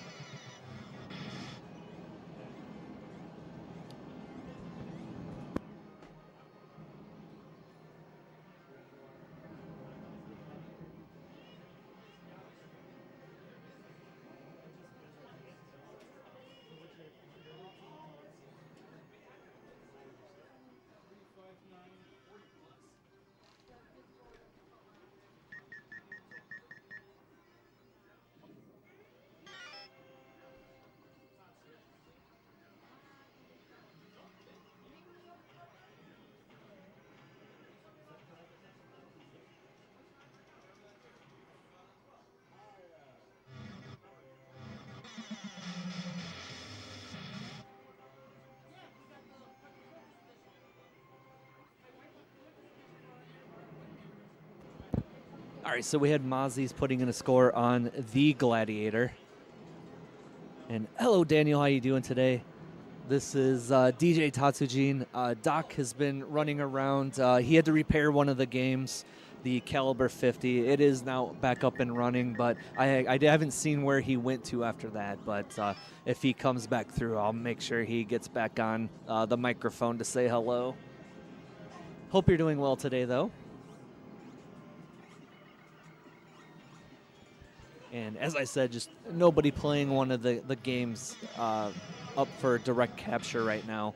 All right, so we had Mozzie's putting in a score on the Gladiator. And hello, Daniel. How you doing today? This is DJ Tatsujin. Doc has been running around. He had to repair one of the games, the Caliber 50. It is now back up and running, but I haven't seen where he went to after that. But if he comes back through, I'll make sure he gets back on the microphone to say hello. Hope you're doing well today, though. And as I said, just nobody playing one of the games up for direct capture right now.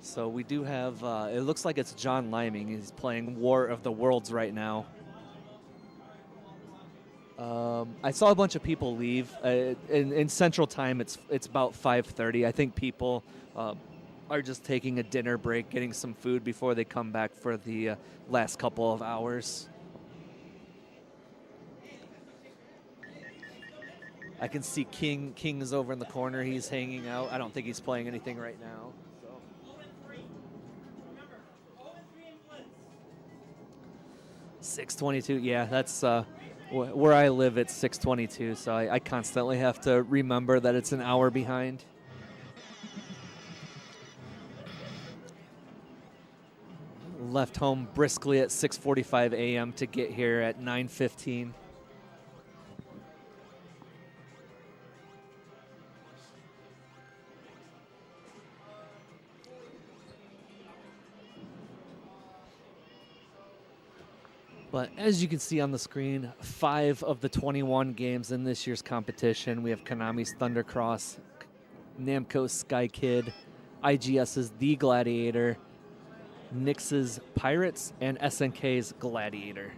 So we do have, it looks like it's John Liming. He's playing War of the Worlds right now. I saw a bunch of people leave. In Central Time, it's about 5:30. I think people are just taking a dinner break, getting some food before they come back for the last couple of hours. I can see King. King is over in the corner. He's hanging out. I don't think he's playing anything right now. So. 6:22. Yeah, that's where I live. It's 6:22, so I constantly have to remember that it's an hour behind. Left home briskly at 6:45 a.m. to get here at 9:15. But as you can see on the screen, 5 of the 21 games in this year's competition. We have Konami's Thundercross, Namco's Sky Kid, IGS's The Gladiator, Nyx's Pirates, and SNK's Gladiator.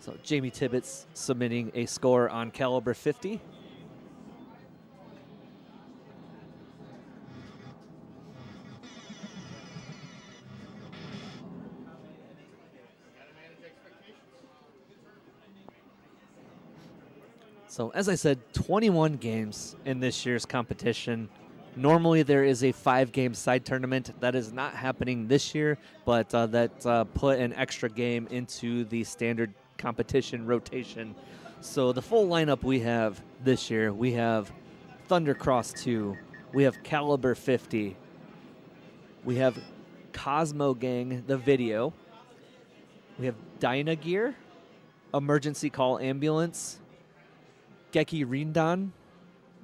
So Jamie Tibbetts submitting a score on caliber 50. So as I said, 21 games in this year's competition. Normally there is a 5-game side tournament. That is not happening this year, but that put an extra game into the standard competition rotation. So the full lineup we have this year, we have Thundercross 2, we have Caliber 50, we have Cosmo Gang, the video, we have Dynagear, Emergency Call Ambulance, Geki Rindan,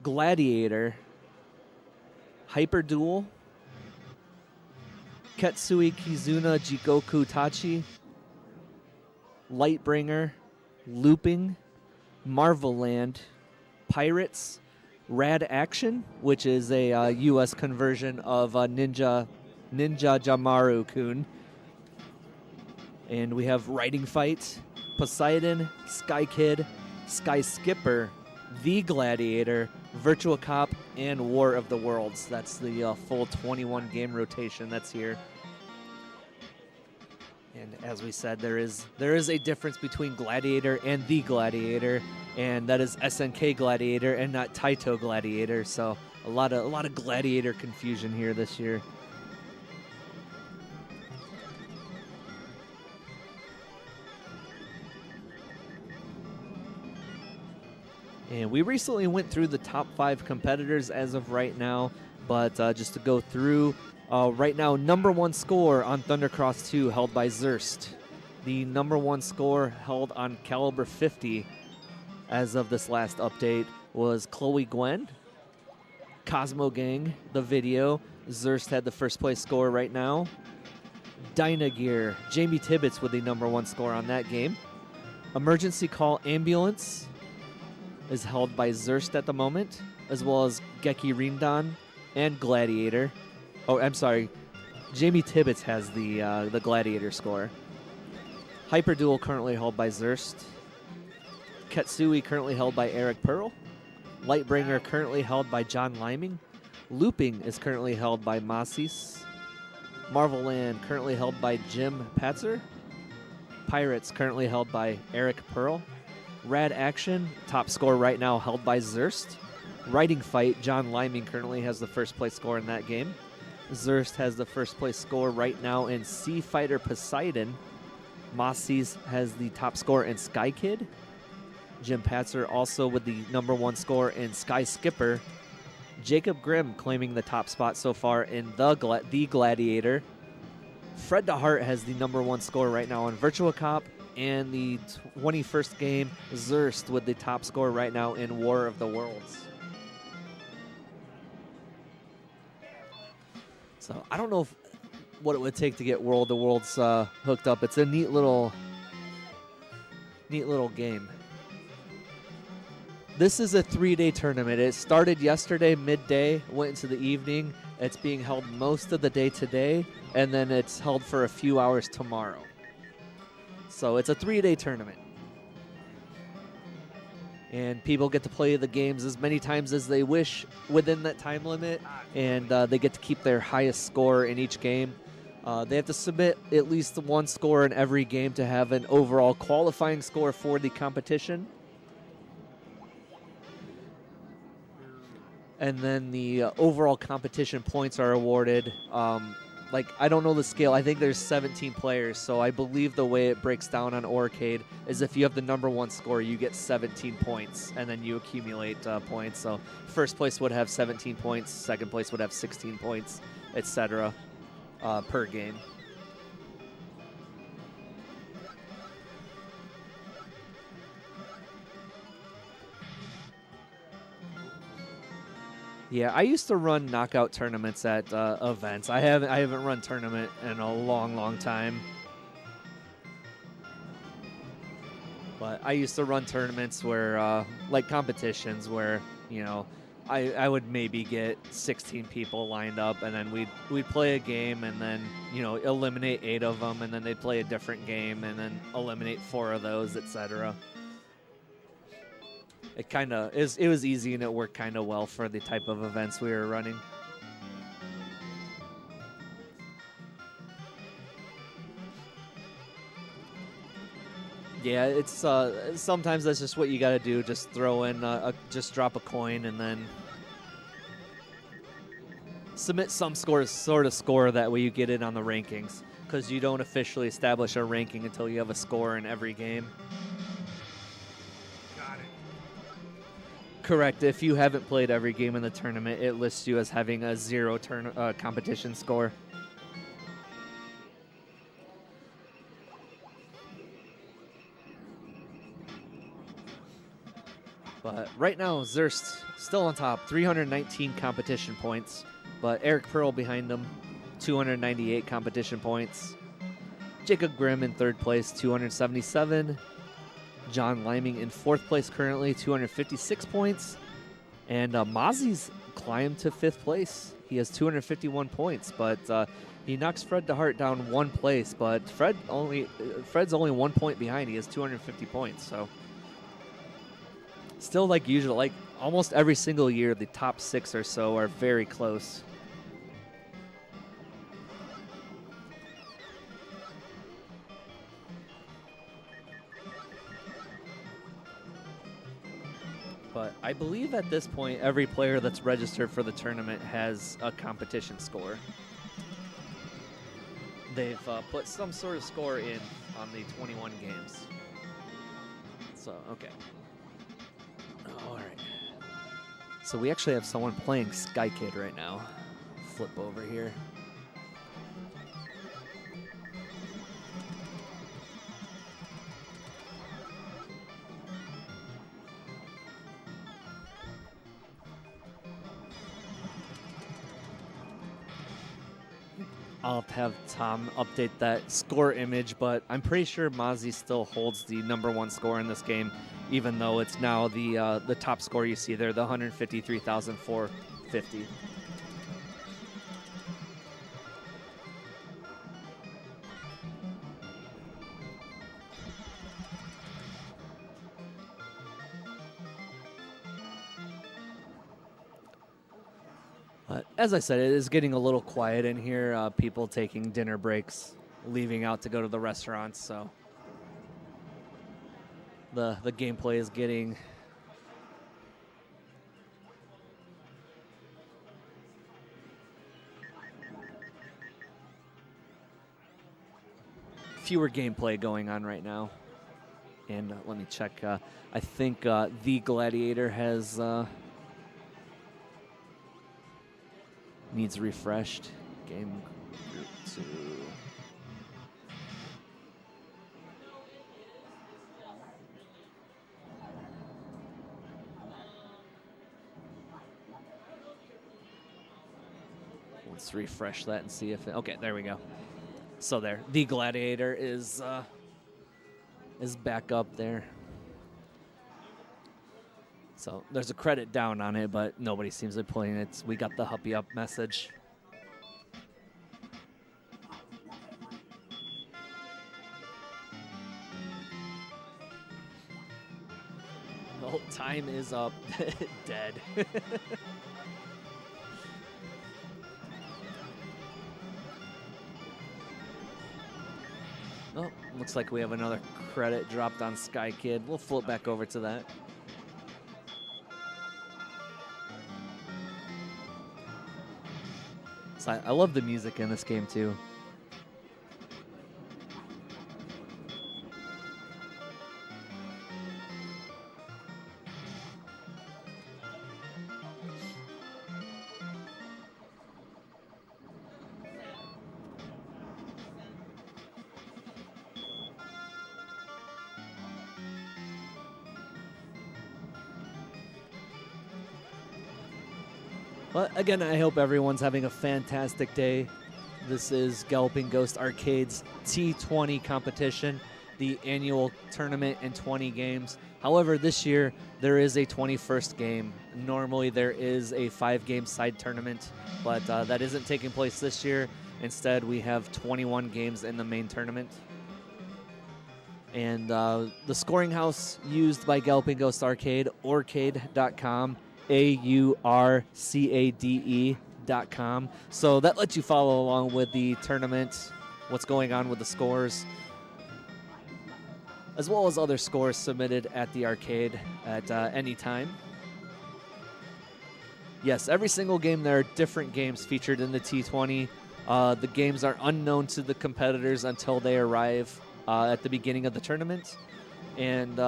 Gladiator, Hyper Duel, Ketsui Kizuna Jigoku Tachi, Lightbringer, Looping, Marvel Land, Pirates, Rad Action, which is a U.S. conversion of Ninja Jamaru-kun. And we have Riding Fight, Poseidon, Sky Kid, Sky Skipper, The Gladiator, Virtua Cop, and War of the Worlds. That's the full 21 game rotation that's here. And as we said, there is a difference between Gladiator and The Gladiator, and that is SNK Gladiator and not Taito Gladiator. So a lot of Gladiator confusion here this year. And we recently went through the top 5 competitors as of right now, but just to go through, right now, number 1 score on Thundercross 2 held by Zerst. The number 1 score held on Caliber 50 as of this last update was Chloe Gwen. Cosmo Gang, the video. Zerst had the first place score right now. Dynagear, Jamie Tibbetts with the number 1 score on that game. Emergency Call Ambulance is held by Zerst at the moment, as well as Geki Rindan and Gladiator. Oh, I'm sorry. Jamie Tibbetts has the Gladiator score. Hyper Duel currently held by Zerst. Ketsui currently held by Eric Pearl. Lightbringer currently held by John Liming. Looping is currently held by Masis. Marvel Land currently held by Jim Patzer. Pirates currently held by Eric Pearl. Rad Action, top score right now held by Zerst. Riding Fight, John Liming currently has the first place score in that game. Zerst has the first place score right now in Sea Fighter Poseidon. Masis has the top score in Sky Kid. Jim Patzer also with the #1 score in Sky Skipper. Jacob Grimm claiming the top spot so far in the Gladiator. Fred DeHart has the #1 score right now in Virtua Cop, and the 21st game, Zerst with the top score right now in War of the Worlds. So I don't know what it would take to get World of Worlds hooked up. It's a neat little game. This is a 3-day tournament. It started yesterday midday, went into the evening. It's being held most of the day today, and then it's held for a few hours tomorrow. So it's a 3-day tournament. And people get to play the games as many times as they wish within that time limit, and they get to keep their highest score in each game. They have to submit at least one score in every game to have an overall qualifying score for the competition. And then the overall competition points are awarded. I don't know the scale. I think there's 17 players, so I believe the way it breaks down on Arcade is if you have the #1 score, you get 17 points, and then you accumulate points. So first place would have 17 points, second place would have 16 points, etc. Per game. Yeah, I used to run knockout tournaments at events. I haven't run tournament in a long time. But I used to run tournaments where, like competitions where, I would maybe get 16 people lined up, and then we'd play a game, and then eliminate 8 of them, and then they'd play a different game, and then eliminate 4 of those, etc. It was easy, and it worked kind of well for the type of events we were running. Yeah, it's sometimes that's just what you got to do. Just throw in, just drop a coin, and then submit some sort of score. That way you get it on the rankings, because you don't officially establish a ranking until you have a score in every game. Correct. If you haven't played every game in the tournament, it lists you as having a 0 competition score. But right now, Zerst still on top, 319 competition points. But Eric Pearl behind him, 298 competition points. Jacob Grimm in 3rd place, 277. John Liming in 4th place currently, 256 points. And Mozzie's climbed to 5th place. He has 251 points, but he knocks Fred DeHart down 1 place. But Fred's only 1 point behind. He has 250 points. So still, like usual, like almost every single year, the top 6 or so are very close. But I believe at this point, every player that's registered for the tournament has a competition score. They've put some sort of score in on the 21 games. So, okay. All right. So we actually have someone playing Sky Kid right now. Flip over here. I'll have Tom update that score image, but I'm pretty sure Mozzie still holds the #1 score in this game, even though it's now the top score you see there, the 153,450. As I said, it is getting a little quiet in here. People taking dinner breaks, leaving out to go to the restaurants. So the gameplay is getting fewer gameplay going on right now. And let me check. I think the Gladiator has needs refreshed. Game group 2. Let's refresh that and see if okay, there we go. So there, the Gladiator is back up there. So there's a credit down on it, but nobody seems to be playing it. We got the Huppy Up message. Oh, time is up. Dead. Oh, looks like we have another credit dropped on Sky Kid. We'll flip back over to that. So I love the music in this game too. But again, I hope everyone's having a fantastic day. This is Galloping Ghost Arcade's T20 competition, the annual tournament in 20 games. However, this year there is a 21st game. Normally there is a 5-game side tournament, but that isn't taking place this year. Instead, we have 21 games in the main tournament. And the scoring house used by Galloping Ghost Arcade, Aurcade.com, AURCADE.com. So that lets you follow along with the tournament, what's going on with the scores, as well as other scores submitted at the arcade at any time. Yes, every single game, there are different games featured in the T20. The games are unknown to the competitors until they arrive at the beginning of the tournament. And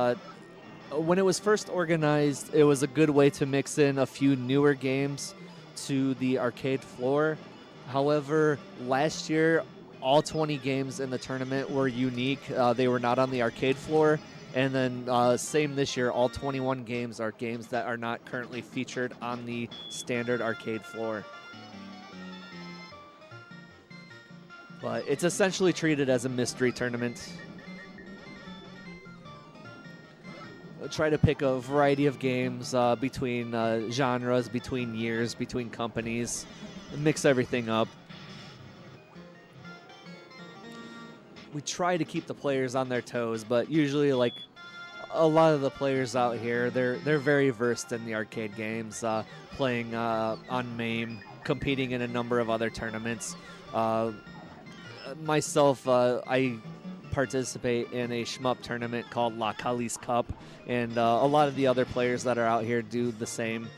when it was first organized, it was a good way to mix in a few newer games to the arcade floor. However, last year, all 20 games in the tournament were unique. They were not on the arcade floor. And then same this year, all 21 games are games that are not currently featured on the standard arcade floor. But it's essentially treated as a mystery tournament. Try to pick a variety of games between genres, between years, between companies, mix everything up. We try to keep the players on their toes, but usually, like a lot of the players out here, they're very versed in the arcade games, playing on MAME, competing in a number of other tournaments. Myself, I participate in a shmup tournament called La Cali's Cup, and a lot of the other players that are out here do the same.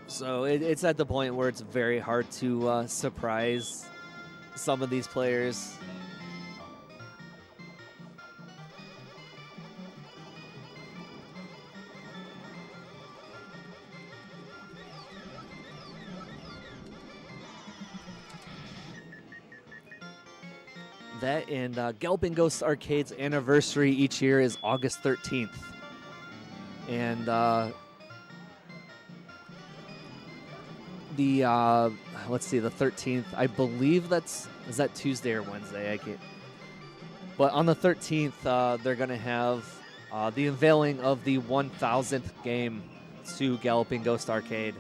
So it's at the point where it's very hard to surprise some of these players. That and Galloping Ghost Arcade's anniversary each year is August 13th. And let's see, the 13th, I believe is that Tuesday or Wednesday? I can't. But on the 13th, they're going to have the unveiling of the 1000th game to Galloping Ghost Arcade.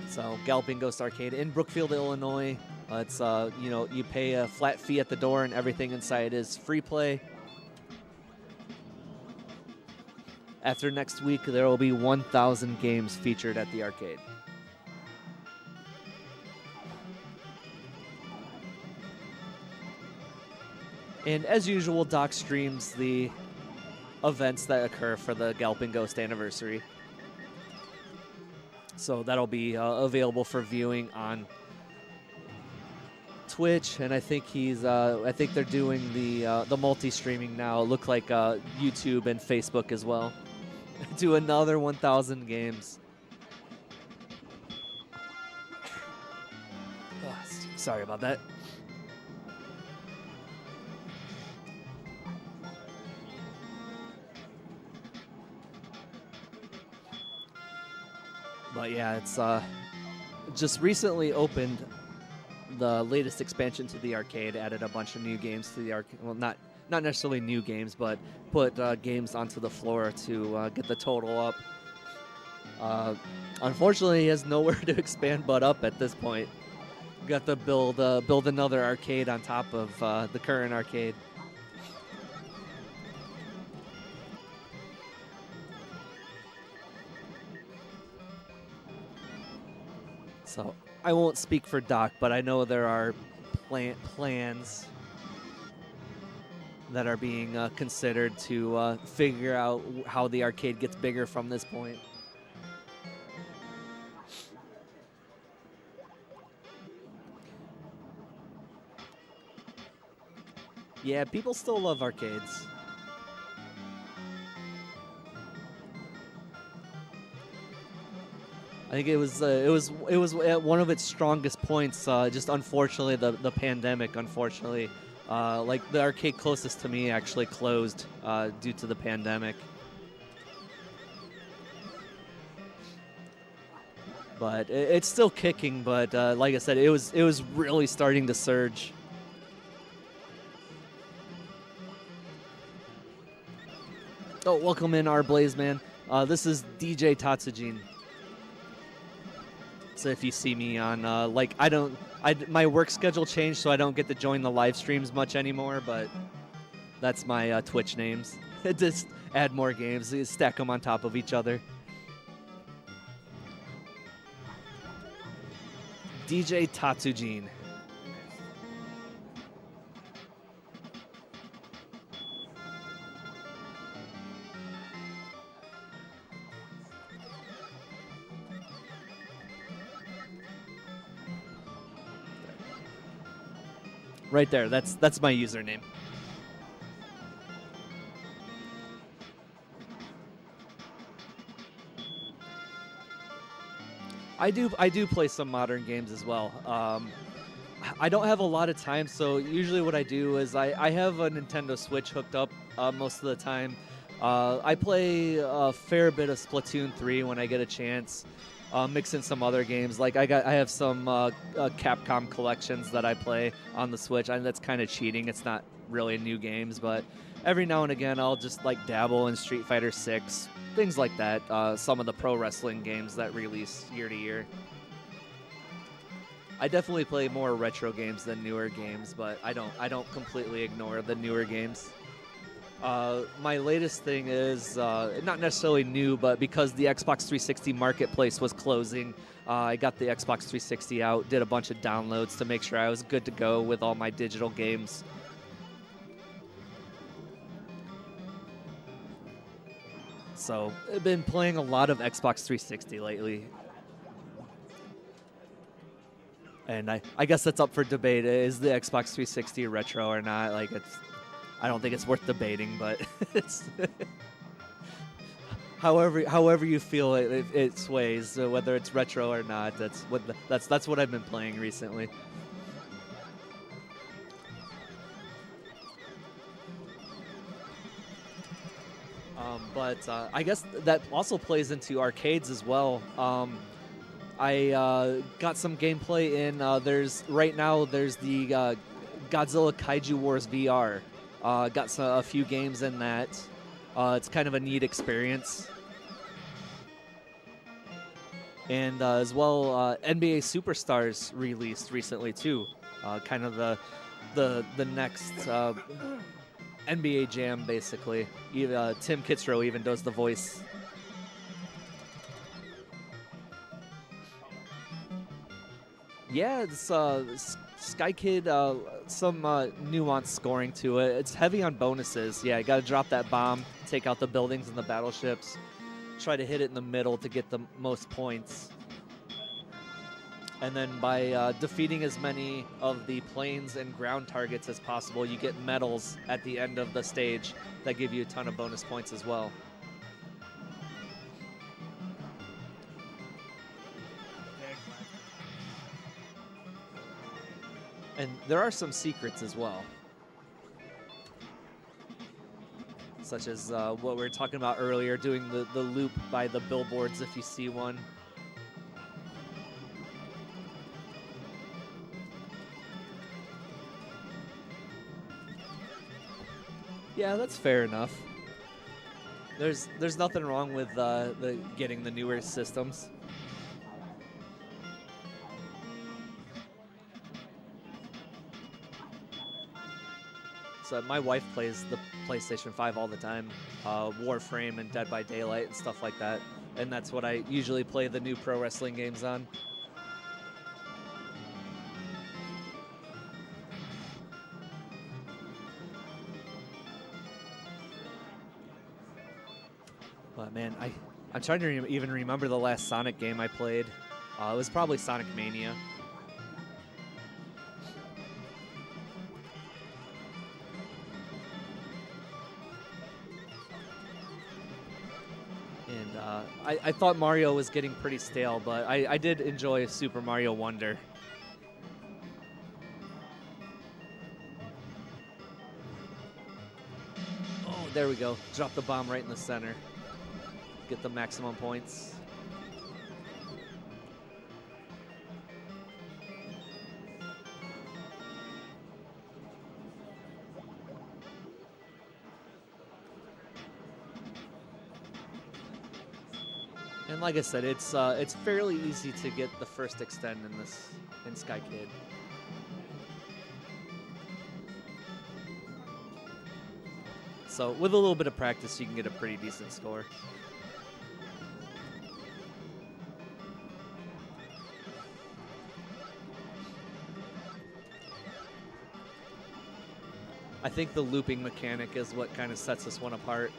So Galloping Ghost Arcade in Brookfield, Illinois. It's you pay a flat fee at the door, and everything inside is free play. After next week, there will be 1,000 games featured at the arcade. And as usual, Doc streams the events that occur for the Galloping Ghost anniversary. So that'll be available for viewing on Twitch, and I think he's. I think they're doing the multi-streaming now. It looked like YouTube and Facebook as well. Do another 1,000 games. Sorry about that. But yeah, it's just recently opened the latest expansion to the arcade. Added a bunch of new games to the arcade. Well, not necessarily new games, but put games onto the floor to get the total up. Unfortunately, he has nowhere to expand but up at this point. Got to build another arcade on top of the current arcade. So I won't speak for Doc, but I know there are plans that are being considered to figure out how the arcade gets bigger from this point. Yeah, people still love arcades. I think it was at one of its strongest points. Just unfortunately, the pandemic. Unfortunately, like the arcade closest to me actually closed due to the pandemic. But it's still kicking. But like I said, it was really starting to surge. Oh, welcome in, our Blaze Man. This is DJ Tatsujin. So if you see me on, my work schedule changed, so I don't get to join the live streams much anymore, but that's my Twitch names. Just add more games, stack them on top of each other. DJ Tatsujin. Right there. That's my username. I do play some modern games as well. I don't have a lot of time, so usually what I do is I have a Nintendo Switch hooked up most of the time. I play a fair bit of Splatoon 3 when I get a chance. Mix in some other games. Like I have some Capcom collections that I play on the Switch. That's kind of cheating. It's not really new games, but every now and again I'll just like dabble in Street Fighter 6, things like that. Some of the pro wrestling games that release year to year. I definitely play more retro games than newer games, but I don't completely ignore the newer games. My latest thing is not necessarily new, but because the Xbox 360 marketplace was closing, I got the Xbox 360 out, did a bunch of downloads to make sure I was good to go with all my digital games. So I've been playing a lot of Xbox 360 lately. And I guess that's up for debate. Is the Xbox 360 retro or not? Like I don't think it's worth debating, but it's however you feel it sways, whether it's retro or not. That's what I've been playing recently. But I guess that also plays into arcades as well. I got some gameplay in. There's the Godzilla Kaiju Wars VR. Got a few games in that. It's kind of a neat experience. And as well, NBA Superstars released recently too. Kind of the next NBA Jam, basically. Tim Kitzrow even does the voice. Yeah, it's Sky Kid, some nuanced scoring to it. It's heavy on bonuses. Yeah, you got to drop that bomb, take out the buildings and the battleships, try to hit it in the middle to get the most points. And then by defeating as many of the planes and ground targets as possible, you get medals at the end of the stage that give you a ton of bonus points as well. And there are some secrets as well, such as what we were talking about earlier, doing the loop by the billboards if you see one. Yeah, that's fair enough. There's nothing wrong with getting the newer systems. So my wife plays the PlayStation 5 all the time, Warframe and Dead by Daylight and stuff like that, and that's what I usually play the new pro wrestling games on. But man, I'm trying to even remember the last Sonic game I played. It was probably Sonic Mania. And I thought Mario was getting pretty stale, but I did enjoy Super Mario Wonder. Oh, there we go. Drop the bomb right in the center. Get the maximum points. And like I said, it's fairly easy to get the first extend in Sky Kid. So with a little bit of practice, you can get a pretty decent score. I think the looping mechanic is what kind of sets this one apart.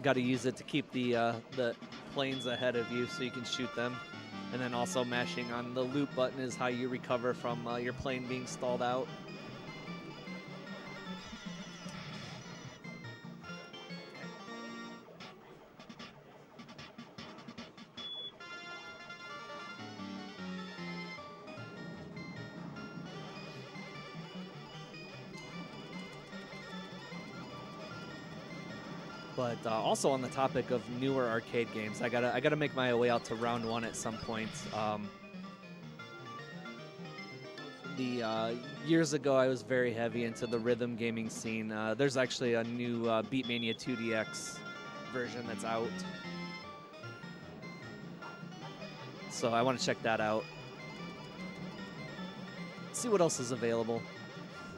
Got to use it to keep the planes ahead of you so you can shoot them. And then also mashing on the loop button is how you recover from your plane being stalled out. But also on the topic of newer arcade games, I gotta make my way out to round one at some point. Years ago, I was very heavy into the rhythm gaming scene. There's actually a new Beatmania 2DX version that's out, so I want to check that out. See what else is available.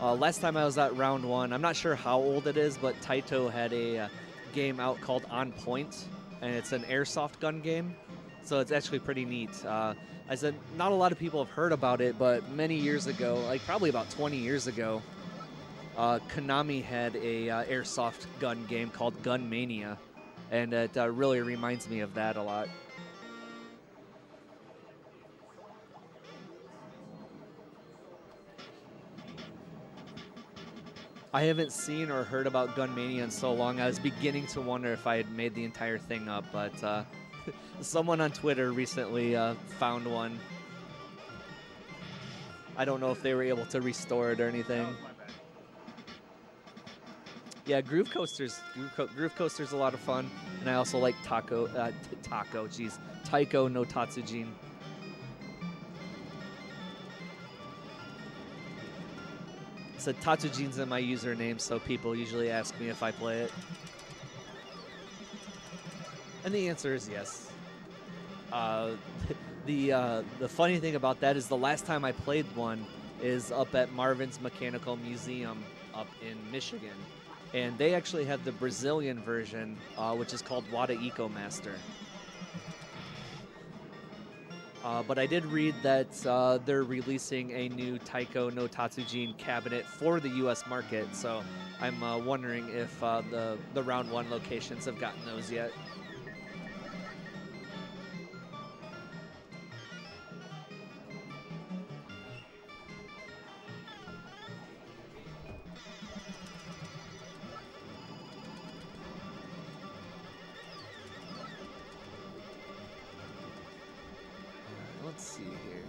Last time I was at round one, I'm not sure how old it is, but Taito had a game out called On Point, and it's an airsoft gun game, so it's actually pretty neat. I said not a lot of people have heard about it, but many years ago, like probably about 20 years ago, Konami had a airsoft gun game called Gun Mania, and it really reminds me of that a lot. I haven't seen or heard about Gun Mania in so long. I was beginning to wonder if I had made the entire thing up, but someone on Twitter recently found one. I don't know if they were able to restore it or anything. Yeah, Groove Coaster's a lot of fun, and I also like Taiko no Tatsujin. So Tatsujin's in my username, so people usually ask me if I play it. And the answer is yes. The funny thing about that is the last time I played one is up at Marvin's Mechanical Museum up in Michigan. And they actually had the Brazilian version, which is called Wada Eco Master. But I did read that they're releasing a new Taiko no Tatsujin cabinet for the U.S. market. So I'm wondering if the round 1 locations have gotten those yet. Let's see here.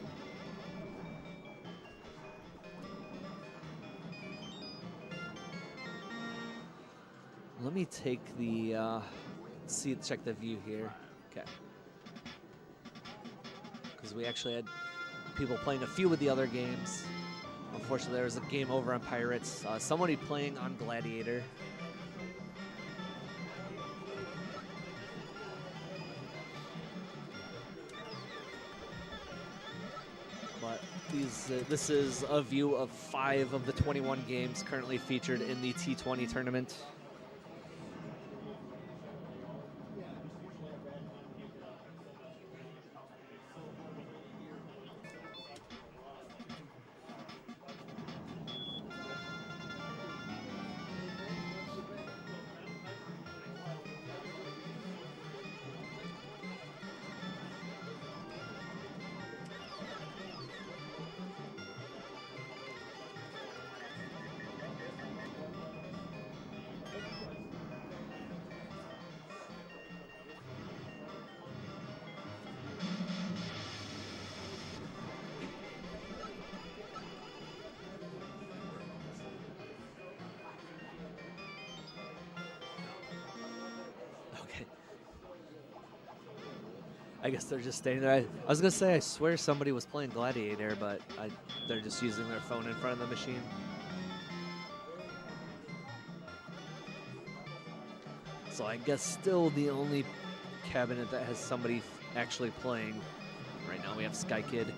Let me take the check the view here. Okay. Because we actually had people playing a few of the other games. Unfortunately, there was a game over on Pirates. Somebody playing on Gladiator. But this is a view of 5 of the 21 games currently featured in the T20 tournament. Okay. I guess they're just staying there. I was gonna say, I swear somebody was playing Gladiator, but they're just using their phone in front of the machine. So I guess still the only cabinet that has somebody actually playing. Right now we have Sky Kid.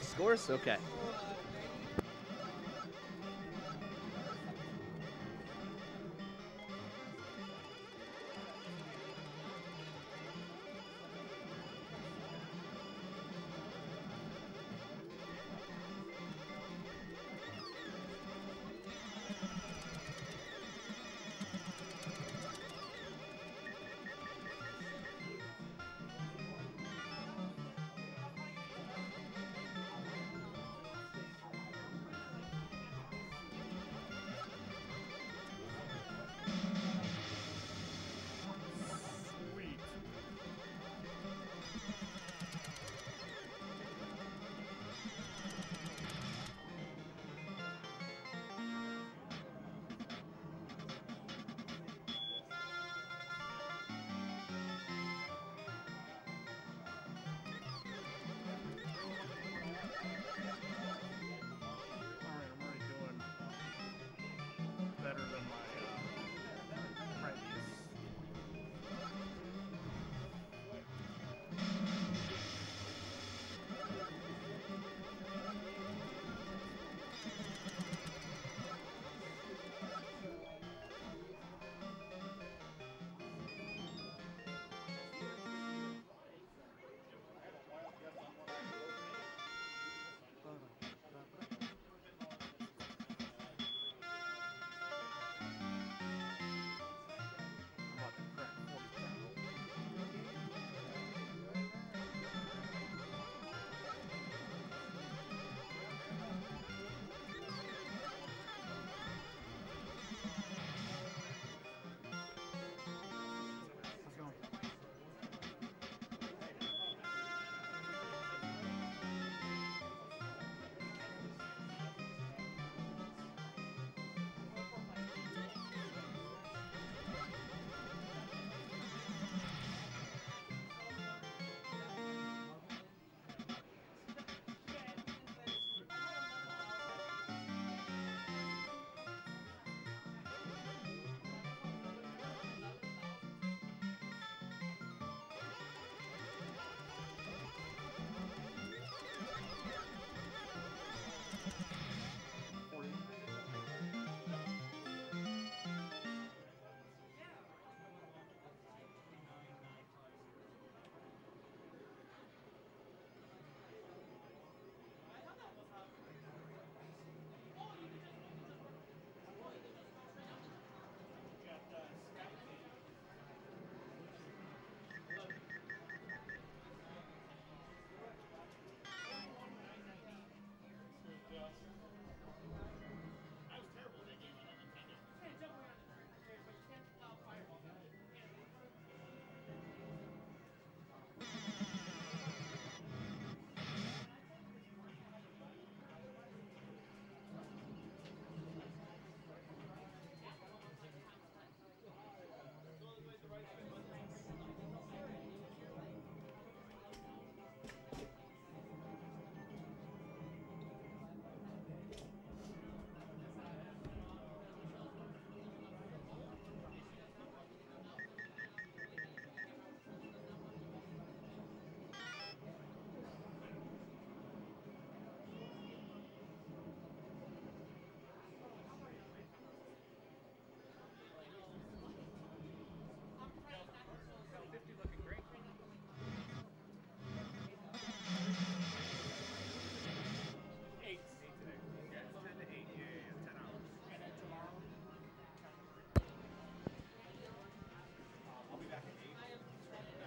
Scores? Okay.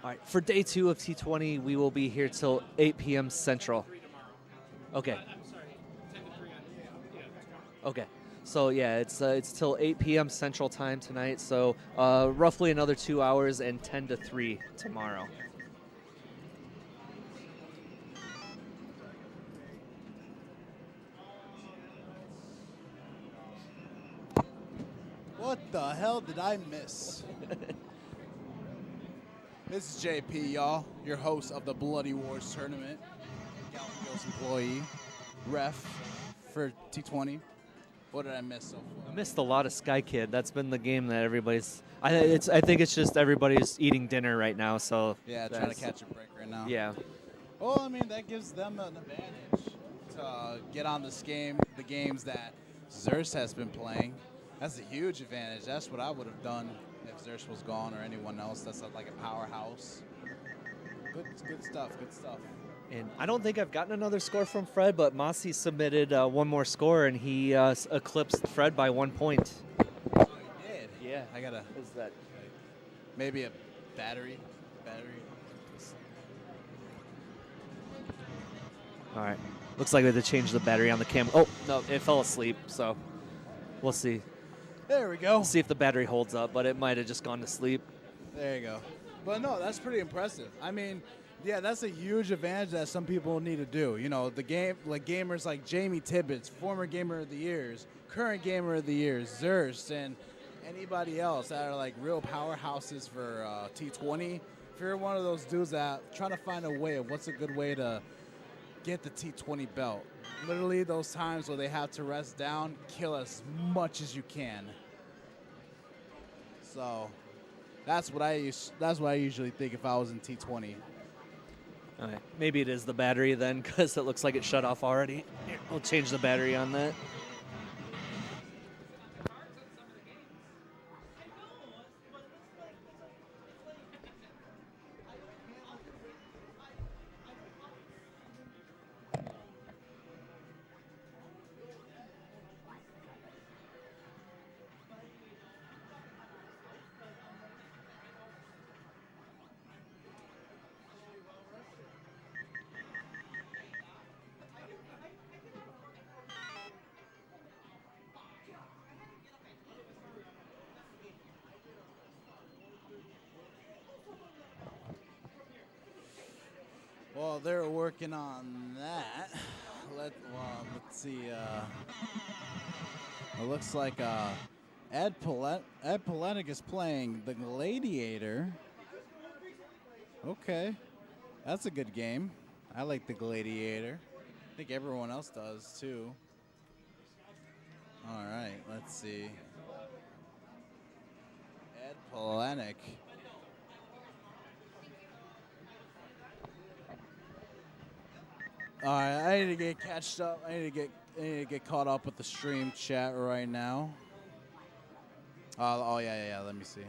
All right, for day 2 of T20, we will be here till 8 p.m. Central. Okay. Okay. So yeah, it's till 8 p.m. Central Time tonight. So roughly another 2 hours and 10 to 3 tomorrow. What the hell did I miss? This is JP, y'all, your host of the Bloody Wars tournament, Galloping Ghost employee, ref for T20. What did I miss so far? I missed a lot of Sky Kid. That's been the game that everybody's. I think it's just everybody's eating dinner right now. So Yeah, trying to catch a break right now. Yeah. Well, I mean, that gives them an advantage to get on this game, the games that Xerxes has been playing. That's a huge advantage. That's what I would have done if Xerxes was gone or anyone else that's like a powerhouse. Good stuff, good stuff. And I don't think I've gotten another score from Fred, but Mossy submitted one more score, and he eclipsed Fred by 1 point. Oh, he did? Yeah. I gotta, Is that? maybe a battery. All right. Looks like we had to change the battery on the cam. Oh, no, it fell asleep, so we'll see. There we go. We'll see if the battery holds up, but it might have just gone to sleep. There you go. But no, that's pretty impressive. I mean, yeah, that's a huge advantage that some people need to do. You know, the game, like gamers like Jamie Tibbetts, former Gamer of the Years, current Gamer of the Years, Xerxes, and anybody else that are like real powerhouses for T20. If you're one of those dudes that trying to find a way of what's a good way to get the T20 belt. Literally those times where they have to rest down, kill as much as you can. So that's what I usually think if I was in T20. All right. Maybe it is the battery then, because it looks like it shut off already. Here, we'll change the battery on that. Well, they're working on that. Let's see. It looks like Ed Paletic is playing the Gladiator. Okay, that's a good game. I like the Gladiator. I think everyone else does too. All right, let's see. Ed Paletic. All right, I need to get catched up. I need to get caught up with the stream chat right now. Oh yeah. Let me see.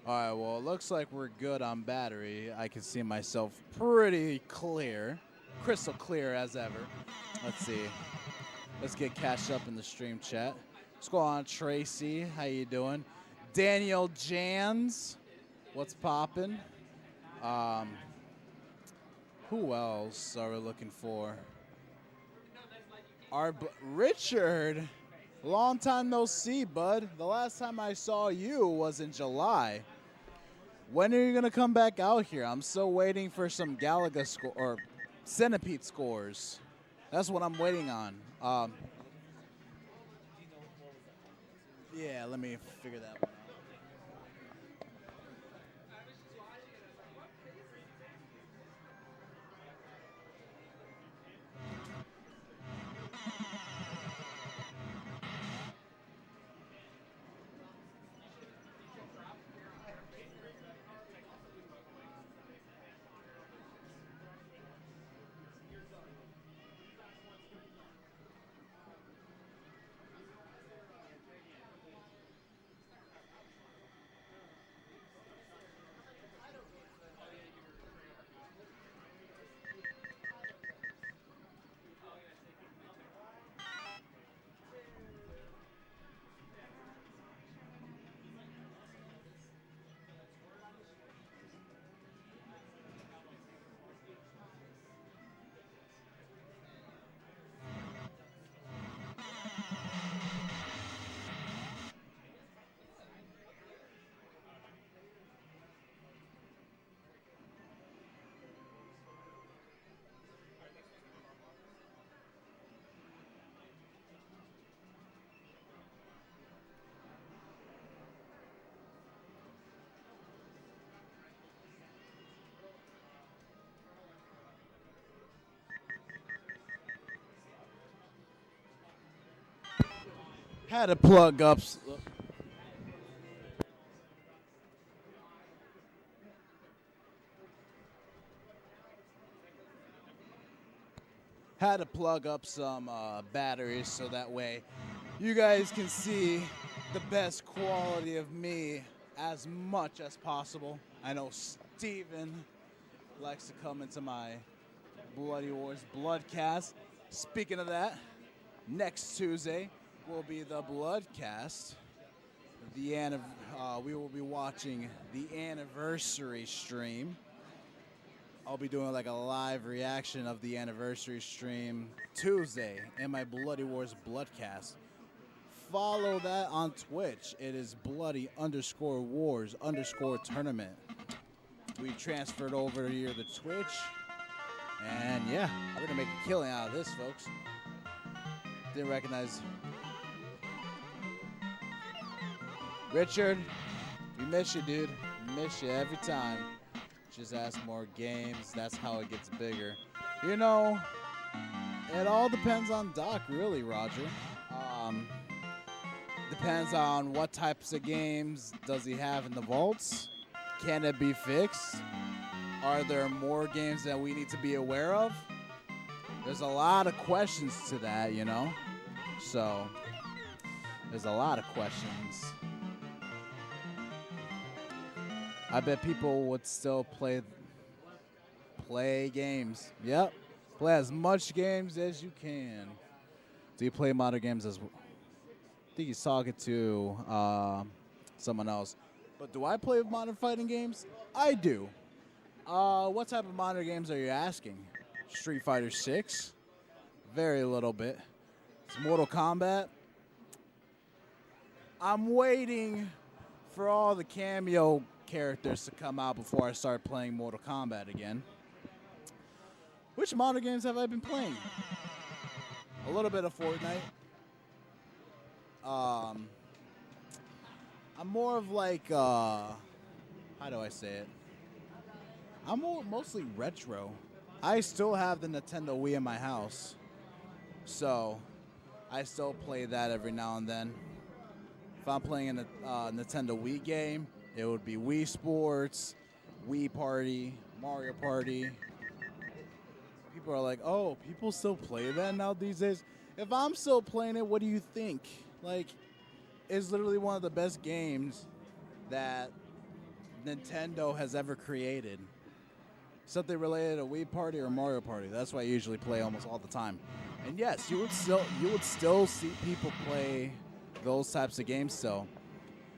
All right, well, it looks like we're good on battery. I can see myself pretty clear, crystal clear as ever. Let's see. Let's get catched up in the stream chat. What's going on, Tracy? How you doing? Daniel Jans, what's poppin'? Who else are we looking for? Richard, long time no see, bud. The last time I saw you was in July. When are you gonna come back out here? I'm still waiting for some Galaga score or Centipede scores. That's what I'm waiting on. Yeah, let me figure that one out. Had to plug up. Had to plug up some batteries so that way you guys can see the best quality of me as much as possible. I know Steven likes to come into my Bloody Wars Bloodcast. Speaking of that, next Tuesday will be the Bloodcast. We will be watching the anniversary stream. I'll be doing like a live reaction of the anniversary stream Tuesday in my Bloody Wars Bloodcast. Follow that on Twitch. It is Bloody_Wars_tournament. We transferred over here to Twitch. And yeah, we're going to make a killing out of this, folks. Didn't recognize. Richard, we miss you, dude. Miss you every time. Just ask more games. That's how it gets bigger. You know, it all depends on Doc, really, Roger. Depends on what types of games does he have in the vaults. Can it be fixed? Are there more games that we need to be aware of? There's a lot of questions to that, you know? So, there's a lot of questions. I bet people would still play games. Yep. Play as much games as you can. Do you play modern games as well? I think he's talking to someone else. But do I play modern fighting games? I do. What type of modern games are you asking? Street Fighter 6? Very little bit. It's Mortal Kombat. I'm waiting for all the cameo characters to come out before I start playing Mortal Kombat again. Which modern games have I been playing? A little bit of Fortnite. I'm more of like, how do I say it? I'm mostly retro. I still have the Nintendo Wii in my house. So, I still play that every now and then. If I'm playing a Nintendo Wii game, it would be Wii Sports, Wii Party, Mario Party. People are like, oh, people still play that now these days? If I'm still playing it, what do you think? Like, it's literally one of the best games that Nintendo has ever created. Something related to Wii Party or Mario Party. That's what I usually play almost all the time. And yes, you would still see people play those types of games still.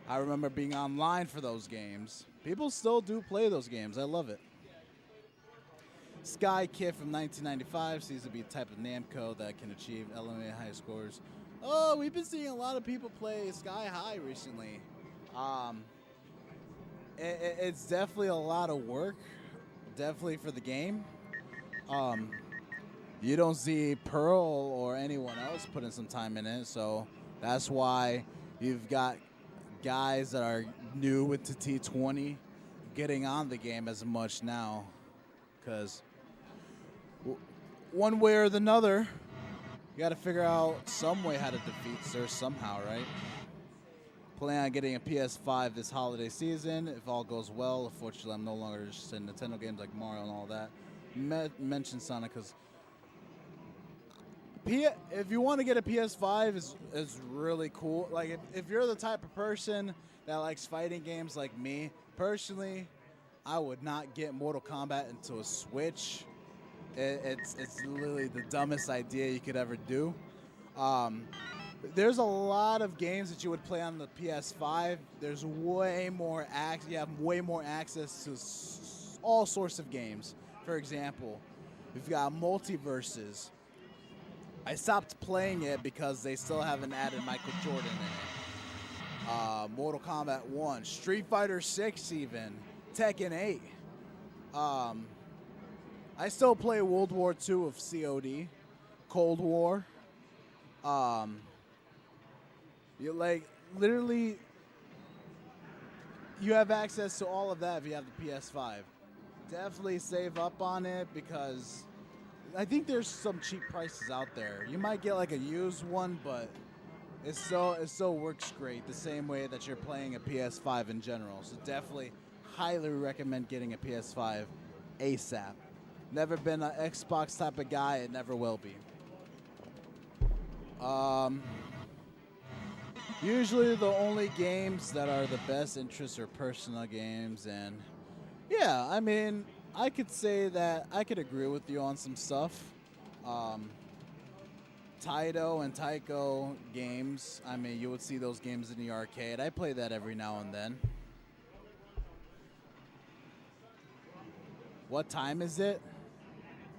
I remember being online for those games. People still do play those games. I love it. Sky Kid from 1995 seems to be a type of Namco that can achieve elevated high scores. Oh, we've been seeing a lot of people play Sky High recently. It's definitely a lot of work, definitely for the game. You don't see Pearl or anyone else putting some time in it, so that's why you've got guys that are new into T20 getting on the game as much now, because one way or another, you got to figure out some way how to defeat Sir somehow, right? Plan on getting a PS5 this holiday season if all goes well. Unfortunately, I'm no longer interested in Nintendo games like Mario and all that. Mention Sonic because if you want to get a PS5, is really cool. Like if you're the type of person that likes fighting games like me, personally, I would not get Mortal Kombat into a Switch. It's literally the dumbest idea you could ever do. There's a lot of games that you would play on the PS5. There's way more you have way more access to all sorts of games. For example, we've got Multiverses. I stopped playing it because they still haven't added Michael Jordan in it. Mortal Kombat 1, Street Fighter 6 even, Tekken 8. I still play World War II of COD, Cold War. You literally, you have access to all of that if you have the PS5. Definitely save up on it because I think there's some cheap prices out there. You might get like a used one, but It so works great the same way that you're playing a PS5 in general. So definitely highly recommend getting a PS5 ASAP. Never been an Xbox type of guy, it never will be. Usually the only games that are the best interest are personal games, and yeah, I mean, I could say that I could agree with you on some stuff. Taito and Taiko games, I mean, you would see those games in the arcade. I play that every now and then. What time is it?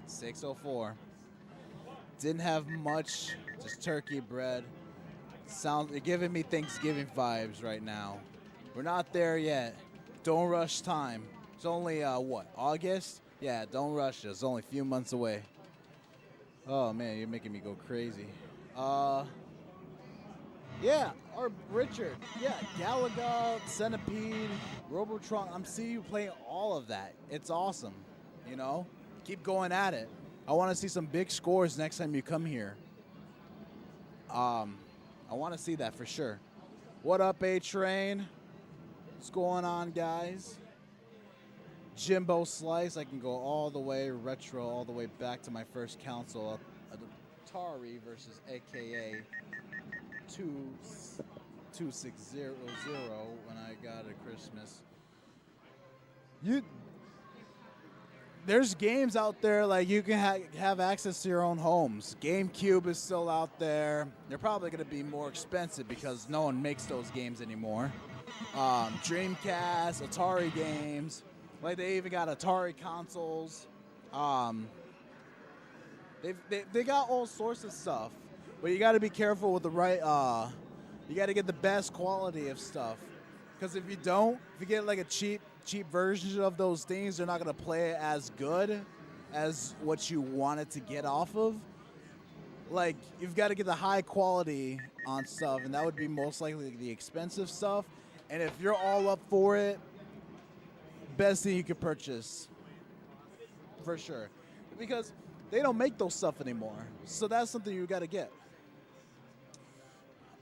6:04. Didn't have much, just turkey bread. You're giving me Thanksgiving vibes right now. We're not there yet. Don't rush time. It's only, August? Yeah, don't rush it. It's only a few months away. Oh, man, you're making me go crazy. Yeah, or Richard. Yeah, Galaga, Centipede, Robotron. I'm seeing you playing all of that. It's awesome, you know? Keep going at it. I want to see some big scores next time you come here. I want to see that for sure. What up, A-Train? What's going on, guys? Jimbo Slice. I can go all the way retro, all the way back to my first console, Atari versus AKA 2600 when I got it Christmas. There's games out there like you can have access to your own homes. GameCube is still out there. They're probably going to be more expensive because no one makes those games anymore. Dreamcast, Atari games. Like they even got Atari consoles. They got all sorts of stuff. But you got to be careful with the right. You got to get the best quality of stuff. Because if you don't, if you get like a cheap version of those things, they're not going to play it as good as what you wanted to get off of. Like, you've got to get the high quality on stuff, and that would be most likely the expensive stuff. And if you're all up for it, best thing you could purchase, for sure. Because they don't make those stuff anymore. So that's something you got to get.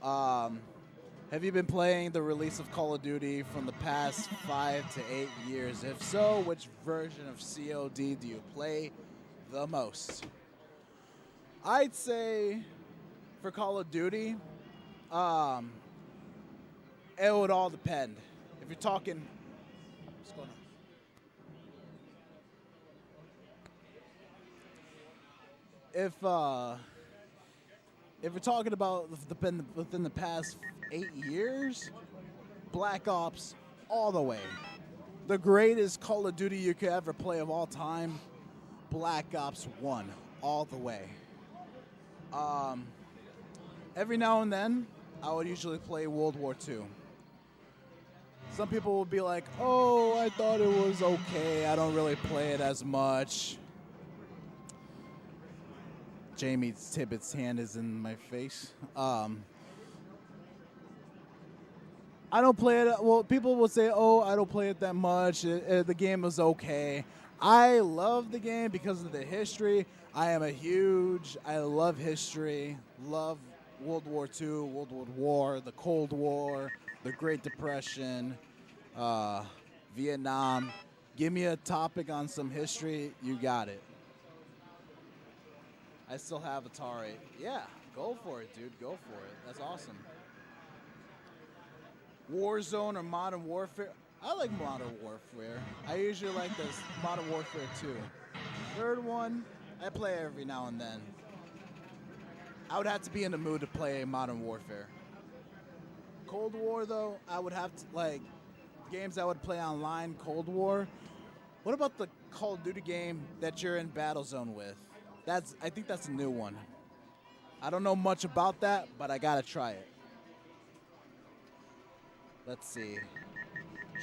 Have you been playing the release of Call of Duty from the past 5 to 8 years? If so, which version of COD do you play the most? I'd say for Call of Duty, it would all depend. If you're talking, what's going on? If we're talking about within the past 8 years, Black Ops all the way. The greatest Call of Duty you could ever play of all time, Black Ops 1 all the way. Every now and then, I would usually play World War II. Some people would be like, oh, I thought it was okay. I don't really play it as much. Jamie Tibbetts' hand is in my face. I don't play it. Well, people will say, oh, I don't play it that much. The game is okay. I love the game because of the history. I love history. Love World War II, World War, the Cold War, the Great Depression, Vietnam. Give me a topic on some history, you got it. I still have Atari. Yeah, go for it, dude. Go for it. That's awesome. Warzone or Modern Warfare? I like Modern Warfare. I usually like this Modern Warfare 2. Third one, I play every now and then. I would have to be in the mood to play Modern Warfare. Cold War, though, I would have to, like, games I would play online, Cold War. What about the Call of Duty game that you're in Battlezone with? I think that's a new one. I don't know much about that, but I gotta try it. Let's see.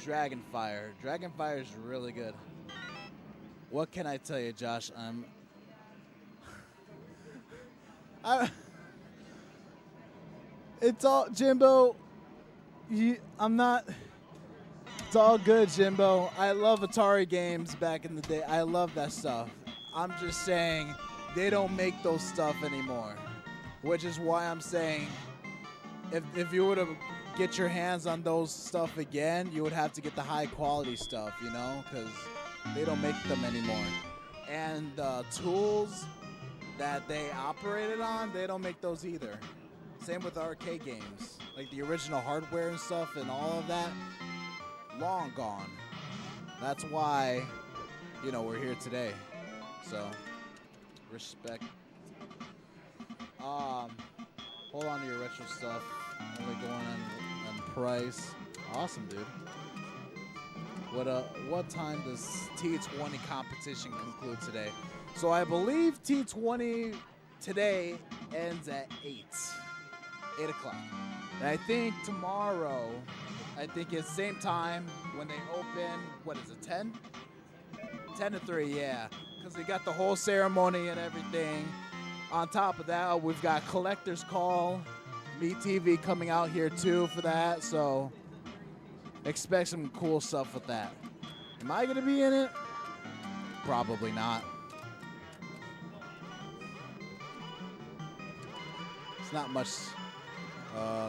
Dragonfire. Dragonfire is really good. What can I tell you, Josh? It's all, Jimbo, I'm not, it's all good, Jimbo. I love Atari games back in the day. I love that stuff. I'm just saying they don't make those stuff anymore, which is why I'm saying if you were to get your hands on those stuff again, you would have to get the high quality stuff, you know, because they don't make them anymore. And the tools that they operated on, they don't make those either. Same with arcade games, like the original hardware and stuff and all of that, long gone. That's why, you know, we're here today. So, respect. Hold on to your retro stuff. Only going on price. Awesome, dude. What time does T20 competition conclude today? So I believe T20 today ends at 8 o'clock. And I think tomorrow, I think it's same time when they open, what is it, 10? 10 to 3, yeah. Because they got the whole ceremony and everything. On top of that, we've got Collector's Call, Me TV coming out here too for that. So expect some cool stuff with that. Am I going to be in it? Probably not. It's not much.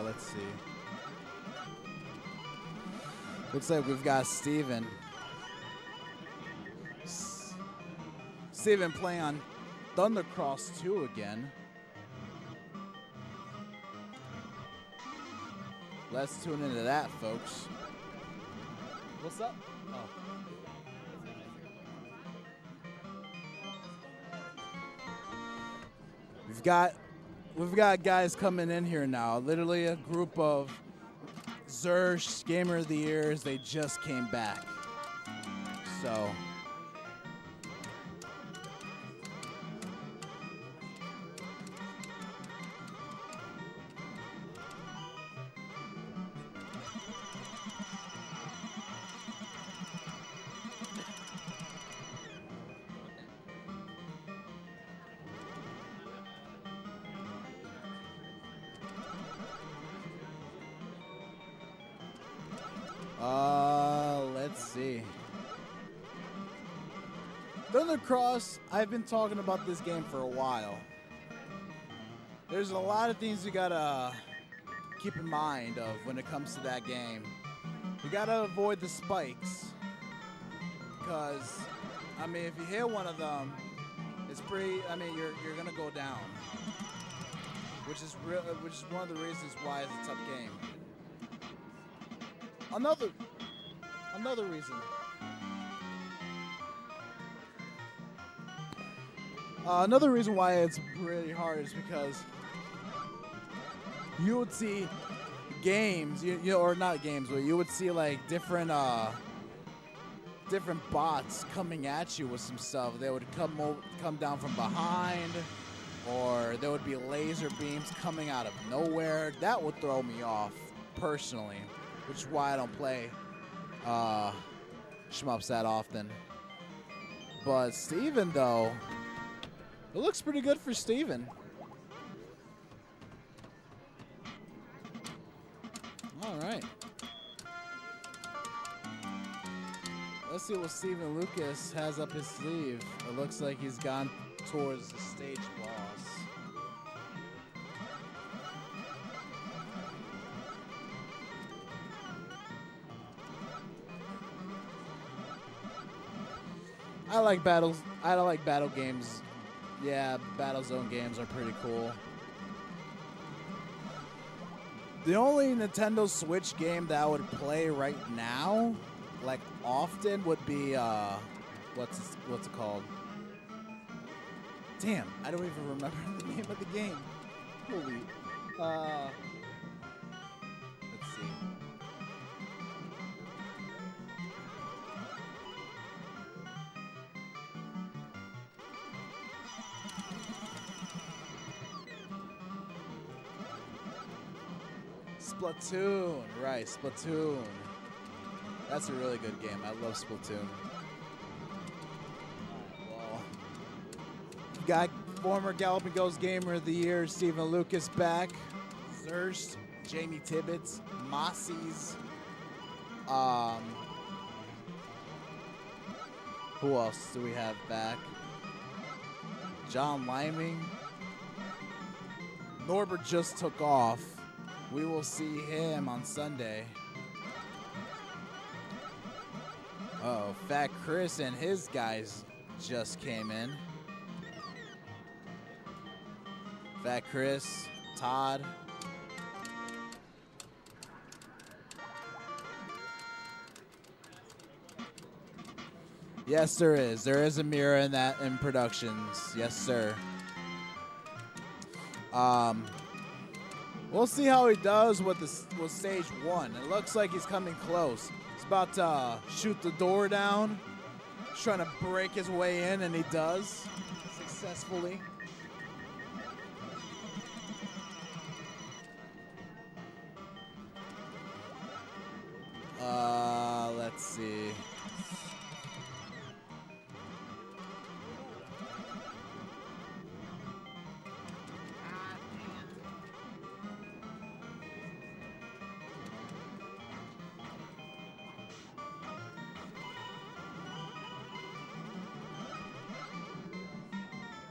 Let's see. Looks like we've got Steven. Steven playing on Thundercross 2 again. Let's tune into that, folks. What's up? Oh. We've got guys coming in here now. Literally a group of Zersh Gamer of the Years. They just came back. So. Let's see. Thundercross, I've been talking about this game for a while. There's a lot of things you gotta keep in mind of when it comes to that game. You gotta avoid the spikes. Because, I mean, if you hit one of them, it's pretty, I mean, you're gonna go down. Which is one of the reasons why it's a tough game. Another reason. Another reason why it's really hard is because you would see games, or not games, but you would see like different bots coming at you with some stuff. They would come down from behind, or there would be laser beams coming out of nowhere. That would throw me off personally, which is why I don't play shmups that often. But Steven, though, it looks pretty good for Steven. All right. Let's see what Steven Lucas has up his sleeve. It looks like he's gone towards the stage boss. I like battles. I don't like battle games. Yeah, battle zone games are pretty cool. The only Nintendo Switch game that I would play right now, like often, would be what's it called? Damn, I don't even remember the name of the game. Holy. Let's see. Splatoon, right, Splatoon. That's a really good game. I love Splatoon. Well, got former Galloping Ghost Gamer of the Year, Steven Lucas back. Zerst, Jamie Tibbetts, Mossies. Who else do we have back? John Liming. Norbert just took off. We will see him on Sunday. Oh, Fat Chris and his guys just came in. Fat Chris, Todd. Yes, there is. There is a mirror in that in productions. Yes, sir. We'll see how he does with stage 1. It looks like he's coming close. He's about to shoot the door down. He's trying to break his way in, and he does successfully. Let's see.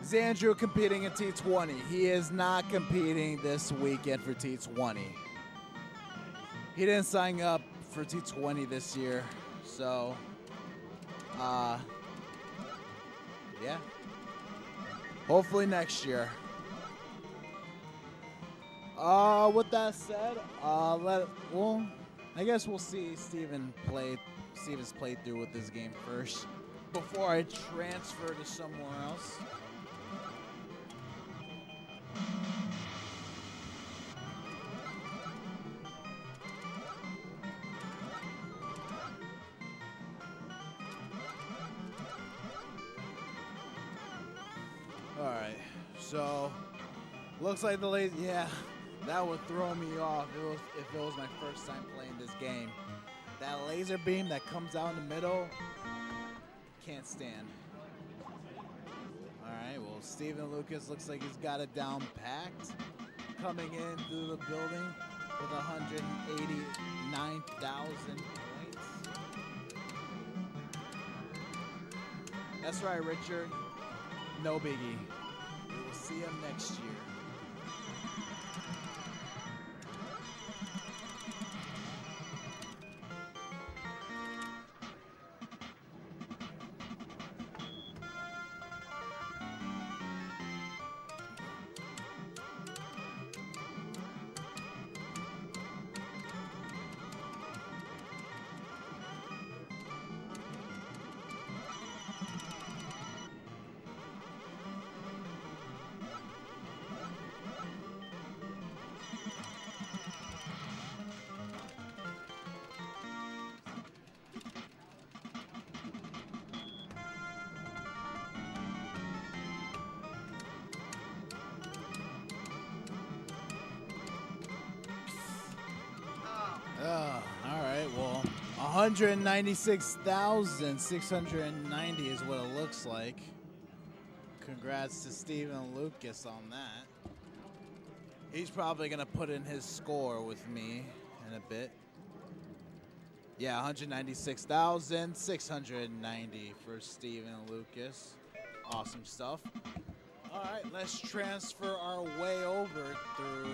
Is Andrew competing in T20? He is not competing this weekend for T20. He didn't sign up for T20 this year, so yeah. Hopefully next year. With that said, I guess we'll see Steven's playthrough with this game first before I transfer to somewhere else. Alright, so looks like the laser, yeah, that would throw me off if it was my first time playing this game. That laser beam that comes out in the middle, can't stand. Alright, well, Steven Lucas looks like he's got it down packed. Coming in through the building with 189,000 points. That's right, Richard. No biggie. We will see him next year. All right, well, 196,690 is what it looks like. Congrats to Steven Lucas on that. He's probably going to put in his score with me in a bit. Yeah, 196,690 for Steven Lucas. Awesome stuff. All right, let's transfer our way over through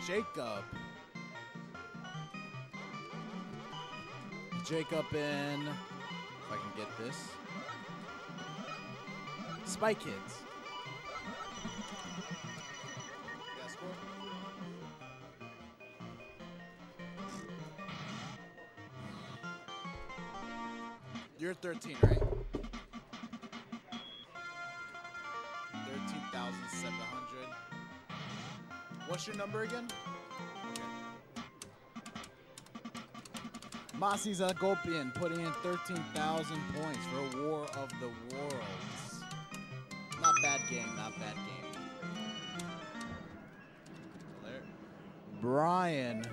Jacob. Jacob in, if I can get this, Spy Kids. You got a score? You're 13, right? 13,700. What's your number again? Masi Zagopian putting in 13,000 points for War of the Worlds. Not bad game, not bad game. There. Brian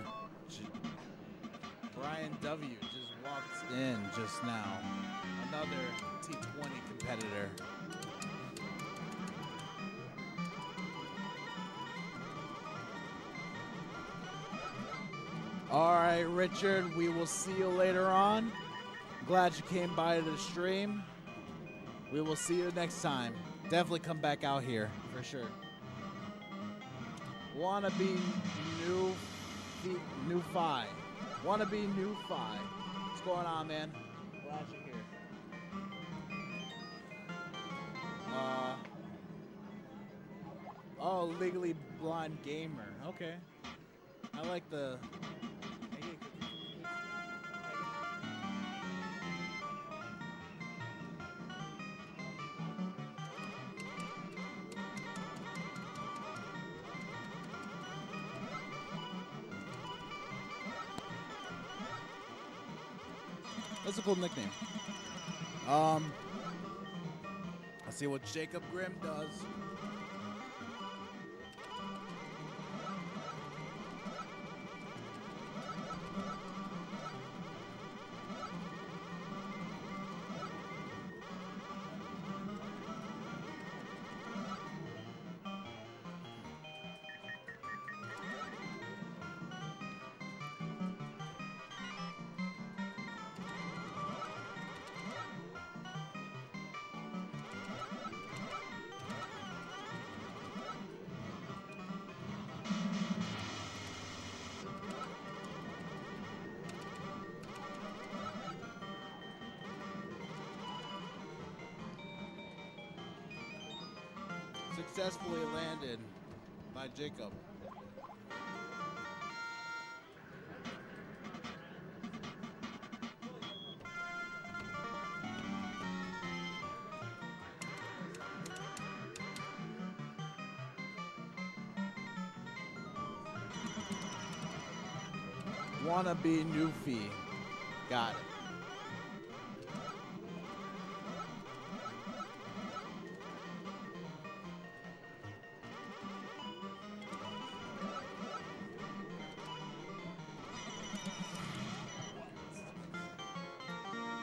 W. just walked in just now. Another T20 competitor. All right, Richard, we will see you later on. Glad you came by to the stream. We will see you next time. Definitely come back out here, for sure. Wanna be new fi. Wanna be new fi. What's going on, man? Glad you're here. Oh, legally blind gamer. Okay. I like the. That's a cool nickname. Let's see what Jacob Grimm does. Successfully landed by Jacob. Wanna be Newfie. Got it.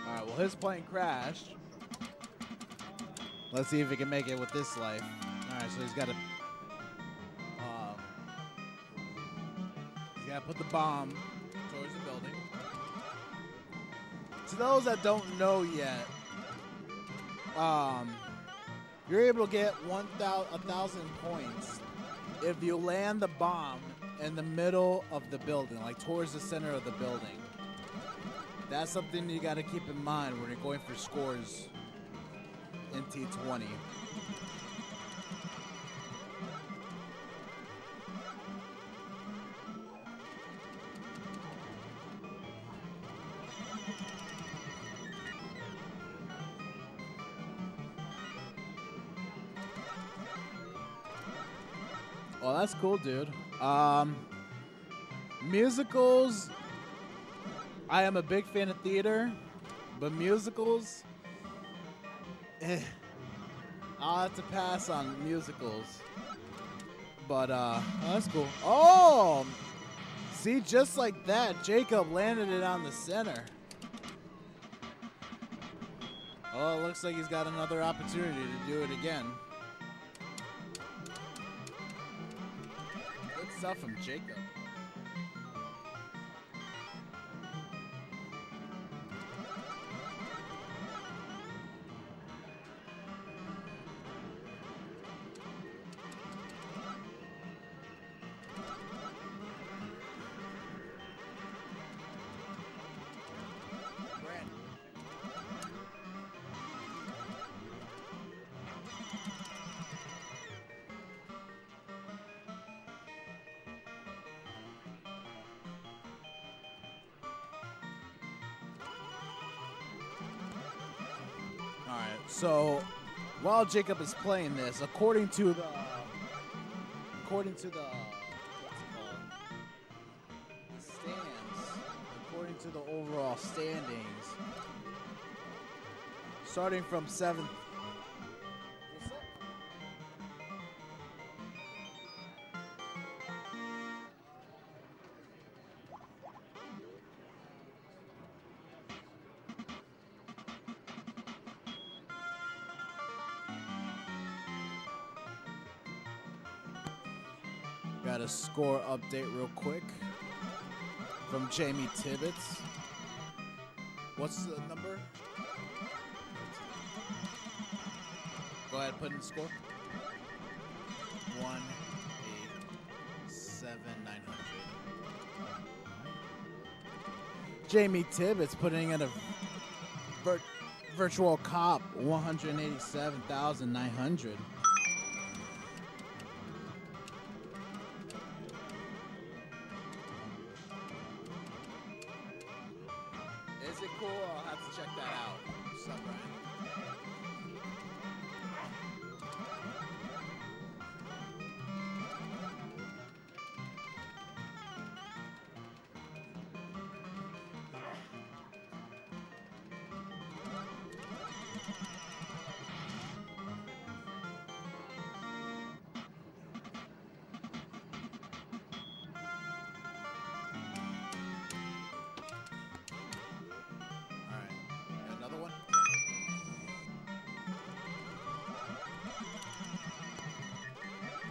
Alright, well his plane crashed. Let's see if he can make it with this life. Alright, so he's gotta put the bomb towards the building. To those that don't know yet, you're able to get 1,000 points if you land the bomb in the middle of the building, like towards the center of the building. That's something you got to keep in mind when you're going for scores in T20. Well, that's cool, dude. Musicals, I am a big fan of theater, but musicals, I'll have to pass on musicals. But, oh, that's cool. Oh! See, just like that, Jacob landed it on the center. Oh, it looks like he's got another opportunity to do it again. Good stuff from Jacob. So, while Jacob is playing this, according to the what's it called? The stands, according to the overall standings, starting from 7th. Got a score update real quick from Jamie Tibbetts. What's the number? Go ahead, put in the score. 1, 8, Jamie Tibbetts putting in a virtual cop, 187,900. Is it cool? I'll have to check that out. What's up, Brian? All right. Another one?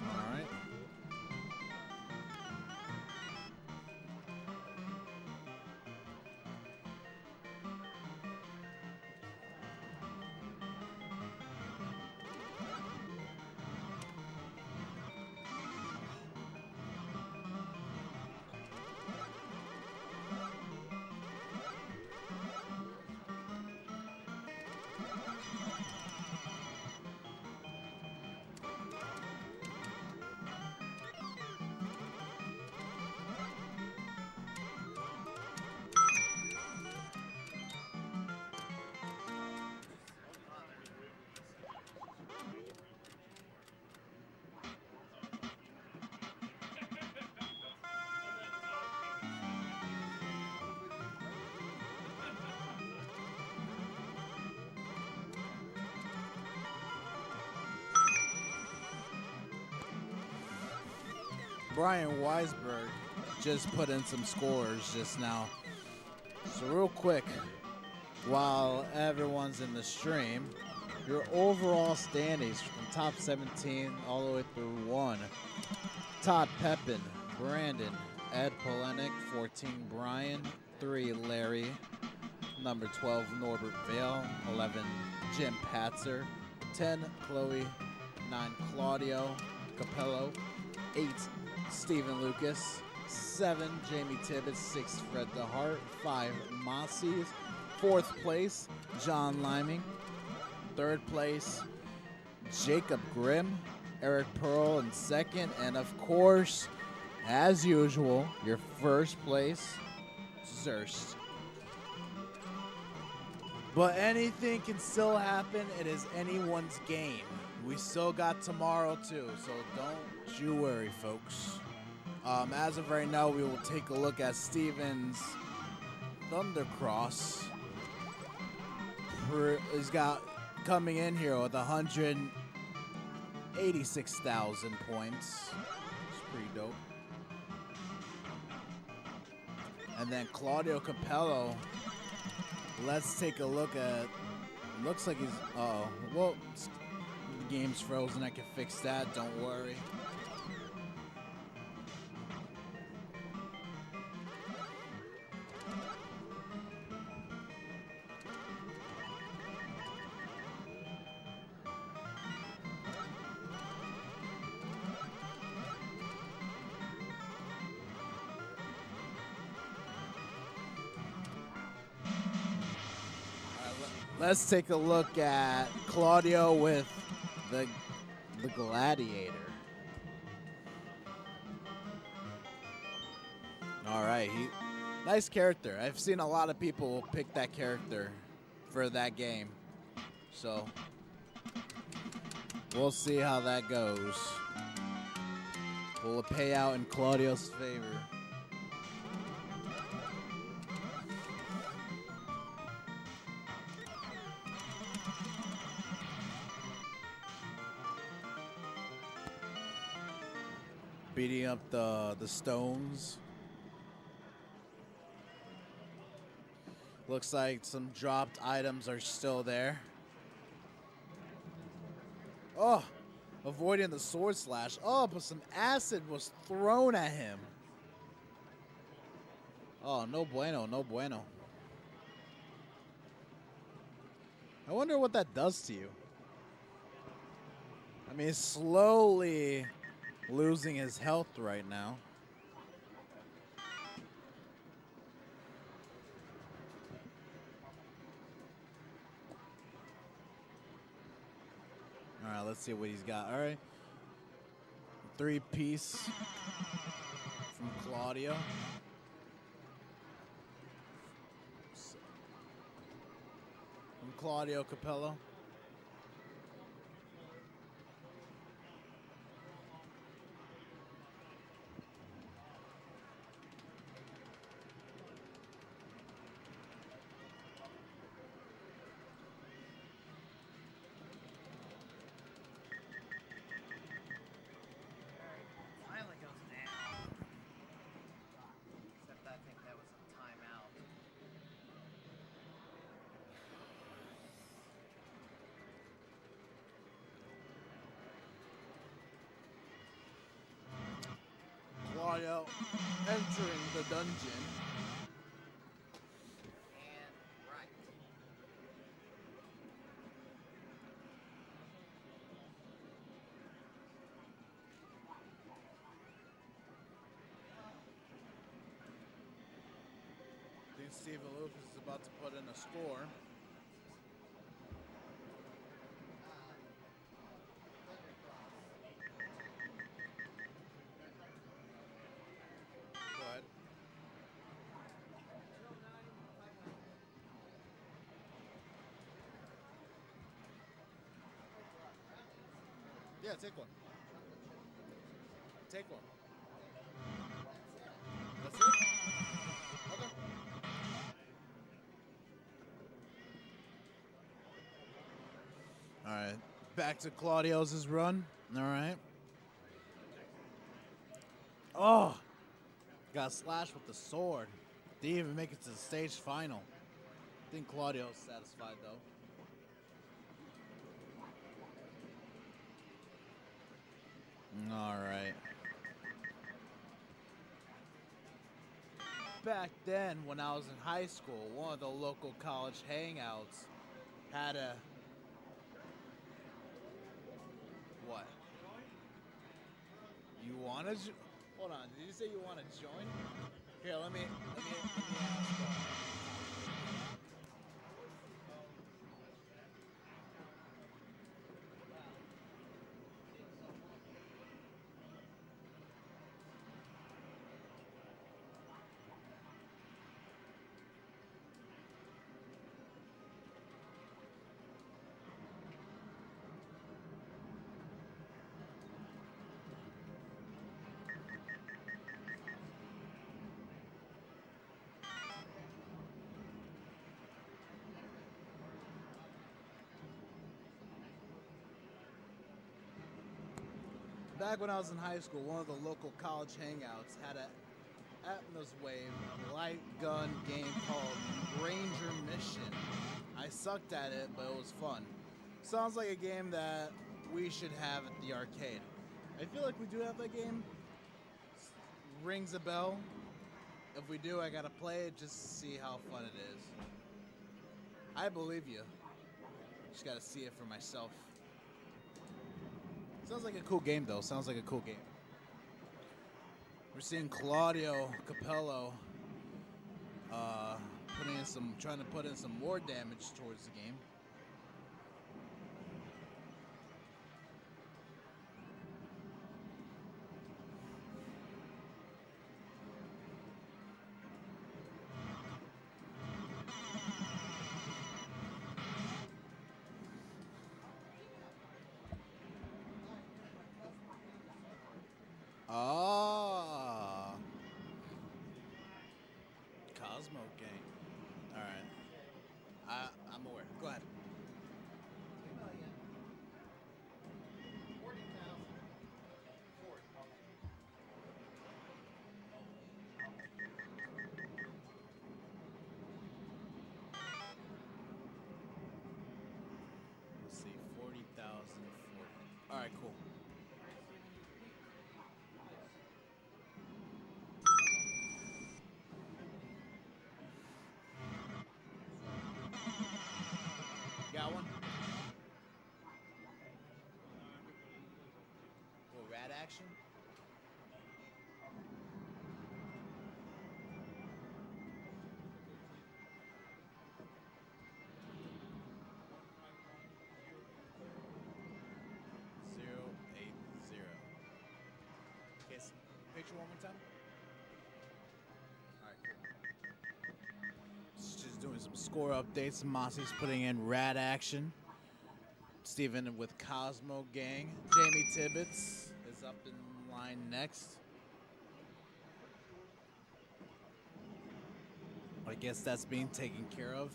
All right. Brian Weisberg just put in some scores just now. So real quick, while everyone's in the stream, your overall standings from top 17 all the way through 1. Todd Pepin, Brandon, Ed Polenic, 14 Brian, 3 Larry, number 12 Norbert Vale, 11 Jim Patzer, 10 Chloe, 9 Claudio Capello, 8 Stephen Lucas, 7 Jamie Tibbetts, 6 Fred DeHart, 5 Mossies, 4th place John Liming, 3rd place Jacob Grimm, Eric Pearl in 2nd, and of course, as usual, your 1st place Zerst. But anything can still happen. It is anyone's game. We still got tomorrow too, so don't you worry, folks. As of right now, we will take a look at Steven's Thundercross. He's got coming in here with 186,000 points. It's pretty dope. And then Claudio Capello. Let's take a look at. Looks like he's. Uh-oh. Well, the game's frozen. I can fix that. Don't worry. Let's take a look at Claudio with the Gladiator. All right, nice character. I've seen a lot of people pick that character for that game. So we'll see how that goes. Will it pay out in Claudio's favor? Beating up the stones. Looks like some dropped items are still there. Oh, avoiding the sword slash. Oh, but some acid was thrown at him. Oh, no bueno, no bueno. I wonder what that does to you. I mean, slowly losing his health right now. let's see what he's got. All right. 3-piece from Claudio. From Claudio Capello. Finally goes down. Except I think that was a timeout. Claudio entering the dungeon. And right. I think Steve Aloof is about to put in a score. Go ahead. Yeah, take one. Take one. That's it? Okay. All right. Back to Claudio's run. All right. Oh. Got slashed with the sword. Didn't even make it to the stage final. I think Claudio's satisfied though. All right. Back then, when I was in high school, one of the local college hangouts had a... What? You want to... Hold on, did you say you want to join? Here, let me ask. Back when I was in high school, one of the local college hangouts had a Atmoswave light gun game called Ranger Mission. I sucked at it, but it was fun. Sounds like a game that we should have at the arcade. I feel like we do have that game. Rings a bell. If we do, I gotta play it just to see how fun it is. I believe you. Just gotta see it for myself. Sounds like a cool game, though. Sounds like a cool game. We're seeing Claudio Capello trying to put in some more damage towards the game. Ah, Cosmo game. All right, I'm aware. Go ahead. 40,000. Let's see, 40,000. All right, cool. Got one? Little rat action? picture one more time? All right, cool. Just doing some score updates. Mossy's putting in rad action. Steven with Cosmo Gang. Jamie Tibbetts is up in line next. I guess that's being taken care of.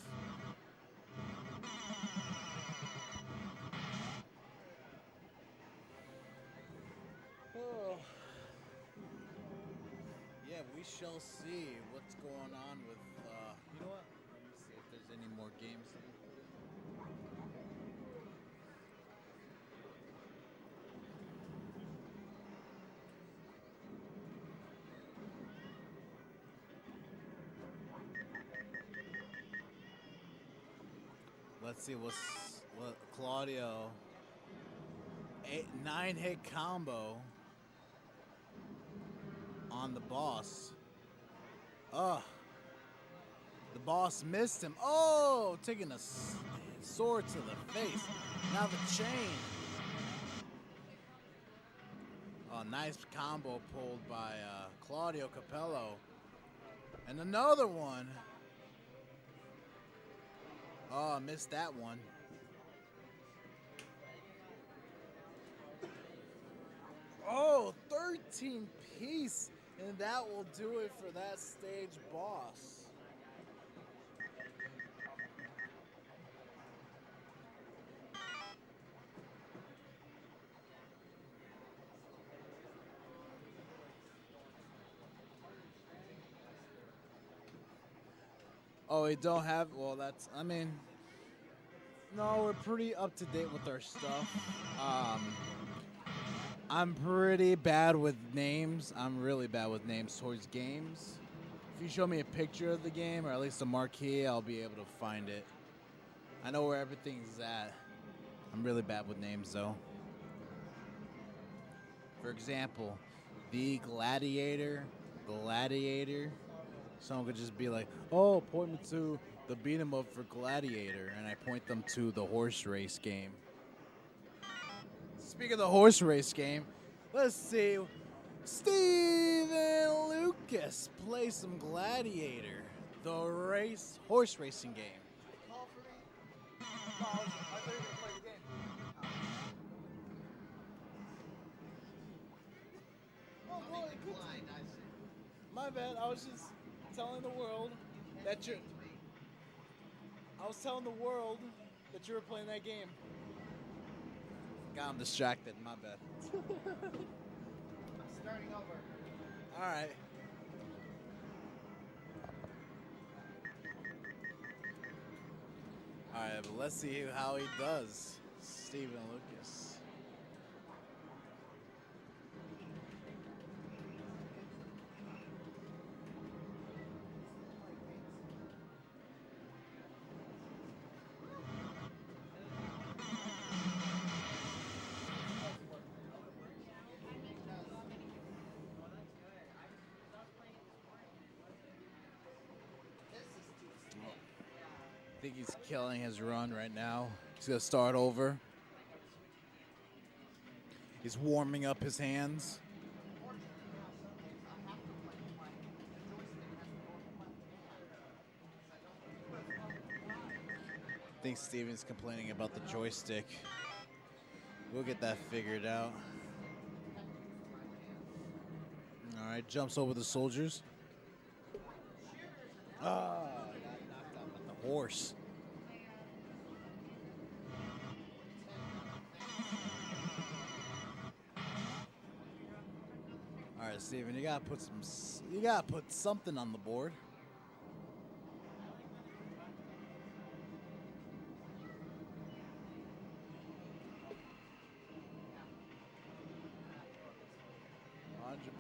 Oh. Yeah, we shall see what's going on with. You know what? Let me see if there's any more games. Let's see what Claudio. 9-hit combo on the boss. Oh, the boss missed him. Oh, taking a sword to the face. Now the chain. Oh, nice combo pulled by Claudio Capello. And another one. Oh, I missed that one. Oh, 13 piece. And that will do it for that stage boss. Oh, we don't have, well, that's, I mean, no, we're pretty up to date with our stuff. I'm pretty bad with names. I'm really bad with names towards games. If you show me a picture of the game, or at least a marquee, I'll be able to find it. I know where everything's at. I'm really bad with names, though. For example, the Gladiator. Someone could just be like, oh, point me to the beat 'em up for Gladiator, and I point them to the horse race game. Speaking of the horse race game, let's see Steven Lucas play some Gladiator, the horse racing game. Oh, boy, my bad. I was just telling the world that you're. I was telling the world that you were playing that game. Got him distracted. My bad. I'm starting over. All right. All right, but let's see how he does, Steven Lucas. I think he's killing his run right now. He's gonna start over. He's warming up his hands. I think Steven's complaining about the joystick. We'll get that figured out. All right, jumps over the soldiers. Ah, got knocked out by the horse. All right, Steven, you gotta put something on the board.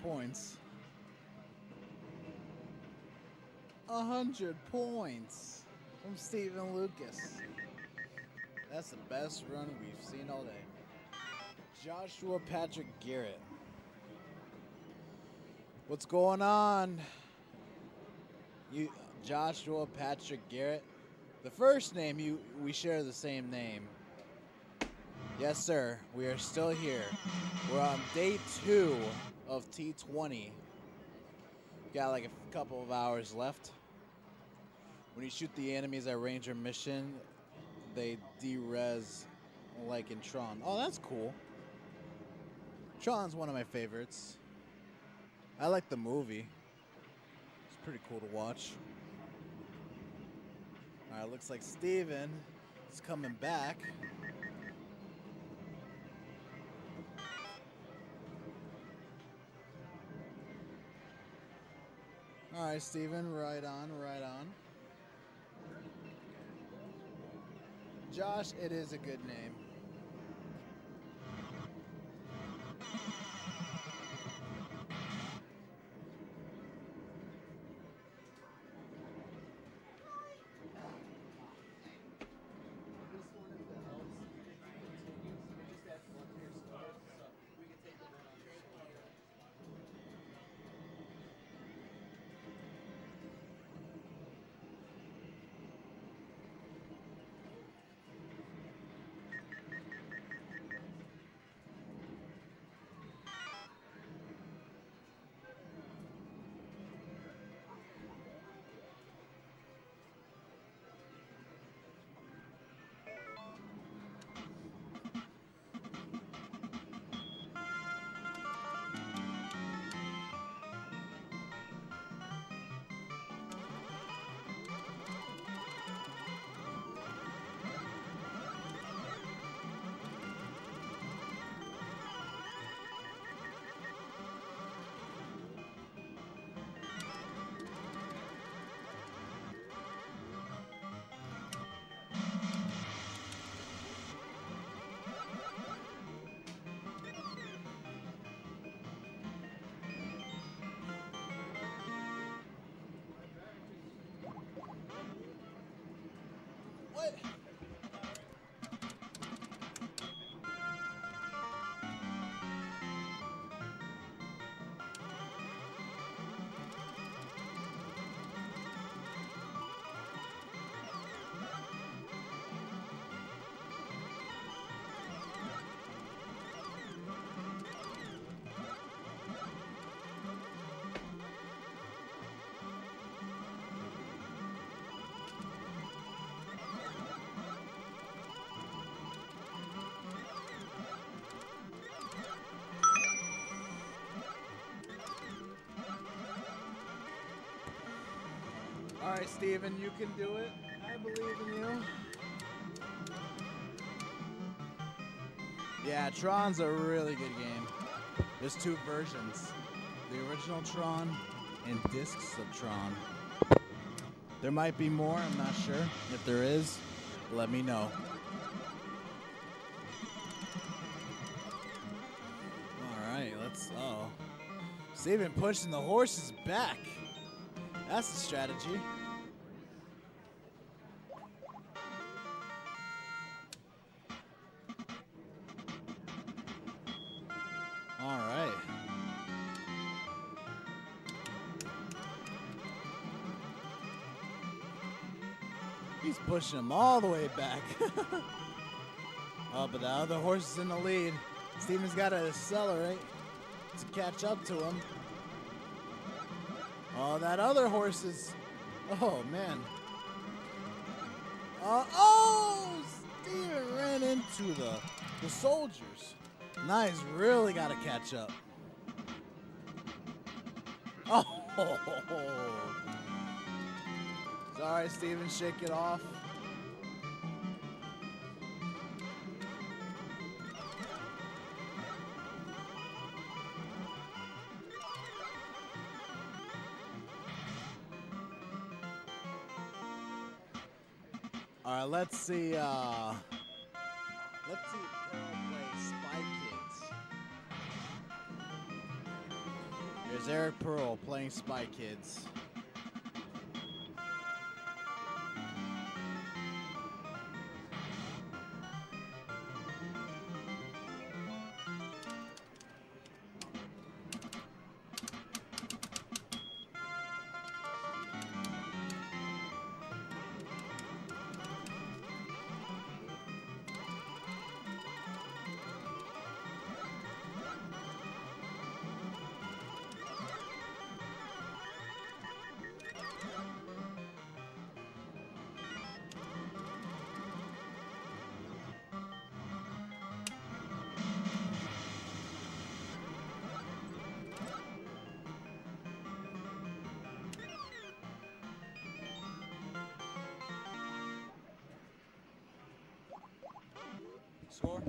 Points. 100 points from Steven Lucas. That's the best run we've seen all day. Joshua Patrick Garrett. What's going on? Joshua Patrick Garrett. The first name, we share the same name. Yes, sir. We are still here. We're on day 2 of T20. Got like a couple of hours left. When you shoot the enemies at range or mission, they de-res like in Tron. Oh, that's cool. Tron's one of my favorites. I like the movie. It's pretty cool to watch. All right, looks like Steven is coming back. All right, Steven, right on, right on. Josh, it is a good name. What? All right, Steven, you can do it. I believe in you. Yeah, Tron's a really good game. There's two versions. The original Tron and discs of Tron. There might be more, I'm not sure. If there is, let me know. All right, oh. Steven pushing the horses back. That's the strategy. All right. He's pushing him all the way back. Oh, but the other horse is in the lead. Steven's got to accelerate to catch up to him. Oh, that other horse is... Oh, man. Oh! Steven ran into the soldiers. Now he's really got to catch up. Oh! Sorry, Steven. Shake it off. All right, let's see Pearl play Spy Kids. Here's Eric Pearl playing Spy Kids. score?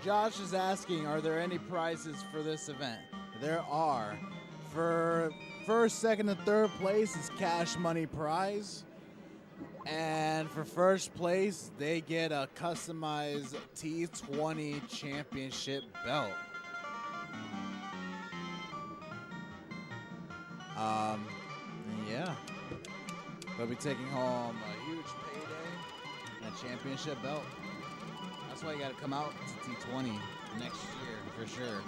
Josh is asking, are there any prizes for this event? There are. For first, second, and third place is cash money prize. And for first place, they get a customized T20 championship belt. Yeah. They'll be taking home a huge payday and a championship belt. That's why you got to come out to T20 next year for sure.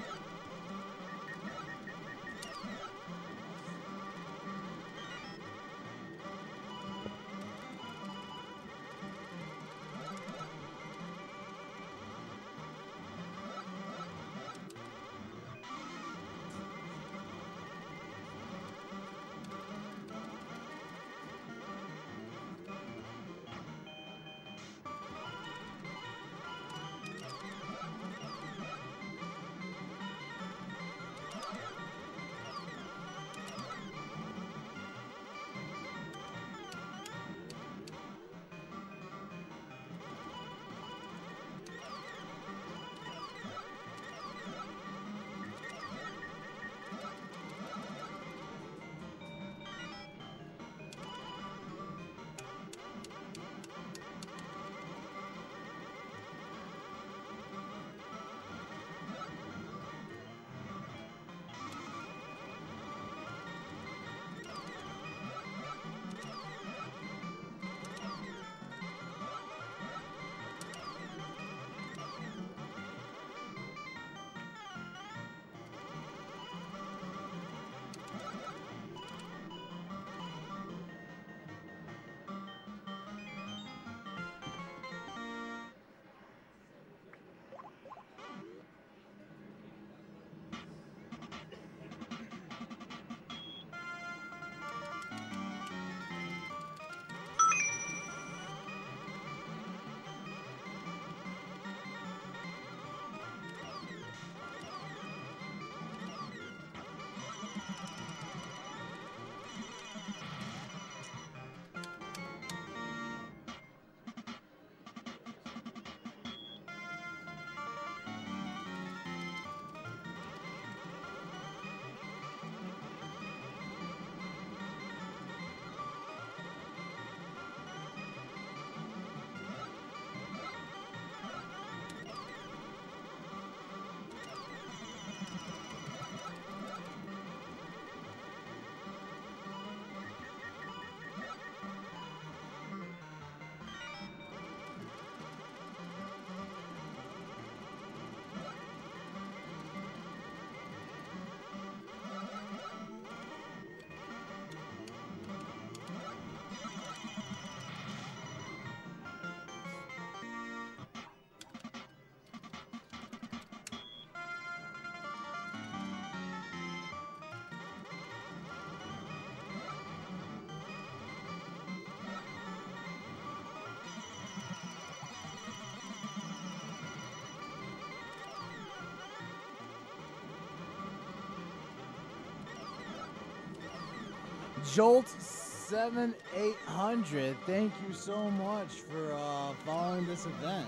Jolt 7800. Thank you so much for following this event.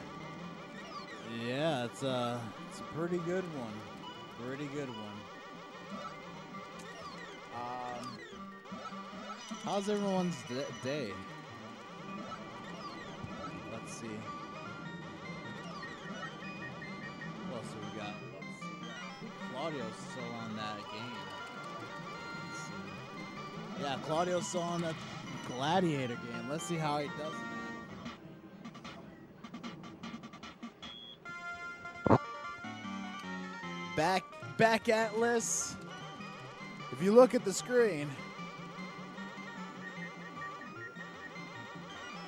Yeah, it's a pretty good one. Pretty good one. How's everyone's day? Let's see. What else do we got? Let's see. Claudio's still on that game. Let's see. Yeah, Claudio's still on that Gladiator game. Let's see how he does in that. Back Atlas. If you look at the screen,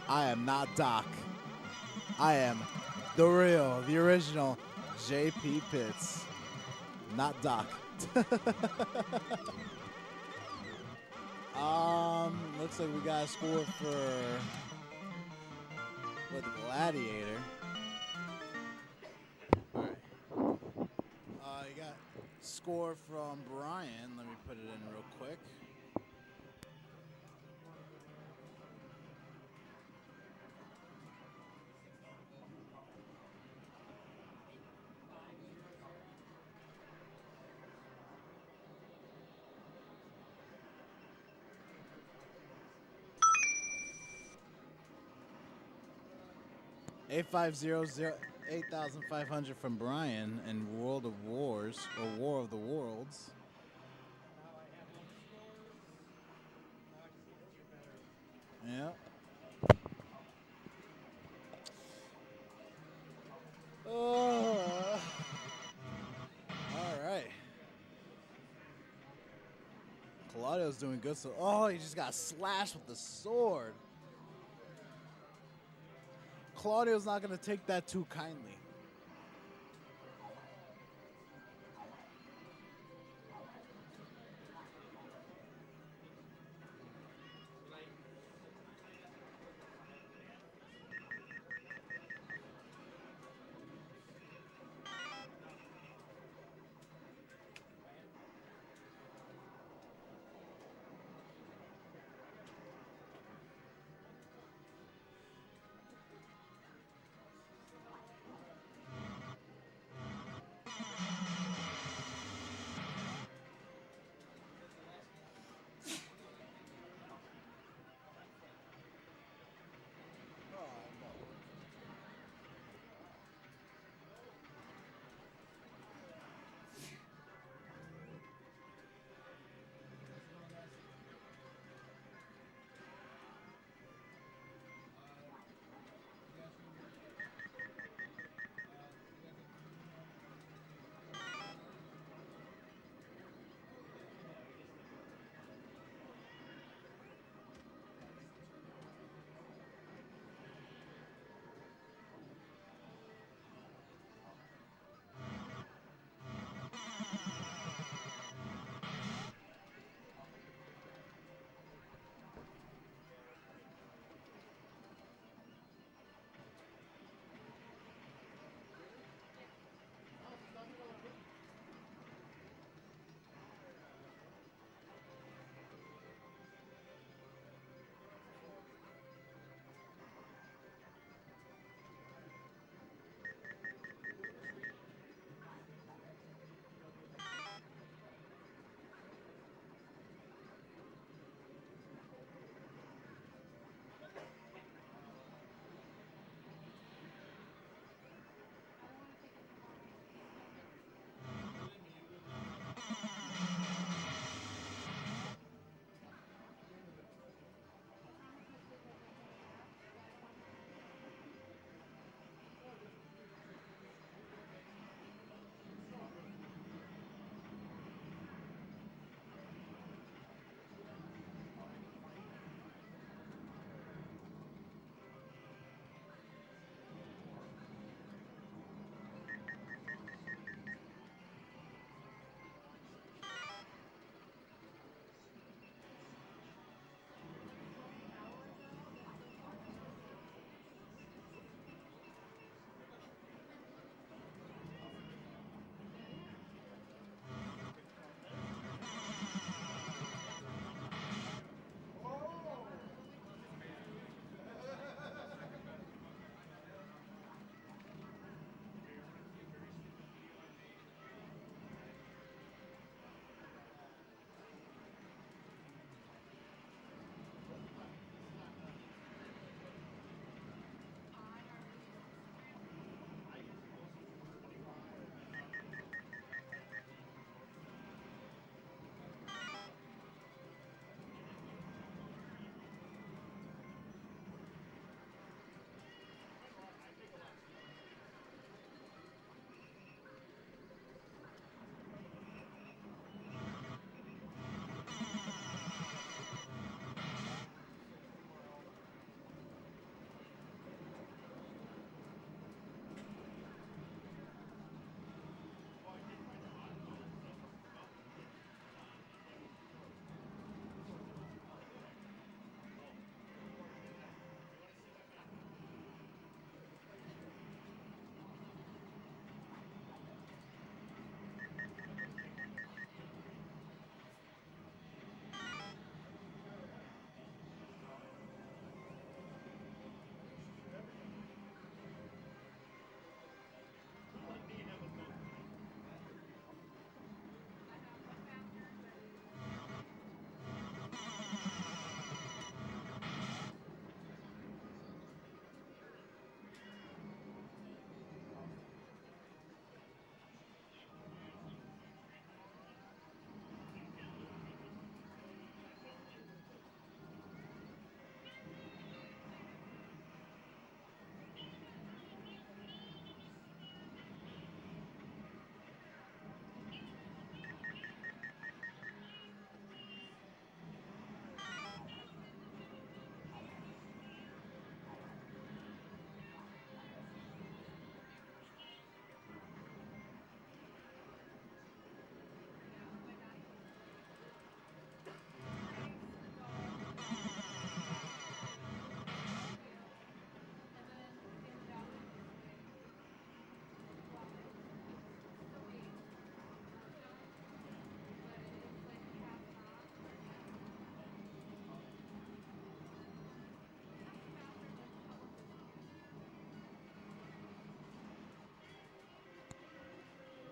I am not Doc. I am the real, the original JP Pitts. Not Doc. Looks like we got a score with Gladiator. All right. You got score from Brian. Let me put it in real quick. $8,500 from Brian and World of Wars, or War of the Worlds. Yeah. All right. Claudio's doing good. So, he just got slashed with the sword. Claudio's not going to take that too kindly.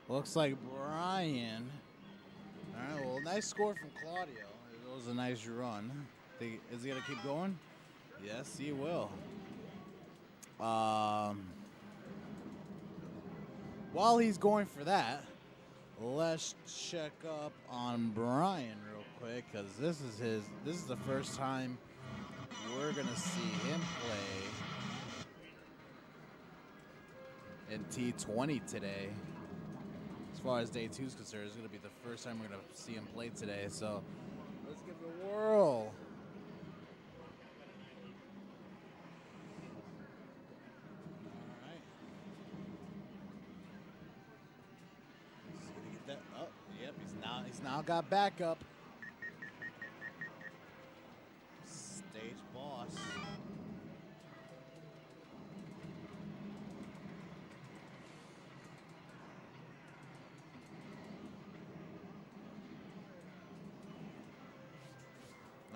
Looks like Brian. All right, well, nice score from Claudio. It was a nice run. Is he going to keep going? Yes, he will. While he's going for that, let's check up on Brian real quick, because this is the first time we're going to see him play in T20 today. As far as day 2 is concerned, it's going to be the first time we're going to see him play today. So let's give it a whirl. All right. He's going to get that. Oh, yep. He's now got backup. Stage boss.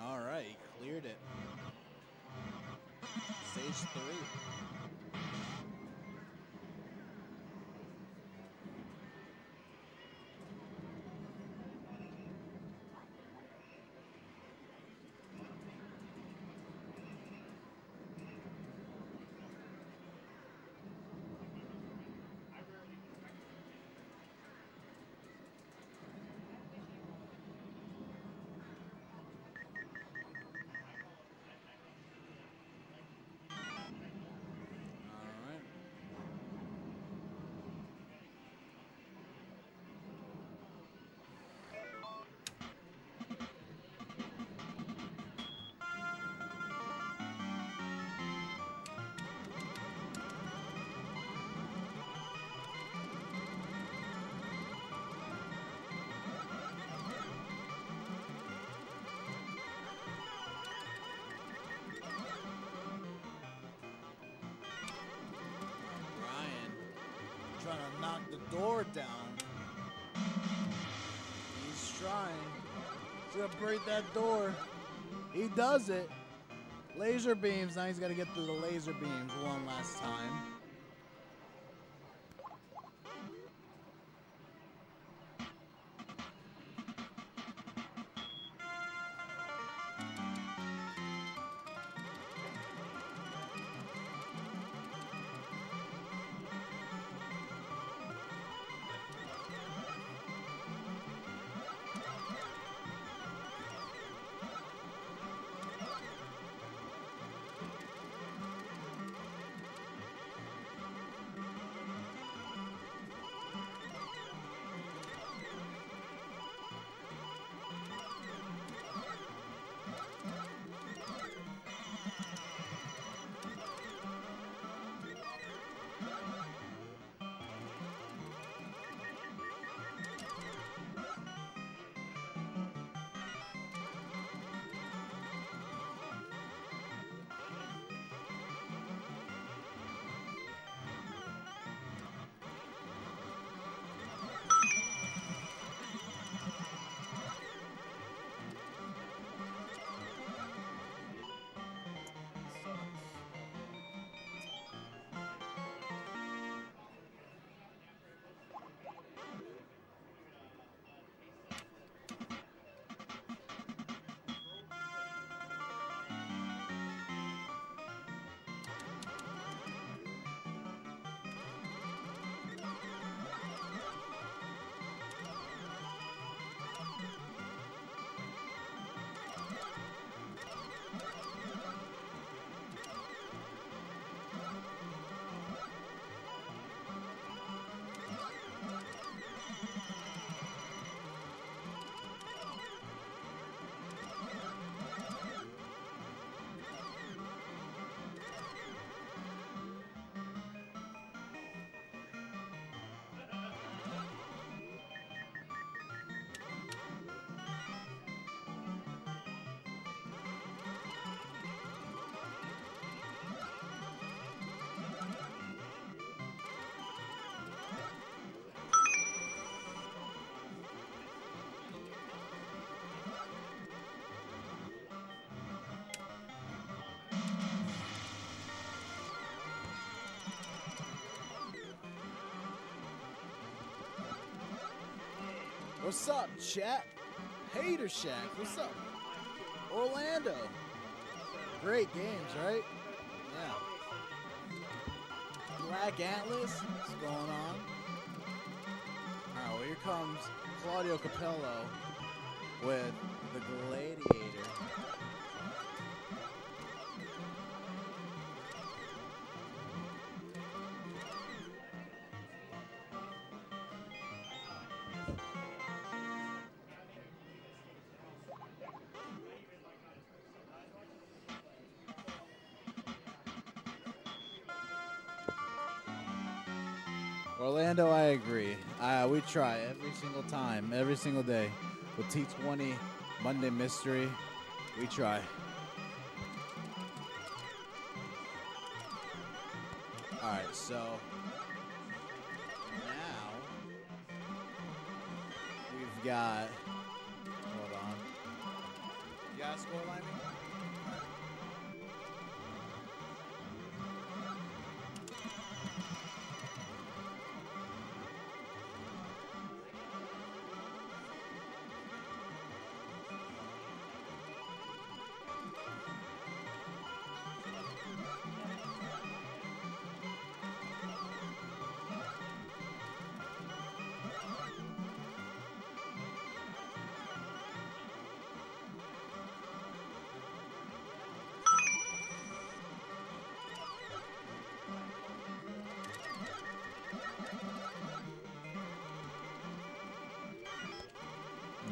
All right, he cleared it. Stage 3. All right. Brian trying to knock the door down. He's trying. He's gonna break that door. He does it. Laser beams. Now he's got to get through the laser beams one last time. What's up, chat? Hater Shack, what's up? Orlando. Great games, right? Yeah. Black Atlas, what's going on? All right, well, here comes Claudio Capello with the Gladiator. Orlando, I agree. We try every single time, every single day. With T20, Monday Mystery, we try. All right, so now we've got, hold on. You got a score line?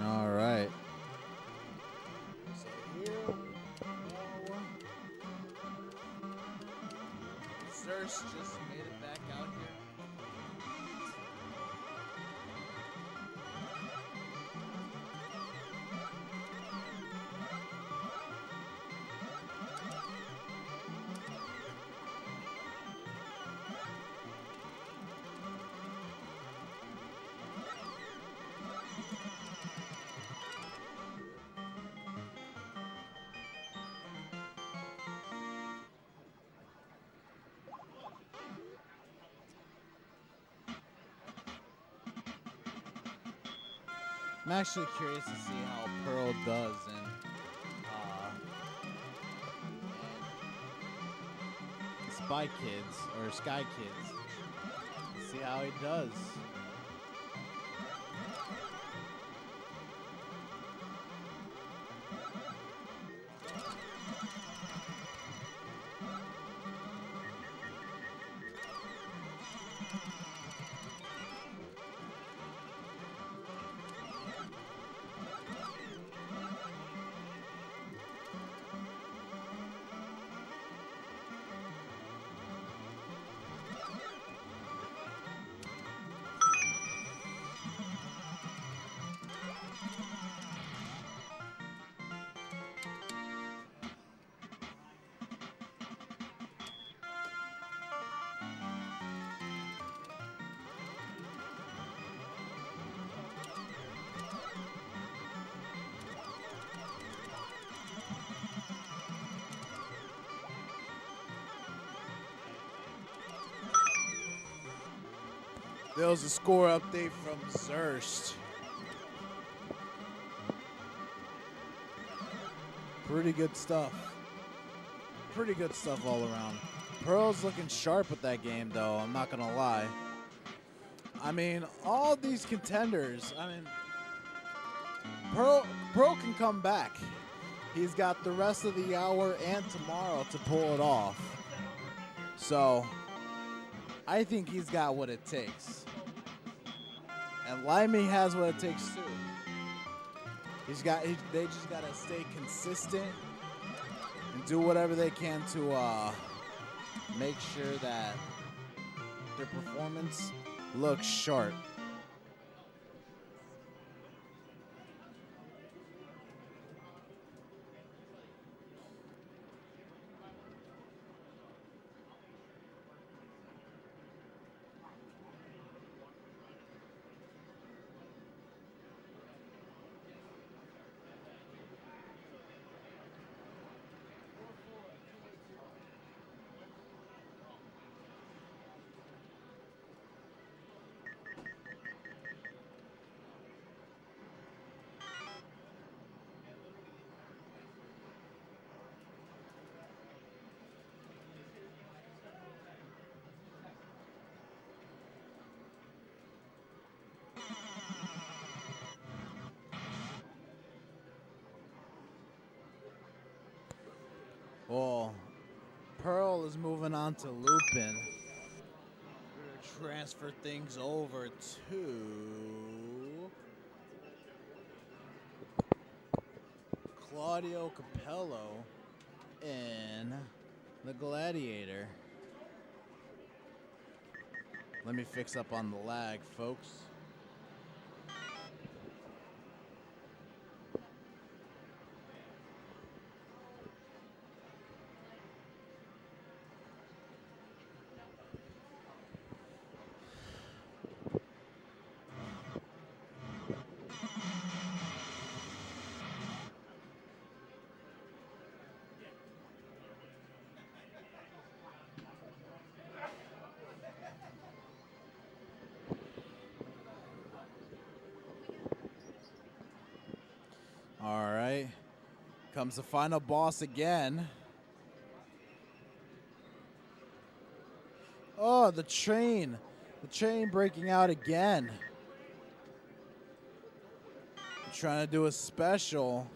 All right. So here we go. Zerst just made it back out here. I'm actually curious to see how Pearl does in Spy Kids or Sky Kids. See how he does. There was a score update from Zerst. Pretty good stuff. Pretty good stuff all around. Pearl's looking sharp with that game, though. I'm not going to lie. I mean, all these contenders, Pearl can come back. He's got the rest of the hour and tomorrow to pull it off. So, I think he's got what it takes. And Limey has what it takes too. They just gotta stay consistent and do whatever they can to make sure that their performance looks sharp. Pearl is moving on to Lupin. We're going to transfer things over to Claudio Capello in the Gladiator. Let me fix up on the lag, folks. All right. Comes the final boss again. Oh, the train. The train breaking out again. Trying to do a special.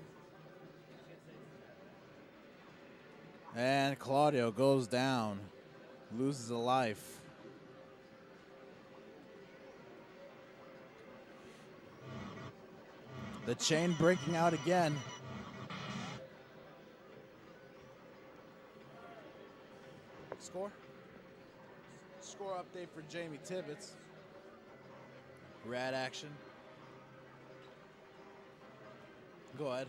And Claudio goes down. Loses a life. The chain breaking out again. Score? Score update for Jamie Tibbetts. Rad action. Go ahead.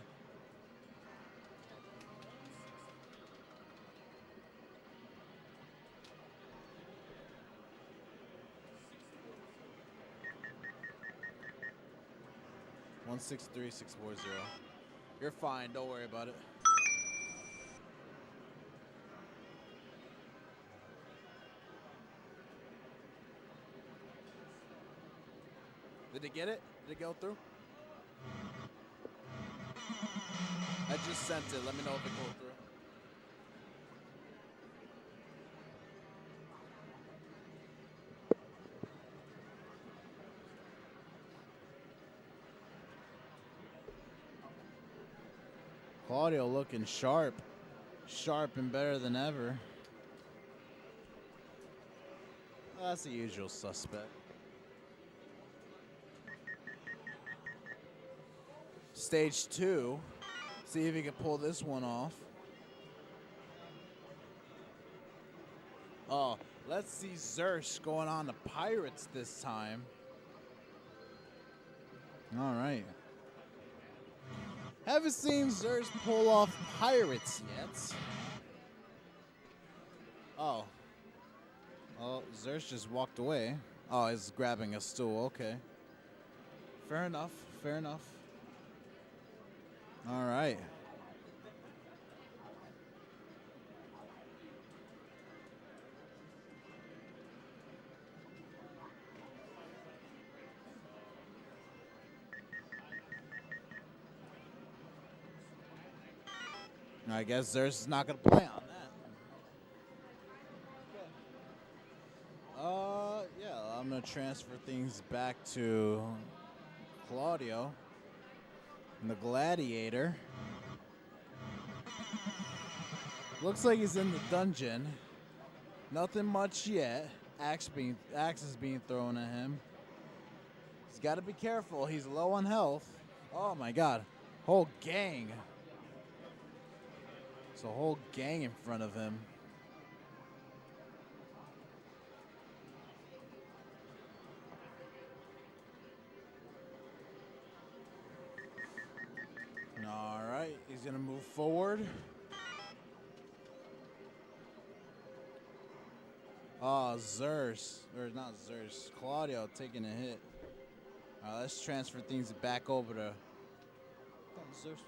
One 63640. You're fine. Don't worry about it. Did it get it? Did it go through? I just sent it. Let me know if it goes through. Claudio looking sharp. Sharp and better than ever. That's the usual suspect. Stage 2. See if he can pull this one off. Oh, let's see Zersh going on to Pirates this time. All right. Haven't seen Zersh pull off Pirates yet. Oh. Oh, Zersh just walked away. Oh, he's grabbing a stool. Okay. Fair enough. Fair enough. All right. I guess Zersh is not going to play on that. Yeah, I'm going to transfer things back to Claudio and the Gladiator. Looks like he's in the dungeon. Nothing much yet. Axe is being thrown at him. He's got to be careful. He's low on health. Oh my God. Whole gang. It's a whole gang in front of him. All right, he's gonna move forward. Oh, Zersh, or not Zersh, Claudio taking a hit. All right, let's transfer things back over to. I thought Zersh was.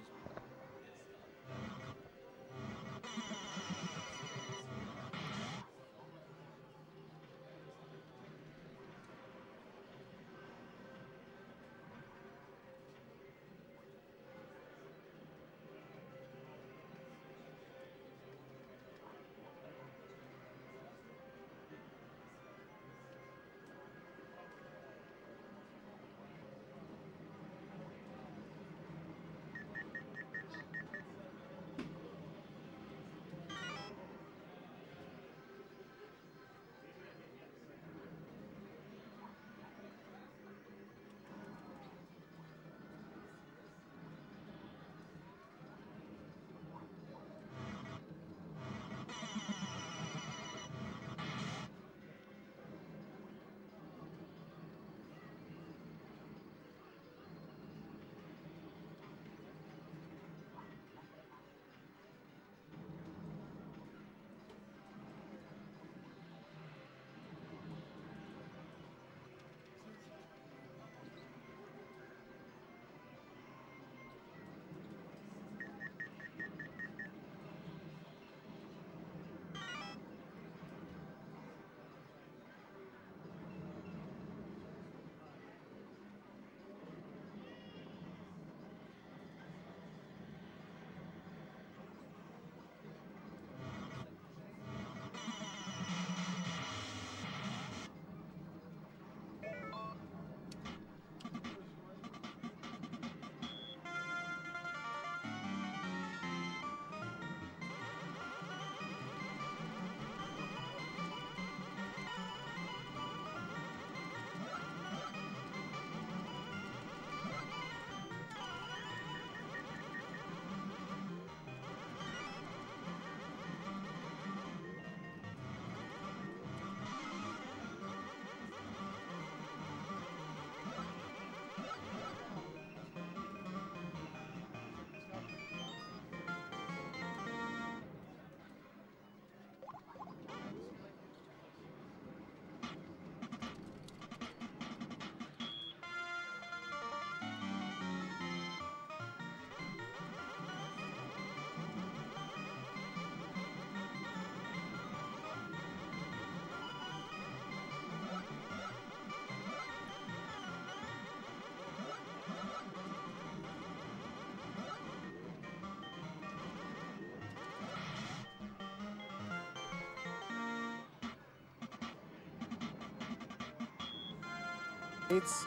It's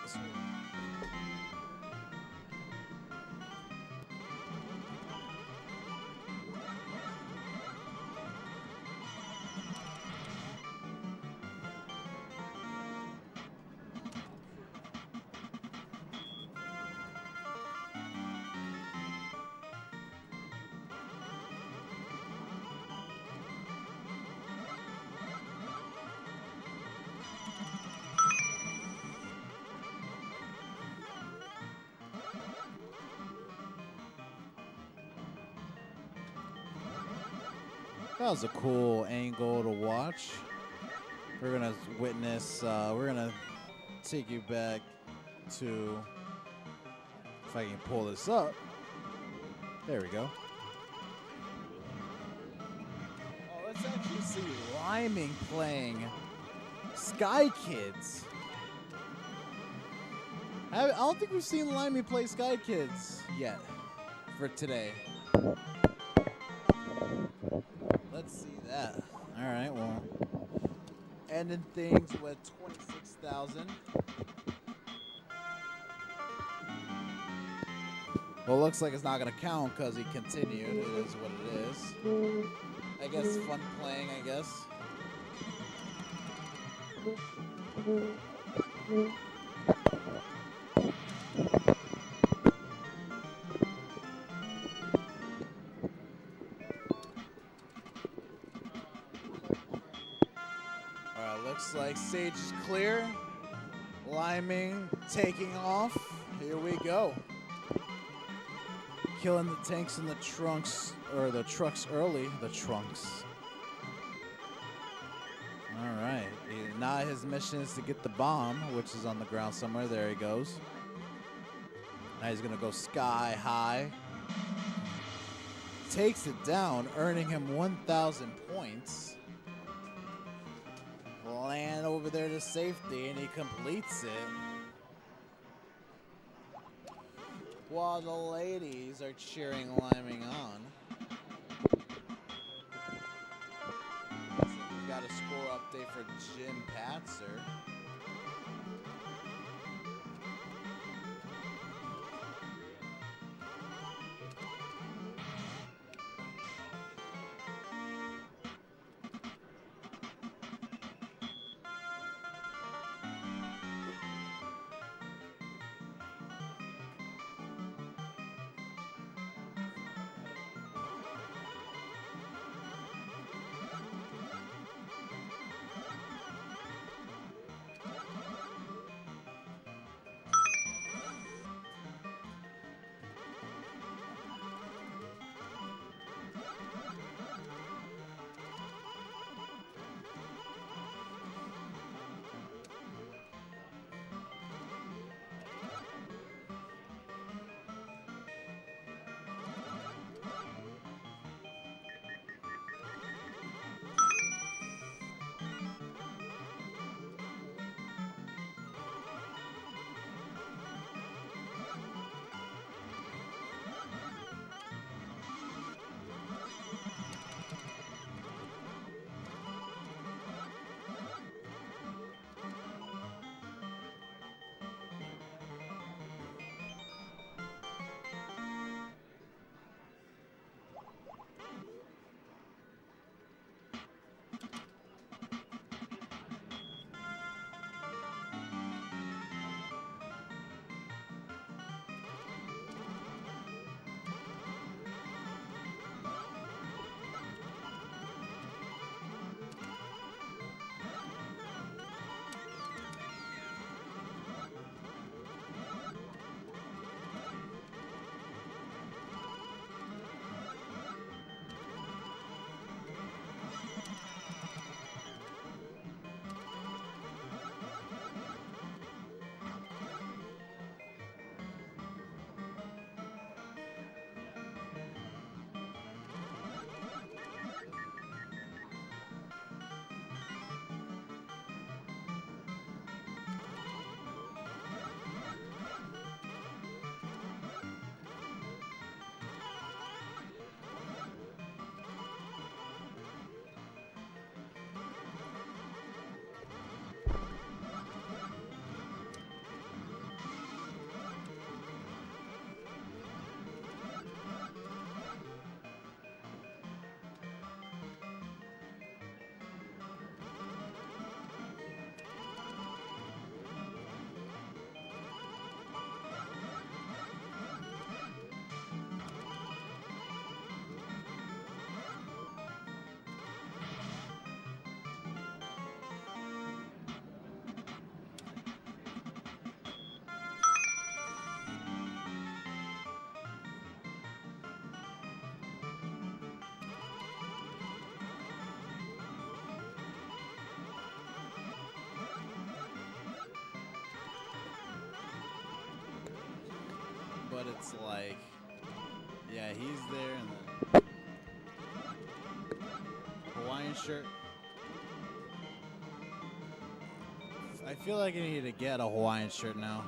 that was a cool angle to watch. We're gonna witness. We're gonna take you back to. If I can pull this up. There we go. Oh, let's actually see Liming playing Sky Kids. I don't think we've seen Liming play Sky Kids yet for today. Let's see that. All right, well, ending things with 26,000. Well, looks like it's not going to count because he continued. It is what it is. I guess fun playing, I guess. Alright, looks like Sage is clear. Liming taking off. Here we go. Killing the tanks and the trunks, or the trucks early. The trunks. All right. Now his mission is to get the bomb, which is on the ground somewhere. There he goes. Now he's going to go sky high. Takes it down, earning him 1,000 points. Land over there to safety, and he completes it. While the ladies are cheering Liming on. We've got a score update for Jim Patzer. but it's like, yeah, he's there, and then Hawaiian shirt. I feel like I need to get a Hawaiian shirt now.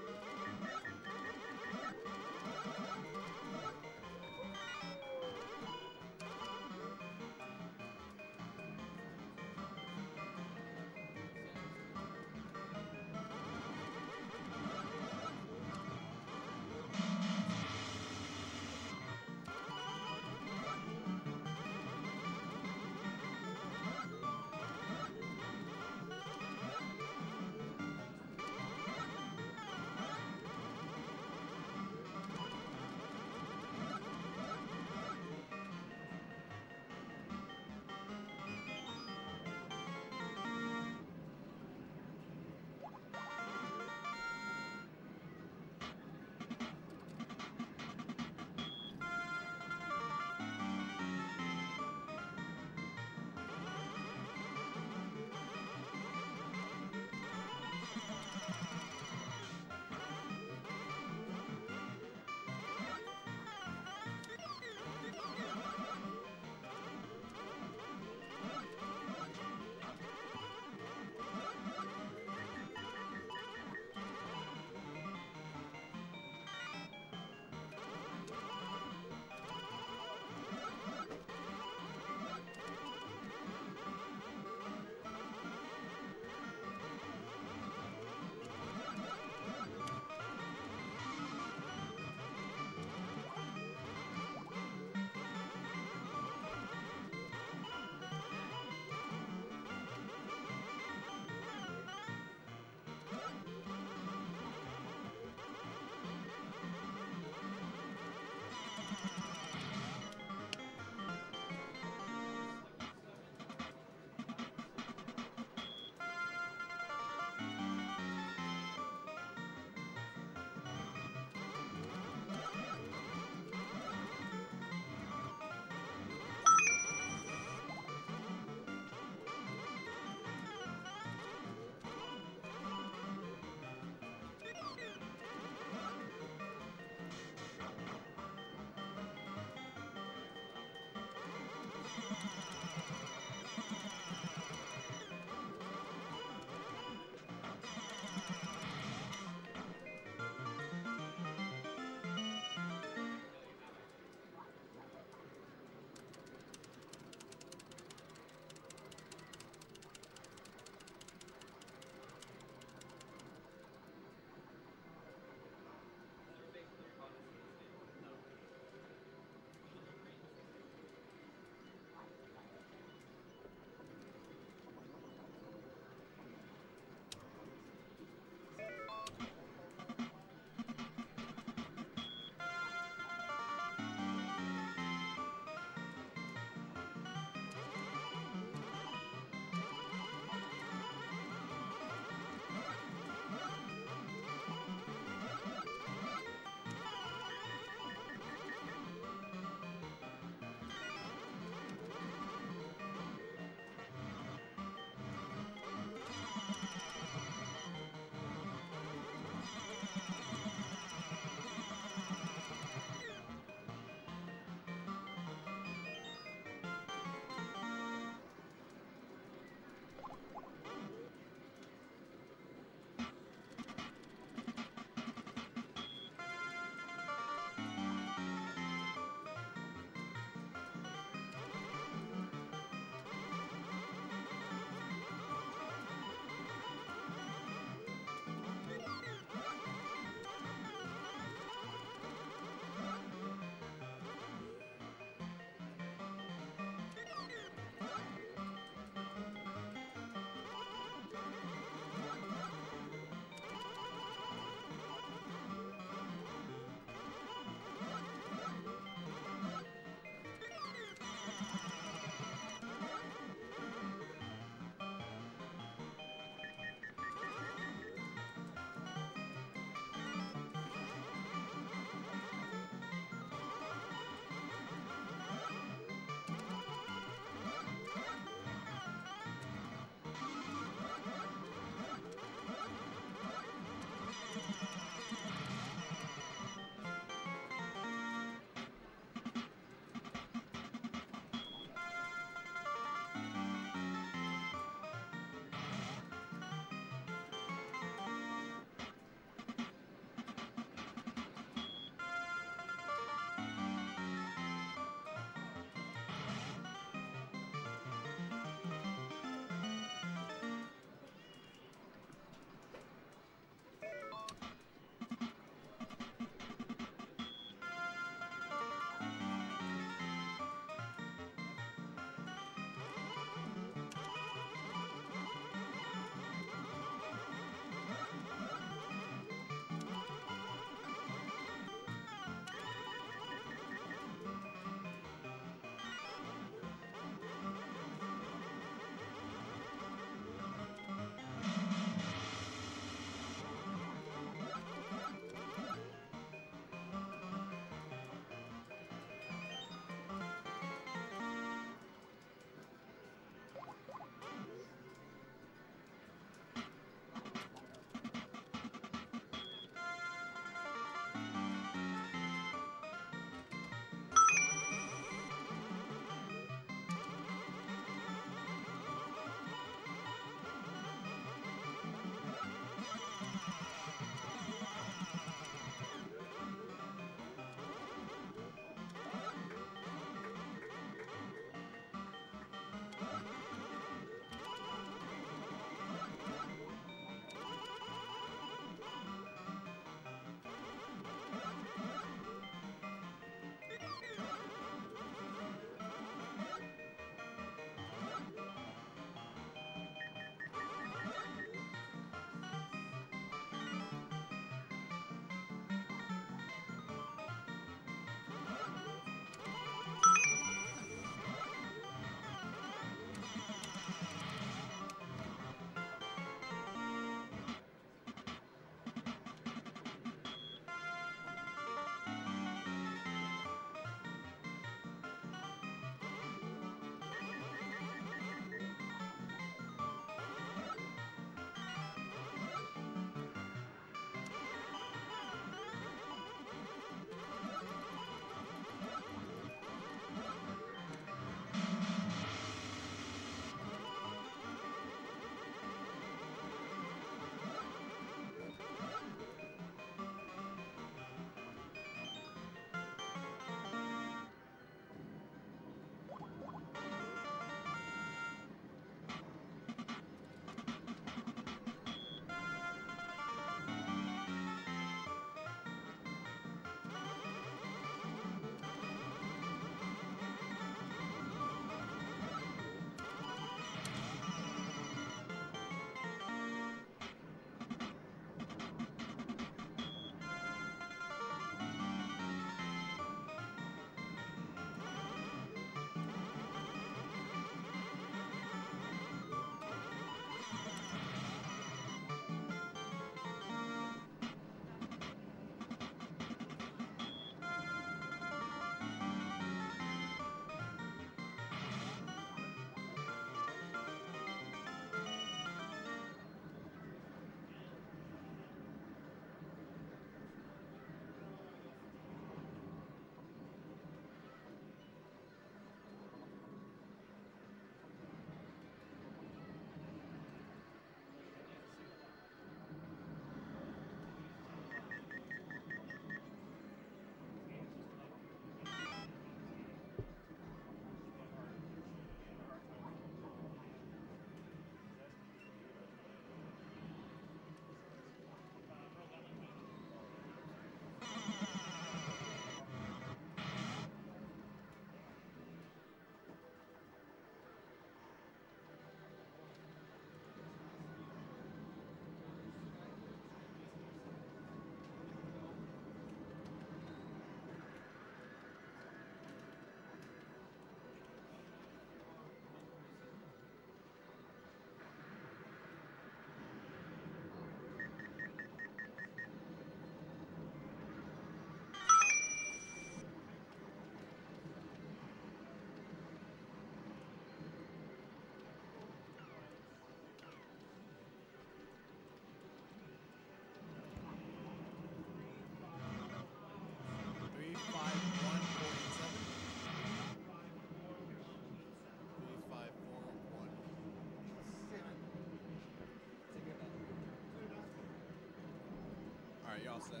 right, you're all set.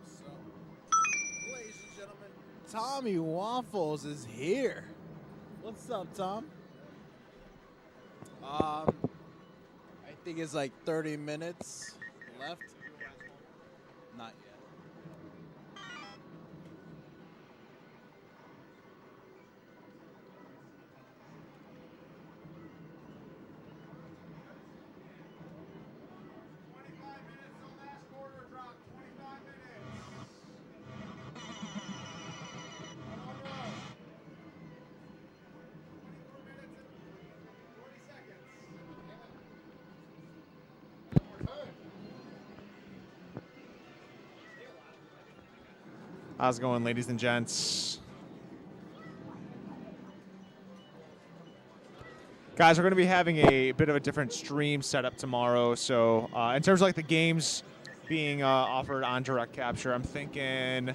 So, ladies and gentlemen, Tommy Waffles is here. What's up, Tom? I think it's like 30 minutes left. Not yet. How's it going, ladies and gents? Guys, we're going to be having a bit of a different stream setup tomorrow. So in terms of like the games being offered on Direct Capture, I'm thinking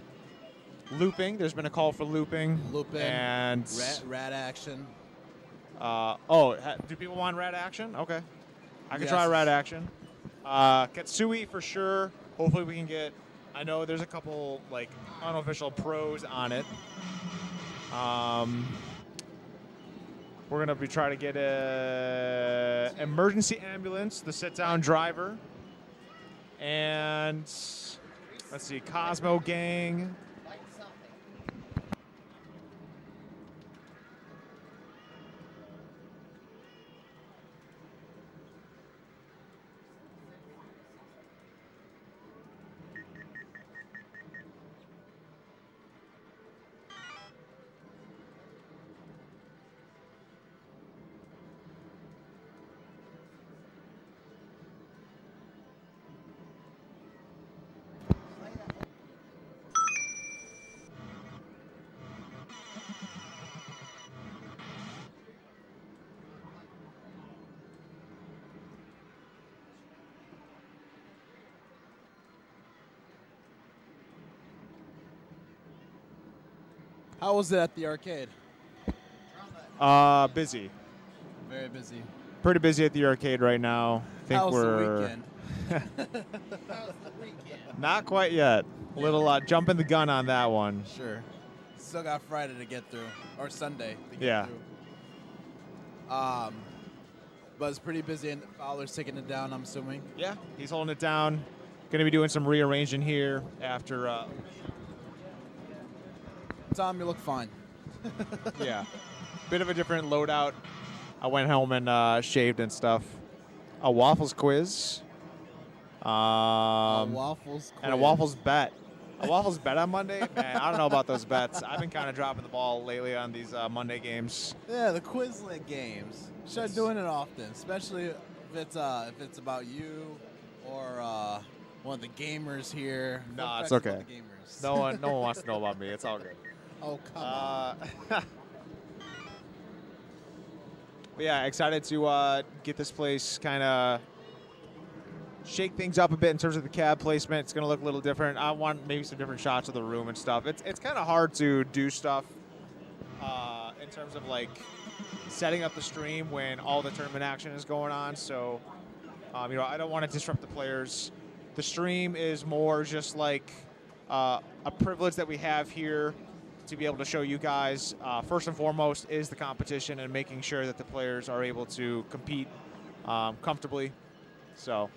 looping. There's been a call for looping. Looping. And Rat action. do people want rat action? Okay. I can Yes. try rat action. Katsui for sure. Hopefully we can get, I know there's a couple like unofficial pros on it. We're gonna be trying to get a emergency ambulance, the sit-down driver, and let's see, Cosmo Gang. How was it at the arcade? Busy. Very busy. Pretty busy at the arcade right now. How's we're the weekend? not quite yet. A little jumping the gun on that one. Sure. Still got Friday to get through, or Sunday to get Yeah. through. But it's pretty busy, and Fowler's taking it down, I'm assuming. Yeah, he's holding it down. Going to be doing some rearranging here after. Tom, you look fine. Yeah, bit of a different loadout. I went home and shaved and stuff. A waffles quiz. Waffles And a waffles bet. A waffles bet on Monday? Man, I don't know about those bets. I've been kind of dropping the ball lately on these Monday games. Yeah, the Quizlet games. Start doing it often, especially if it's about you or one of the gamers here. Nah, Fun it's facts okay. about the gamers. No one wants to know about me. It's all good. Oh, come on. But yeah, excited to get this place kind of shake things up a bit in terms of the cab placement. It's going to look a little different. I want maybe some different shots of the room and stuff. It's kind of hard to do stuff in terms of like setting up the stream when all the tournament action is going on. So, I don't want to disrupt the players. The stream is more just like a privilege that we have here to be able to show you guys. First and foremost is the competition and making sure that the players are able to compete comfortably. So,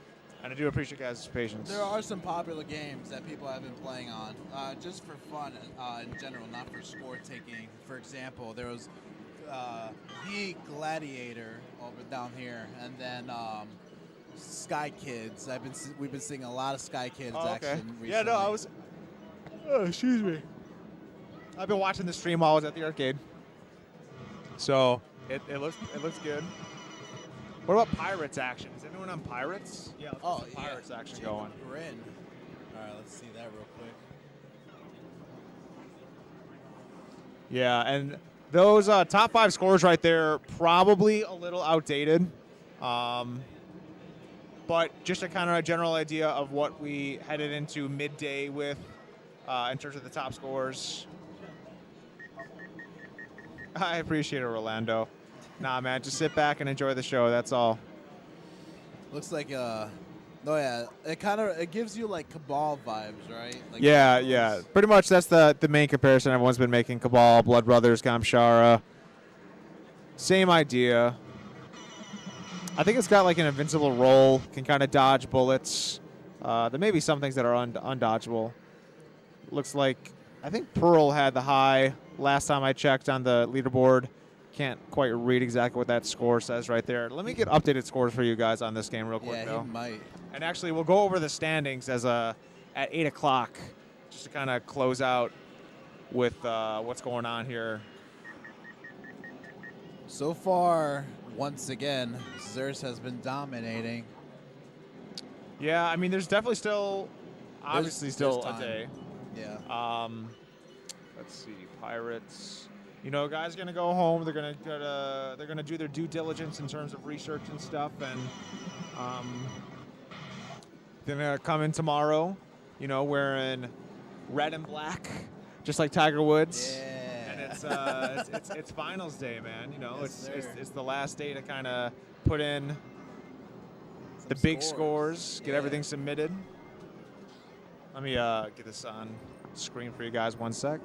and I do appreciate you guys' patience. There are some popular games that people have been playing on, just for fun in general, not for score taking. For example, there was the Gladiator over down here, and then Sky Kids. We've been seeing a lot of Sky Kids action recently. Yeah, no, I was. Oh, excuse me. I've been watching the stream while I was at the arcade, so it looks good. What about Pirates action? Is anyone on Pirates? Yeah, let's get some Pirates action going. Grin. All right, let's see that real quick. Yeah, and those top 5 scores right there probably a little outdated, but just a kind of a general idea of what we headed into midday with in terms of the top scores. I appreciate it, Rolando. Nah, man, just sit back and enjoy the show. That's all. Looks like Oh yeah, it gives you like Cabal vibes, right? Like Yeah, those- yeah. Pretty much that's the main comparison everyone's been making. Cabal, Blood Brothers, Gamshara. Same idea. I think it's got like an invincible roll, can kind of dodge bullets. There may be some things that are undodgeable. Looks like, I think Pearl had the high last time I checked on the leaderboard. Can't quite read exactly what that score says right there. Let me get updated scores for you guys on this game real quick, Yeah, though. he might. And actually, we'll go over the standings at 8 o'clock, just to kind of close out with what's going on here. So far, once again, Xerxes has been dominating. Yeah, I mean, there's definitely still, obviously, still there's a time. day. Yeah. Let's see, Pirates. You know, guys are gonna go home. They're gonna do their due diligence in terms of research and stuff, and they're gonna come in tomorrow. You know, wearing red and black, just like Tiger Woods. Yeah. And it's finals day, man. You know, Yes, it's the last day to kind of put in Some the big scores, get Yeah. everything submitted. Let me get this on screen for you guys 1 sec.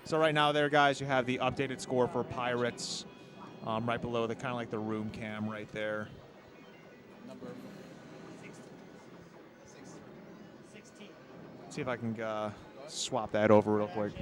So right now there, guys, you have the updated score for Pirates right below the kind of like the room cam right there. Number 16. See if I can swap that over real quick.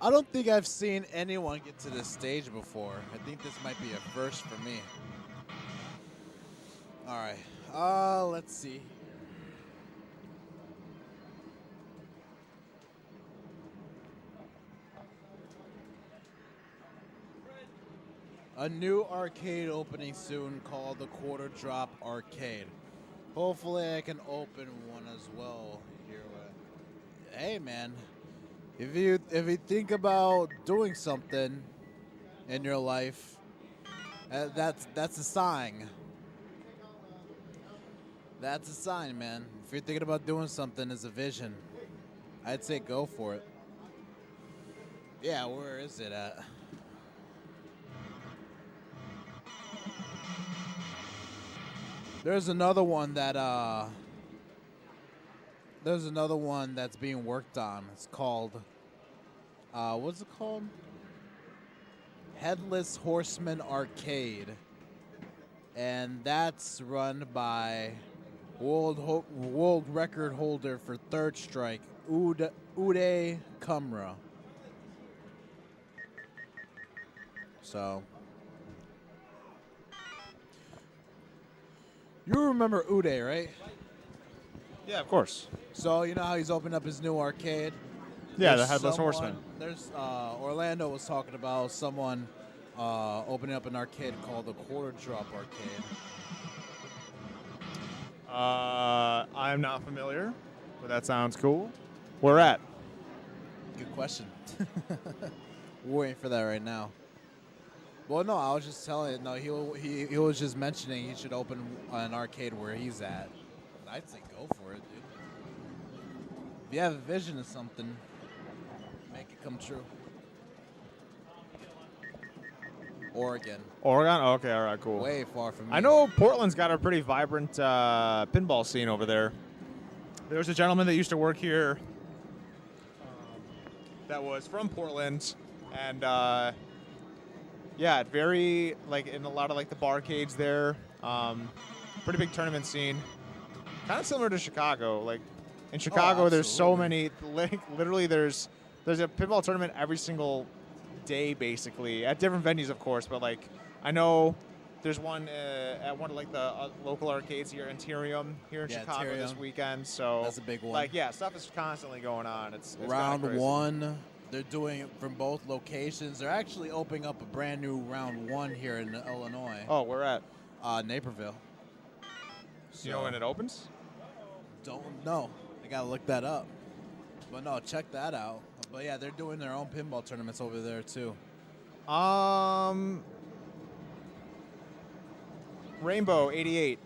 I don't think I've seen anyone get to this stage before. I think this might be a first for me. All right. Let's see. A new arcade opening soon called the Quarter Drop Arcade. Hopefully I can open one as well here. Hey man, if you think about doing something in your life, that's a sign. That's a sign, man. If you're thinking about doing something as a vision, I'd say go for it. Yeah, where is it at? There's another one that's being worked on. It's called what's it called? Headless Horseman Arcade. And that's run by world record holder for third strike, Uday Kumra. So you remember Uday, right? Yeah, of course. So you know how he's opened up his new arcade? Yeah, There's the Headless someone- Horseman. There's Orlando was talking about someone opening up an arcade called the Quarter Drop Arcade. I'm not familiar, but that sounds cool. Where at? Good question. We're waiting for that right now. Well, no, I was just telling you. No, he was just mentioning he should open an arcade where he's at. I'd say go for it, dude. If you have a vision of something, make it come true. Oregon, Oregon? Okay, all right, cool. way far from me. I know Portland's got a pretty vibrant pinball scene over there. There was a gentleman that used to work here that was from Portland, and yeah, very like in a lot of like the barcades there. Pretty big tournament scene, kind of similar to Chicago. Like in Chicago, there's so many. Like literally, there's a pinball tournament every single day, basically at different venues, of course. But like I know there's one at one of like the local arcades here, Interium, here in Chicago this weekend. So That's a big one. Like yeah, stuff is constantly going on. It's round kinda crazy. one. They're doing it from both locations. They're actually opening up a brand new round one here in Illinois. Oh, where at? Naperville. You know when it opens? Don't know. I gotta look that up. But no, check that out. But yeah, they're doing their own pinball tournaments over there too. Rainbow 88.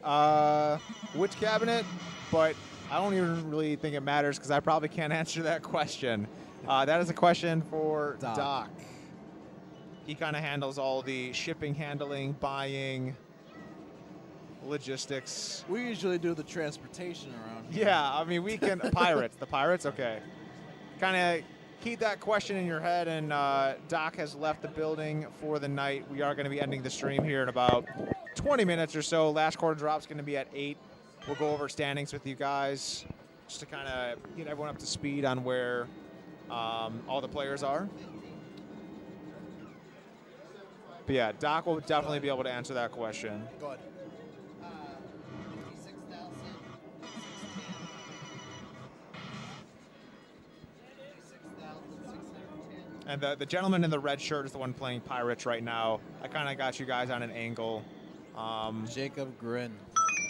Which cabinet? But I don't even really think it matters because I probably can't answer that question. That is a question for Doc. He kind of handles all the shipping, handling, buying, logistics. We usually do the transportation around here. Yeah, I mean, we can. Pirates. The Pirates? Okay. Kind of keep that question in your head, and Doc has left the building for the night. We are going to be ending the stream here in about 20 minutes or so. Last quarter drop's going to be at 8. We'll go over standings with you guys just to kind of get everyone up to speed on where all the players are. But yeah, Doc will definitely be able to answer that question. Go ahead. And the gentleman in the red shirt is the one playing Pirates right now. I kind of got you guys on an angle. Jacob Grin.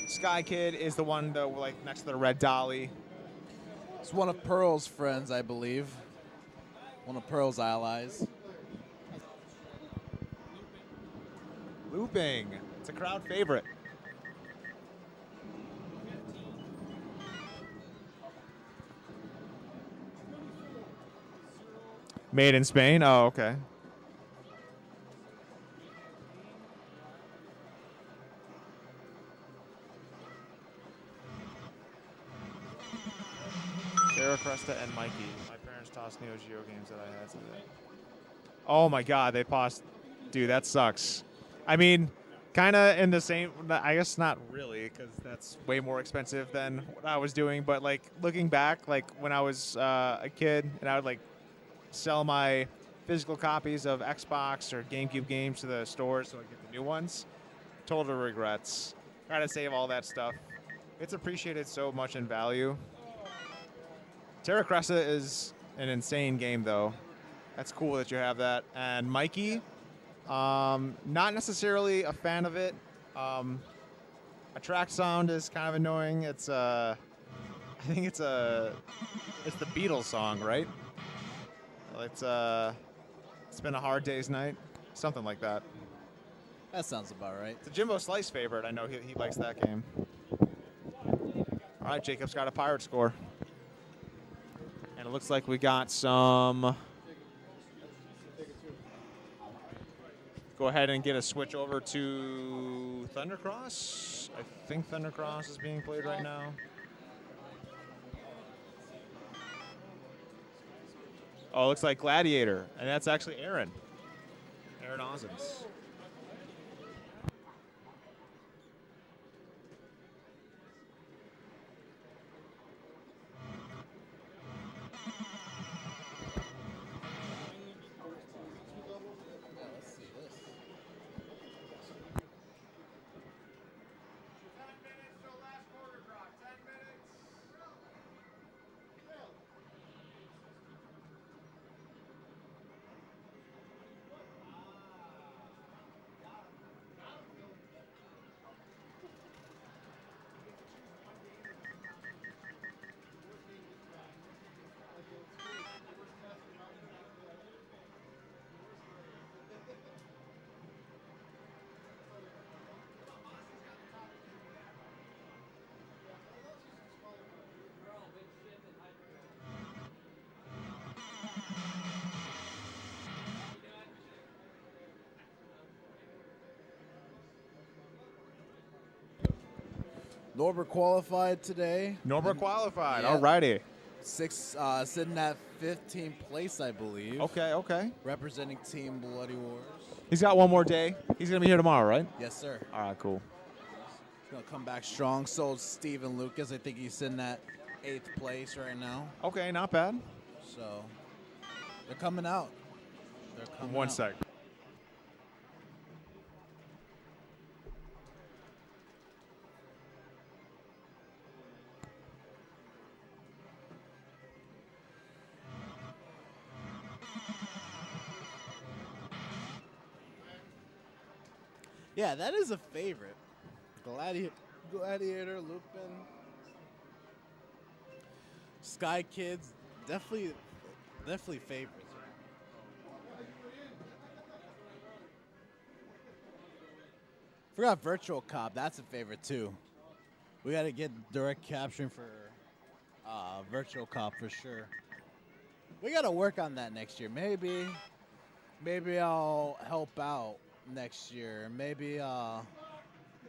Sky Kid is the one that like next to the red dolly. It's one of Pearl's friends, I believe. One of Pearl's allies. Looping. It's a crowd favorite. Made in Spain? Oh, okay. Sarah Cresta and Mikey. My parents tossed Neo Geo games that I had today. Oh my god, they paused. Dude, that sucks. I mean, kind of in the same, I guess not really, because that's way more expensive than what I was doing. But like looking back, like when I was a kid and I would like sell my physical copies of Xbox or GameCube games to the stores so I get the new ones. Total regrets. Try to save all that stuff. It's appreciated so much in value. Terra Cresta is an insane game, though. That's cool that you have that. And Mikey, Not necessarily a fan of it. A track sound is kind of annoying. It's I think it's the Beatles song, right? It's been a hard day's night, something like that. That sounds about right. It's a Jimbo Slice favorite. I know he likes that game. All right, Jacob's got a pirate score. And it looks like we got some. Go ahead and get a switch over to Thundercross. I think Thundercross is being played right now. Oh, it looks like Gladiator. And that's actually Aaron. Aaron Osms. Norbert qualified today. Norbert qualified. Yeah. All righty. Sitting at 15th place, I believe. Okay. Representing Team Bloody Wars. He's got one more day. He's going to be here tomorrow, right? Yes, sir. All right, cool. He's going to come back strong. So is Steven Lucas. I think he's sitting at 8th place right now. Okay, not bad. So they're coming out. They're coming One out. sec. Yeah, that is a favorite. Gladiator, Lupin, Sky Kids, definitely favorites. Forgot Virtual Cop. That's a favorite too. We got to get direct capturing for Virtual Cop for sure. We got to work on that next year. Maybe I'll help out next year. Maybe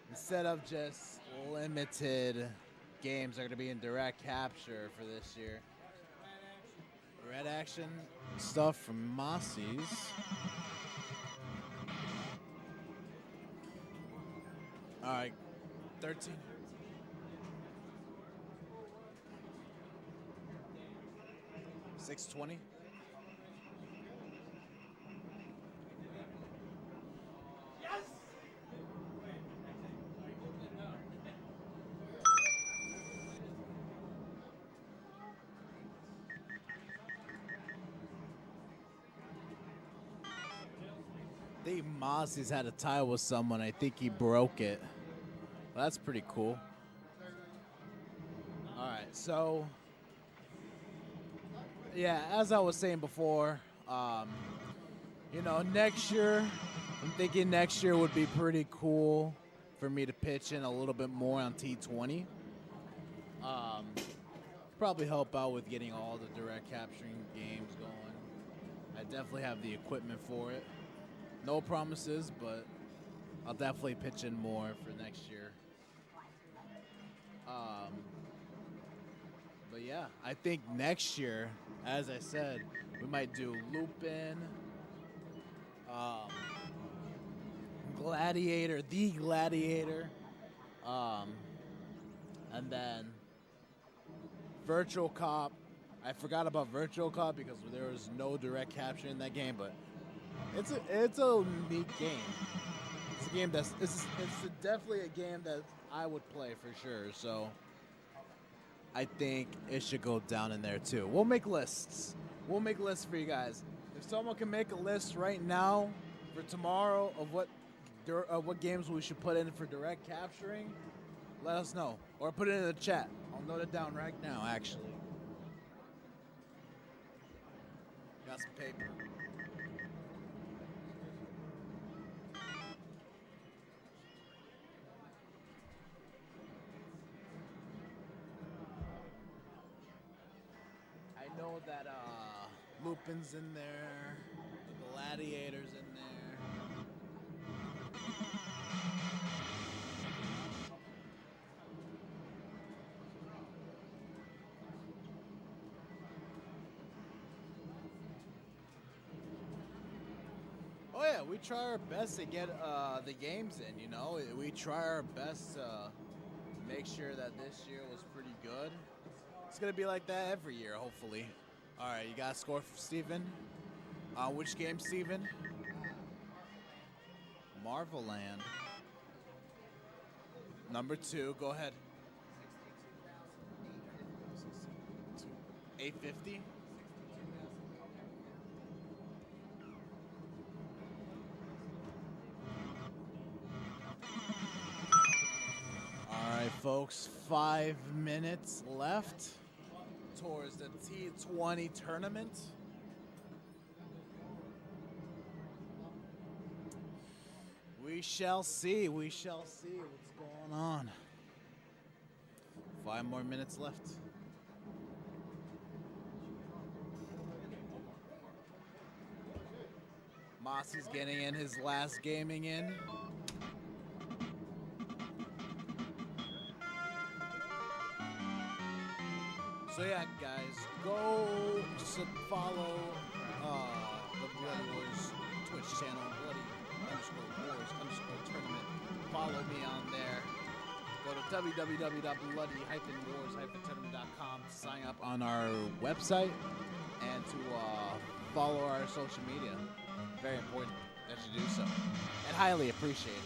instead of just limited games are going to be in direct capture for this year. Red action stuff from Mossy's. All right, 13. $620. I think Mossy's had a tie with someone. I think he broke it. Well, that's pretty cool. All right, so yeah, as I was saying before, next year, I'm thinking next year would be pretty cool for me to pitch in a little bit more on T20. Probably help out with getting all the direct capturing games going. I definitely have the equipment for it. No promises, but I'll definitely pitch in more for next year. But yeah, I think next year, as I said, we might do Lupin, Gladiator, the Gladiator, and then Virtual Cop. I forgot about Virtual Cop because there was no direct capture in that game, but it's a neat game. It's a game it's definitely a game that I would play for sure. So I think it should go down in there too. We'll make lists. We'll make lists for you guys. If someone can make a list right now for tomorrow of what games we should put in for direct capturing, let us know. Or put it in the chat. I'll note it down right now, actually. Got some paper. I know that Lupin's in there, the Gladiator's in there. Oh yeah, we try our best to get the games in, you know. We try our best to make sure that this year was pretty good. It's gonna be like that every year, hopefully. All right, you got a score for Steven? Which game, Steven? Marvel Land. Number 2, go ahead. 850? All right, folks, 5 minutes left towards the T20 tournament. We shall see. We shall see what's going on. 5 more minutes left. Mossy's getting in his last gaming in. So yeah, guys, go follow the Bloody Wars Twitch channel, Bloody_Wars_tournament. Follow me on there. Go to www.bloody-wars-tournament.com to sign up on our website and to follow our social media. Very important that you do so, and highly appreciated.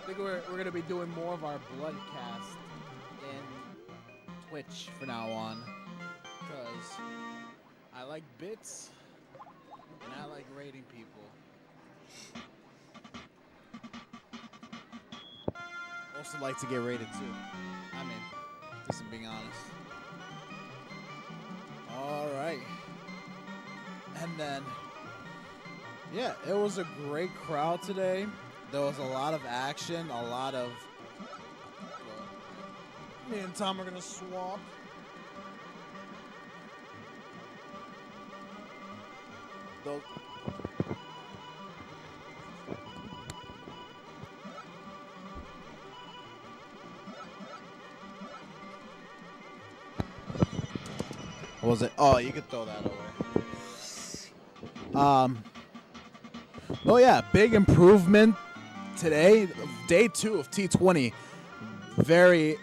I think we're going to be doing more of our Bloodcast in Twitch from now on, because I like bits and I like rating people. Also like to get rated too. I mean, just being honest. All right, and then yeah, it was a great crowd today. There was a lot of action, a lot of. Me and Tom are gonna swap. What was it? Oh, you could throw that away. Oh yeah, big improvement today. Day 2 of T20. Very,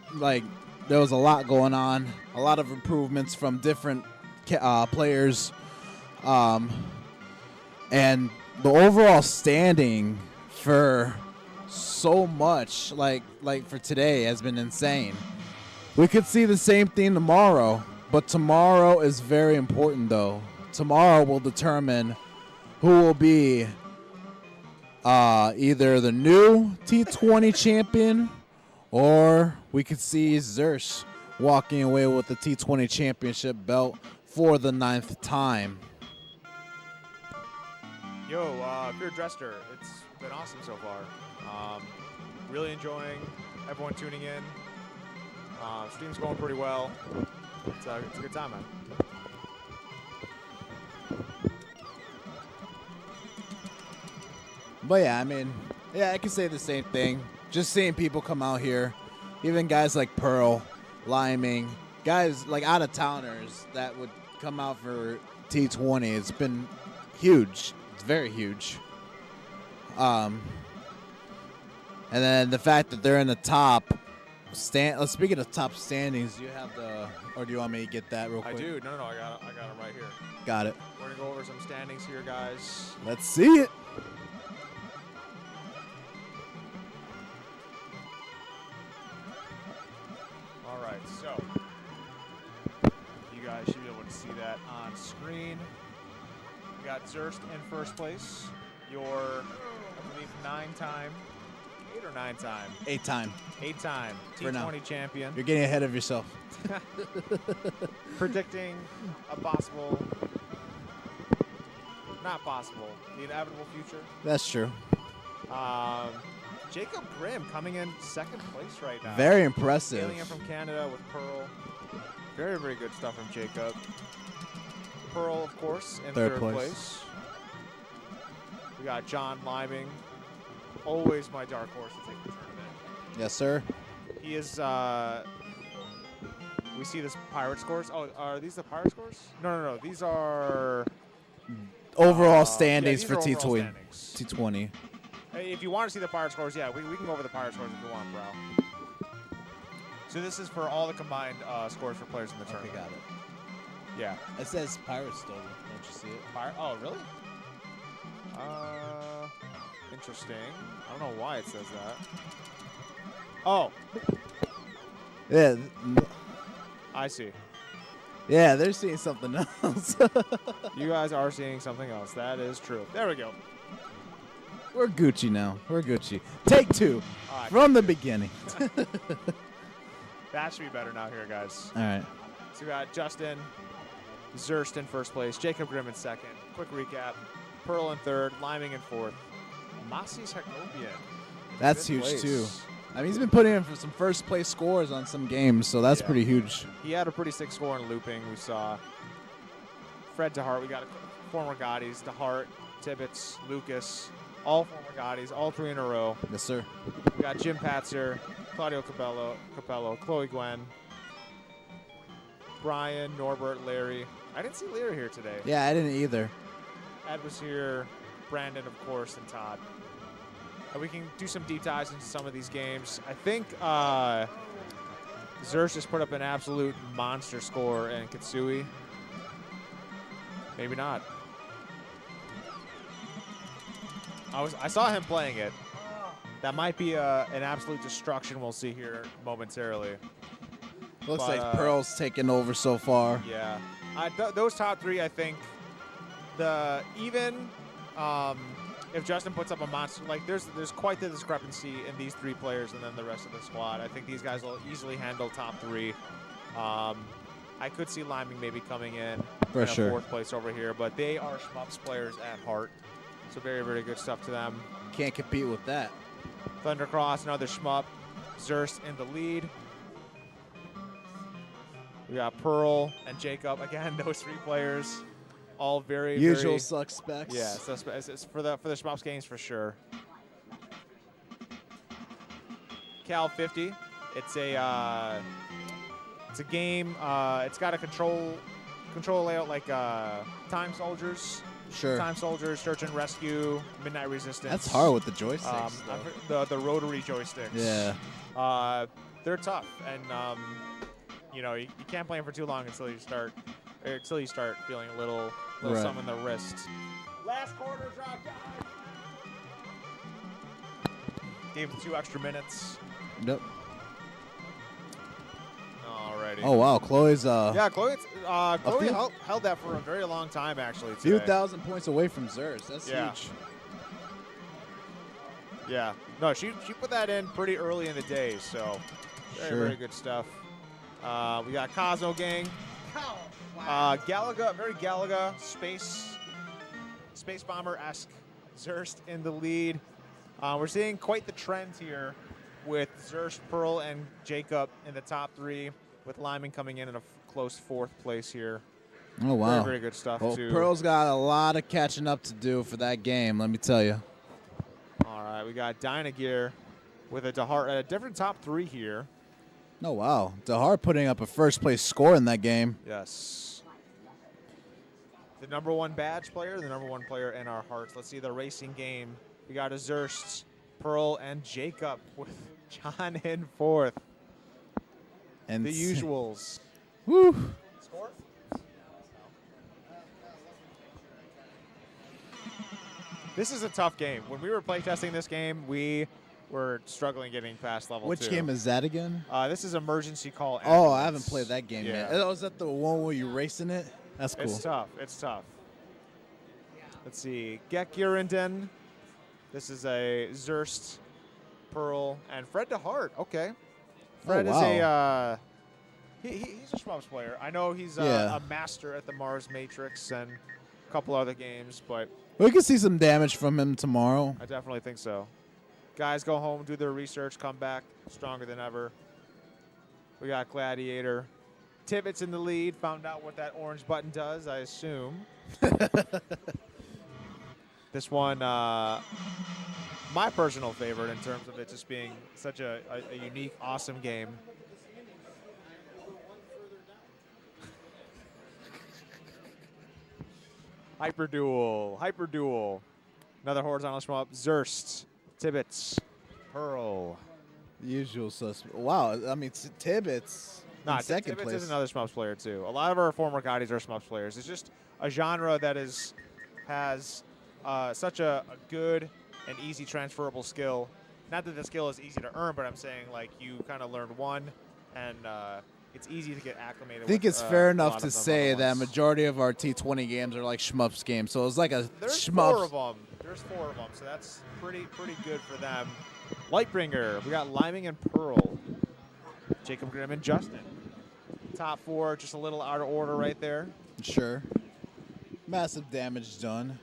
there was a lot going on. A lot of improvements from different players. And the overall standing for so much, for today, has been insane. We could see the same thing tomorrow, but tomorrow is very important, though. Tomorrow will determine who will be either the new T20 champion, or we could see Zersh walking away with the T20 championship belt for the 9th time. Yo, Beer Dresser, it's been awesome so far. Really enjoying everyone tuning in. Stream's going pretty well. It's a good time, man. But yeah, I mean, I can say the same thing. Just seeing people come out here, even guys like Pearl, Liming, guys like out-of-towners that would come out for T20. It's been huge. It's very huge. And then the fact that they're in the top speaking of top standings, do you have or do you want me to get that real quick? I do. No, I got it right here. Got it. We're gonna go over some standings here, guys. Let's see it. All right, so you guys should be able to see that on screen. We got Zerst in first place. your, I believe, 8 or 9-time, 8-time. 8-time For now. T20 champion. You're getting ahead of yourself. Predicting a possible, not possible, the inevitable future. That's true. Jacob Grimm coming in second place right now. Very impressive. Hailing in from Canada with Pearl. Very, very good stuff from Jacob. Pearl, of course, in third place. We got John Liming. Always my dark horse to take the tournament. Yes, sir. He is, we see this pirate scores. Oh, are these the pirate scores? No. These are Overall standings these for are overall T20. standings. T20. Hey, if you want to see the pirate scores, yeah, we can go over the pirate scores if you want, bro. So this is for all the combined scores for players in the tournament. got it. Yeah. It says Pirates Stolen. Don't you see it? Oh, really? Interesting. I don't know why it says that. Oh, Yeah. I see. Yeah, they're seeing something else. You guys are seeing something else. That is true. There we go. We're Gucci now. We're Gucci. Take 2 All right. from the beginning. That should be better now here, guys. All right. So we got Justin Zurst in first place, Jacob Grimm in second. Quick recap. Pearl in third, Liming in fourth. Masis Hagopian. That's Fifth huge, place. too. I mean, he's been putting in for some first place scores on some games, so that's Yeah. pretty huge. He had a pretty sick score in looping. We saw Fred DeHart. We got former Gottis, DeHart, Tibbetts, Lucas, all former Gottis, all 3 in a row. Yes, sir. We got Jim Patzer, Claudio Capello, Chloe Gwen, Brian, Norbert, Larry. I didn't see Larry here today. Yeah, I didn't either. Ed was here, Brandon, of course, and Todd. And we can do some deep dives into some of these games. I think Zurst just put up an absolute monster score in Kitsui. Maybe not. I saw him playing it. That might be an absolute destruction we'll see here momentarily. Looks But, like Pearl's taken over so far. Yeah. Those top 3, I think, if Justin puts up a monster, like there's quite the discrepancy in these 3 players and then the rest of the squad. I think these guys will easily handle top 3. I could see Liming maybe coming in For a sure. 4th place over here, but they are Shmups players at heart. So very, very good stuff to them. Can't compete with that. Thundercross, another Shmup. Zurst in the lead. We got Pearl and Jacob. Again, those 3 players. All very, Usual very, suspects. yeah, it's for the Shmups games for sure. Cal 50. It's a game. It's got a control layout like Time Soldiers. Sure. Time Soldiers, Search and Rescue, Midnight Resistance. That's hard with the joysticks. The rotary joysticks. Yeah. They're tough, and you can't play them for too long until you start feeling a little Right. some in the wrist. Last quarter drop, guys. Gave him 2 extra minutes. Yep. Alrighty. Oh, wow. Chloe's Yeah, Chloe few- held that for a very long time, actually. a few Today. thousand points away from Zers. That's Yeah. huge. Yeah. No, she put that in pretty early in the day, so very, Sure. very good stuff. We got Cosmo Gang. Galaga, very Galaga, space bomber-esque. Zurst in the lead. We're seeing quite the trend here with Zurst, Pearl, and Jacob in the top 3, with Lyman coming in a close 4th place here. Oh, wow. Very, very good stuff, Well, too. Pearl's got a lot of catching up to do for that game, let me tell you. All right, we got Dynagear with a different top 3 here. Oh, wow. DeHart putting up a first-place score in that game. Yes. The number 1 badge player, the number 1 player in our hearts. Let's see the racing game. We got a Zurst, Pearl, and Jacob with John in 4th. And The usuals. Woo. Score? This is a tough game. When we were playtesting this game, we were struggling getting past level 2. Which game is that again? This is Emergency Call. Oh, I Ambulance. haven't played that game yet. Yeah. Oh, is that the one where you're racing it? That's cool. It's tough. It's tough. Let's see. Gekurinden This is a Zerst, Pearl, and Fred DeHart. Okay. Fred is wow. a he's a Schmubs player. I know he's Yeah. a master at the Mars Matrix and a couple other games, but We could see some damage from him tomorrow. I definitely think so. Guys go home, do their research, come back stronger than ever. We got Gladiator. Tibbet's in the lead. Found out what that orange button does, I assume. This one, my personal favorite in terms of it just being such a unique, awesome game. Hyper Duel. Another horizontal shmup. Zerst, Tibbetts, Pearl. Usual suspect. Wow. I mean, Tibbetts Nah, in second Tibbetts place. is another Shmups player too. A lot of our former guys are Shmups players. It's just a genre that has such a good and easy transferable skill. Not that the skill is easy to earn, but I'm saying like you kind of learn one, and it's easy to get acclimated. I think with, it's fair a enough lot to of them say other that ones. majority of our T20 games are like shmups games. So it's like a There's shmups. 4 of them. There's 4 of them, so that's pretty good for them. Lightbringer. We got Liming and Pearl. Jacob Grimm and Justin. Top 4, just a little out of order right there. Sure. Massive damage done.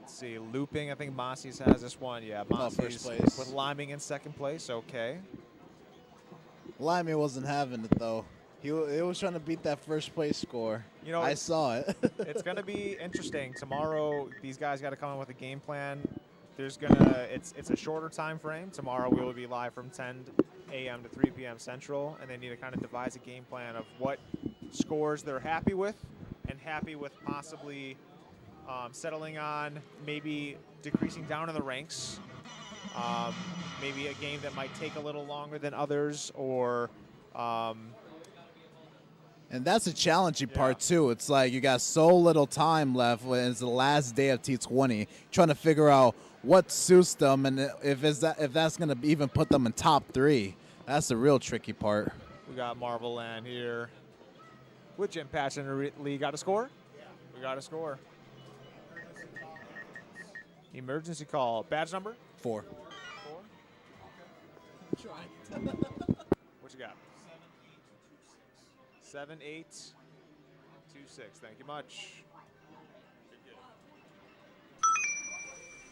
Let's see, Looping. I think Mossie's has this one. Yeah, Mossie's first place. with Liming in second place. Okay. Limey wasn't having it though. He was trying to beat that first place score. You know, I saw it. It's going to be interesting. Tomorrow, these guys got to come in with a game plan. It's a shorter time frame. Tomorrow we will be live from 10 a.m. to 3 p.m. Central, and they need to kind of devise a game plan of what scores they're happy with and happy with possibly settling on, maybe decreasing down in the ranks, maybe a game that might take a little longer than others, or And that's a challenging part too. It's like you got so little time left when it's the last day of T20, trying to figure out what suits them and if that's gonna even put them in top 3. That's the real tricky part. we got Marvel Land here with Jim Patch and Lee. Got a score? Yeah. We got a score. Emergency call. Badge number? 4. 4? What you got? 7826. Thank you much.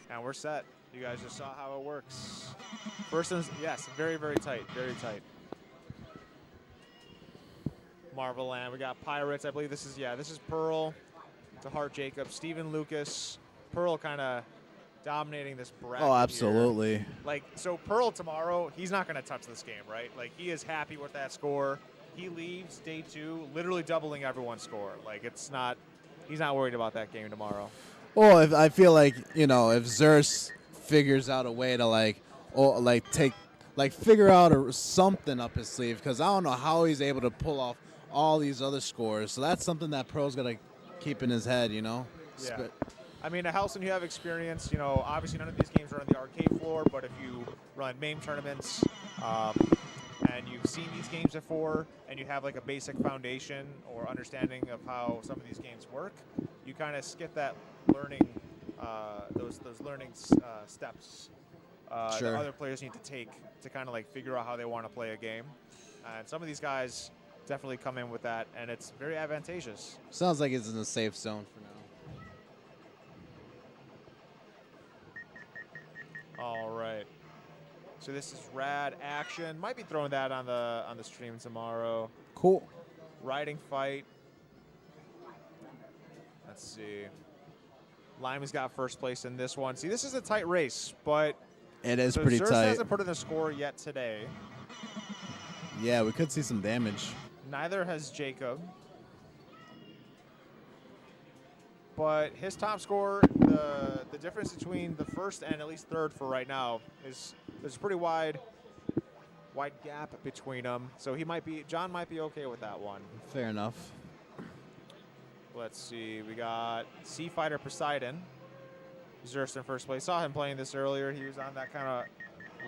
And we're set. You guys just saw how it works. First one's, yes, very, very tight. Very tight. Marvel Land. We got Pirates. I believe this is Pearl, DeHart Jacob, Steven Lucas. Pearl kind of dominating this bracket. Oh, here. absolutely. Like, so Pearl tomorrow, he's not going to touch this game, right? Like, he is happy with that score. He leaves day 2, literally doubling everyone's score. Like, he's not worried about that game tomorrow. Well, if I feel like, if Zerst figures out a way to figure out something up his sleeve, because I don't know how he's able to pull off all these other scores. So that's something that Pro's got to keep in his head, Yeah. I mean, Helson, you have experience. Obviously none of these games are on the arcade floor, but if you run MAME tournaments and you've seen these games before and you have like a basic foundation or understanding of how some of these games work, you kind of skip that learning, those learning steps Sure. that other players need to take to kind of like figure out how they want to play a game. And some of these guys definitely come in with that, and it's very advantageous. Sounds like it's in a safe zone for now. All right. So this is Rad Action. Might be throwing that on the stream tomorrow. Cool. Riding Fight. Let's see. Limey's got first place in this one. See, this is a tight race, but It is so pretty Zerst tight. hasn't put in a score yet today. Yeah, we could see some damage. Neither has Jacob. But his top score, the difference between the first and at least third for right now is there's a pretty wide gap between them. So John might be okay with that one. Fair enough. Let's see. We got Sea Fighter Poseidon. Zerst in first place. Saw him playing this earlier. He was on that kind of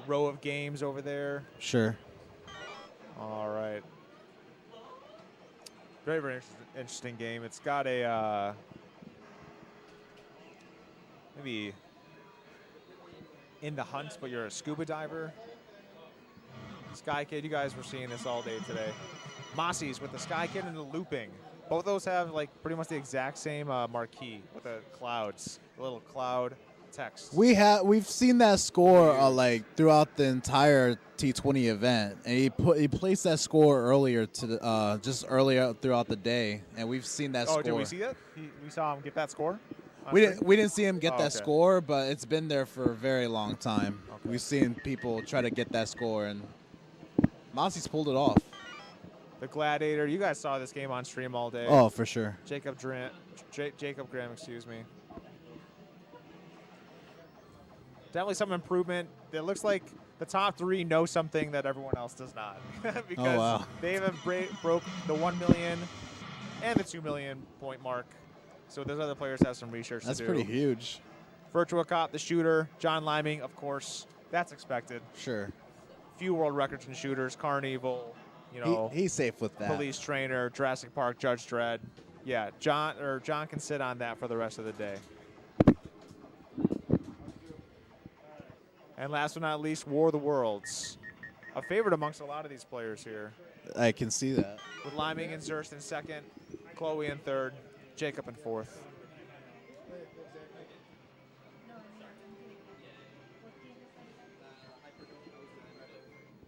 row of games over there. Sure. All right. Very, very interesting game. It's got a maybe in the hunt, but you're a scuba diver. Sky Kid, you guys were seeing this all day today. Mossy's with the Sky Kid and the looping. Both those have like pretty much the exact same marquee with the clouds, the little cloud text. We've seen that score like throughout the entire T20 event, and he placed that score earlier to just earlier throughout the day, and we've seen that score. Oh, did we see that? We saw him get that score? We didn't see him get that okay. score, but it's been there for a very long time. Okay. We've seen people try to get that score, and Mossy's pulled it off. The Gladiator. You guys saw this game on stream all day. Oh, for sure. Jacob Graham, excuse me. Definitely some improvement. It looks like the top 3 know something that everyone else does not. Because they have broke the 1 million and the 2 million point mark. So those other players have some research to do. That's pretty huge. Virtua Cop, the shooter. John Liming, of course. That's expected. Sure. Few world records in shooters. Carnival, you know. He's safe with that. Police Trainer, Jurassic Park, Judge Dredd. Yeah, John can sit on that for the rest of the day. And last but not least, War of the Worlds. A favorite amongst a lot of these players here. I can see that. With Liming and Zurst in second, Chloe in third, Jacob in fourth.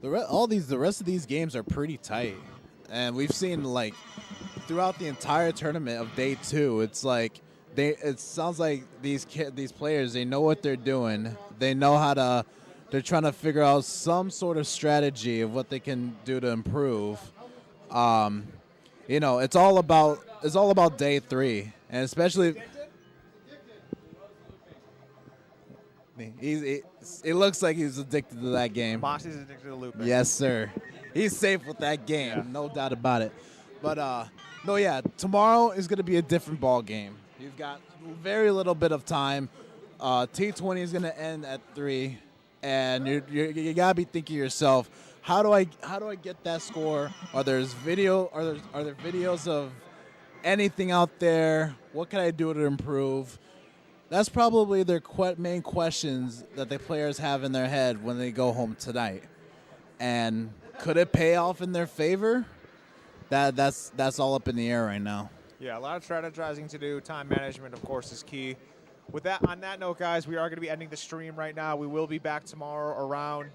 The rest of these games are pretty tight, and we've seen like throughout the entire tournament of day 2. It's like it sounds like these players, they know what they're doing. They know how to. They're trying to figure out some sort of strategy of what they can do to improve. You know, it's all about day 3, and especially. It looks like he's addicted to that game. Mossy's addicted to looping. Yes, sir. He's safe with that game, Yeah. no doubt about it. But no, yeah, tomorrow is going to be a different ball game. You've got very little bit of time. T20 is going to end at 3, and you got to be thinking to yourself, how do I get that score? Are there videos of anything out there? What can I do to improve? That's probably their main questions that the players have in their head when they go home tonight. And could it pay off in their favor? That's all up in the air right now. Yeah, a lot of strategizing to do. Time management, of course, is key. On that note, guys, we are going to be ending the stream right now. We will be back tomorrow around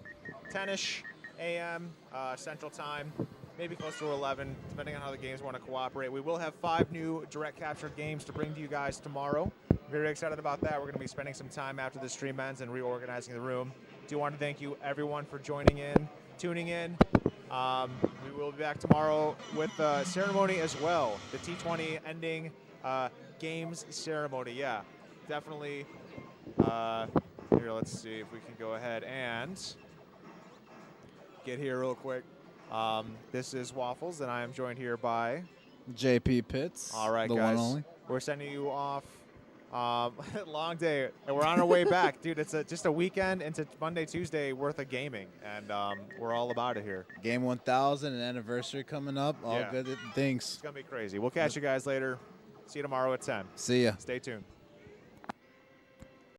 10-ish a.m. Central Time, maybe close to 11, depending on how the games want to cooperate. We will have 5 new direct capture games to bring to you guys tomorrow. Very excited about that. We're going to be spending some time after the stream ends and reorganizing the room. Do want to thank you, everyone, for joining in, tuning in. We will be back tomorrow with the ceremony as well. The T20 ending games ceremony. Yeah, definitely. Here, let's see if we can go ahead and get here real quick. This is Waffles, and I am joined here by JP Pitts. All right, the guys. one only. We're sending you off. Long day, and we're on our way back, dude. It's just a weekend into Monday, Tuesday worth of gaming, and we're all about it here. Game 1000, an anniversary coming up. All Yeah. good things. It's gonna be crazy. We'll catch you guys later. See you tomorrow at 10. See ya. Stay tuned.